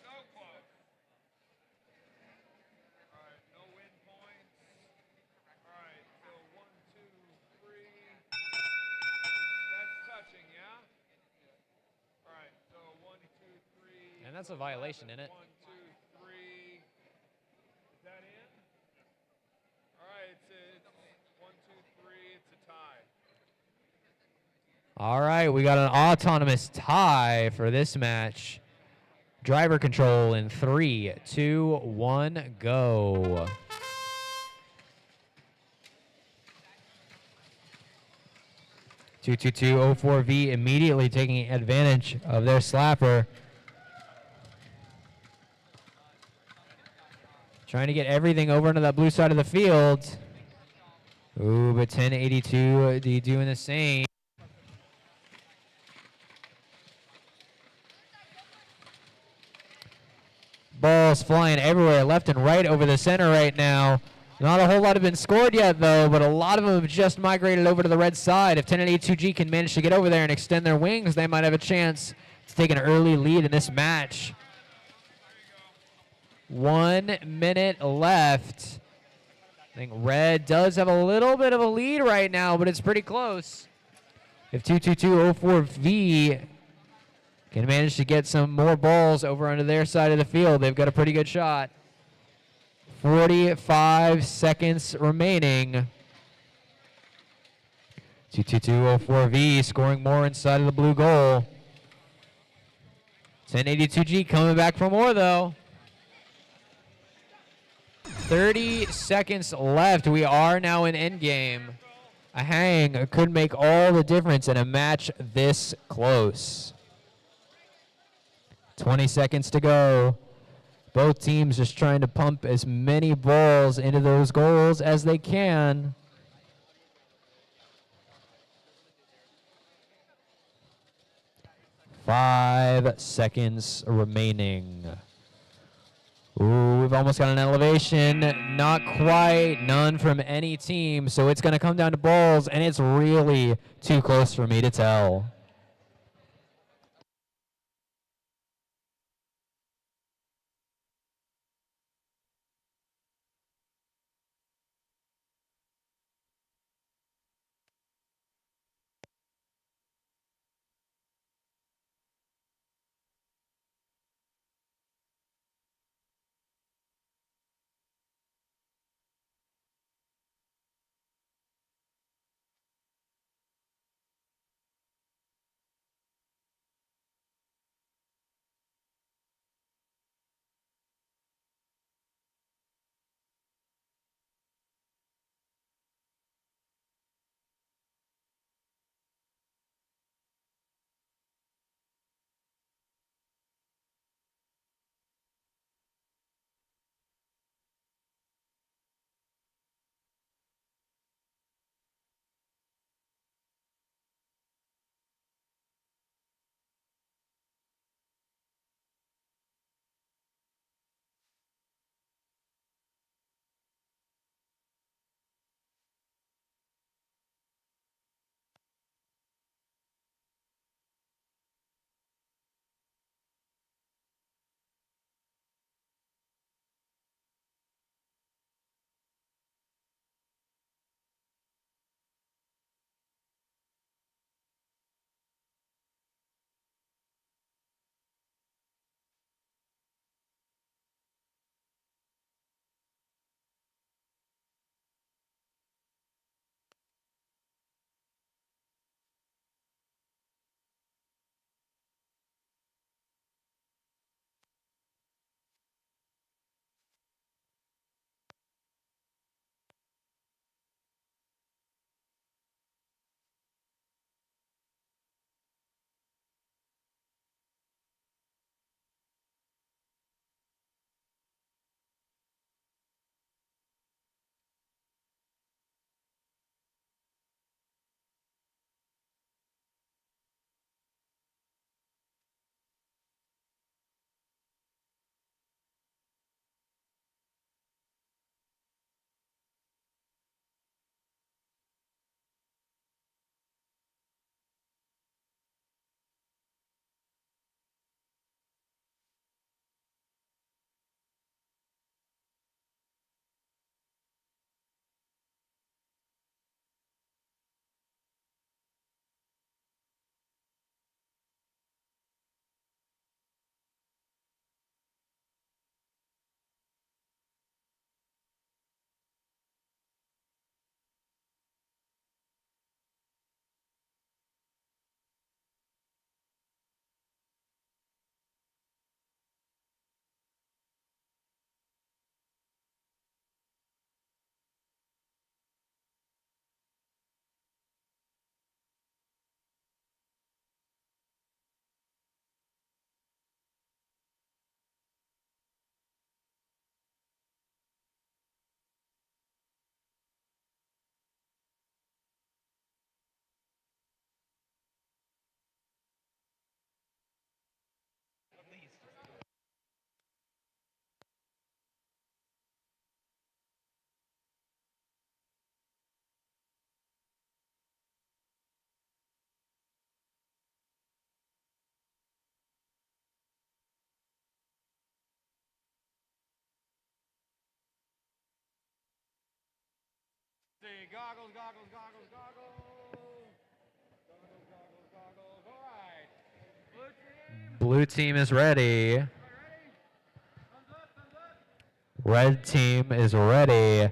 So close. That's a violation, isn't it? 1, 2, 3. Is that in? All right, it's 1, 2, 3. It's a tie. All right, we got an autonomous tie for this match. Driver control in 3, 2, 1, go. Two 04V immediately taking advantage of their slapper. Trying to get everything over into that blue side of the field. Ooh, but 1082 doing the same. Balls flying everywhere, left and right over the center right now. Not a whole lot have been scored yet, though, but a lot of them have just migrated over to the red side. If 1082G can manage to get over there and extend their wings, they might have a chance to take an early lead in this match. 1 minute left. I think red does have a little bit of a lead right now, but it's pretty close. If 22204V can manage to get some more balls over onto their side of the field, they've got a pretty good shot. 45 seconds remaining. 22204V scoring more inside of the blue goal. 1082G coming back for more, though. 30 seconds left. We are now in endgame. A hang could make all the difference in a match this close. 20 seconds to go. Both teams just trying to pump as many balls into those goals as they can. Five seconds remaining. Ooh, we've almost got an elevation. Not quite. None from any team. So it's going to come down to balls, and it's really too close for me to tell. see. Goggles, goggles, goggles, goggles. Goggles, goggles, goggles. All right. Blue team. Blue team is ready. Ready? Thumbs up, thumbs up. Red team is ready.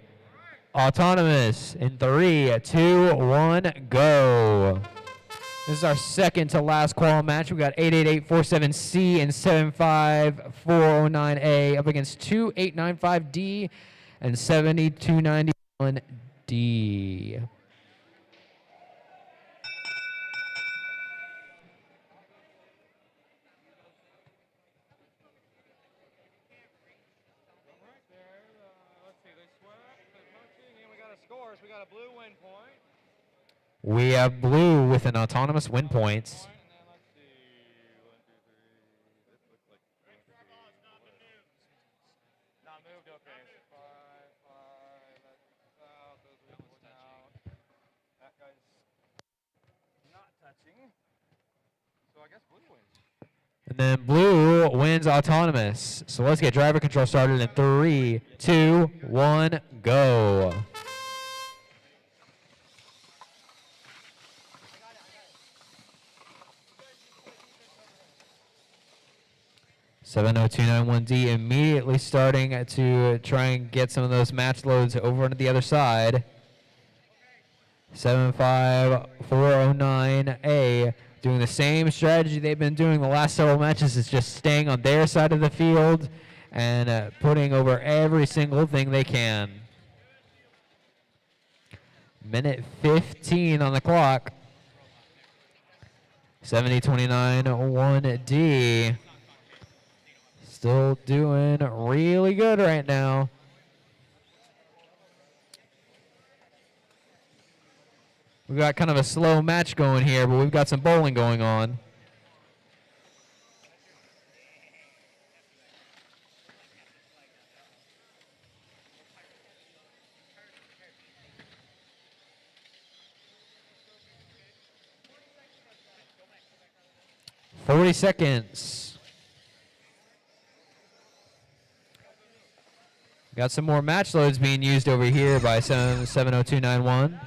Autonomous in 3, 2, 1, go. This is our second to last qual match. We got 88847C and 75409A up against 2895D and 7291D. Right there. Let's see. They swept. They're touching, and we got a score. So we got a blue win point. We have blue with an autonomous win points. And then let's see. 1, 2, 3. This looks like. Not moved. Okay. 5, 5. That's south. Those are going out. That guy's not touching. So I guess blue wins. And then blue wins autonomous. So let's get driver control started in 3, 2, 1, go. (70291D) immediately starting to try and get some of those match loads over onto the other side. 75409A doing the same strategy they've been doing the last several matches, is just staying on their side of the field and putting over every single thing they can. Minute 15 on the clock. 7029-1D. Still doing really good right now. We've got kind of a slow match going here, but we've got some bowling going on. (40 seconds). Got some more match loads being used over here by 70291.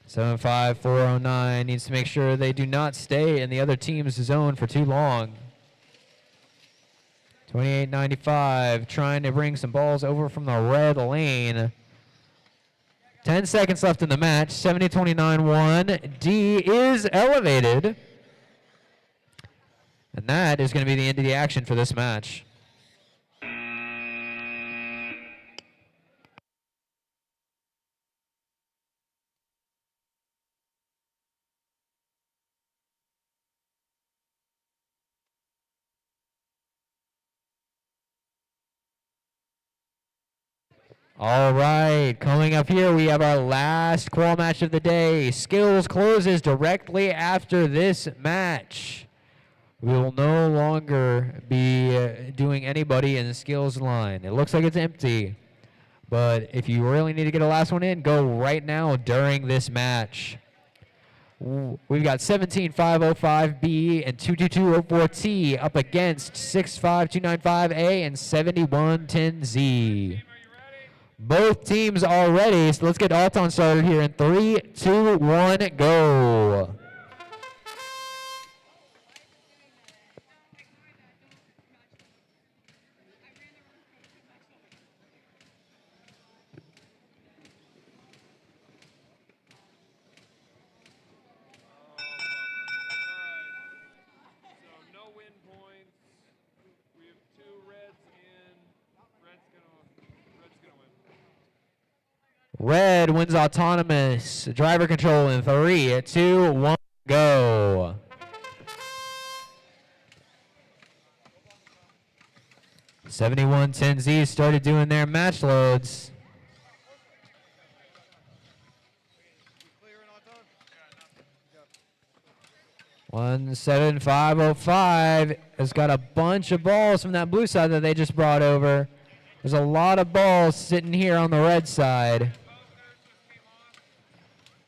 75409 needs to make sure they do not stay in the other team's zone for too long. 2895 trying to bring some balls over from the red lane. 10 seconds left in the match. 7029-1. D is elevated. And that is going to be the end of the action for this match. All right, coming up here, we have our last qual match of the day. Skills closes directly after this match. We will no longer be doing anybody in the skills line. It looks like it's empty. But if you really need to get a last one in, go right now during this match. We've got 17505B and 22204T up against 65295A and 7110Z. Both teams are ready, so let's get Auton started here in 3, 2, 1, go. Red wins autonomous. Driver control in 3, 2, 1, go. (7110Z) started doing their match loads. (17505) has got a bunch of balls from that blue side that they just brought over. There's a lot of balls sitting here on the red side.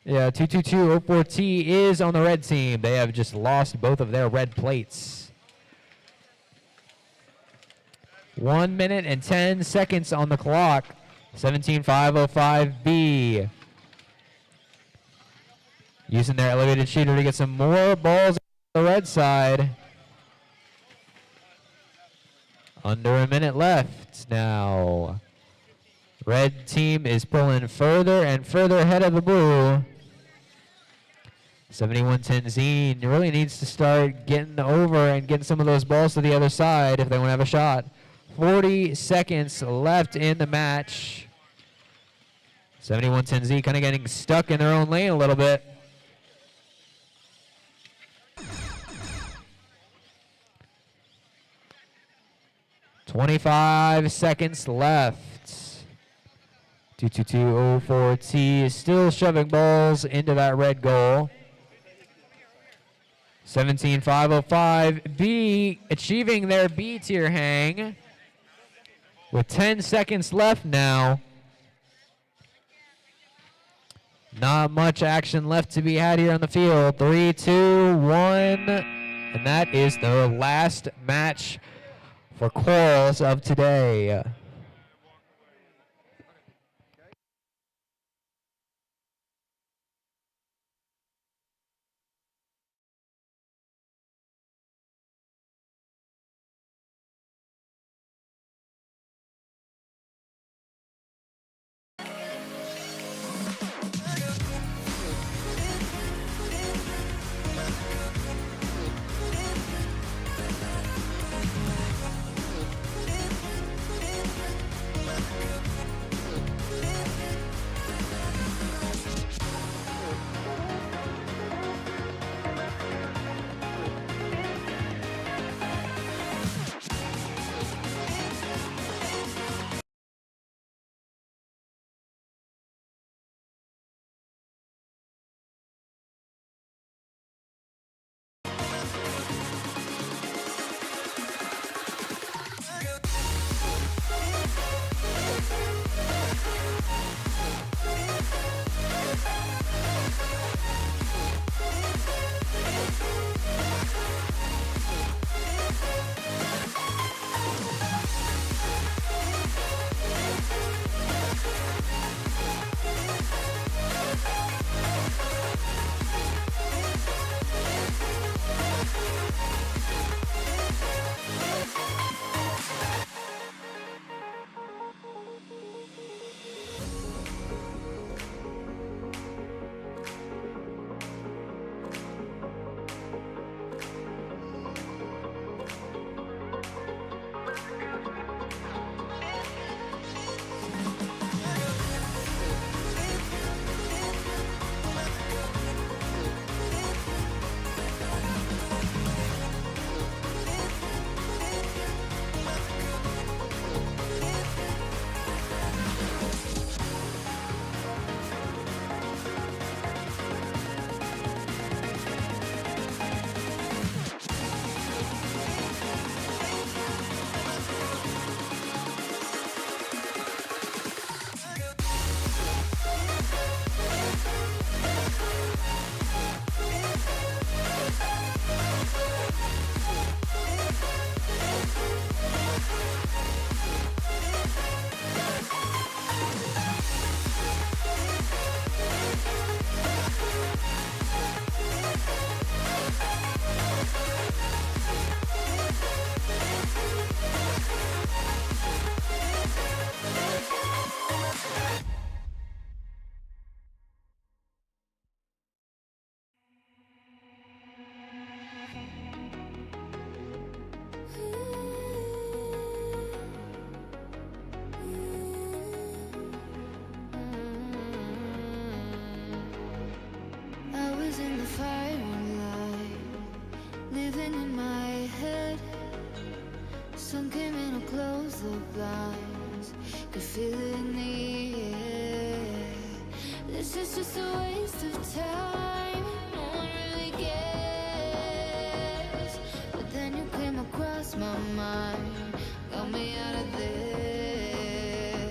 Yeah, 22204T is on the red team. They have just lost both of their red plates. 1 minute and 10 seconds on the clock. 17.505B. Using their elevated shooter to get some more balls on the red side. Under a minute left now. Red team is pulling further and further ahead of the blue. 71-10 Zine really needs to start getting over and getting some of those balls to the other side if they want to have a shot. 40 seconds left in the match. 71-10 Z kind of getting stuck in their own lane a little bit. "25 seconds left. 22204T is still shoving balls into that red goal. 17.505B achieving their B tier hang with 10 seconds left now. Not much action left to be had here on the field. 3, 2, 1, and that is the last match for Quarrels of today. sun came in to close the blinds. Could feel it in the air. This is just a waste of time. No one really cares. But then you came across my mind, got me out of there.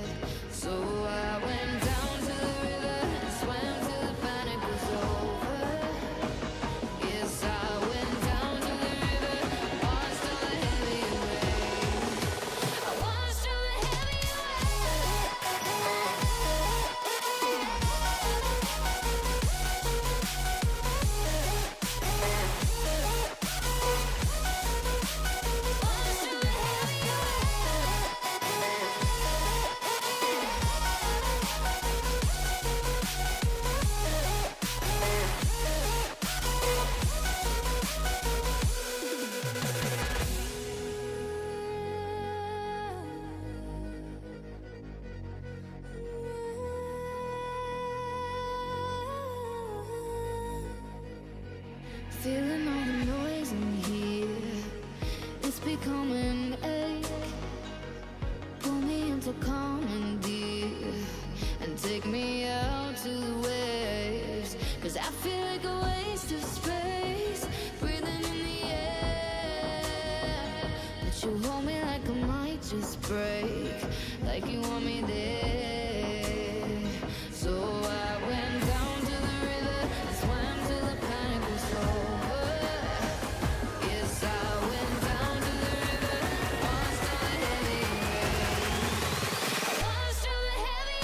So I went down to the river and swam till the panic was over. Yes, I went down to the river, watched all the heavy rain. I just break like you want me there. So I went down to the river and swam till the panic was over. Yes, I went down to the river, washed all the heavy rain. I washed all the heavy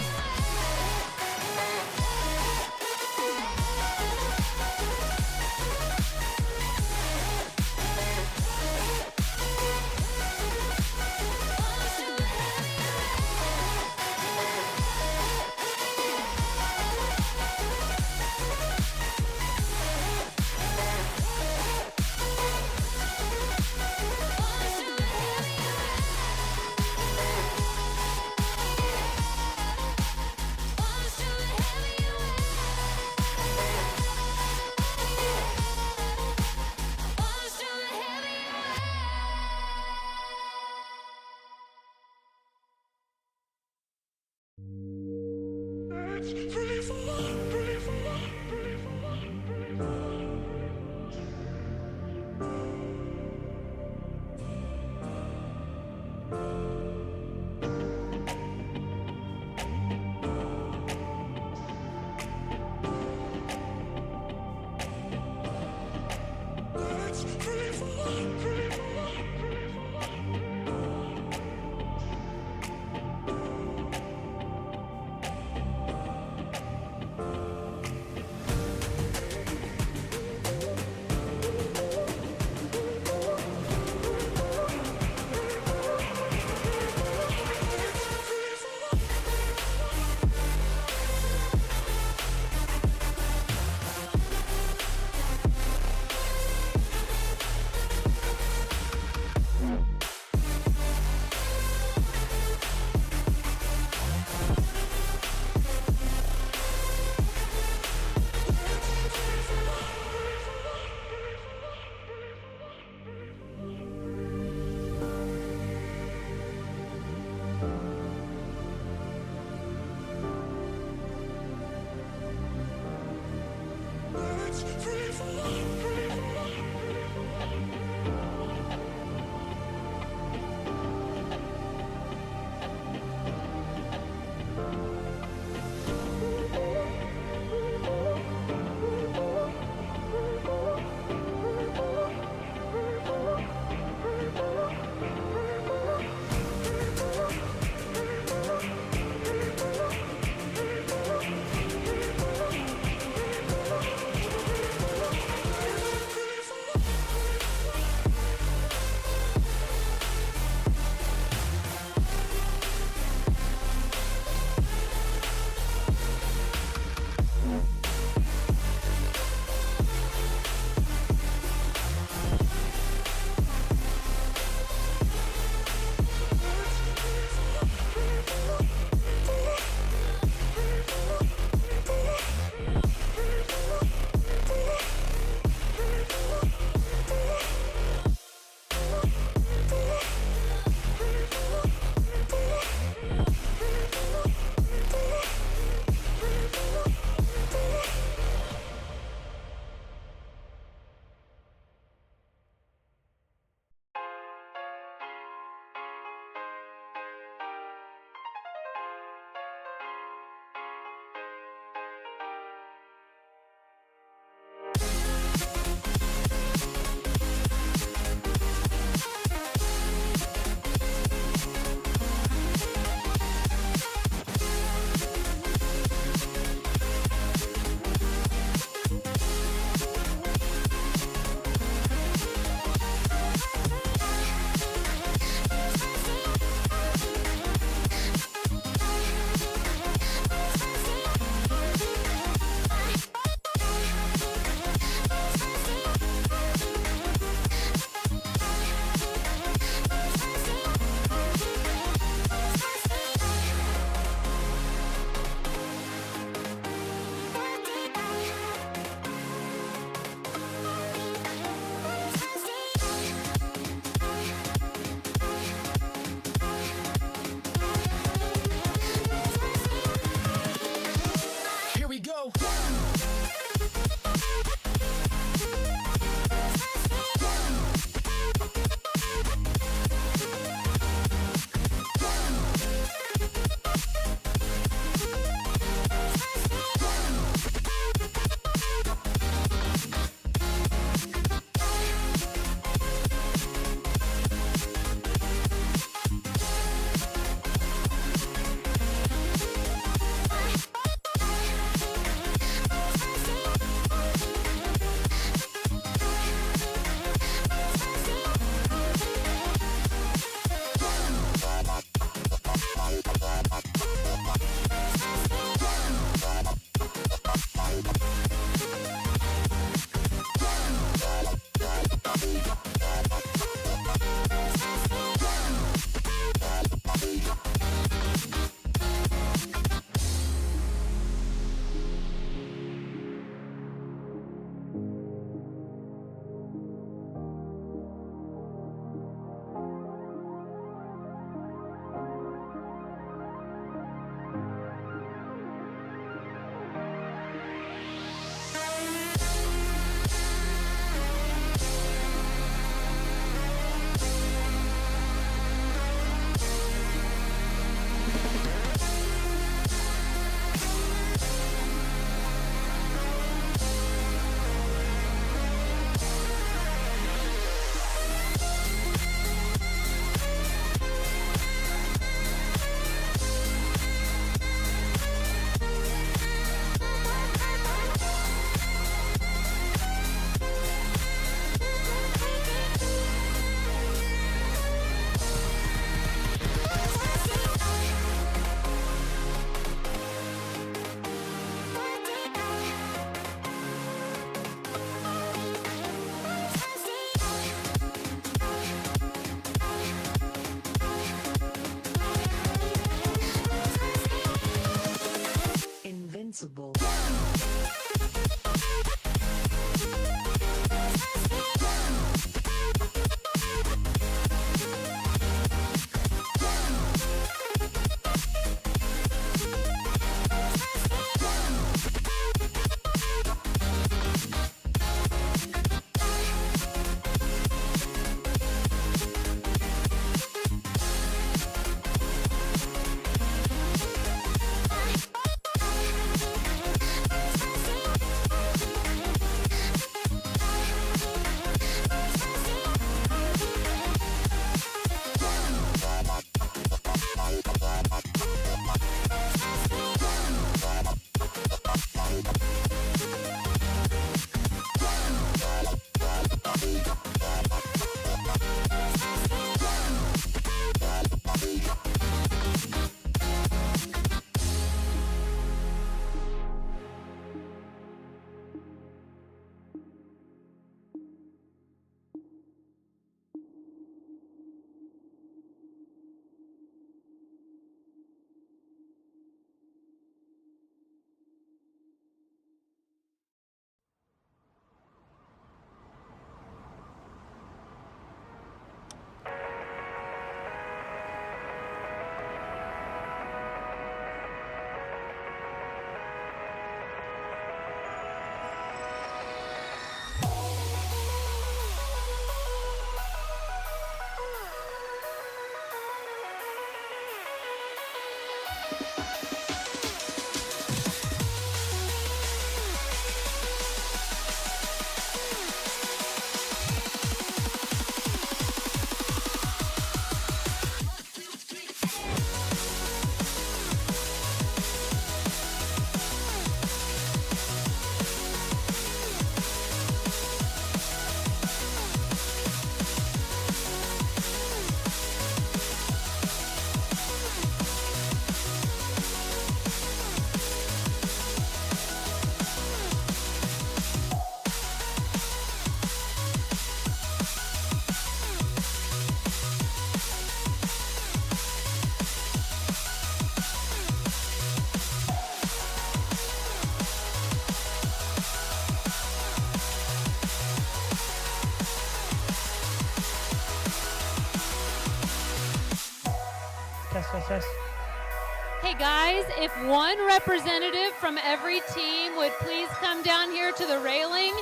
Hey guys, if one representative from every team would please come down here to the railing.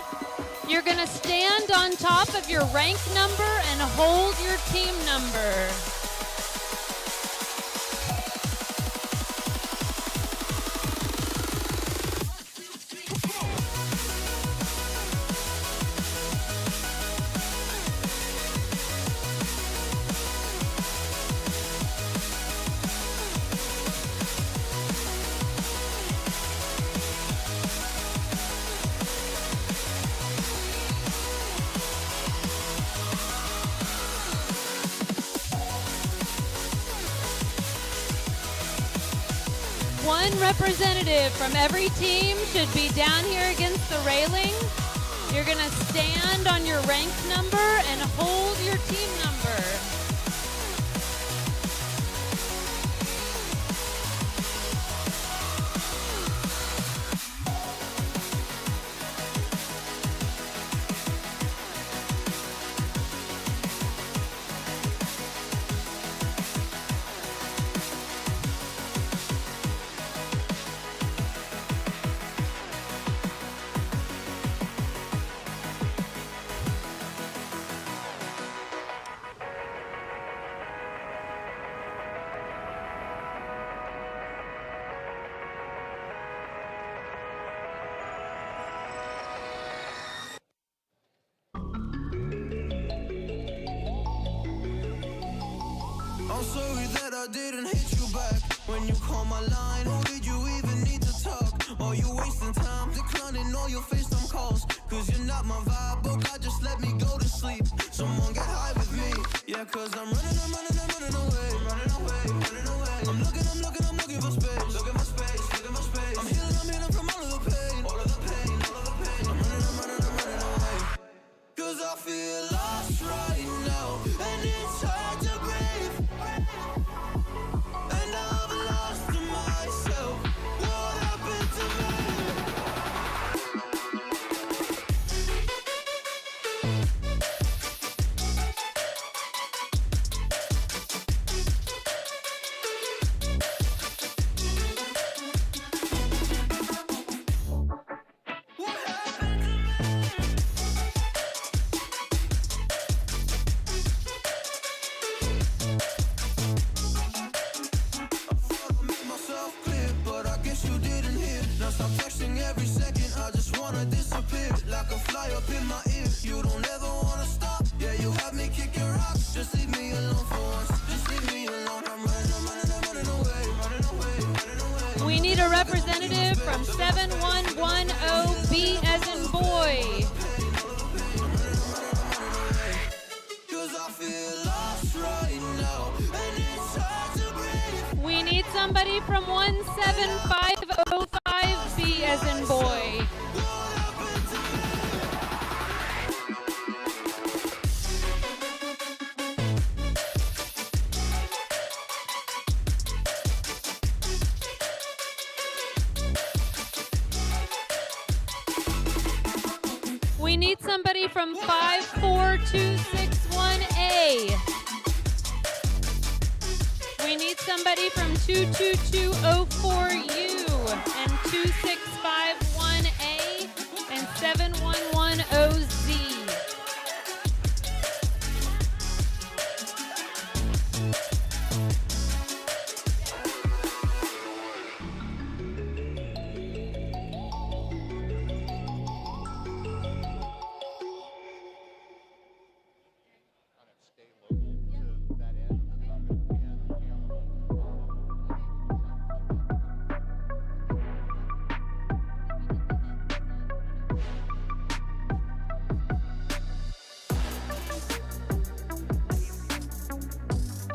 You're going to stand on top of your rank number and hold your team number. One representative from every team should be down here against the railing. You're going to stand on your rank number and hold your team number. I'm sorry that I didn't hit you back when you called my line. Who did you even need to talk? Or you wasting time declining all your FaceTime calls? Cause you're not my vibe, but God just let me go to sleep. Someone get high with me. Yeah, cause I'm running away. I'm looking for space. Look at my space. I'm healing from all of the pain. I'm running away. Cause I feel lost right now, and it's hard to breathe. And I've lost myself. What happened to me? Stop texting every second, I just wanna disappear. Like a fly up in my ear, you don't ever wanna stop. Yeah, you have me kicking rocks, just leave me alone for once. Just leave me alone, I'm running away. We need a representative from 7110B as in boy. Cause I feel lost right now, and it's hard to breathe. We need somebody from 17505B as in boy. We need somebody from 54261A. We need somebody from 22204U and 2651A and 7110Z.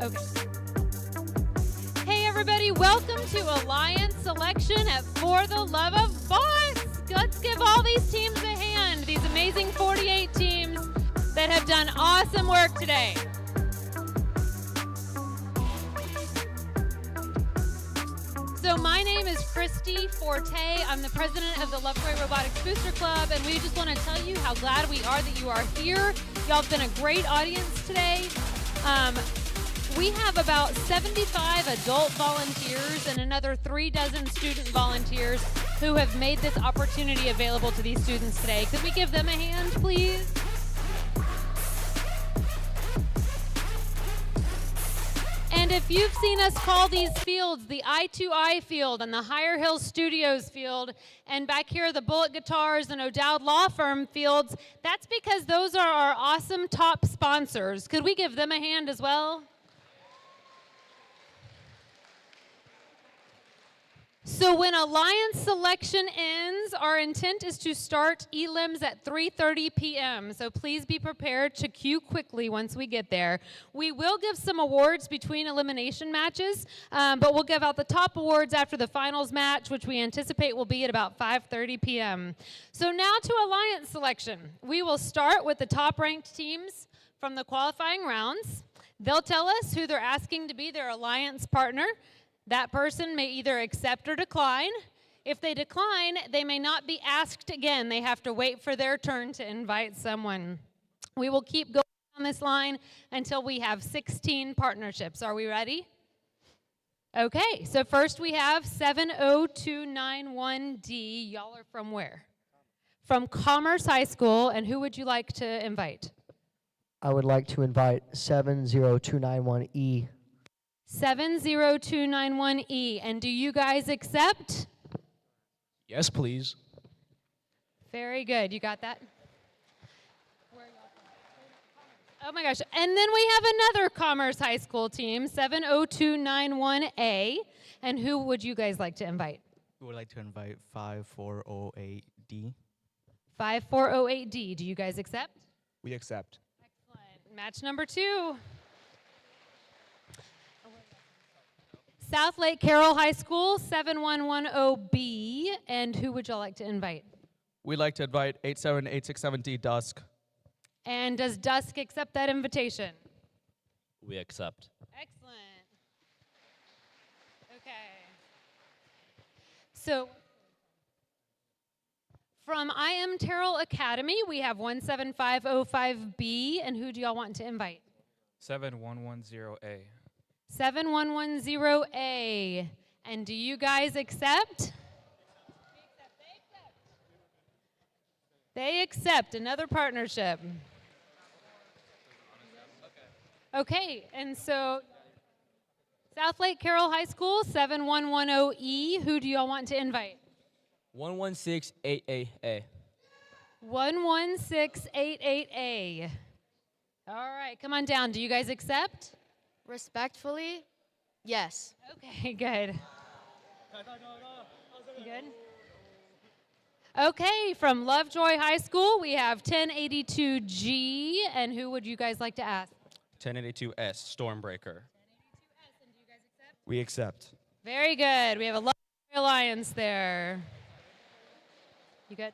Okay. Hey, everybody, welcome to Alliance Selection at For the Love of Boss. Let's give all these teams a hand, these amazing 48 teams that have done awesome work today. So my name is Christy Forte. I'm the president of the Lovejoy Robotics Booster Club, and we just want to tell you how glad we are that you are here. Y'all have been a great audience today. We have about 75 adult volunteers and another 36 student volunteers who have made this opportunity available to these students today. Could we give them a hand, please? And if you've seen us call these fields the I2I field and the Higher Hill Studios field, and back here the Bullet Guitars and O'Dowd Law Firm fields, that's because those are our awesome top sponsors. Could we give them a hand as well? So when Alliance Selection ends, our intent is to start elims at 3:30 p.m. So please be prepared to queue quickly once we get there. We will give some awards between elimination matches, but we'll give out the top awards after the finals match, which we anticipate will be at about 5:30 p.m. So now to Alliance Selection. We will start with the top-ranked teams from the qualifying rounds. They'll tell us who they're asking to be their alliance partner. That person may either accept or decline. If they decline, they may not be asked again. They have to wait for their turn to invite someone. We will keep going on this line until we have 16 partnerships. Are we ready? Okay, so first we have 70291D. Y'all are from where? From Commerce High School, and who would you like to invite? I would like to invite 70291E. 70291E. And do you guys accept? Yes, please. Very good. You got that? Oh my gosh. And then we have another Commerce High School team, 70291A. And who would you guys like to invite? We would like to invite 5408D. 5408D. Do you guys accept? We accept. Excellent. Match number 2. South Lake Carroll High School, 7110B. And who would y'all like to invite? We'd like to invite 87867D Dusk. And does Dusk accept that invitation? We accept. Excellent. Okay. So from I Am Terrell Academy, we have 17505B. And who do y'all want to invite? 7110A. 7110A. And do you guys accept? They accept another partnership. Okay, and so South Lake Carroll High School, 7110E. Who do y'all want to invite? 11688A. 11688A. All right, come on down. Do you guys accept? Respectfully, yes. Okay, good. Good? Okay, from Lovejoy High School, we have 1082G. And who would you guys like to ask? 1082S Stormbreaker. We accept. Very good. We have a Lovejoy Alliance there. You good?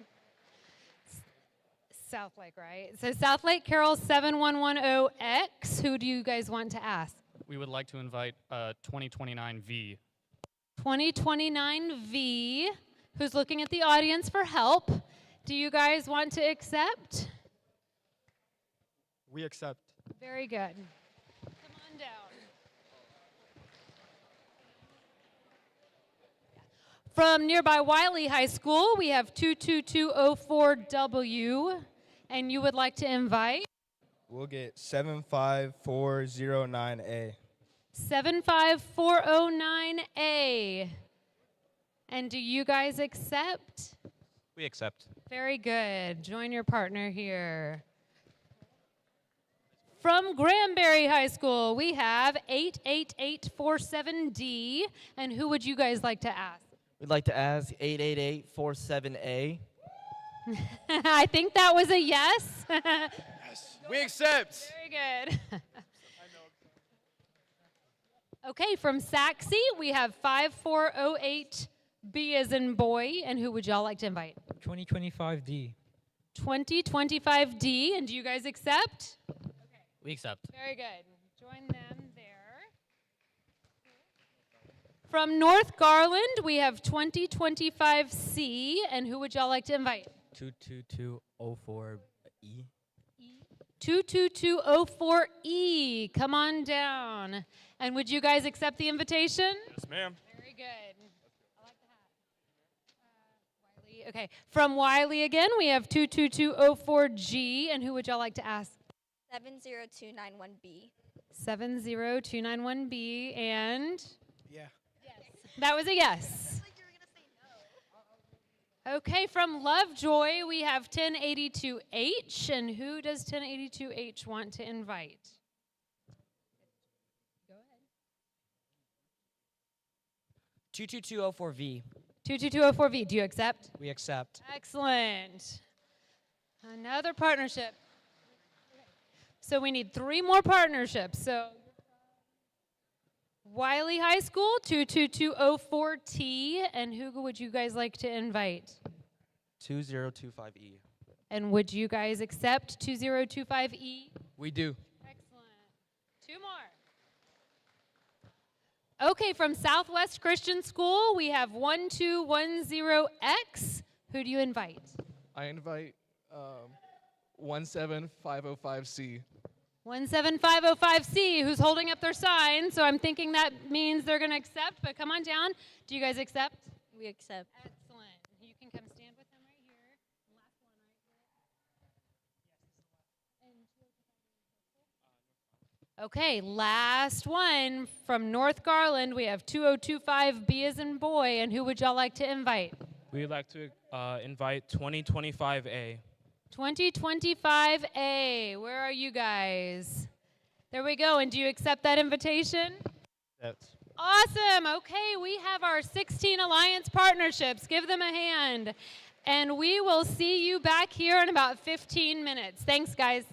South Lake, right? So South Lake Carroll 7110X. Who do you guys want to ask? We would like to invite 2029V. 2029V. Who's looking at the audience for help? Do you guys want to accept? We accept. Very good. Come on down. From nearby Wiley High School, we have 22204W. And you would like to invite? We'll get 75409A. 75409A. And do you guys accept? We accept. Very good. Join your partner here. From Granbury High School, we have 88847D. And who would you guys like to ask? We'd like to ask 88847A. I think that was a yes. Yes. We accept. Very good. Okay, from Saxe, we have 5408B as in boy. And who would y'all like to invite? 2025D. 2025D. And do you guys accept? We accept. Very good. Join them there. From North Garland, we have 2025C. And who would y'all like to invite? 22204E. 22204E. Come on down. And would you guys accept the invitation? Yes, ma'am. Very good. I like the hat. Wiley. Okay. From Wiley again, we have 22204G. And who would y'all like to ask? 70291B. 70291B. And? Yeah. That was a yes. Okay, from Lovejoy, we have 1082H. And who does 1082H want to invite? Go ahead. 22204V. 22204V. Do you accept? We accept. Excellent. Another partnership. So we need 3 more partnerships. So Wiley High School, 22204T. And who would you guys like to invite? 2025E. And would you guys accept 2025E? We do. Excellent. 2 more. Okay, from Southwest Christian School, we have 1210X. Who do you invite? I invite 17505C. 17505C, who's holding up their sign. So I'm thinking that means they're going to accept, but come on down. Do you guys accept? We accept. Excellent. You can come stand with them right here. Last one right here. Okay, last one from North Garland. We have 2025B as in boy. And who would y'all like to invite? We'd like to invite 2025A. 2025A. Where are you guys? There we go. And do you accept that invitation? Yes. Awesome. Okay, we have our 16 alliance partnerships. Give them a hand. And we will see you back here in about 15 minutes. Thanks, guys.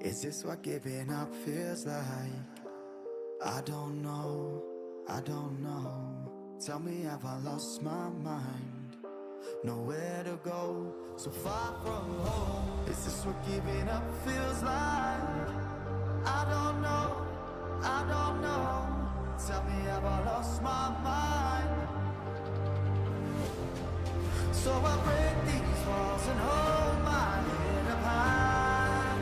Is this what giving up feels like? I don't know, I don't know. Tell me, have I lost my mind? Nowhere to go, so far from home. Is this what giving up feels like? I don't know, I don't know. Tell me, have I lost my mind? So I break these walls and hold my head up high,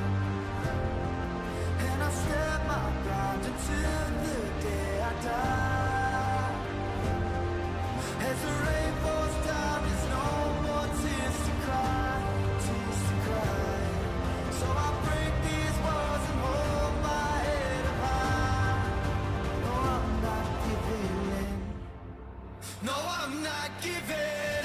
and I step my ground until the day I die. As the rain falls down, there's no more tears to cry, tears to cry. So I break these walls and hold my head up high. No, I'm not giving in. No, I'm not giving in.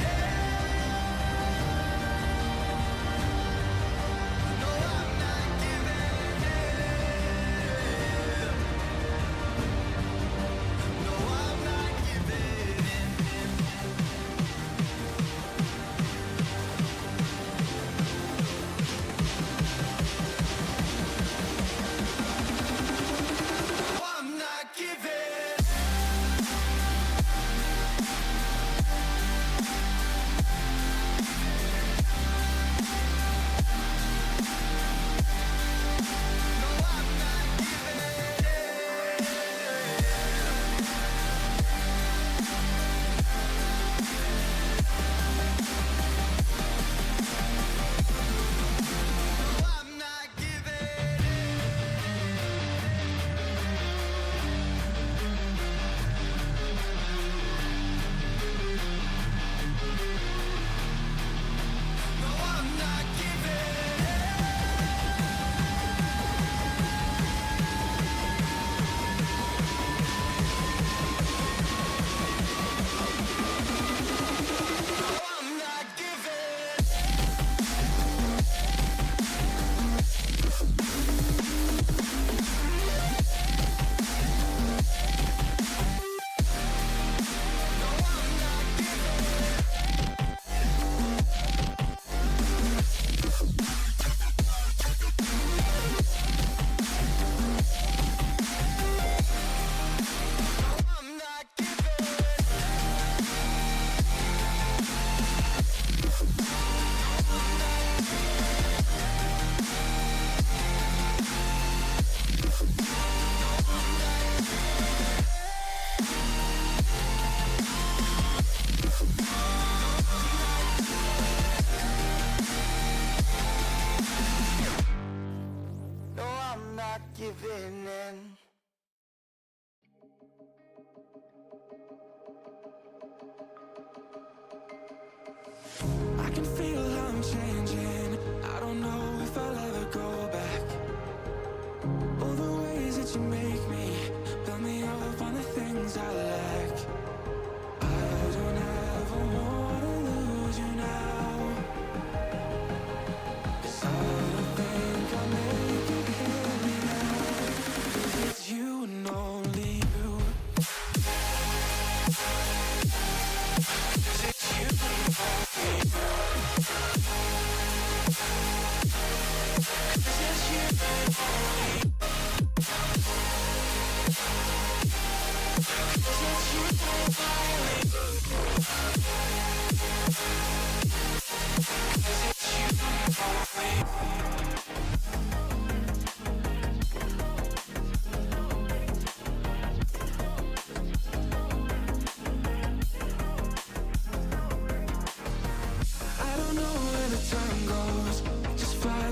Giving in. I can feel how I'm changing. I don't know if I'll ever go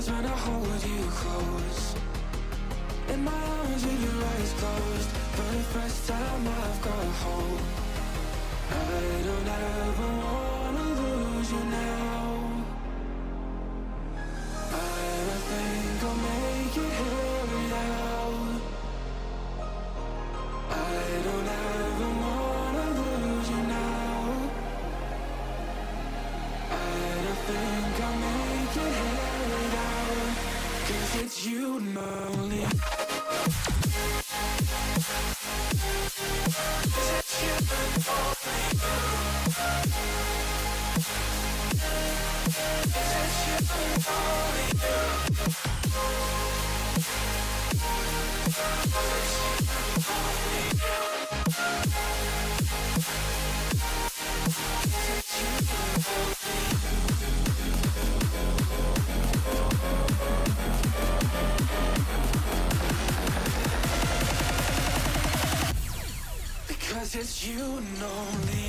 eyes when I hold you close. In my arms with your eyes closed. For the first time I've got hope. I don't ever wanna lose you now. I think I'll make it here without. I don't ever wanna lose you now. I don't think I'll make it here without. 'Cause it's you and only. It's you and only you. It's you and only you. Because it's you and only you.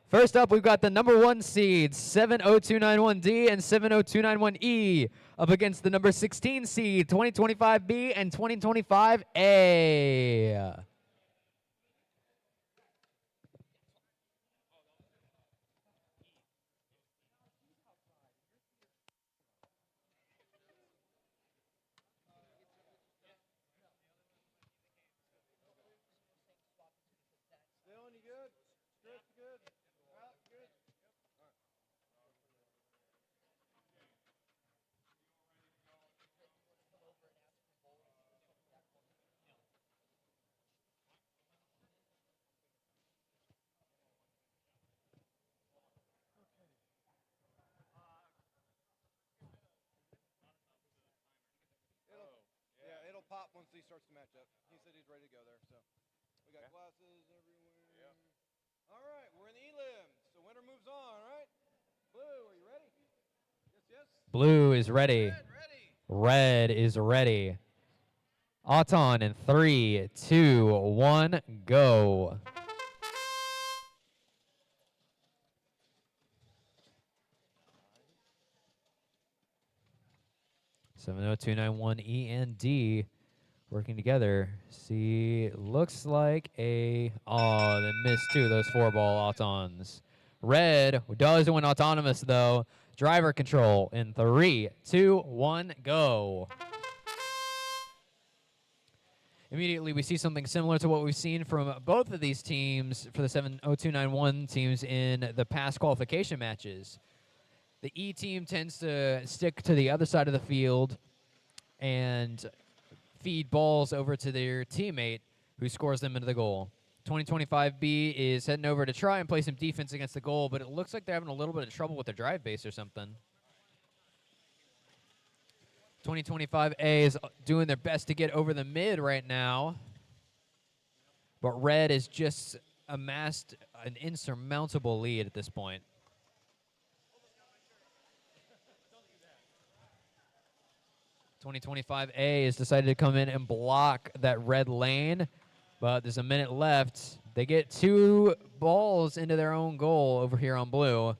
First up, we've got the number 1 seeds, 70291D and 70291E, up against the number 16 seed, 2025B and 2025A. Dylan, you good? Chris, good? Al, good? It'll pop once he starts the matchup. He said he's ready to go there, so we got glasses everywhere. All right, we're in the elims, so winner moves on. All right, Blue, are you ready? Yes, yes. Blue is ready. Red is ready. Auton in 3, 2, 1, go. Seven 70291 E and D working together. See, looks like a they missed 2 of those 4-ball Autons. Red does win autonomous though. Driver control in 3, 2, 1, go. Immediately, we see something similar to what we've seen from both of these teams for the 70291 teams in the past qualification matches. The E team tends to stick to the other side of the field and feed balls over to their teammate who scores them into the goal. 2025B is heading over to try and play some defense against the goal, but it looks like they're having a little bit of trouble with their drive base or something. 2025A is doing their best to get over the mid right now, but Red has just amassed an insurmountable lead at this point. .25A has decided to come in and block that red lane, but there's a minute left. They get 2 balls into their own goal over here on blue,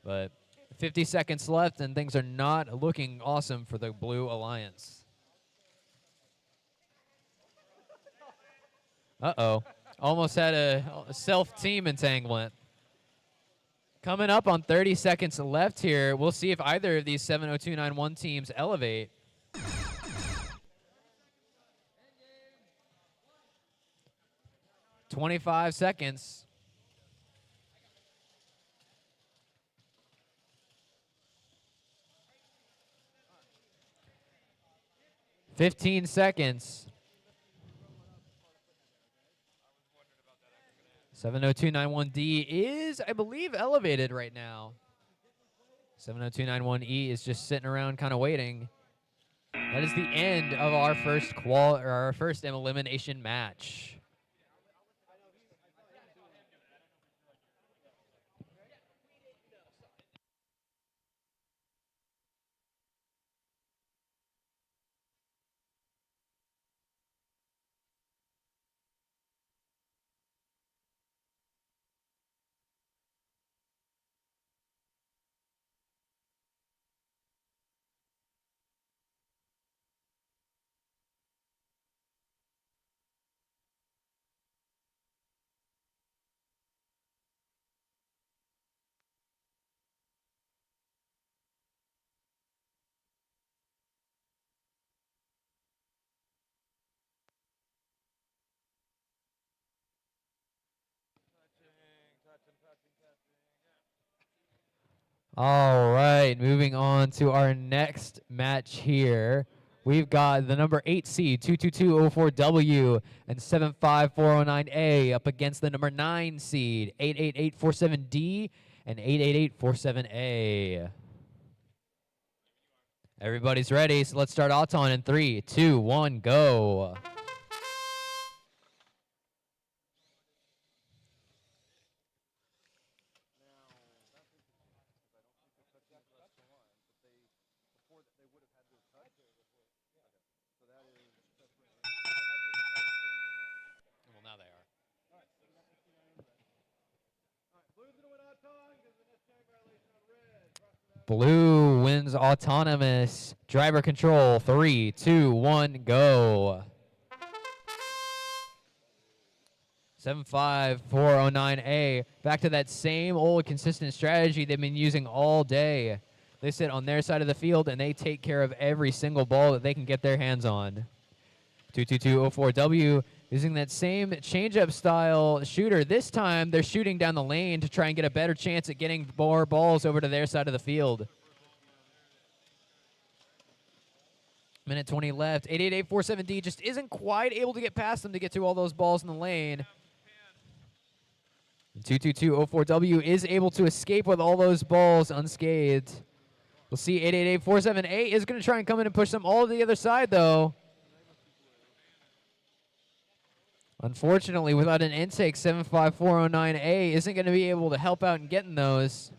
but 50 seconds left, and things are not looking awesome for the Blue Alliance. Uh-oh. Almost had a self-team entanglement. Coming up on 30 seconds left here, we'll see if either of these 70291 teams elevate. .25 seconds. .15 seconds. 70291D is, I believe, elevated right now. 70291E is just sitting around kind of waiting. That is the end of our first elimination match. All right, moving on to our next match here. We've got the number 8 seed, 22204W, and 75409A up against the number 9 seed, 88847D, and 88847A. Everybody's ready, so let's start Auton in 3, 2, 1, go. Well, now they are. Blue wins autonomous. Driver control, 3, 2, 1, go. 75409A, back to that same old consistent strategy they've been using all day. They sit on their side of the field and they take care of every single ball that they can get their hands on. 22204W using that same changeup style shooter. This time they're shooting down the lane to try and get a better chance at getting more balls over to their side of the field. Minute 20 left. 88847D just isn't quite able to get past them to get to all those balls in the lane. 22204W is able to escape with all those balls unscathed. We'll see 88847A is going to try and come in and push them all to the other side, though. Unfortunately, without an intake, 75409A isn't going to be able to help out in getting those.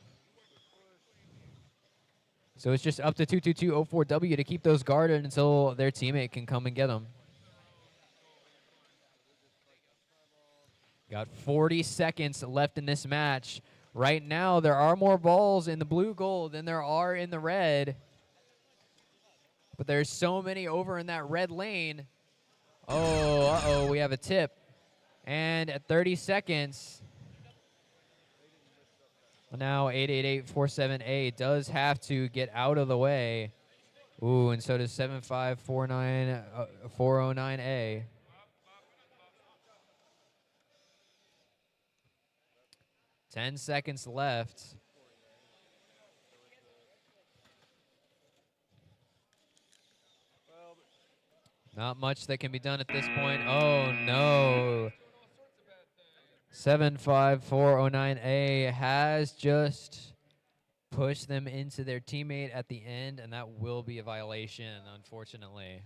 So it's just up to 22204W to keep those guarded until their teammate can come and get them. Got 40 seconds left in this match. Right now, there are more balls in the blue gold than there are in the red. But there's so many over in that red lane. Oh, uh-oh, we have a tip. And at 30 seconds, now 88847A does have to get out of the way. Ooh, and so does 75409A. 10 seconds left. Not much that can be done at this point. Oh, no. 75409A has just pushed them into their teammate at the end, and that will be a violation, unfortunately.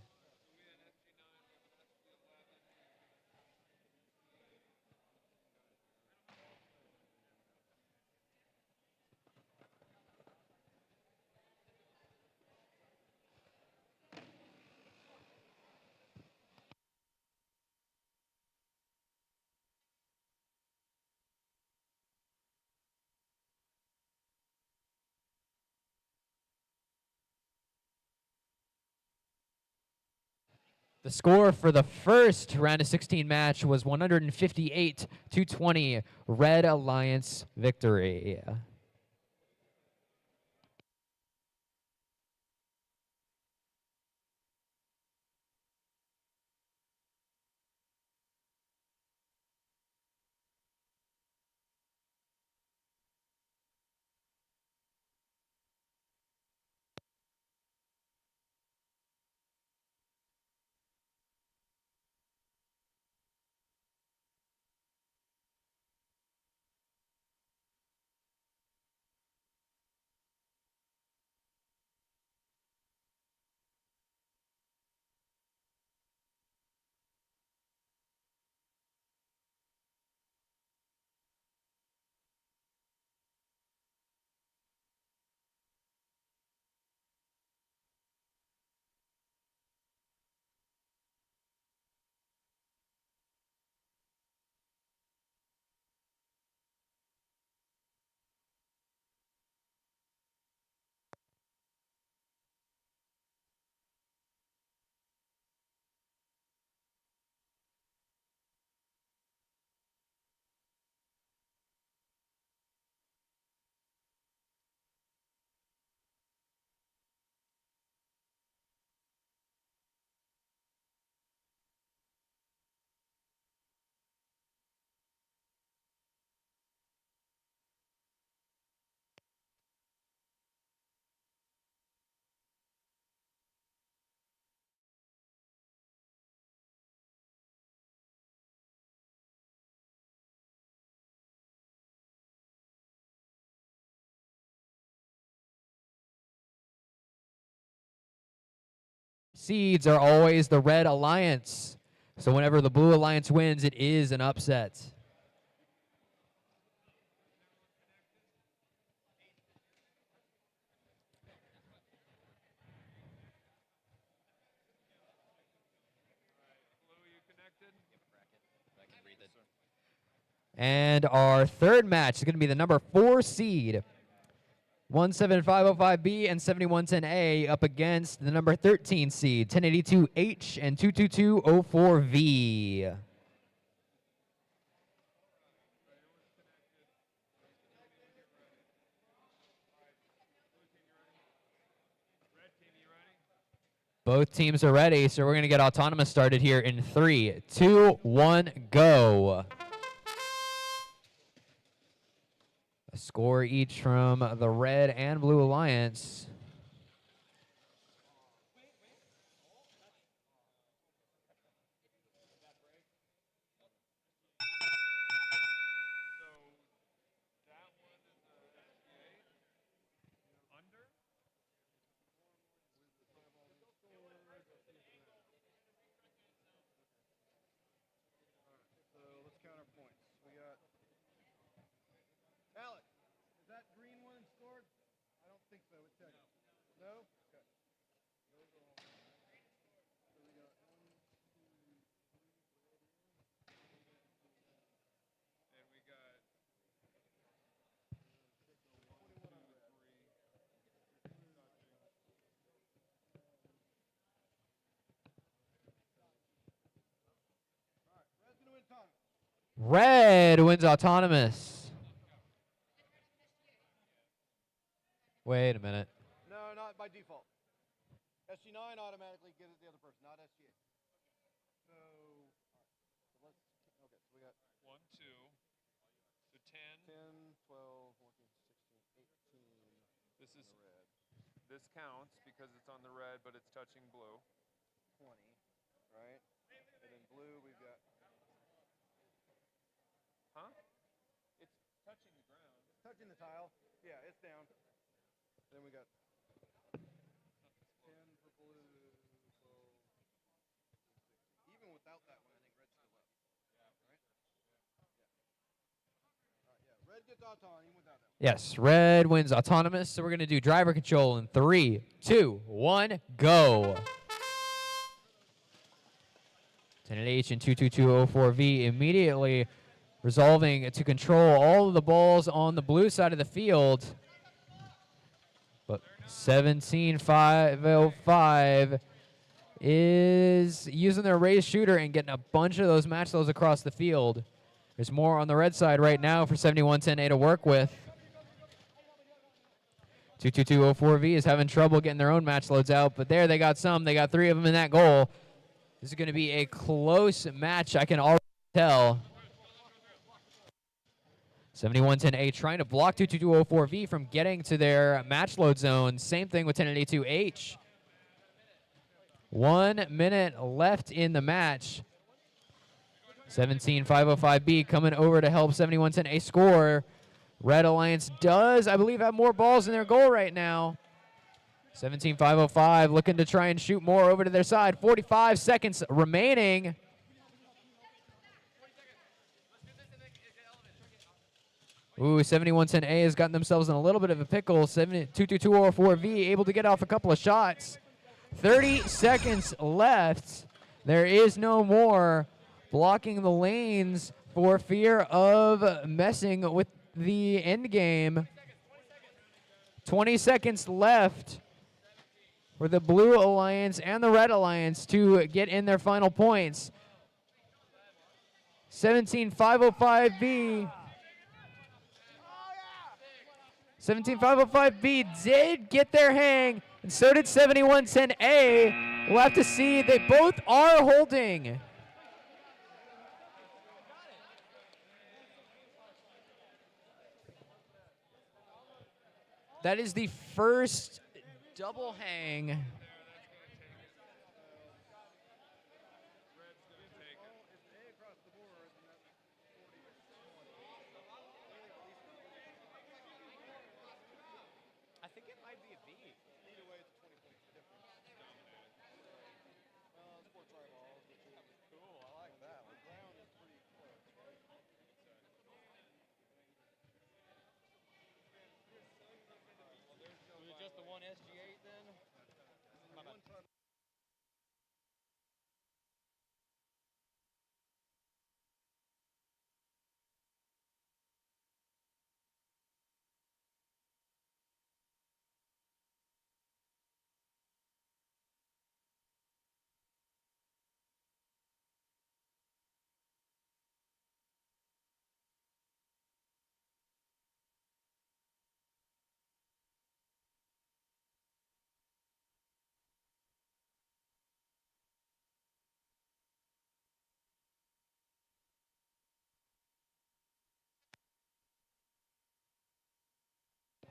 The score for the first round of 16 match was 158-20, Red Alliance victory. seeds are always the Red Alliance. So whenever the Blue Alliance wins, it is an upset. And our third match is going to be the number 4 seed, 17505B and 7110A, up against the number 13 seed, 1082H and 22204V. Both teams are ready, so we're going to get Autonomous started here in 3, 2, 1, go. A score each from the Red and Blue Alliance. So let's count our points. We got Alec. Is that green one scored? I don't think so. It's check. No? Okay. Those are all. So we got 1, 2, 3. And we got 21 on red. Red wins Autonomous. Wait a minute. No, not by default. SG9 automatically gives it to the other person, not SG8. So, all right. So let's, okay, so we got 1, 2. So 10. 10, 12, 14, 16, 18. This is red. This counts because it's on the red, but it's touching blue. 20, right? And then blue, we've got. Huh? It's touching the ground. It's touching the tile. Yeah, it's down. Then we got 10 for blue, 12, 16. Even without that one, I think red's still up. Yeah. Right? Yeah. All right, yeah. Red gets Auton even without that one. Yes, Red wins Autonomous. So we're going to do driver control in 3, 2, 1, go. 10H and 22204V immediately resolving to control all of the balls on the blue side of the field. But 17505 is using their raised shooter and getting a bunch of those match loads across the field. There's more on the red side right now for 7110A to work with. 22204V is having trouble getting their own match loads out, but there they got some. They got 3 of them in that goal. This is going to be a close match, I can already tell. 7110A trying to block 22204V from getting to their match load zone. Same thing with 1082H. 1 minute left in the match. 17505B coming over to help 7110A score. Red Alliance does, I believe, have more balls in their goal right now. 17505 looking to try and shoot more over to their side. 45 seconds remaining. Ooh, 7110A has gotten themselves in a little bit of a pickle. 22204V able to get off a couple of shots. 30 seconds left. There is no more blocking the lanes for fear of messing with the end game. 20 seconds left for the Blue Alliance and the Red Alliance to get in their final points. 17505B. 17505B did get their hang, and so did 7110A. We'll have to see. They both are holding. That is the first double hang.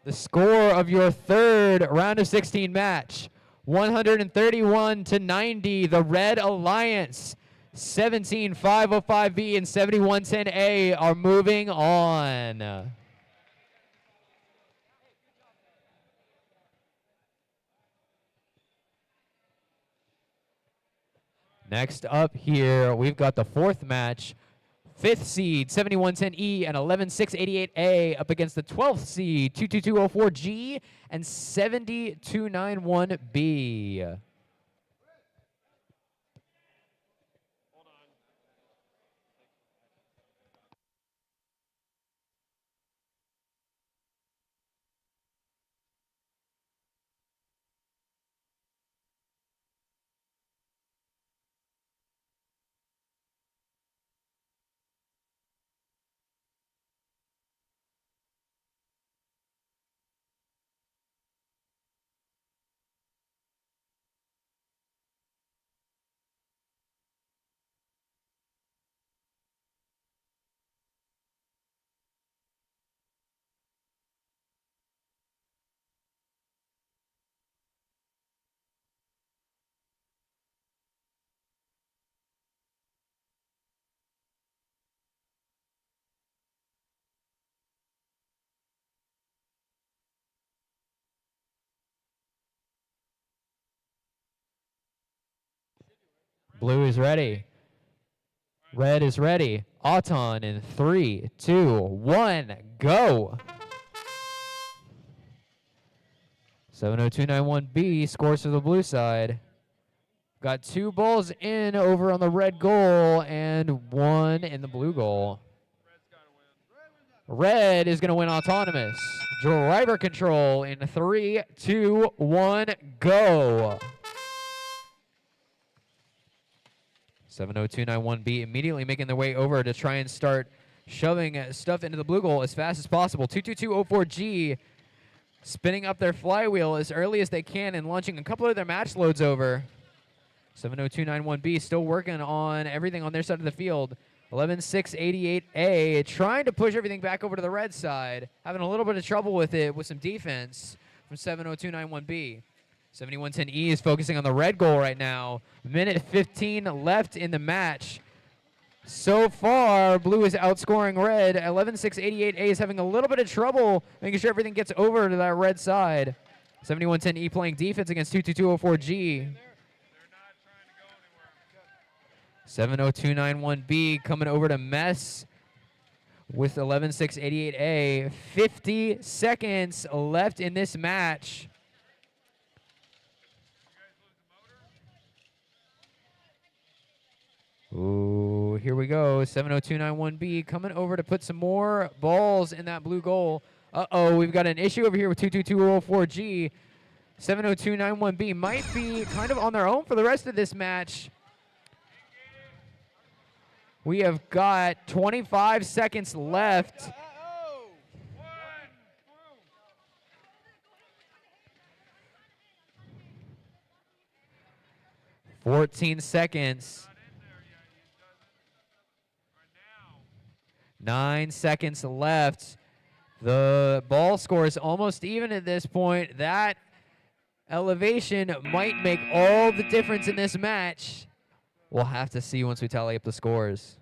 The score of your third round of 16 match, 131 to 90. The Red Alliance, 17505B and 7110A are moving on. Next up here, we've got the fourth match. 5th seed, 7110E and 11688A up against the 12th seed, 22204G and 7291B. Blue is ready. Red is ready. Auton in 3, 2, 1, go. 70291B scores for the blue side. Got 2 balls in over on the red goal and 1 in the blue goal. Red is going to win autonomous. Driver control in 3, 2, 1, go. 70291B immediately making their way over to try and start shoving stuff into the blue goal as fast as possible. 22204G spinning up their flywheel as early as they can and launching a couple of their match loads over. 70291B still working on everything on their side of the field. 11688A trying to push everything back over to the red side. Having a little bit of trouble with it with some defense from 70291B. 7110E is focusing on the red goal right now. Minute 15 left in the match. So far, blue is outscoring red. 11688A is having a little bit of trouble making sure everything gets over to that red side. 7110E playing defense against 22204G. 70291B coming over to mess with 11688A. 50 seconds left in this match. Ooh, here we go. 70291B coming over to put some more balls in that blue goal. Uh-oh, we've got an issue over here with 22204G. 70291B might be kind of on their own for the rest of this match. We have got 25 seconds left. 14 seconds. 9 seconds left. The ball score is almost even at this point. That elevation might make all the difference in this match. We'll have to see once we tally up the scores.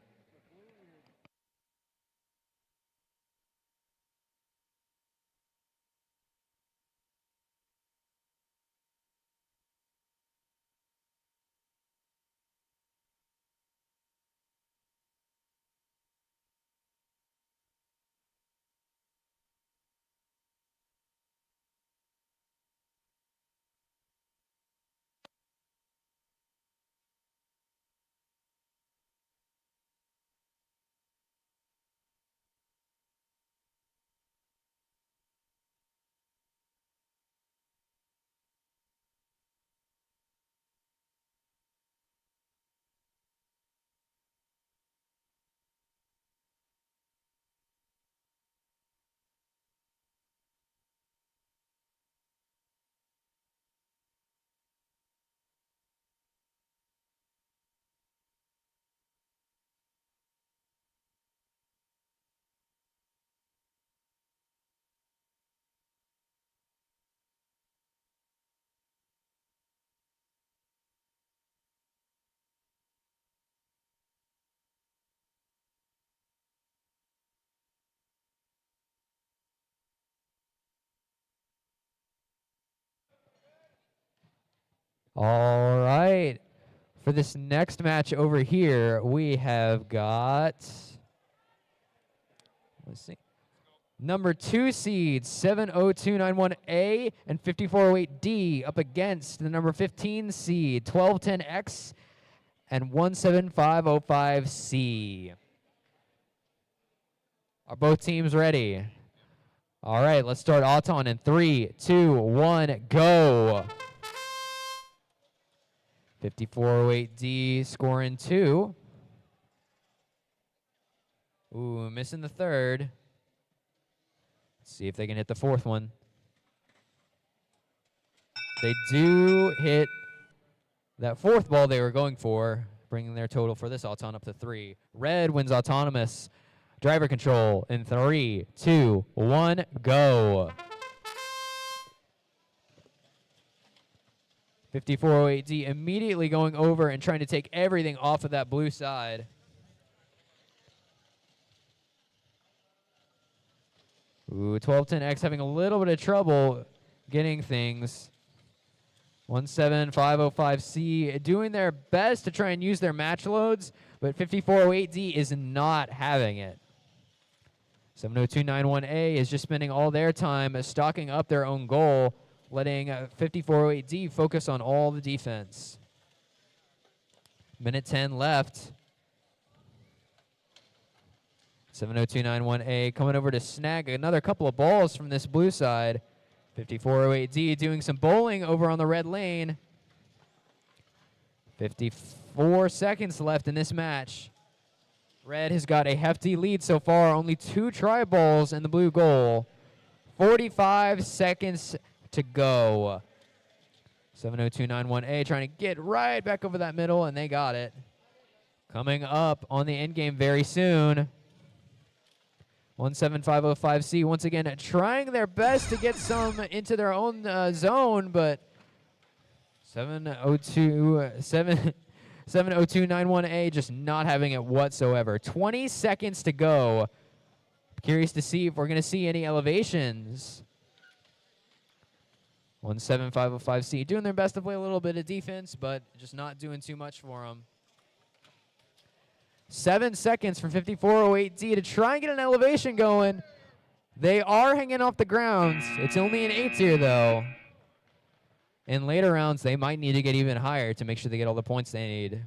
All right. For this next match over here, we have got, let's see, number 2 seeds 70291A and 5408D up against the number 15 seed 1210X and 17505C. Are both teams ready? All right, let's start Auton in 3, 2, 1, go. 5408D scoring 2. Ooh, missing the third. Let's see if they can hit the fourth one. They do hit that fourth ball they were going for, bringing their total for this Auton up to 3. Red wins autonomous. Driver control in 3, 2, 1, go. 5408D immediately going over and trying to take everything off of that blue side. Ooh, 1210X having a little bit of trouble getting things. 17505C doing their best to try and use their match loads, but 5408D is not having it. 70291A is just spending all their time stocking up their own goal, letting 5408D focus on all the defense. Minute 10 left. 70291A coming over to snag another couple of balls from this blue side. 5408D doing some bowling over on the red lane. 54 seconds left in this match. Red has got a hefty lead so far. Only 2 try balls in the blue goal. 45 seconds to go. 70291A trying to get right back over that middle, and they got it. Coming up on the end game very soon. 17505C once again trying their best to get some into their own zone, but 70291A just not having it whatsoever. 20 seconds to go. Curious to see if we're going to see any elevations. 17505C doing their best to play a little bit of defense, but just not doing too much for them. 7 seconds for 5408D to try and get an elevation going. They are hanging off the grounds. It's only an 8-tier, though. In later rounds, they might need to get even higher to make sure they get all the points they need.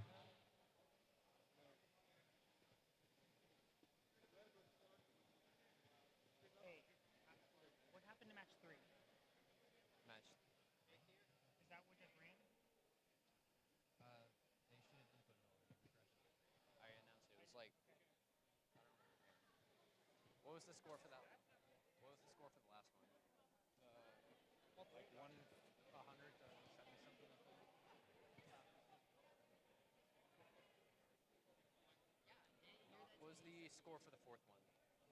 What happened to match 3? Match. Is that what just ran? I announced it. It was like, what was the score for that? What was the score for the last one? Like 100 to 70 something. What was the score for the fourth one?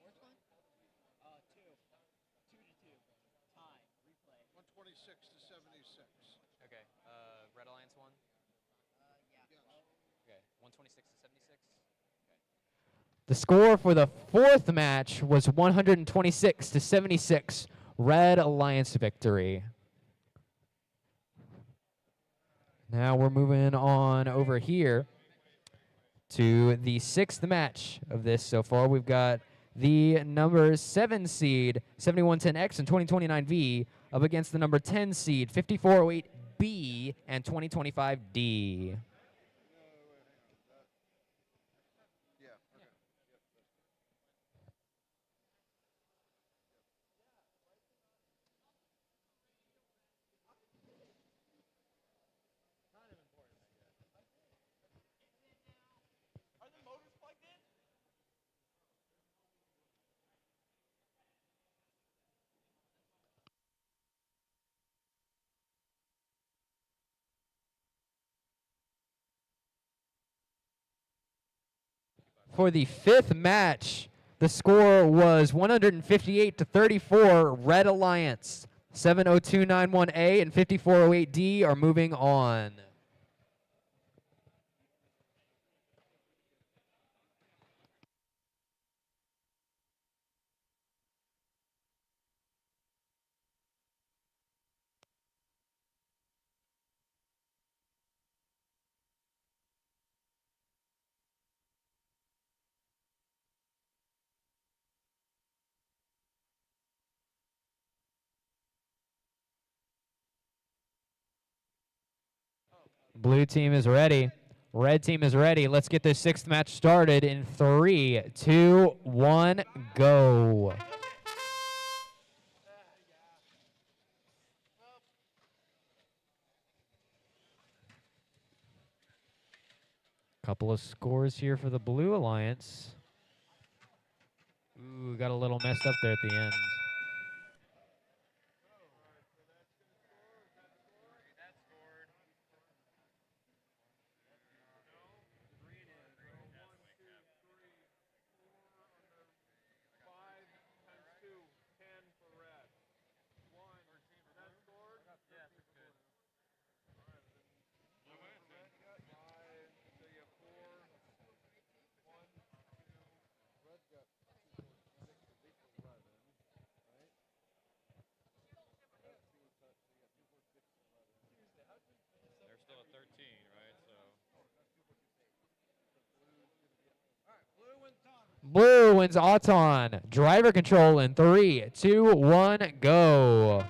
Fourth one? 2. 2 to 2. Tie. Replay. 126 to 76. Okay. Red Alliance won? Yeah. Okay. 126 to 76? The score for the fourth match was 126 to 76. Red Alliance victory. Now we're moving on over here to the 6th match of this so far. We've got the number 7 seed 7110X and 2029V up against the number 10 seed 5408B and 2025D. Are the motors plugged in? For the 5th match, the score was 158 to 34. Red Alliance. 70291A and 5408D are moving on. Blue team is ready. Red team is ready. Let's get this 6th match started in 3, 2, 1, go. Couple of scores here for the Blue Alliance. Ooh, got a little messed up there at the end. They're still at 13, right? So. Blue wins Auton. Driver control in 3, 2, 1, go.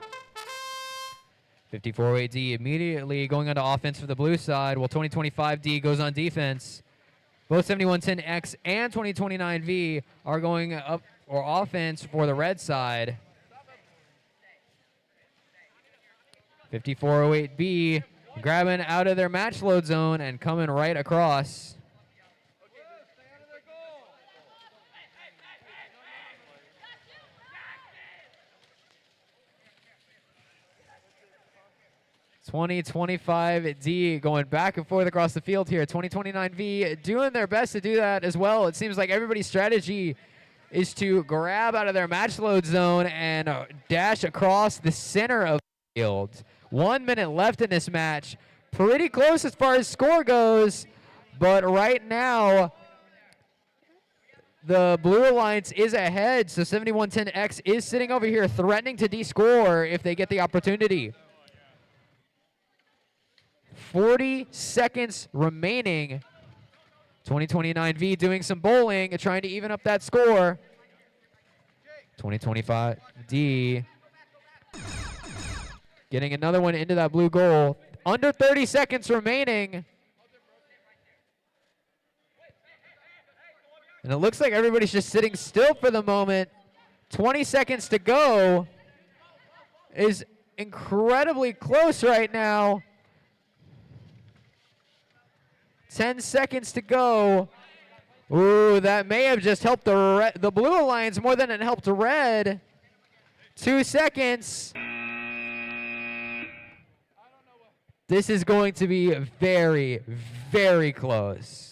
5408D immediately going on to offense for the blue side, while 2025D goes on defense. Both 7110X and 2029V are going up or offense for the red side. 5408B grabbing out of their match load zone and coming right across. $20.25D going back and forth across the field here. 2029V doing their best to do that as well. It seems like everybody's strategy is to grab out of their match load zone and dash across the center of the field. 1 minute left in this match. Pretty close as far as score goes, but right now the Blue Alliance is ahead, so 7110X is sitting over here threatening to de-score if they get the opportunity. 40 seconds remaining. 2029V doing some bowling and trying to even up that score. 2025D getting another one into that blue goal. Under 30 seconds remaining. And it looks like everybody's just sitting still for the moment. 20 seconds to go. Is incredibly close right now. 10 seconds to go. Ooh, that may have just helped the Blue Alliance more than it helped red. 2 seconds. This is going to be very, very close.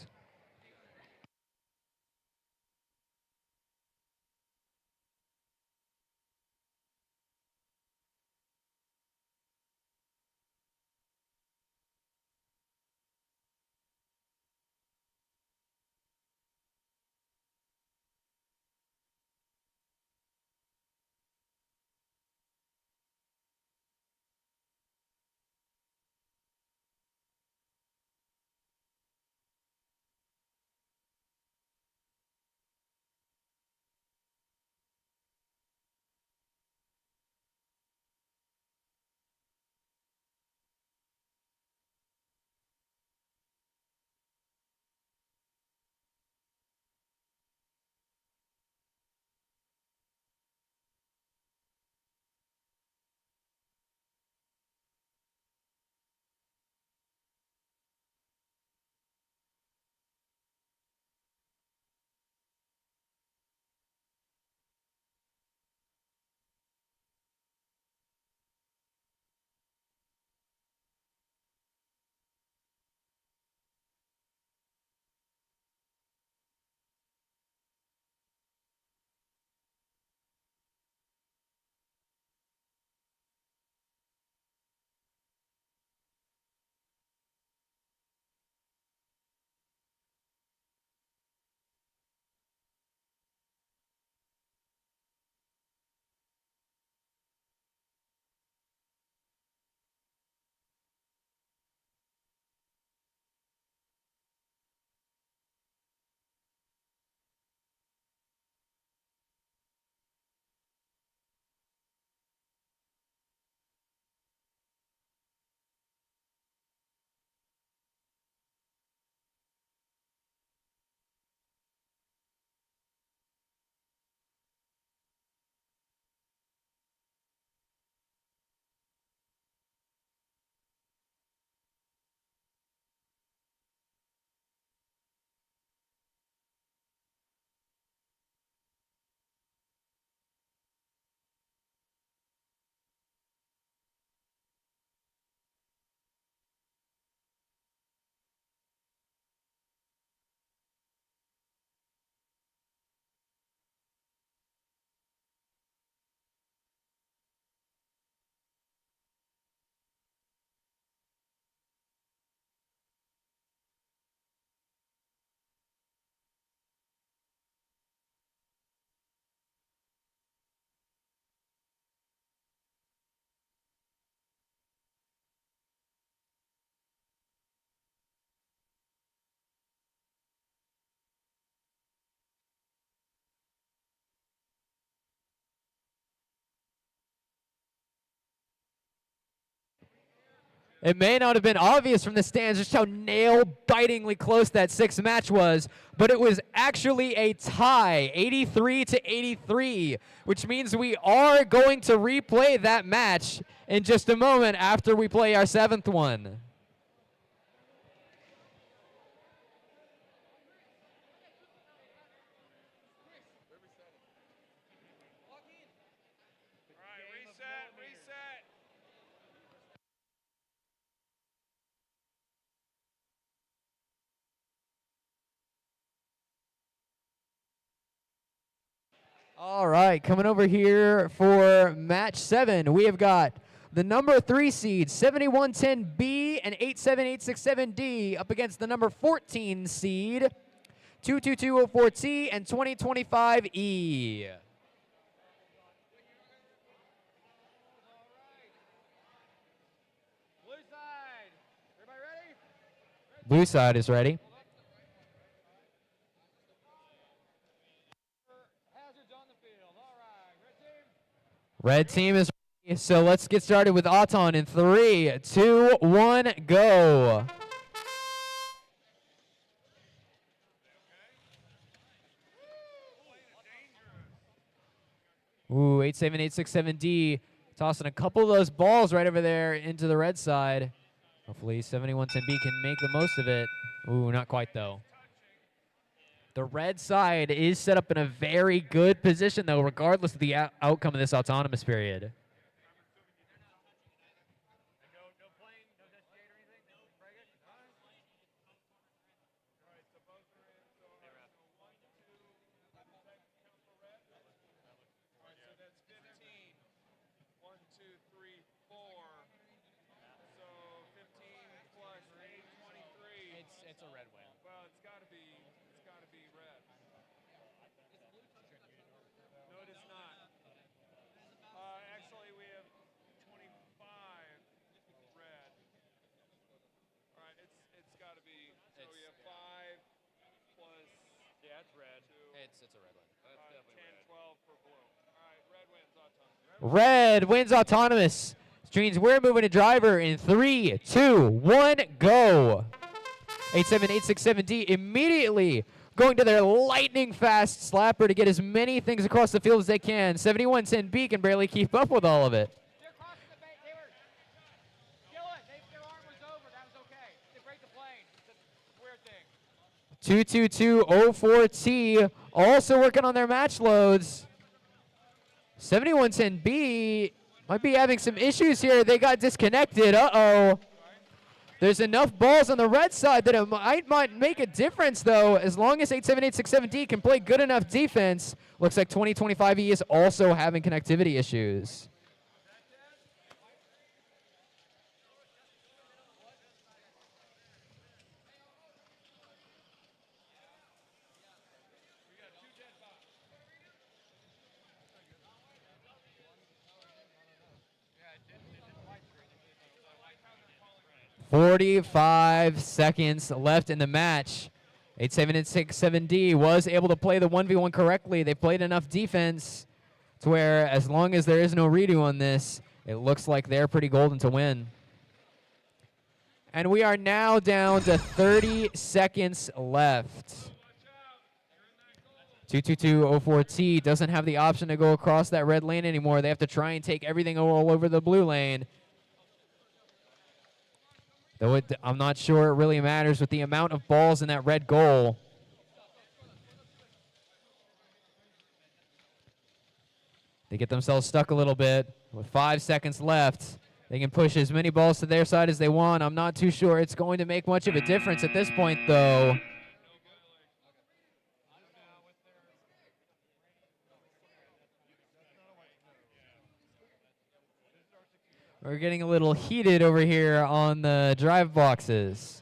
It may not have been obvious from the stands just how nail-bitingly close that sixth match was, but it was actually a tie, 83 to 83, which means we are going to replay that match in just a moment after we play our seventh one. All right, coming over here for match 7, we have got the number 3 seed, 7110B and 87867D, up against the number 14 seed, 22204T and 2025E. Blue side is ready. Red team is ready, so let's get started with Auton in 3, 2, 1, go. Ooh, 87867D tossing a couple of those balls right over there into the red side. Hopefully 7110B can make the most of it. Ooh, not quite though. The red side is set up in a very good position though, regardless of the outcome of this autonomous period. It's a red win. Well, it's got to be red. No, it is not. Actually, we have 25 red. All right, it's got to be. So we have 5 plus. Yeah, it's red. 2. It's a red one. That's definitely 10, 12 for blue. All right, red wins autonomous. Red wins autonomous. Which means we're moving to driver in 3, 2, 1, go. 87867D immediately going to their lightning fast slapper to get as many things across the field as they can. 7110B can barely keep up with all of it. 22204T also working on their match loads. 7110B might be having some issues here. They got disconnected. Uh-oh. There's enough balls on the red side that it might make a difference, though, as long as 87867D can play good enough defense. Looks like 2025E is also having connectivity issues. "45 seconds left in the match. 87867D was able to play the 1v1 correctly. They played enough defense to where, as long as there is no redo on this, it looks like they're pretty golden to win. And we are now down to 30 seconds left. 22204T doesn't have the option to go across that red lane anymore. They have to try and take everything all over the blue lane. Though I'm not sure it really matters with the amount of balls in that red goal. They get themselves stuck a little bit. With 5 seconds left, they can push as many balls to their side as they want. I'm not too sure it's going to make much of a difference at this point, though. We're getting a little heated over here on the drive boxes.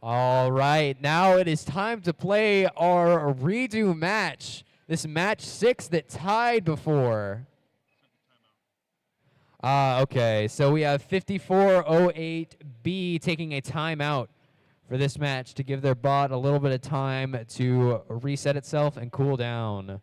All right, now it is time to play our redo match. This match 6 that tied before. Okay, so we have 5408B taking a timeout for this match to give their bot a little bit of time to reset itself and cool down.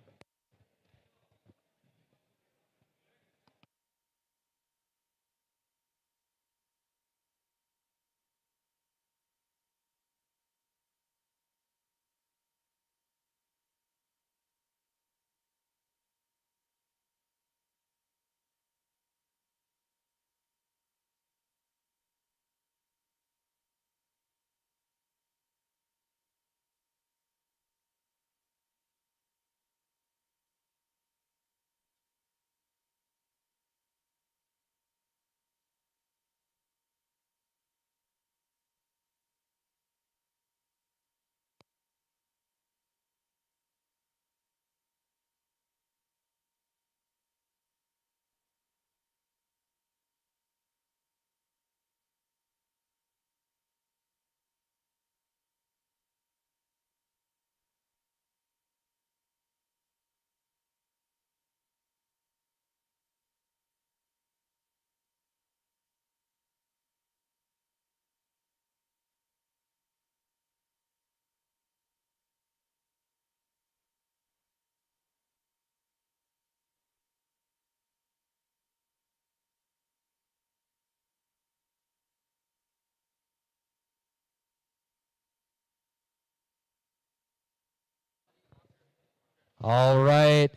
All right.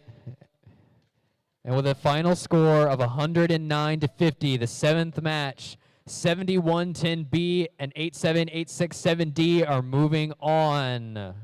And with a final score of 109 to 50, the 7th match, 7110B and 87867D are moving on.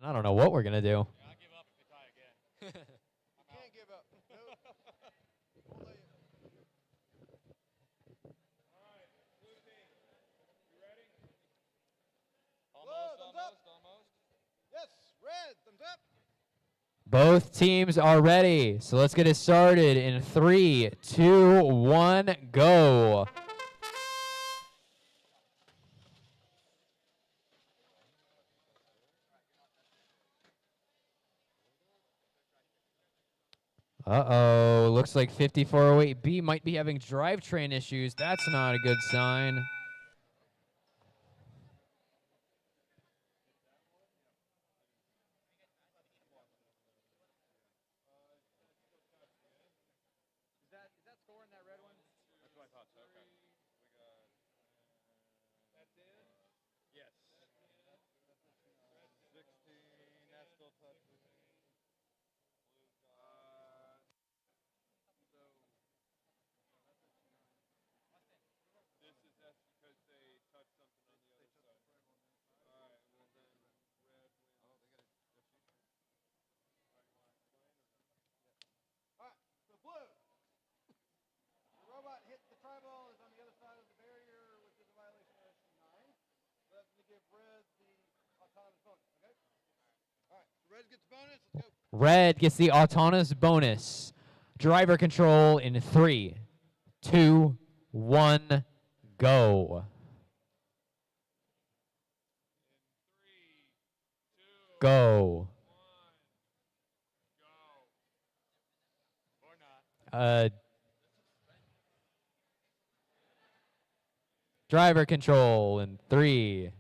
I don't know what we're going to do. I give up if we tie again. You can't give up. Nope. We'll let you- Almost. Yes, red, thumbs up. Both teams are ready. So let's get it started in 3, 2, 1, go. Uh-oh, looks like 5408B might be having drivetrain issues. That's not a good sign. Is that score in that red one? That's what I thought so. Okay. That's it? Yes. Red 16, that's still touching. Red gets the autonomous bonus. Driver control in 3, 2, 1, go. Go. Driver control in 3.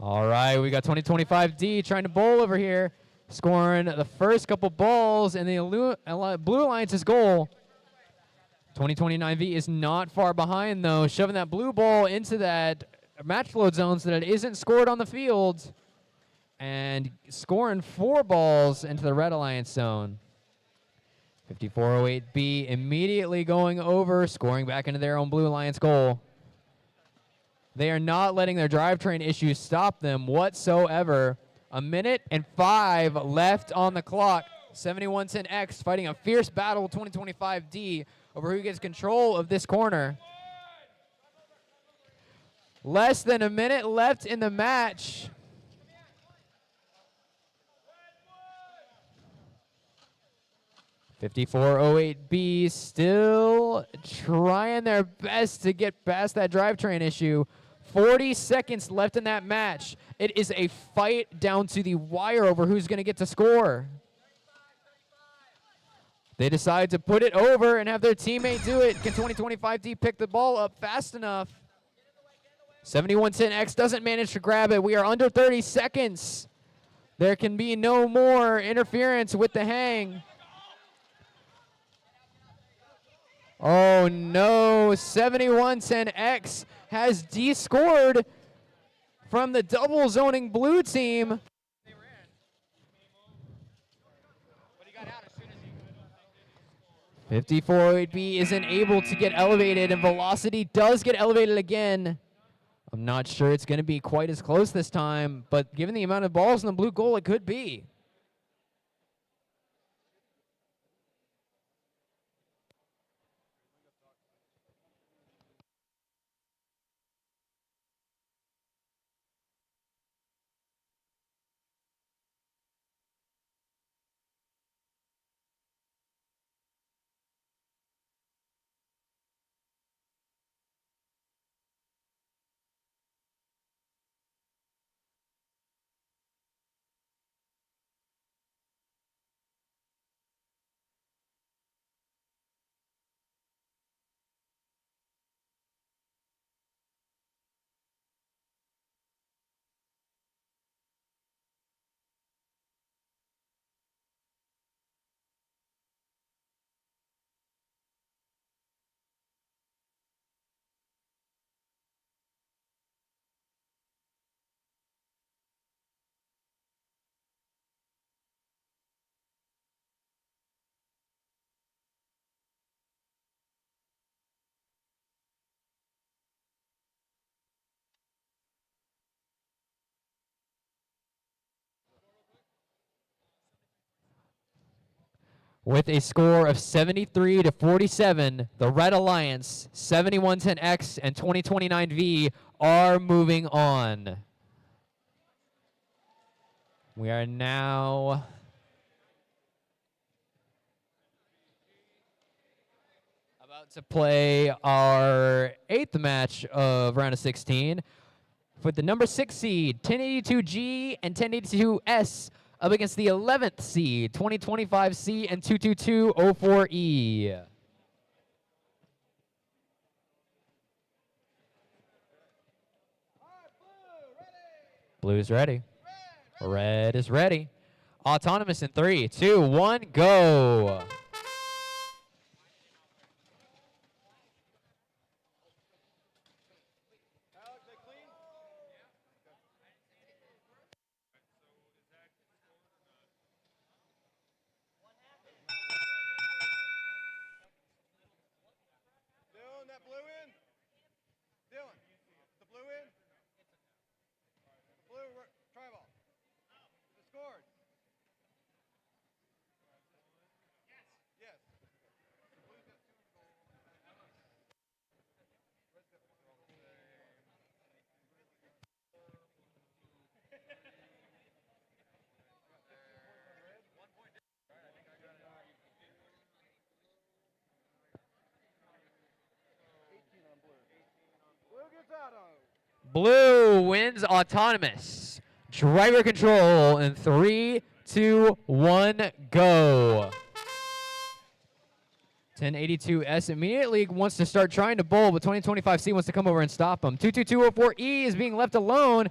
All right, we got 2025D trying to bowl over here, scoring the first couple balls in the Blue Alliance's goal. 2029V is not far behind, though, shoving that blue ball into that match float zone so that it isn't scored on the field, and scoring 4 balls into the Red Alliance zone. 5408B immediately going over, scoring back into their own Blue Alliance goal. They are not letting their drivetrain issues stop them whatsoever. 1:05 left on the clock. 7110X fighting a fierce battle with 2025D over who gets control of this corner. Less than a minute left in the match. (5408B) still trying their best to get past that drivetrain issue. 40 seconds left in that match. It is a fight down to the wire over who's going to get to score. They decide to put it over and have their teammate do it. Can 2025D pick the ball up fast enough? 7110X doesn't manage to grab it. We are under 30 seconds. There can be no more interference with the hang. Oh no, 7110X has descored from the double zoning blue team. 5408B isn't able to get elevated, and velocity does get elevated again. I'm not sure it's going to be quite as close this time, but given the amount of balls in the blue goal, it could be. With a score of 73-47, the Red Alliance, 7110X, and 2029V are moving on. We are now about to play our 8th match of round of 16 with the number 6 seed, 1082G and 1082S, up against the 11th seed, 2025C and 22204E. Blue's ready. Red is ready. Autonomous in 3, 2, 1, go. Blue wins autonomous. Driver control in 3, 2, 1, go. 1082S immediately wants to start trying to bowl, but 2025C wants to come over and stop him. 22204E is being left alone,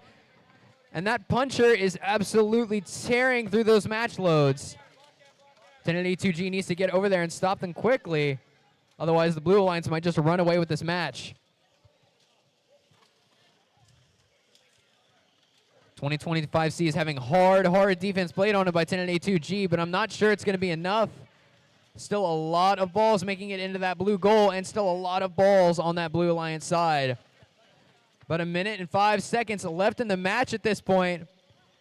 and that puncher is absolutely tearing through those match loads. 1082G needs to get over there and stop them quickly. Otherwise, the Blue Alliance might just run away with this match. 2025C is having hard defense played on it by 1082G, but I'm not sure it's going to be enough. Still a lot of balls making it into that blue goal, and still a lot of balls on that Blue Alliance side. About 1 minute and 5 seconds left in the match at this point.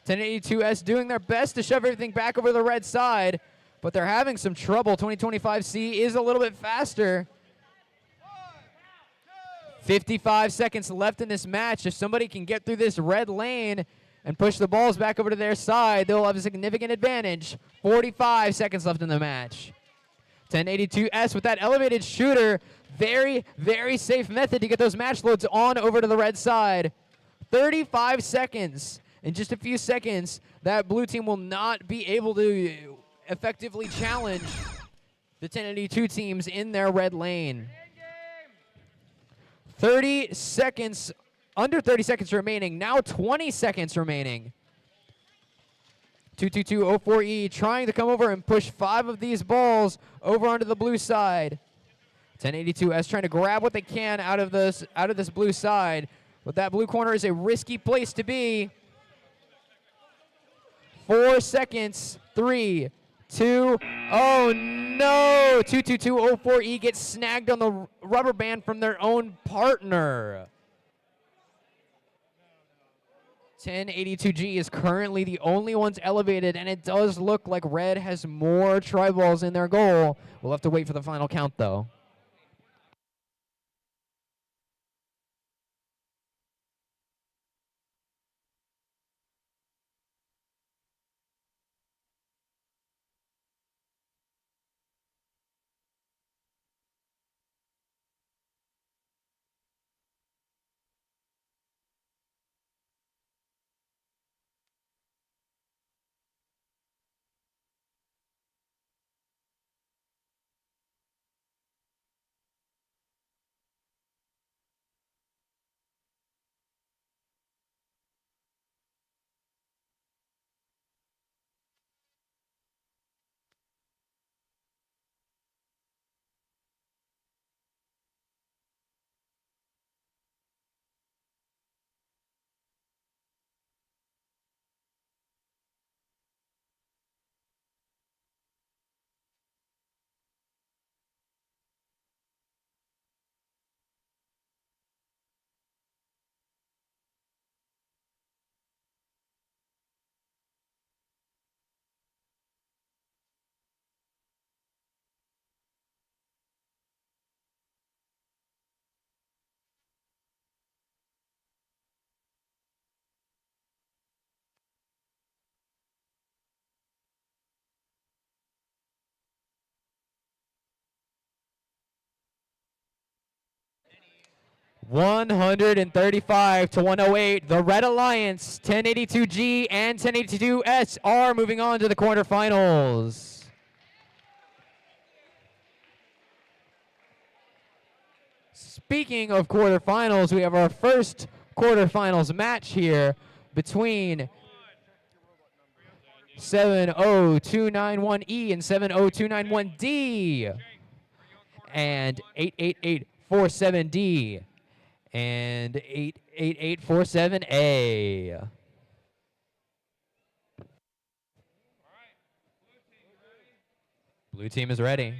1082S doing their best to shove everything back over the red side, but they're having some trouble. 2025C is a little bit faster. 55 seconds left in this match. If somebody can get through this red lane and push the balls back over to their side, they'll have a significant advantage. 45 seconds left in the match. 1082S with that elevated shooter. Very safe method to get those match loads on over to the red side. 35 seconds. In just a few seconds, that blue team will not be able to effectively challenge the 1082 teams in their red lane. 30 seconds, under 30 seconds remaining. Now 20 seconds remaining. 22204E trying to come over and push 5 of these balls over onto the blue side. 1082S trying to grab what they can out of this blue side. But that blue corner is a risky place to be. 4 seconds. 3, 2. Oh no! 22204E gets snagged on the rubber band from their own partner. 1082G is currently the only ones elevated, and it does look like red has more tri-balls in their goal. We'll have to wait for the final count, though. (135 to 108). The Red Alliance, 1082G and 1082S are moving on to the quarterfinals. Speaking of quarterfinals, we have our first quarterfinals match here between 70291E and 70291D and 88847D and 88847A. Blue team is ready.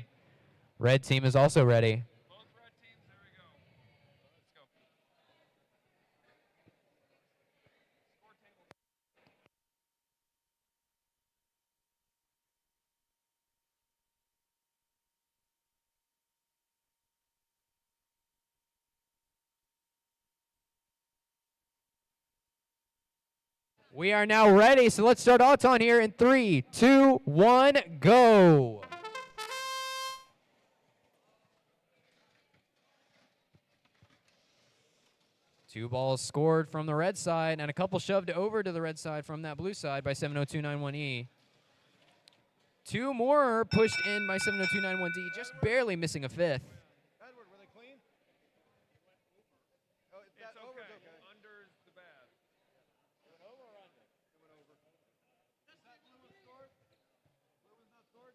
Red team is also ready. We are now ready, so let's start Auton here in 3, 2, 1, go. 2 balls scored from the red side and a couple shoved over to the red side from that blue side by 70291E. 2 more pushed in by 70291D, just barely missing a 5th. Edward, were they clean? Oh, It's okay. Under's the bad. It went over or under? It went over. Is that blue one scored? Blue one's not scored?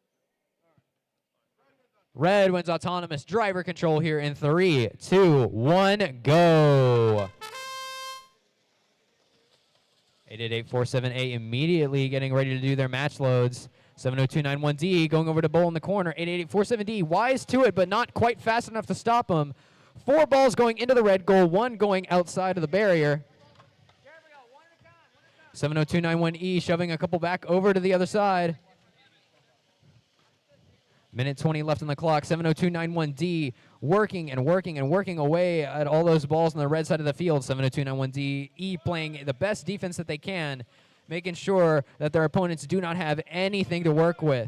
Red wins autonomous driver control here in 3, 2, 1, go. 888-478 immediately getting ready to do their match loads. 70291D going over to Bull in the corner. 888-47D wise to it, but not quite fast enough to stop him. 4 balls going into the red goal, 1 going outside of the barrier. 70291E shoving a couple back over to the other side. Minute 20 left on the clock. 70291D working and working and working away at all those balls on the red side of the field. 70291D playing the best defense that they can, making sure that their opponents do not have anything to work with.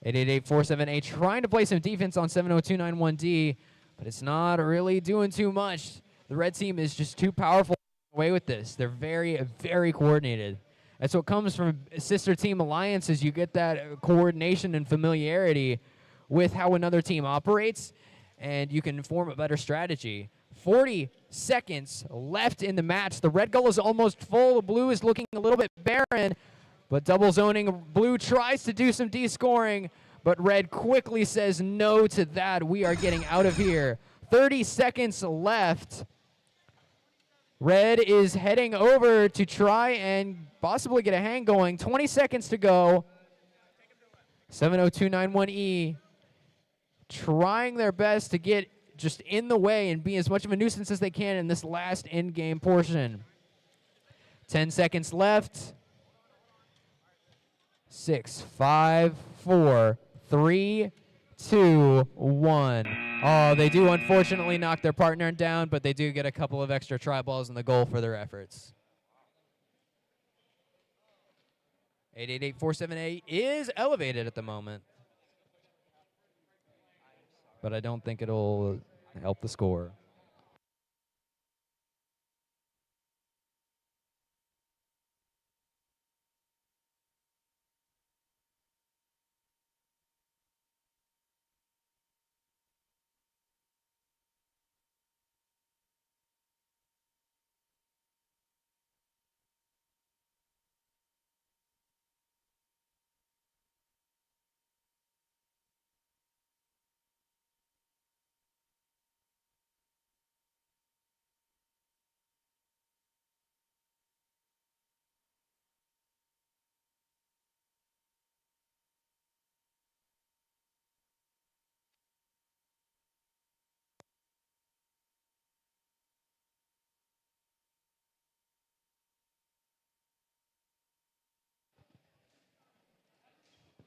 888-478 trying to play some defense on 70291D, but it's not really doing too much. The red team is just too powerful away with this. They're very, very coordinated. That's what comes from sister team alliances. You get that coordination and familiarity with how another team operates, and you can form a better strategy. 40 seconds left in the match. The red goal is almost full. The blue is looking a little bit barren, but double zoning. Blue tries to do some D-scoring, but red quickly says no to that. We are getting out of here. 30 seconds left. Red is heading over to try and possibly get a hang going. 20 seconds to go. 70291E trying their best to get just in the way and be as much of a nuisance as they can in this last in-game portion. 10 seconds left. 6, 5, 4, 3, 2, 1. Oh, they do unfortunately knock their partner down, but they do get a couple of extra try balls in the goal for their efforts. 888-478 is elevated at the moment, but I don't think it'll help the score.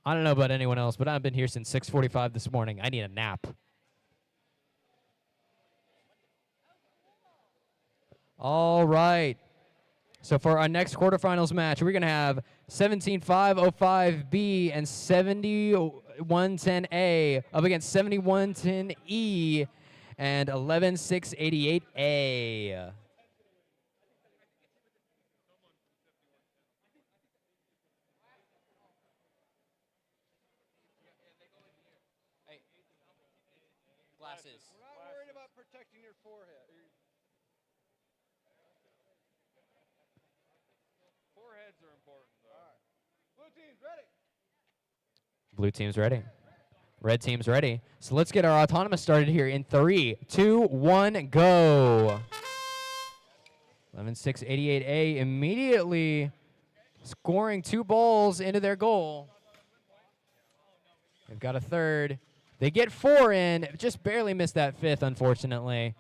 I don't know about anyone else, but I've been here since 6:45 this morning. I need a nap. All right. So for our next quarterfinals match, we're going to have 17-505B and 7110A up against 7110E and 11688A. Glasses. We're not worried about protecting your forehead. Foreheads are important, though. All right. Blue team's ready. Blue team's ready. Red team's ready. So let's get our autonomous started here in 3, 2, 1, go. 11688A immediately scoring 2 balls into their goal. They've got a third. They get 4 in, just barely missed that 5th, unfortunately.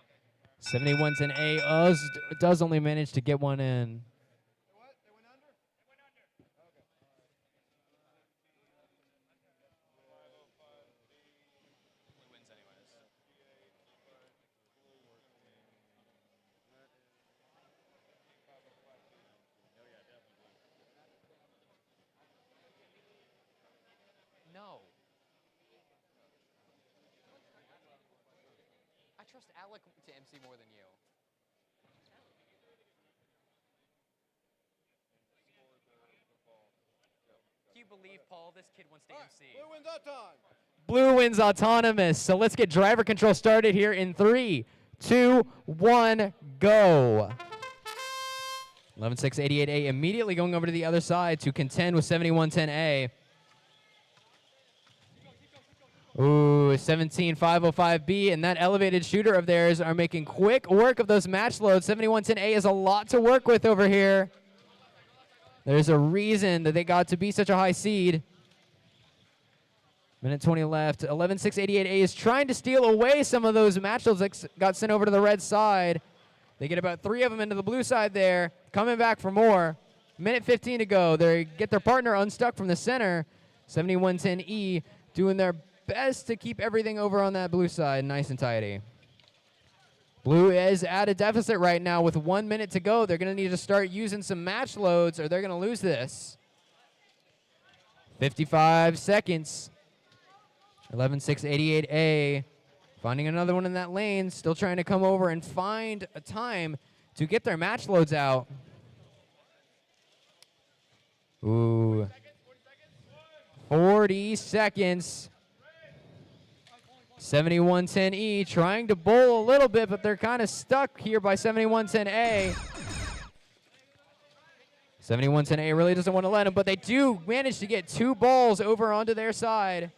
7110A does only manage to get 1 in. No. trust Alec to MC more than you. Do you believe, Paul, this kid wants to MC? Blue wins that time. Blue wins autonomous. So let's get driver control started here in 3, 2, 1, go. 11.688A immediately going over to the other side to contend with 7110A. Ooh, 17.505B, and that elevated shooter of theirs are making quick work of those match loads. 7110A has a lot to work with over here. There's a reason that they got to be such a high seed. Minute 20 left. 11.688A is trying to steal away some of those match loads that got sent over to the red side. They get about 3 of them into the blue side there, coming back for more. Minute 15 to go. They get their partner unstuck from the center. 7110E doing their best to keep everything over on that blue side nice and tidy. Blue is at a deficit right now with 1 minute to go. They're going to need to start using some match loads or they're going to lose this. 55 seconds. 11.688A finding another one in that lane. Still trying to come over and find a time to get their match loads out. Ooh. 40 seconds. 7110E trying to bowl a little bit, but they're kind of stuck here by 7110A. 7110A really doesn't want to let them, but they do manage to get 2 balls over onto their side.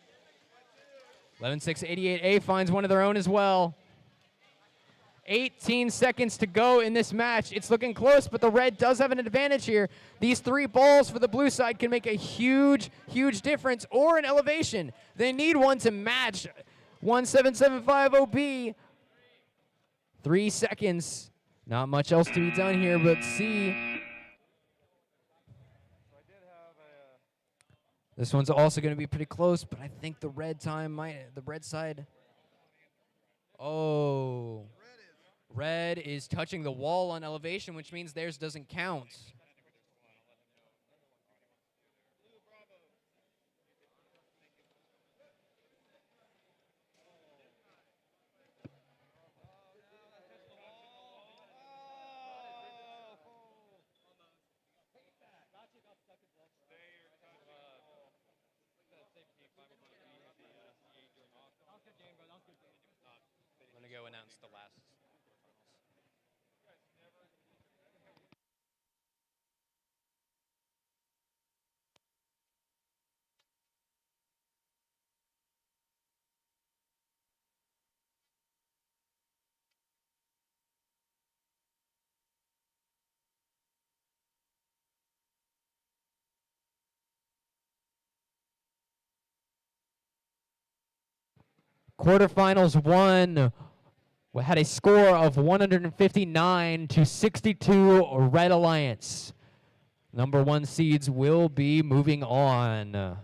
11.688A finds one of their own as well. 18 seconds to go in this match. It's looking close, but the red does have an advantage here. These 3 balls for the blue side can make a huge, huge difference or an elevation. They need one to match 17750B. 3 seconds. Not much else to be done here, but see. This one's also going to be pretty close, but I think the red side. Oh. Red is touching the wall on elevation, which means theirs doesn't count. I'm going to go announce the last. Quarterfinals 1 had a score of 159-62 Red Alliance. Number 1 seeds will be moving on.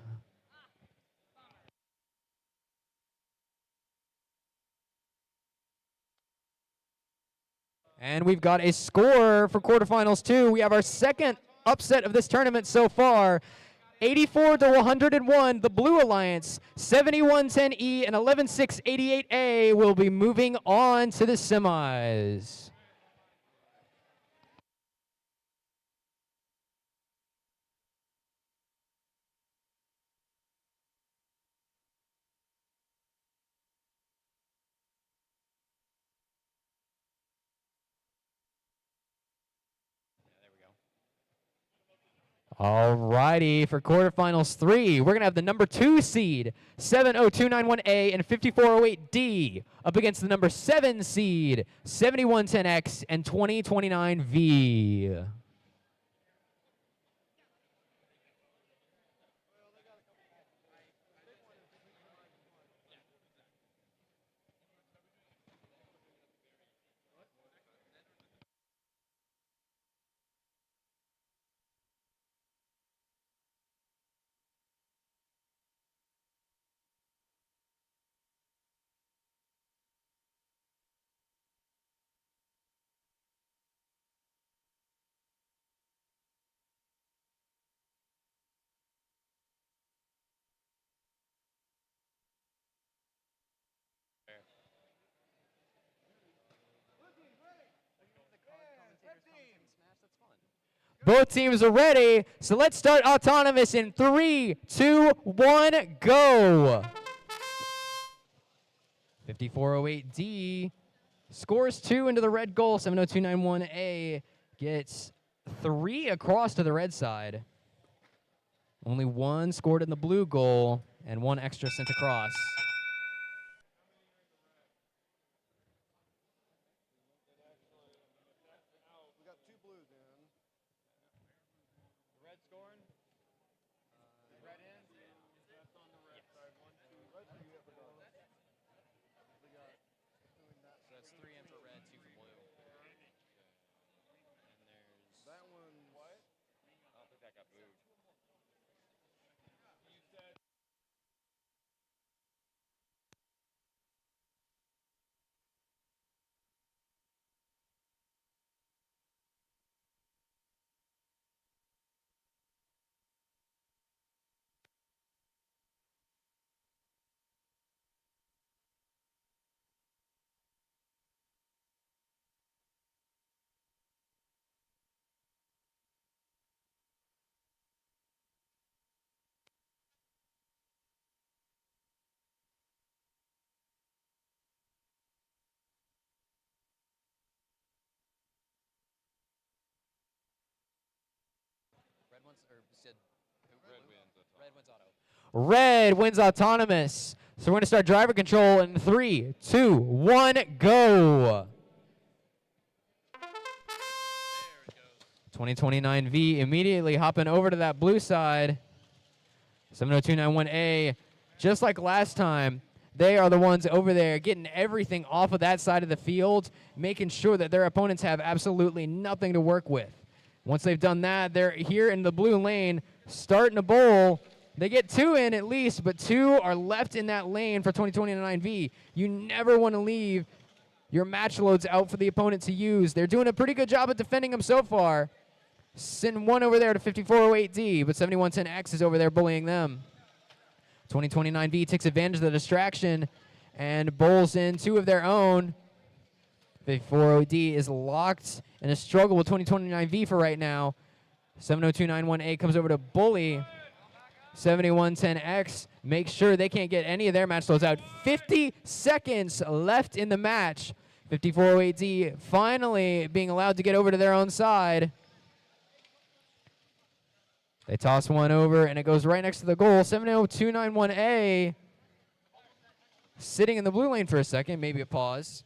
And we've got a score for quarterfinals 2. We have our second upset of this tournament so far. 84-101, the Blue Alliance. 7110E and 11.688A will be moving on to the semis. Alrighty, for quarterfinals 3, we're going to have the number 2 seed, 70291A and 5408D, up against the number 7 seed, 7110X and 2029V. Both teams are ready, so let's start autonomous in 3, 2, 1, go. 5408D scores 2 into the red goal. 70291A gets 3 across to the red side. Only 1 scored in the blue goal and 1 extra sent across. We got 2 blues in. Red scoring? Red in? That's on the red side. 1, 2, Red's for you, regardless. We got 2 in that. So that's 3 in for red, 2 for blue. And there's... That one. what? I don't think that got moved. You said Red ones, or you said who? Red wins auto. Red wins autonomous. So we're going to start driver control in 3, 2, 1, go. 2029V immediately hopping over to that blue side. 70291A, just like last time, they are the ones over there getting everything off of that side of the field, making sure that their opponents have absolutely nothing to work with. Once they've done that, they're here in the blue lane, starting to bowl. They get 2 in at least, but 2 are left in that lane for 2029V. You never want to leave your match loads out for the opponent to use. They're doing a pretty good job of defending them so far. Send 1 over there to 5408D, but 7110X is over there bullying them. 2029V takes advantage of the distraction and bowls in 2 of their own. 5408D is locked in a struggle with 2029V for right now. 70291A comes over to bully. 7110X makes sure they can't get any of their match loads out. 50 seconds left in the match. 5408D finally being allowed to get over to their own side. They toss 1 over, and it goes right next to the goal. 70291A sitting in the blue lane for a second, maybe a pause.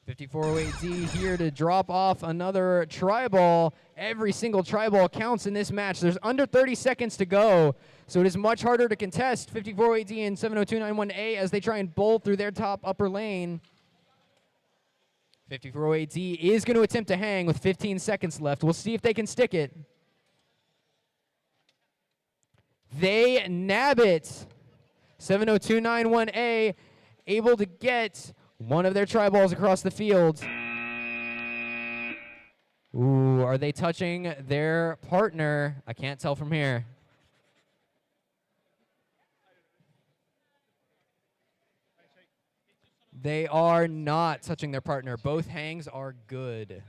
5408D here to drop off another try ball. Every single try ball counts in this match. There's under 30 seconds to go, so it is much harder to contest 5408D and 70291A as they try and bowl through their top upper lane. 5408D is going to attempt to hang with 15 seconds left. We'll see if they can stick it. They nab it. 70291A able to get one of their try balls across the field. Ooh, are they touching their partner? I can't tell from here. They are not touching their partner. Both hangs are good.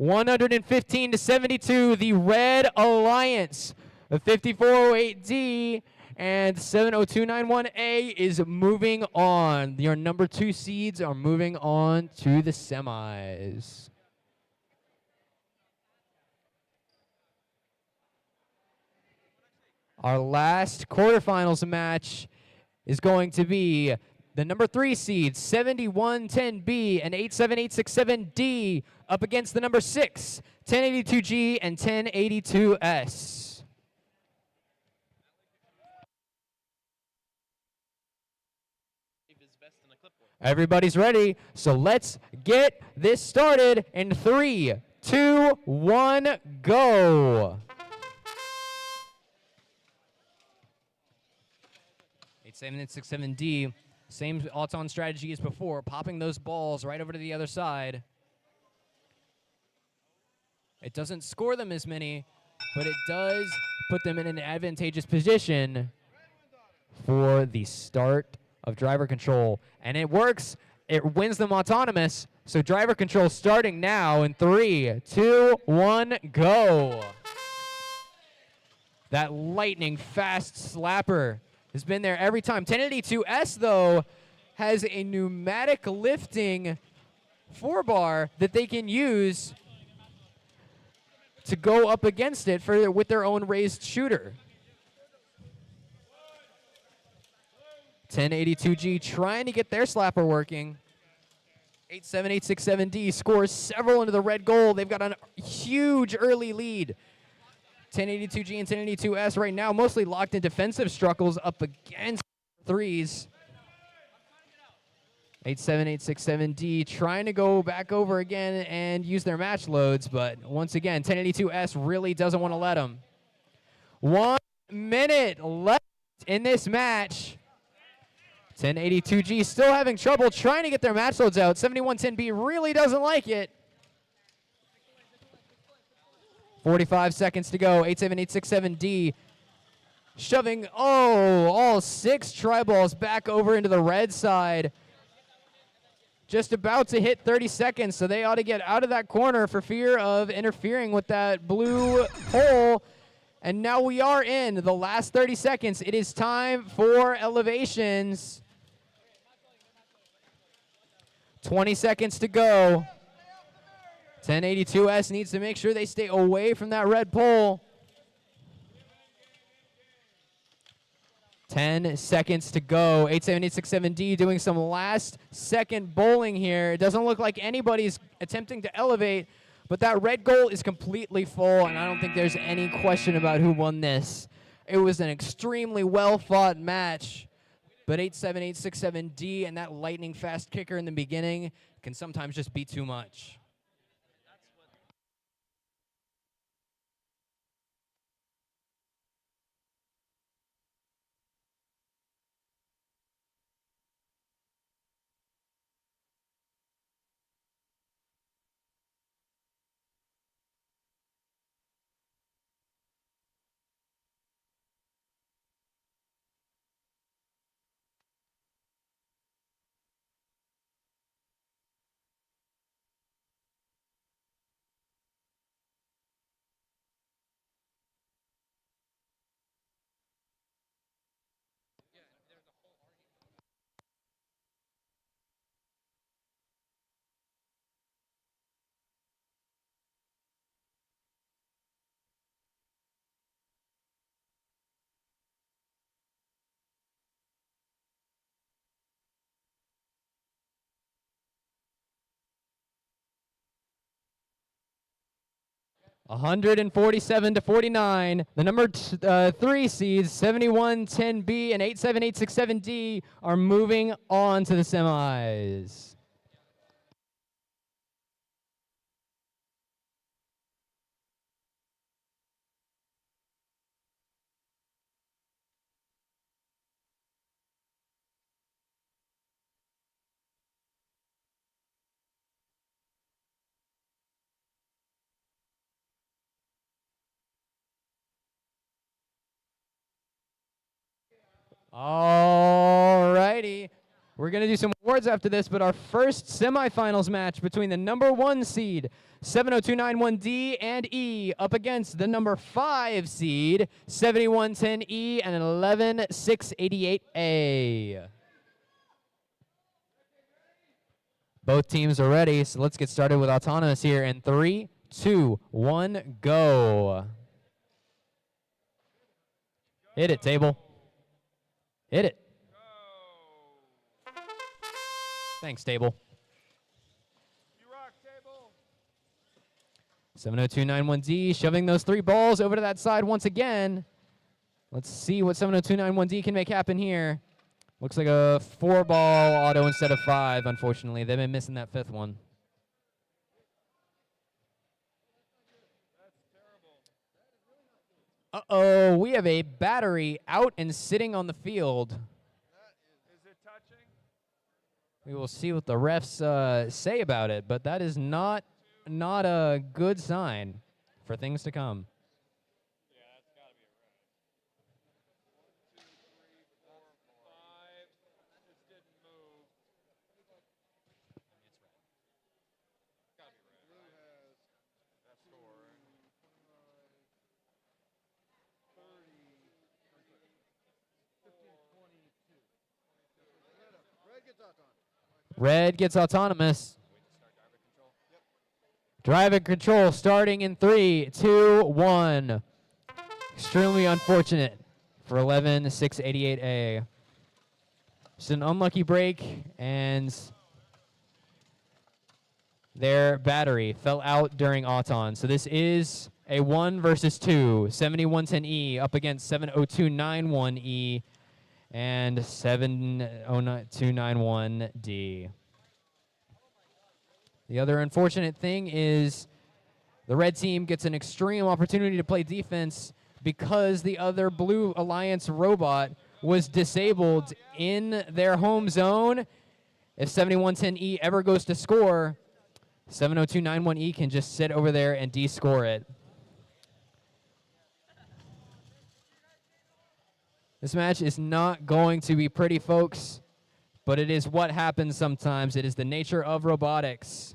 (115-72), the Red Alliance of 5408D and 70291A is moving on. Your number 2 seeds are moving on to the semis. Our last quarterfinals match is going to be the number 3 seed, 7110B and 87867D, up against the number 6, 1082G and 1082S. Everybody's ready, so let's get this started in 3, 2, 1, go. 87867D, same auto-on strategy as before, popping those balls right over to the other side. It doesn't score them as many, but it does put them in an advantageous position for the start of driver control. And it works. It wins them autonomous. So driver control starting now in 3, 2, 1, go. That lightning fast slapper has been there every time. 1082S, though, has a pneumatic lifting 4-bar that they can use to go up against it with their own raised shooter. 1082G trying to get their slapper working. 87867D scores several into the red goal. They've got a huge early lead. 1082G and 1082S right now mostly locked in defensive struggles up against threes. 87867D trying to go back over again and use their match loads, but once again, 1082S really doesn't want to let them. 1 minute left in this match. 1082G still having trouble trying to get their match loads out. 7110B really doesn't like it. 45 seconds to go. 87867D shoving, all 6 tri-balls back over into the red side. Just about to hit 30 seconds, so they ought to get out of that corner for fear of interfering with that blue hole. And now we are in the last 30 seconds. It is time for elevations. 20 seconds to go. 1082S needs to make sure they stay away from that red pole. 10 seconds to go. 87867D doing some last-second bowling here. It doesn't look like anybody's attempting to elevate, but that red goal is completely full, and I don't think there's any question about who won this. It was an extremely well-fought match, but 87867D and that lightning-fast kicker in the beginning can sometimes just be too much. $147-49. The number 3 seeds, 7110B and 87867D, are moving on to the semis. All righty. We're going to do some awards after this, but our first semifinals match between the number 1 seed, 70291D and E, up against the number 5 seed, 7110E and 11688A. Both teams are ready, so let's get started with autonomous here in 3, 2, 1, go. Hit it, table. Hit it. Thanks, table. You rock, table. 70291D shoving those 3 balls over to that side once again. Let's see what 70291D can make happen here. Looks like a 4-ball auto instead of 5, unfortunately. They've been missing that 5th one. Uh-oh, we have a battery out and sitting on the field. Is it touching? We will see what the refs say about it, but that is not a good sign for things to come. Yeah, that's got to be a red. 1, 2, 3, 4, 5. This didn't move. It's red. Got to be red. Blue has that score. 30, 15, 22. Red gets autonomous. Red gets autonomous. Driver control starting in 3, 2, 1. Extremely unfortunate for 11-688A. Just an unlucky break, and their battery fell out during auton. So this is a 1 versus 2. 7110E up against 70291E and 70291D. The other unfortunate thing is the red team gets an extreme opportunity to play defense because the other Blue Alliance robot was disabled in their home zone. If 7110E ever goes to score, 70291E can just sit over there and de-score it. This match is not going to be pretty, folks, but it is what happens sometimes. It is the nature of robotics.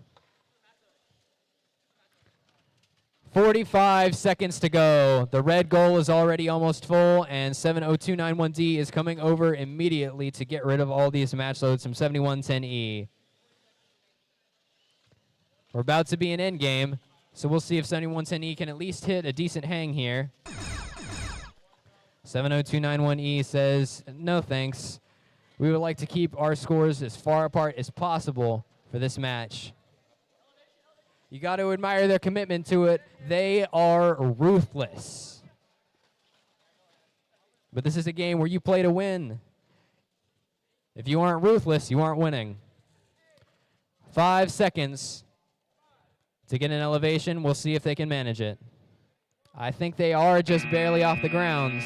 45 seconds to go. The red goal is already almost full, and 70291D is coming over immediately to get rid of all these match loads from 7110E. We're about to be an end game, so we'll see if 7110E can at least hit a decent hang here. 70291E says, no thanks. We would like to keep our scores as far apart as possible for this match. You got to admire their commitment to it. They are ruthless. But this is a game where you play to win. If you aren't ruthless, you aren't winning. 5 seconds to get an elevation. We'll see if they can manage it. I think they are just barely off the grounds.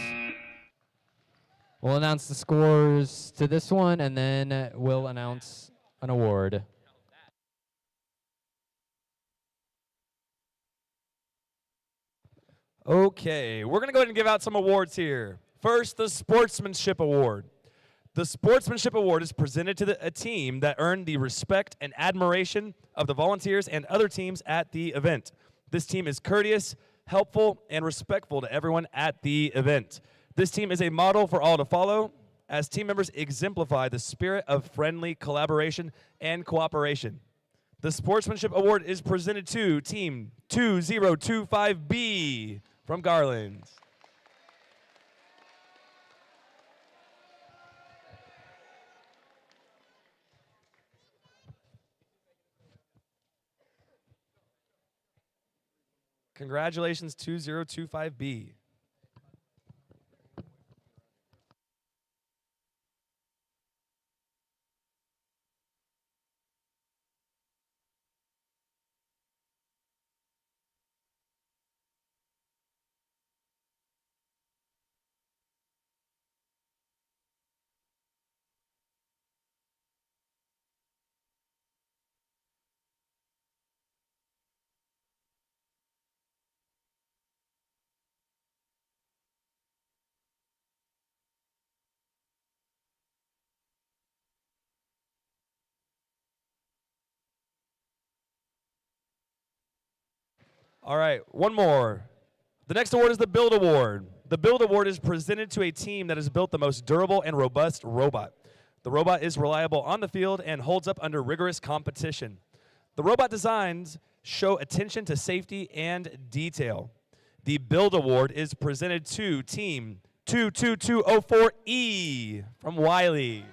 We'll announce the scores to this one, and then we'll announce an award. Okay, we're going to go ahead and give out some awards here. First, the Sportsmanship Award. The Sportsmanship Award is presented to a team that earned the respect and admiration of the volunteers and other teams at the event. This team is courteous, helpful, and respectful to everyone at the event. This team is a model for all to follow, as team members exemplify the spirit of friendly collaboration and cooperation. The Sportsmanship Award is presented to Team 2025B from Garland. Congratulations, 2025B. All right, one more. The next award is the Build Award. The Build Award is presented to a team that has built the most durable and robust robot. The robot is reliable on the field and holds up under rigorous competition. The robot designs show attention to safety and detail. The Build Award is presented to Team 22204E from Wiley.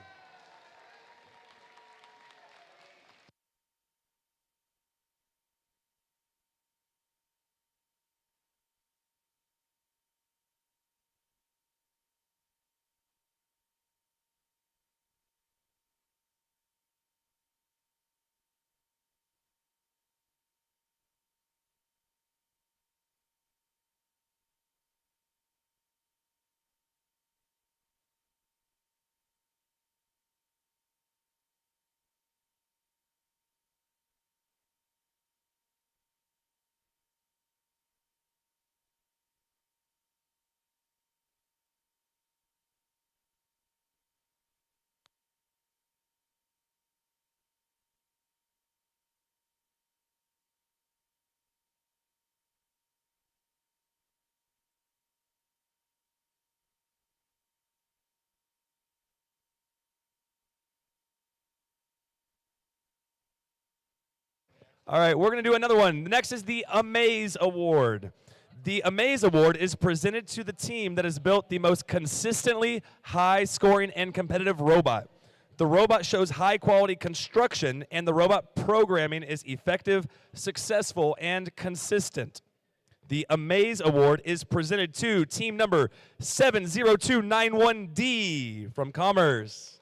All right, we're going to do another one. Next is the Amaze Award. The Amaze Award is presented to the team that has built the most consistently high-scoring and competitive robot. The robot shows high-quality construction, and the robot programming is effective, successful, and consistent. The Amaze Award is presented to team number 70291D from Commerce.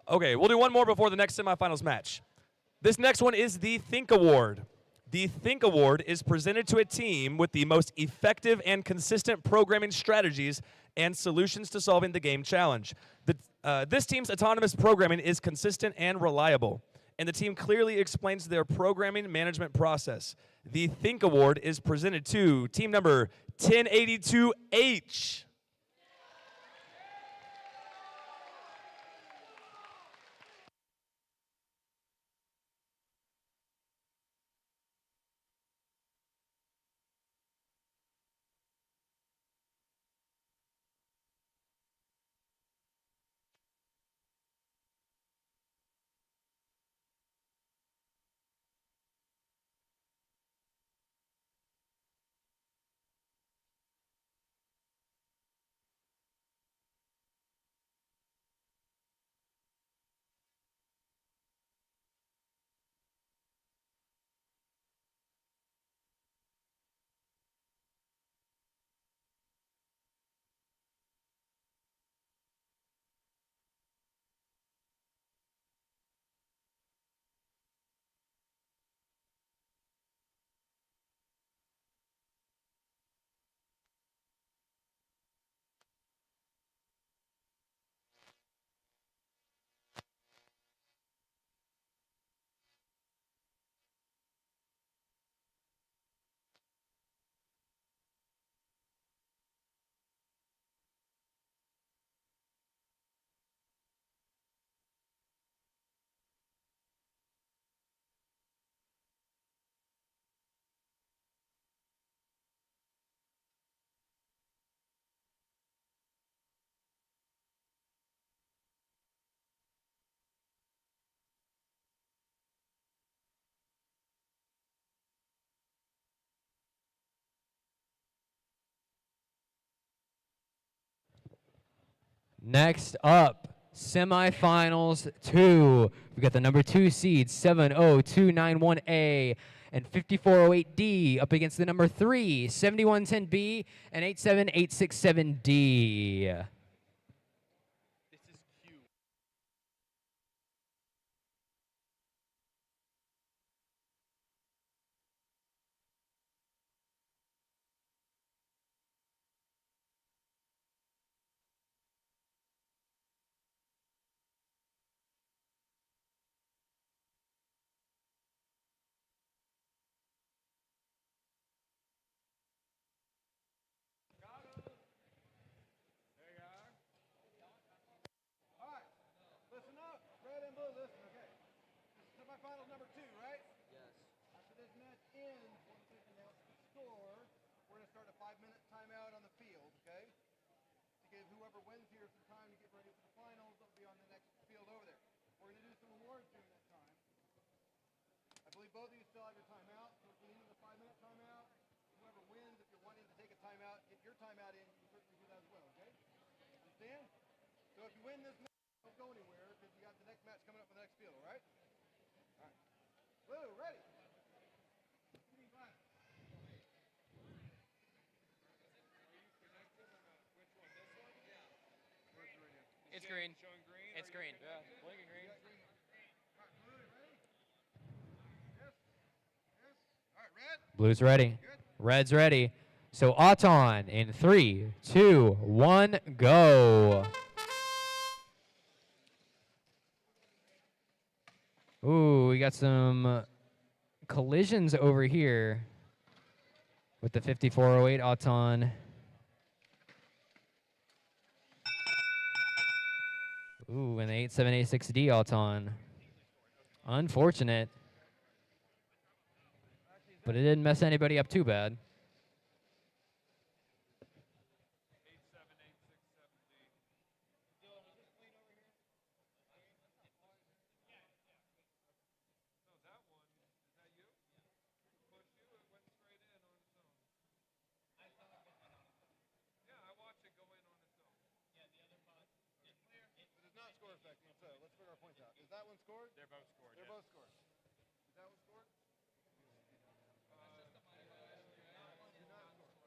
Okay, we'll do one more before the next semifinals match. This next one is the Think Award. The Think Award is presented to a team with the most effective and consistent programming strategies and solutions to solving the game challenge. This team's autonomous programming is consistent and reliable, and the team clearly explains their programming management process. The Think Award is presented to team number 1082H. Next up, semifinals 2. We got the number 2 seeds, 70291A and 5408D, up against the number 3, 7110B and 87867D. Listen up, red and blue, listen, okay. This is semifinals number 2, right? Yes. After this match ends, once we announce the score, we're going to start a 5-minute timeout on the field, okay? To give whoever wins here some time to get ready for the finals, they'll be on the next field over there. We're going to do some awards during that time. I believe both of you still have your timeout, so if you need a 5-minute timeout, whoever wins, if you're wanting to take a timeout, get your timeout in, you can certainly do that as well, okay? Understand? So if you win this match, don't go anywhere because you got the next match coming up on the next field, all right? All right. Blue, ready? It's green. It's green. Yeah, blinking green. Blue's ready. Red's ready. So Auton in 3, 2, 1, go. Ooh, we got some collisions over here with the 5408 Auton. Ooh, and the 8786D Auton. Unfortunate. But it didn't mess anybody up too bad. Let's figure our points out. Is that one scored? They're both scored. They're both scored. Is that one scored?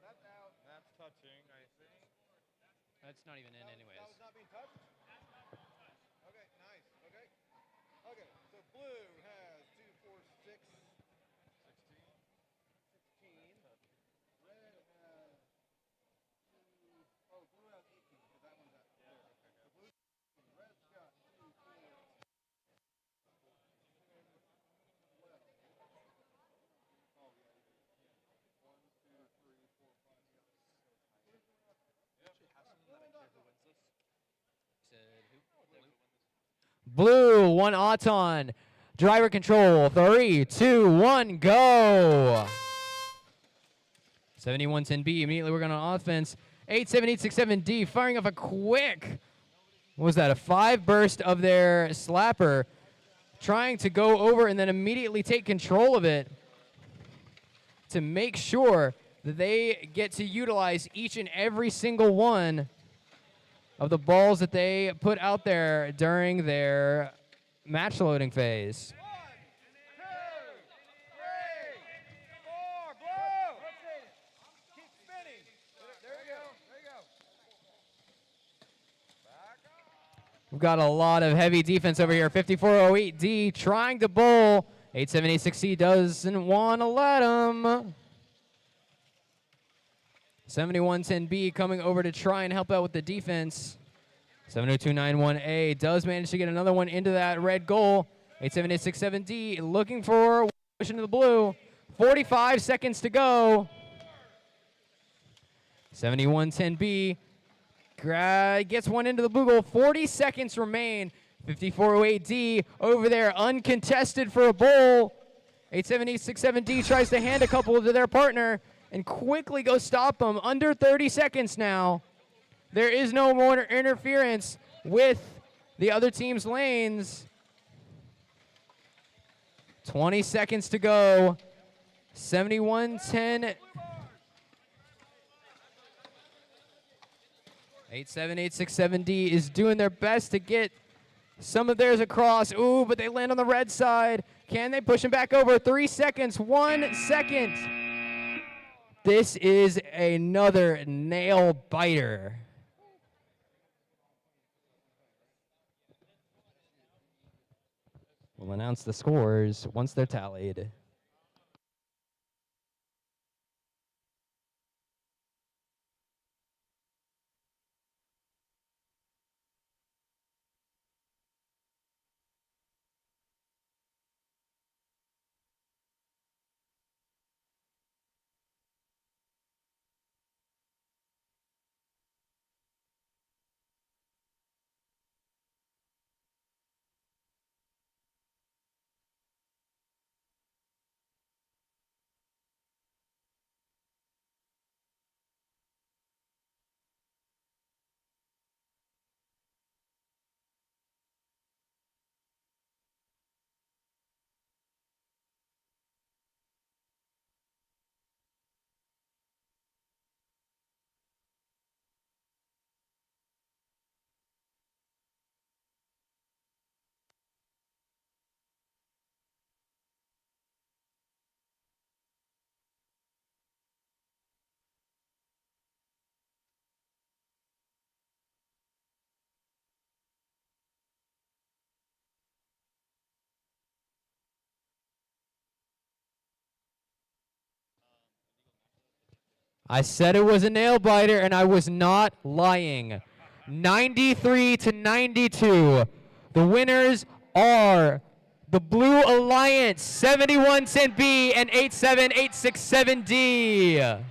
That's out. That's touching, I think. That's not even in anyways. That was not being touched? Okay, nice. Okay. Okay, so blue has 2, 4, 6, 16. Red has 2. Oh, blue has 18 because that one's out there. Okay. So blue, red's got 2, 4, 12. Blue, 1 Auton. Driver control. 3, 2, 1, go. 7110B. Immediately we're going on offense. 87867D firing off a quick. What was that? A 5 burst of their slapper. Trying to go over and then immediately take control of it to make sure that they get to utilize each and every single one of the balls that they put out there during their match loading phase. 1, 2, 3, 4, blue. Keep spinning. There you go. There you go. Back up. We've got a lot of heavy defense over here. 5408D trying to bowl. 8786C doesn't want to let him. 7110B coming over to try and help out with the defense. 70291A does manage to get another one into that red goal. 87867D looking for push into the blue. 45 seconds to go. 7110B gets one into the blue goal. 40 seconds remain. 5408D over there uncontested for a bowl. 87867D tries to hand a couple to their partner and quickly go stop them. Under 30 seconds now. There is no more interference with the other team's lanes. 20 seconds to go. 7110. 87867D is doing their best to get some of theirs across. Ooh, but they land on the red side. Can they push him back over? 3 seconds. 1 second. This is another nail biter. We'll announce the scores once they're tallied. I said it was a nail biter, and I was not lying. 93 to 92. The winners are The Blue Alliance, 7110B and 87867D. Hey,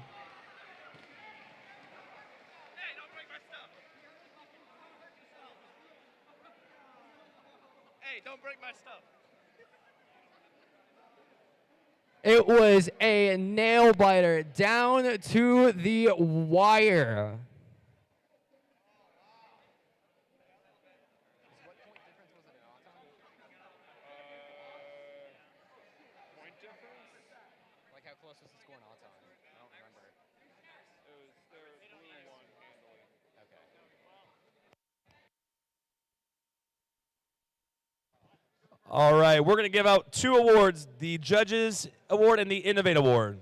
don't break my stuff. It was a nail biter down to the wire. Point difference? Like how close was the score in all time? I don't remember. It was their blue one handily. Okay. All right, we're going to give out 2 awards, the Judges Award and the Innovate Award.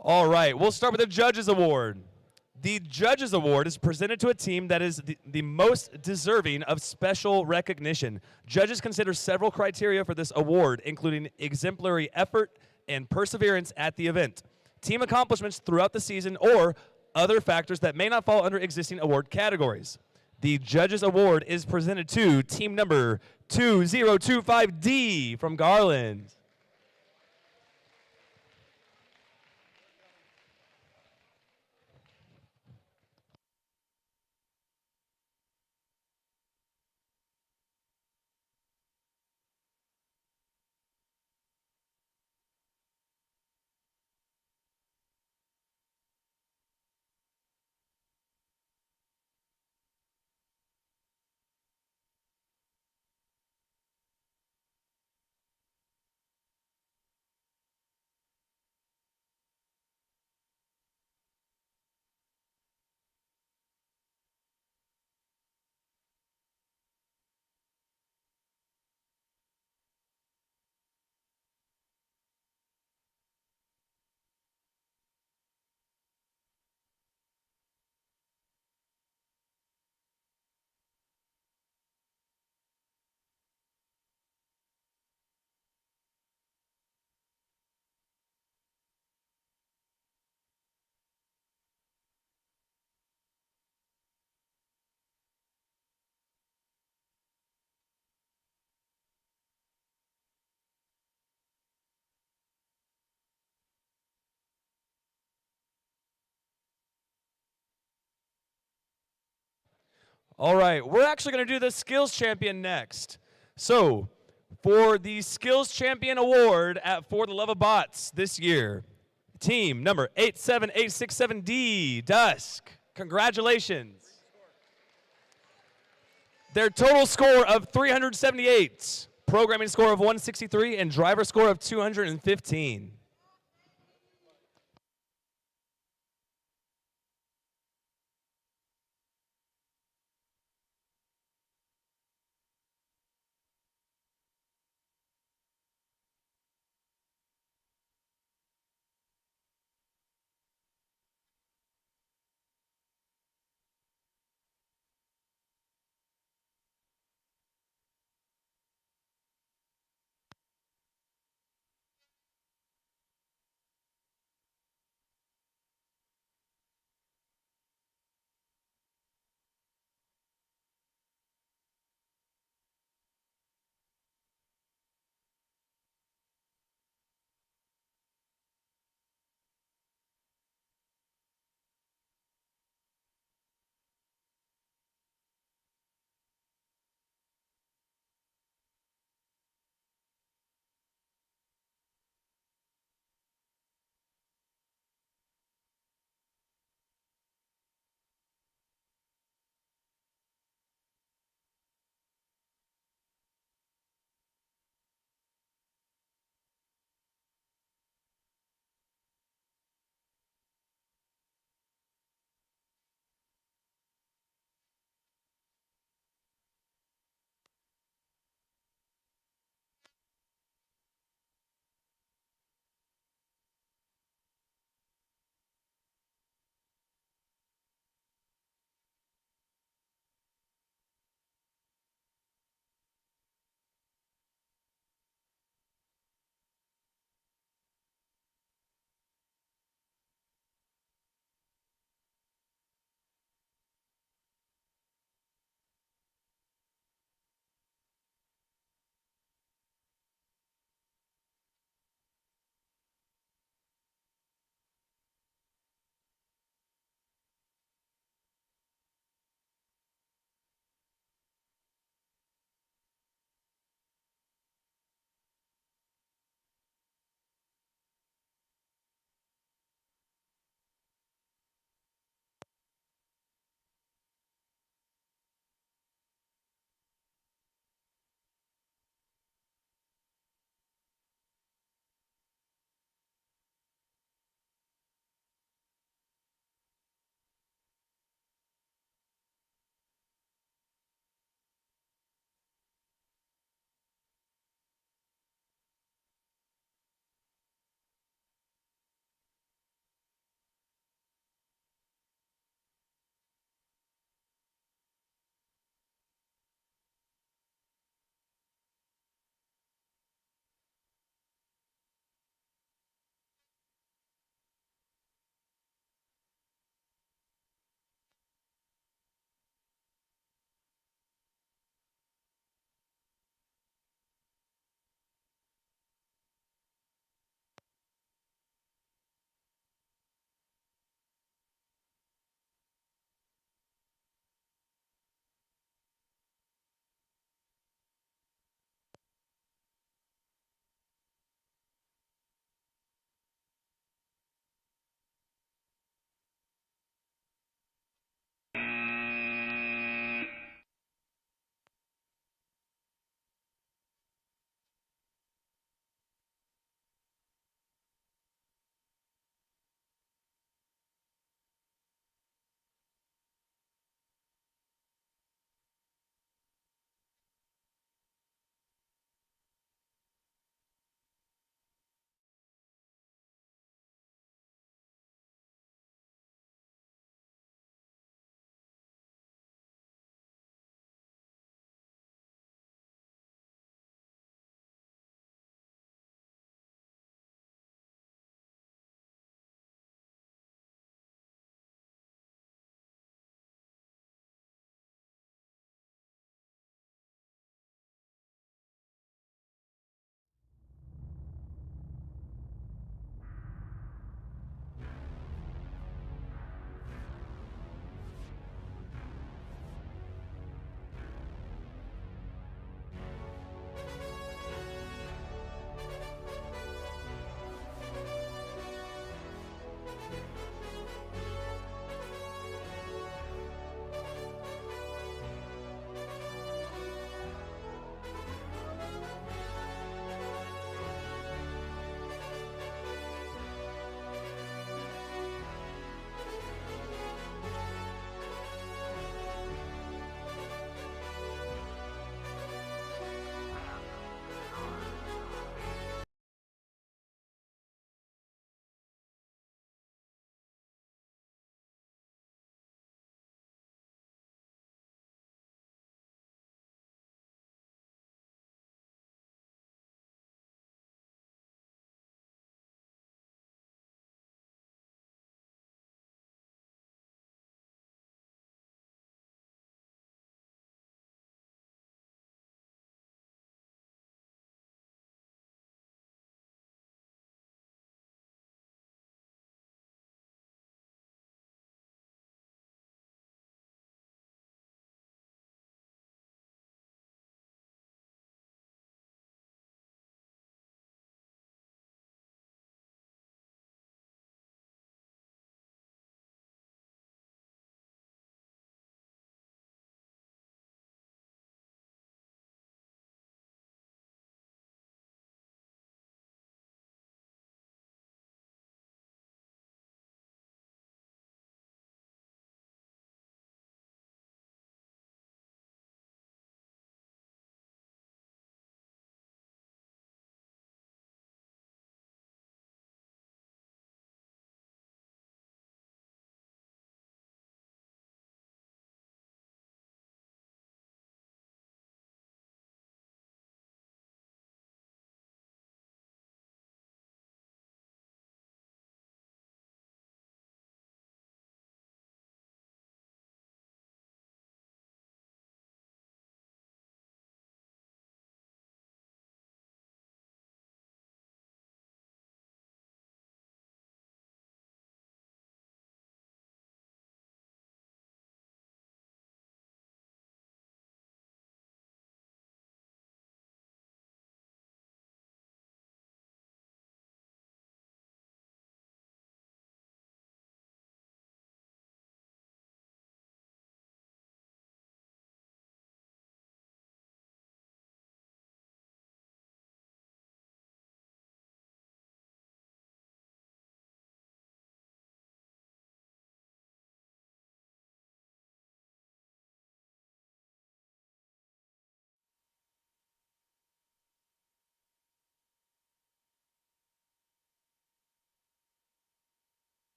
All right, we'll start with the Judges Award. The Judges Award is presented to a team that is the most deserving of special recognition. Judges consider several criteria for this award, including exemplary effort and perseverance at the event, team accomplishments throughout the season, or other factors that may not fall under existing award categories. The Judges Award is presented to team number 2025D from Garland. All right, we're actually going to do the Skills Champion next. So, for the Skills Champion Award for the Love of Bots this year, team number 87867D, Dusk. Congratulations. Their total score of 378, programming score of 163, and driver score of 215.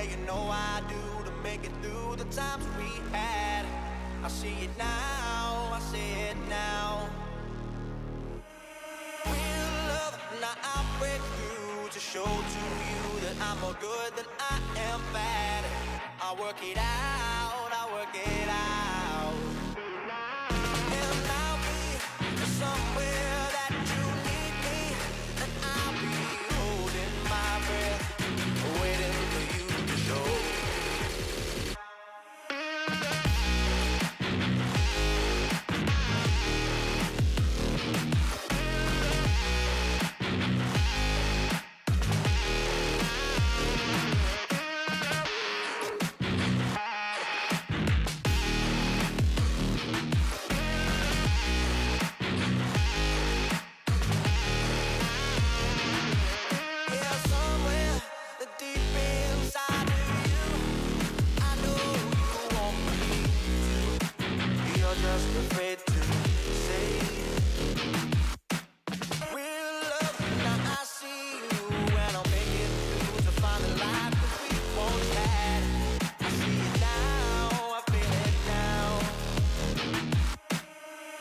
you know I do to make it through the times we had. I see it now, I see it now. Real love, now I'll break through to show to you that I'm more good than I am bad. I work it out, I work it out. And I'll be somewhere that you need me, and I'll be holding my breath, waiting for you to show. Afraid to say real love. Now I see you when I'm making through to find the life that we once had. I see it now, I feel it now.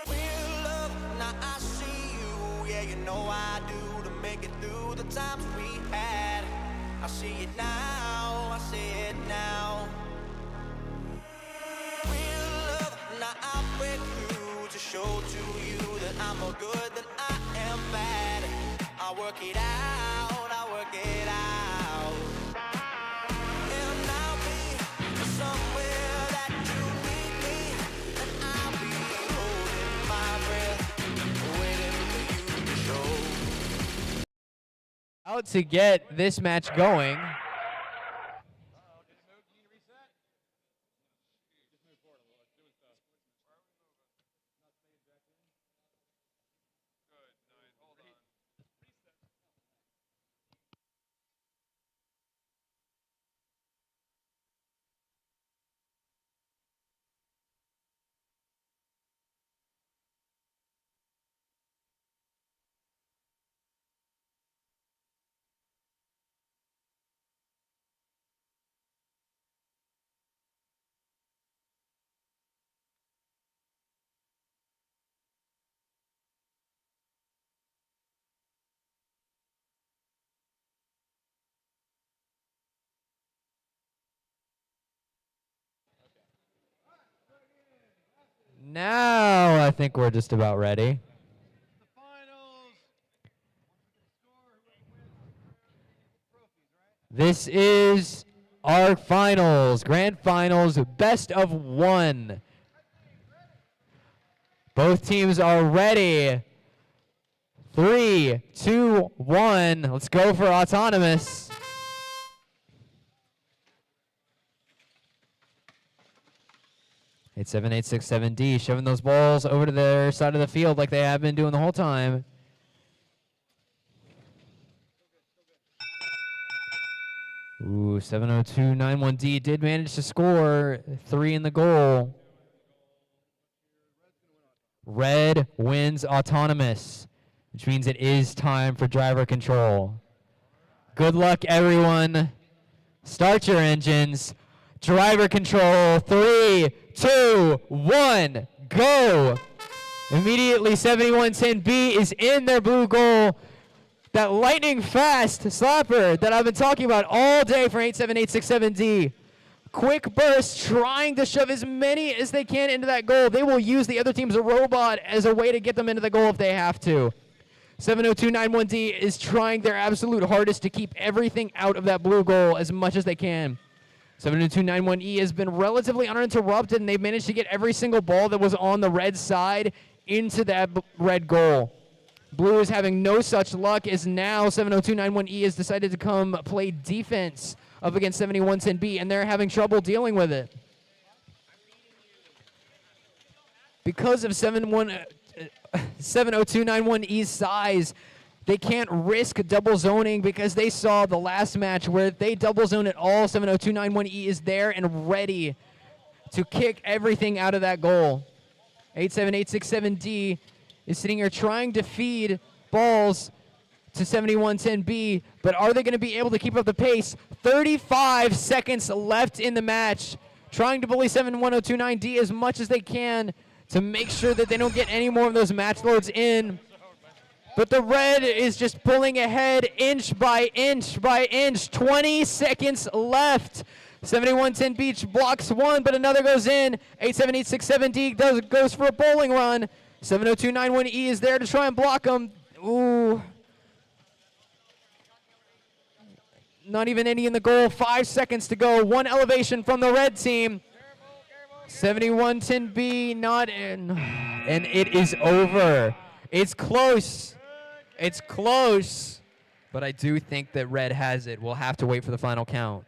Real love, now I see you. Yeah, you know I do to make it through the times we had. I see it now, I see it now. Real love, now I'll break through to show to you that I'm more good than I am bad. I work it out, I work it out. And I'll be somewhere that you need me, and I'll be holding my breath, waiting for you to show. Out to get this match going. Now I think we're just about ready. This is our finals, grand finals, best of one. Both teams are ready. 3, 2, 1. Let's go for autonomous. It's 7867D, shoving those balls over to their side of the field like they have been doing the whole time. Ooh, 70291D did manage to score 3 in the goal. Red wins autonomous, which means it is time for driver control. Good luck, everyone. Start your engines. Driver control, 3, 2, 1, go. Immediately, 7110B is in their blue goal. That lightning fast slapper that I've been talking about all day for 87867D. Quick burst, trying to shove as many as they can into that goal. They will use the other team's robot as a way to get them into the goal if they have to. 70291D is trying their absolute hardest to keep everything out of that blue goal as much as they can. 70291E has been relatively uninterrupted, and they've managed to get every single ball that was on the red side into that red goal. Blue is having no such luck, as now 70291E has decided to come play defense up against 7110B, and they're having trouble dealing with it. Because of 70291E's size, they can't risk double zoning because they saw the last match where they double zone it all. 70291E is there and ready to kick everything out of that goal. 87867D is sitting here trying to feed balls to 7110B, but are they going to be able to keep up the pace? 35 seconds left in the match. Trying to bully 71029D as much as they can to make sure that they don't get any more of those match loads in. But the red is just pulling ahead inch by inch by inch. 20 seconds left. 7110 Beach blocks one, but another goes in. 87867D goes for a bowling run. 70291E is there to try and block him. Ooh. Not even any in the goal. 5 seconds to go. One elevation from the red team. 7110B not in. And it is over. It's close. It's close. But I do think that red has it. We'll have to wait for the final count.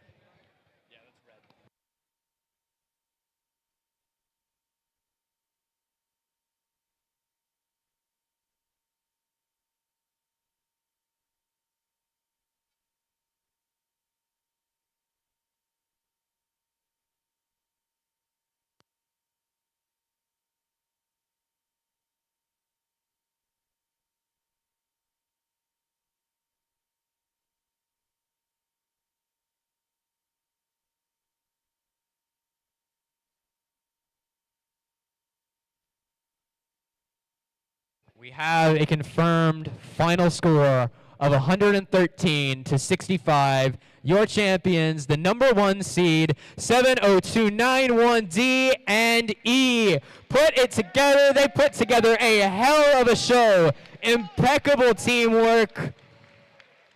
We have a confirmed final score of 113 to 65. Your champions, the number 1 seed, 70291D and E. Put it together. They put together a hell of a show. Impeccable teamwork,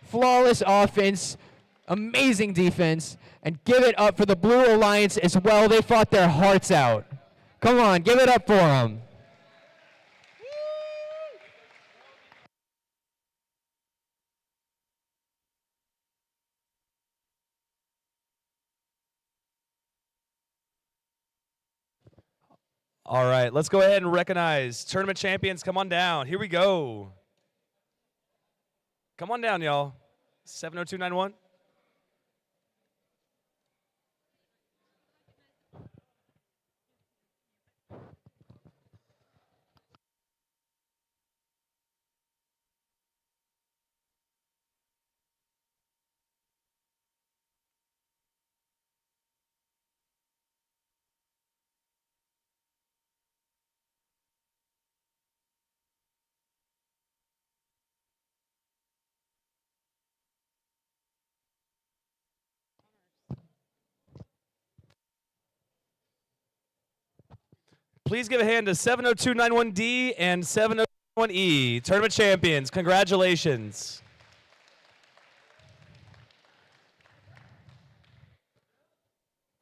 flawless offense, amazing defense, and give it up for the Blue Alliance as well. They fought their hearts out. Come on, give it up for them. All right, let's go ahead and recognize tournament champions. Come on down. Here we go. Come on down, y'all. 70291. Please give a hand to 70291D and 70291E, tournament champions. Congratulations.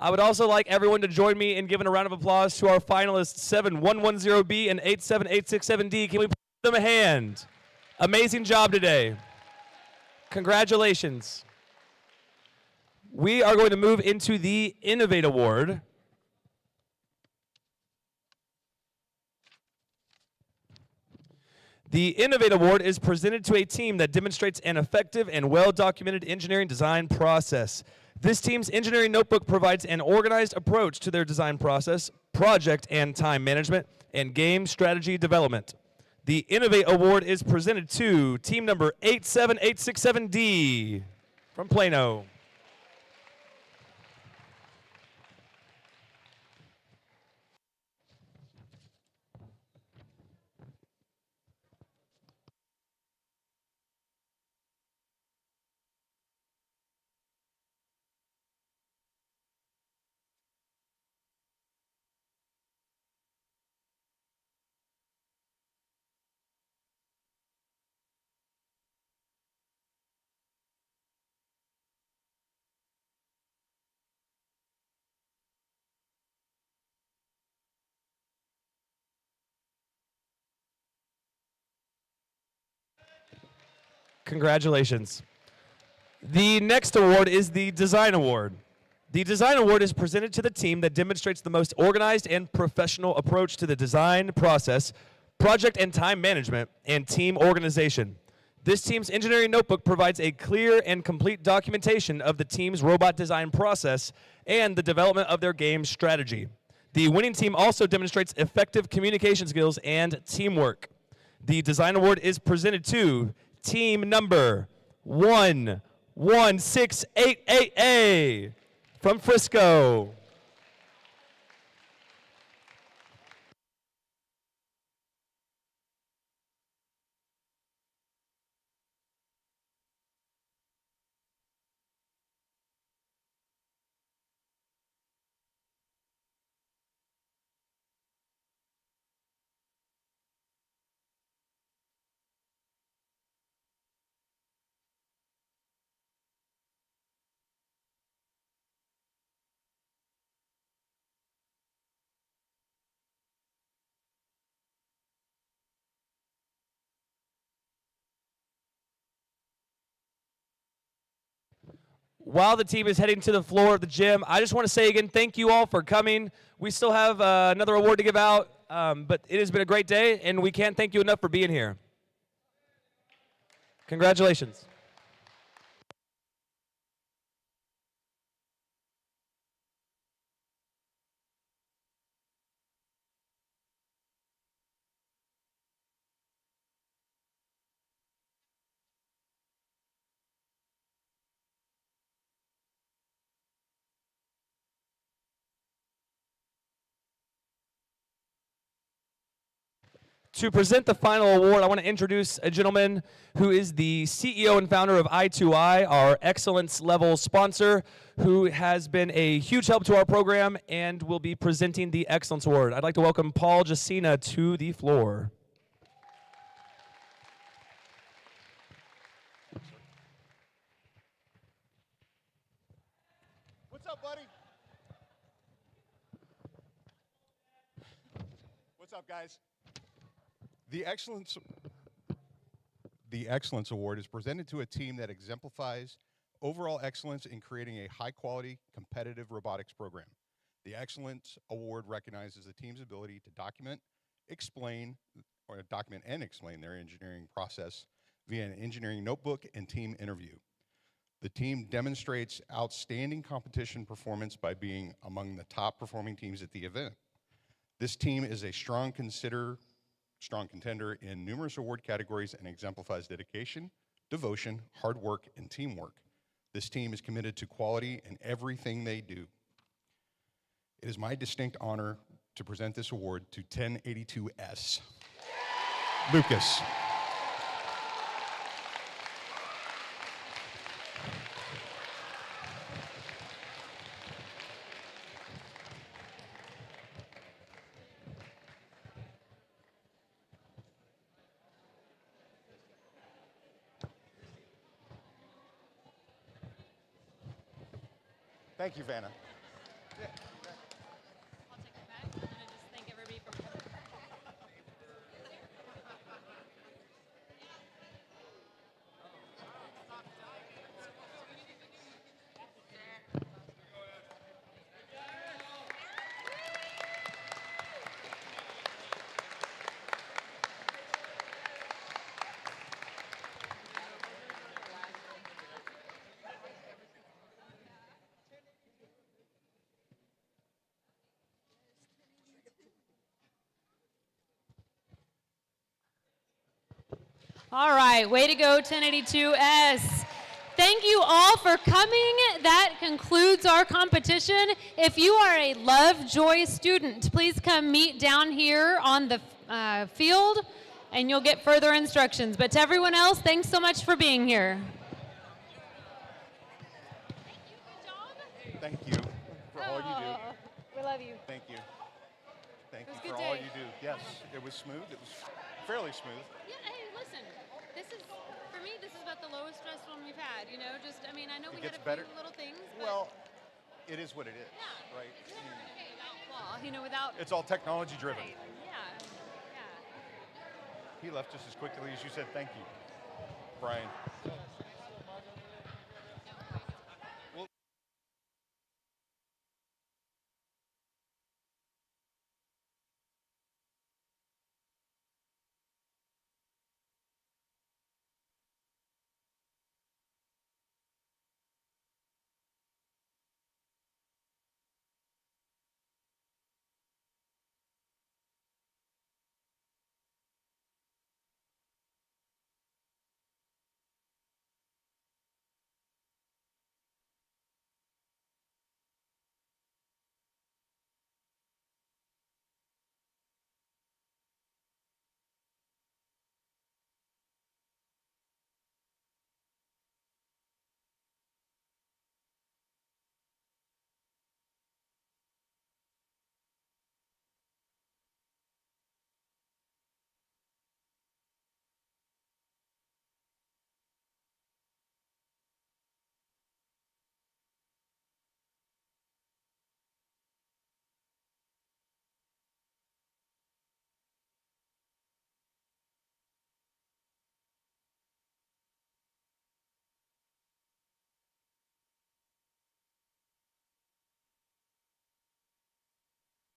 I would also like everyone to join me in giving a round of applause to our finalists, 7110B and 87867D. Can we give them a hand? Amazing job today. Congratulations. We are going to move into the Innovate Award. The Innovate Award is presented to a team that demonstrates an effective and well-documented engineering design process. This team's engineering notebook provides an organized approach to their design process, project and time management, and game strategy development. The Innovate Award is presented to team number 87867D from Plano. Congratulations. The next award is the Design Award. The Design Award is presented to the team that demonstrates the most organized and professional approach to the design process, project and time management, and team organization. This team's engineering notebook provides a clear and complete documentation of the team's robot design process and the development of their game strategy. The winning team also demonstrates effective communication skills and teamwork. The Design Award is presented to team number 11688A from Frisco. While the team is heading to the floor of the gym, I just want to say again, thank you all for coming. We still have another award to give out, but it has been a great day, and we can't thank you enough for being here. Congratulations. To present the final award, I want to introduce a gentleman who is the CEO and founder of I2I, our excellence level sponsor, who has been a huge help to our program and will be presenting the Excellence Award. I'd like to welcome Paul Jacina to the floor. What's up, buddy? What's up, guys? The Excellence Award is presented to a team that exemplifies overall excellence in creating a high-quality, competitive robotics program. The Excellence Award recognizes the team's ability to document and explain their engineering process via an engineering notebook and team interview. The team demonstrates outstanding competition performance by being among the top performing teams at the event. This team is a strong contender in numerous award categories and exemplifies dedication, devotion, hard work, and teamwork. This team is committed to quality in everything they do. It is my distinct honor to present this award to 1082S. Lucas. Thank you, Vanna. I'll take it back. I'm going to just thank everybody for coming. All right, way to go, 1082S. Thank you all for coming. That concludes our competition. If you are a Lovejoy student, please come meet down here on the field, and you'll get further instructions. But to everyone else, thanks so much for being here. Thank you for all you do. We love you. Thank you. Thank It was you a for good all day. you do. Yes, it was smooth. It was fairly smooth. Yeah, hey, listen. This is, for me, this is about the lowest stress one we've had. You know, just, I mean, I know It we had gets a better. few little things, but Well, it is what it is, right? it's never going to be without flaw, you know, without. It's all technology driven. Right. Yeah. Yeah. He left just as quickly as you said thank you, Brian.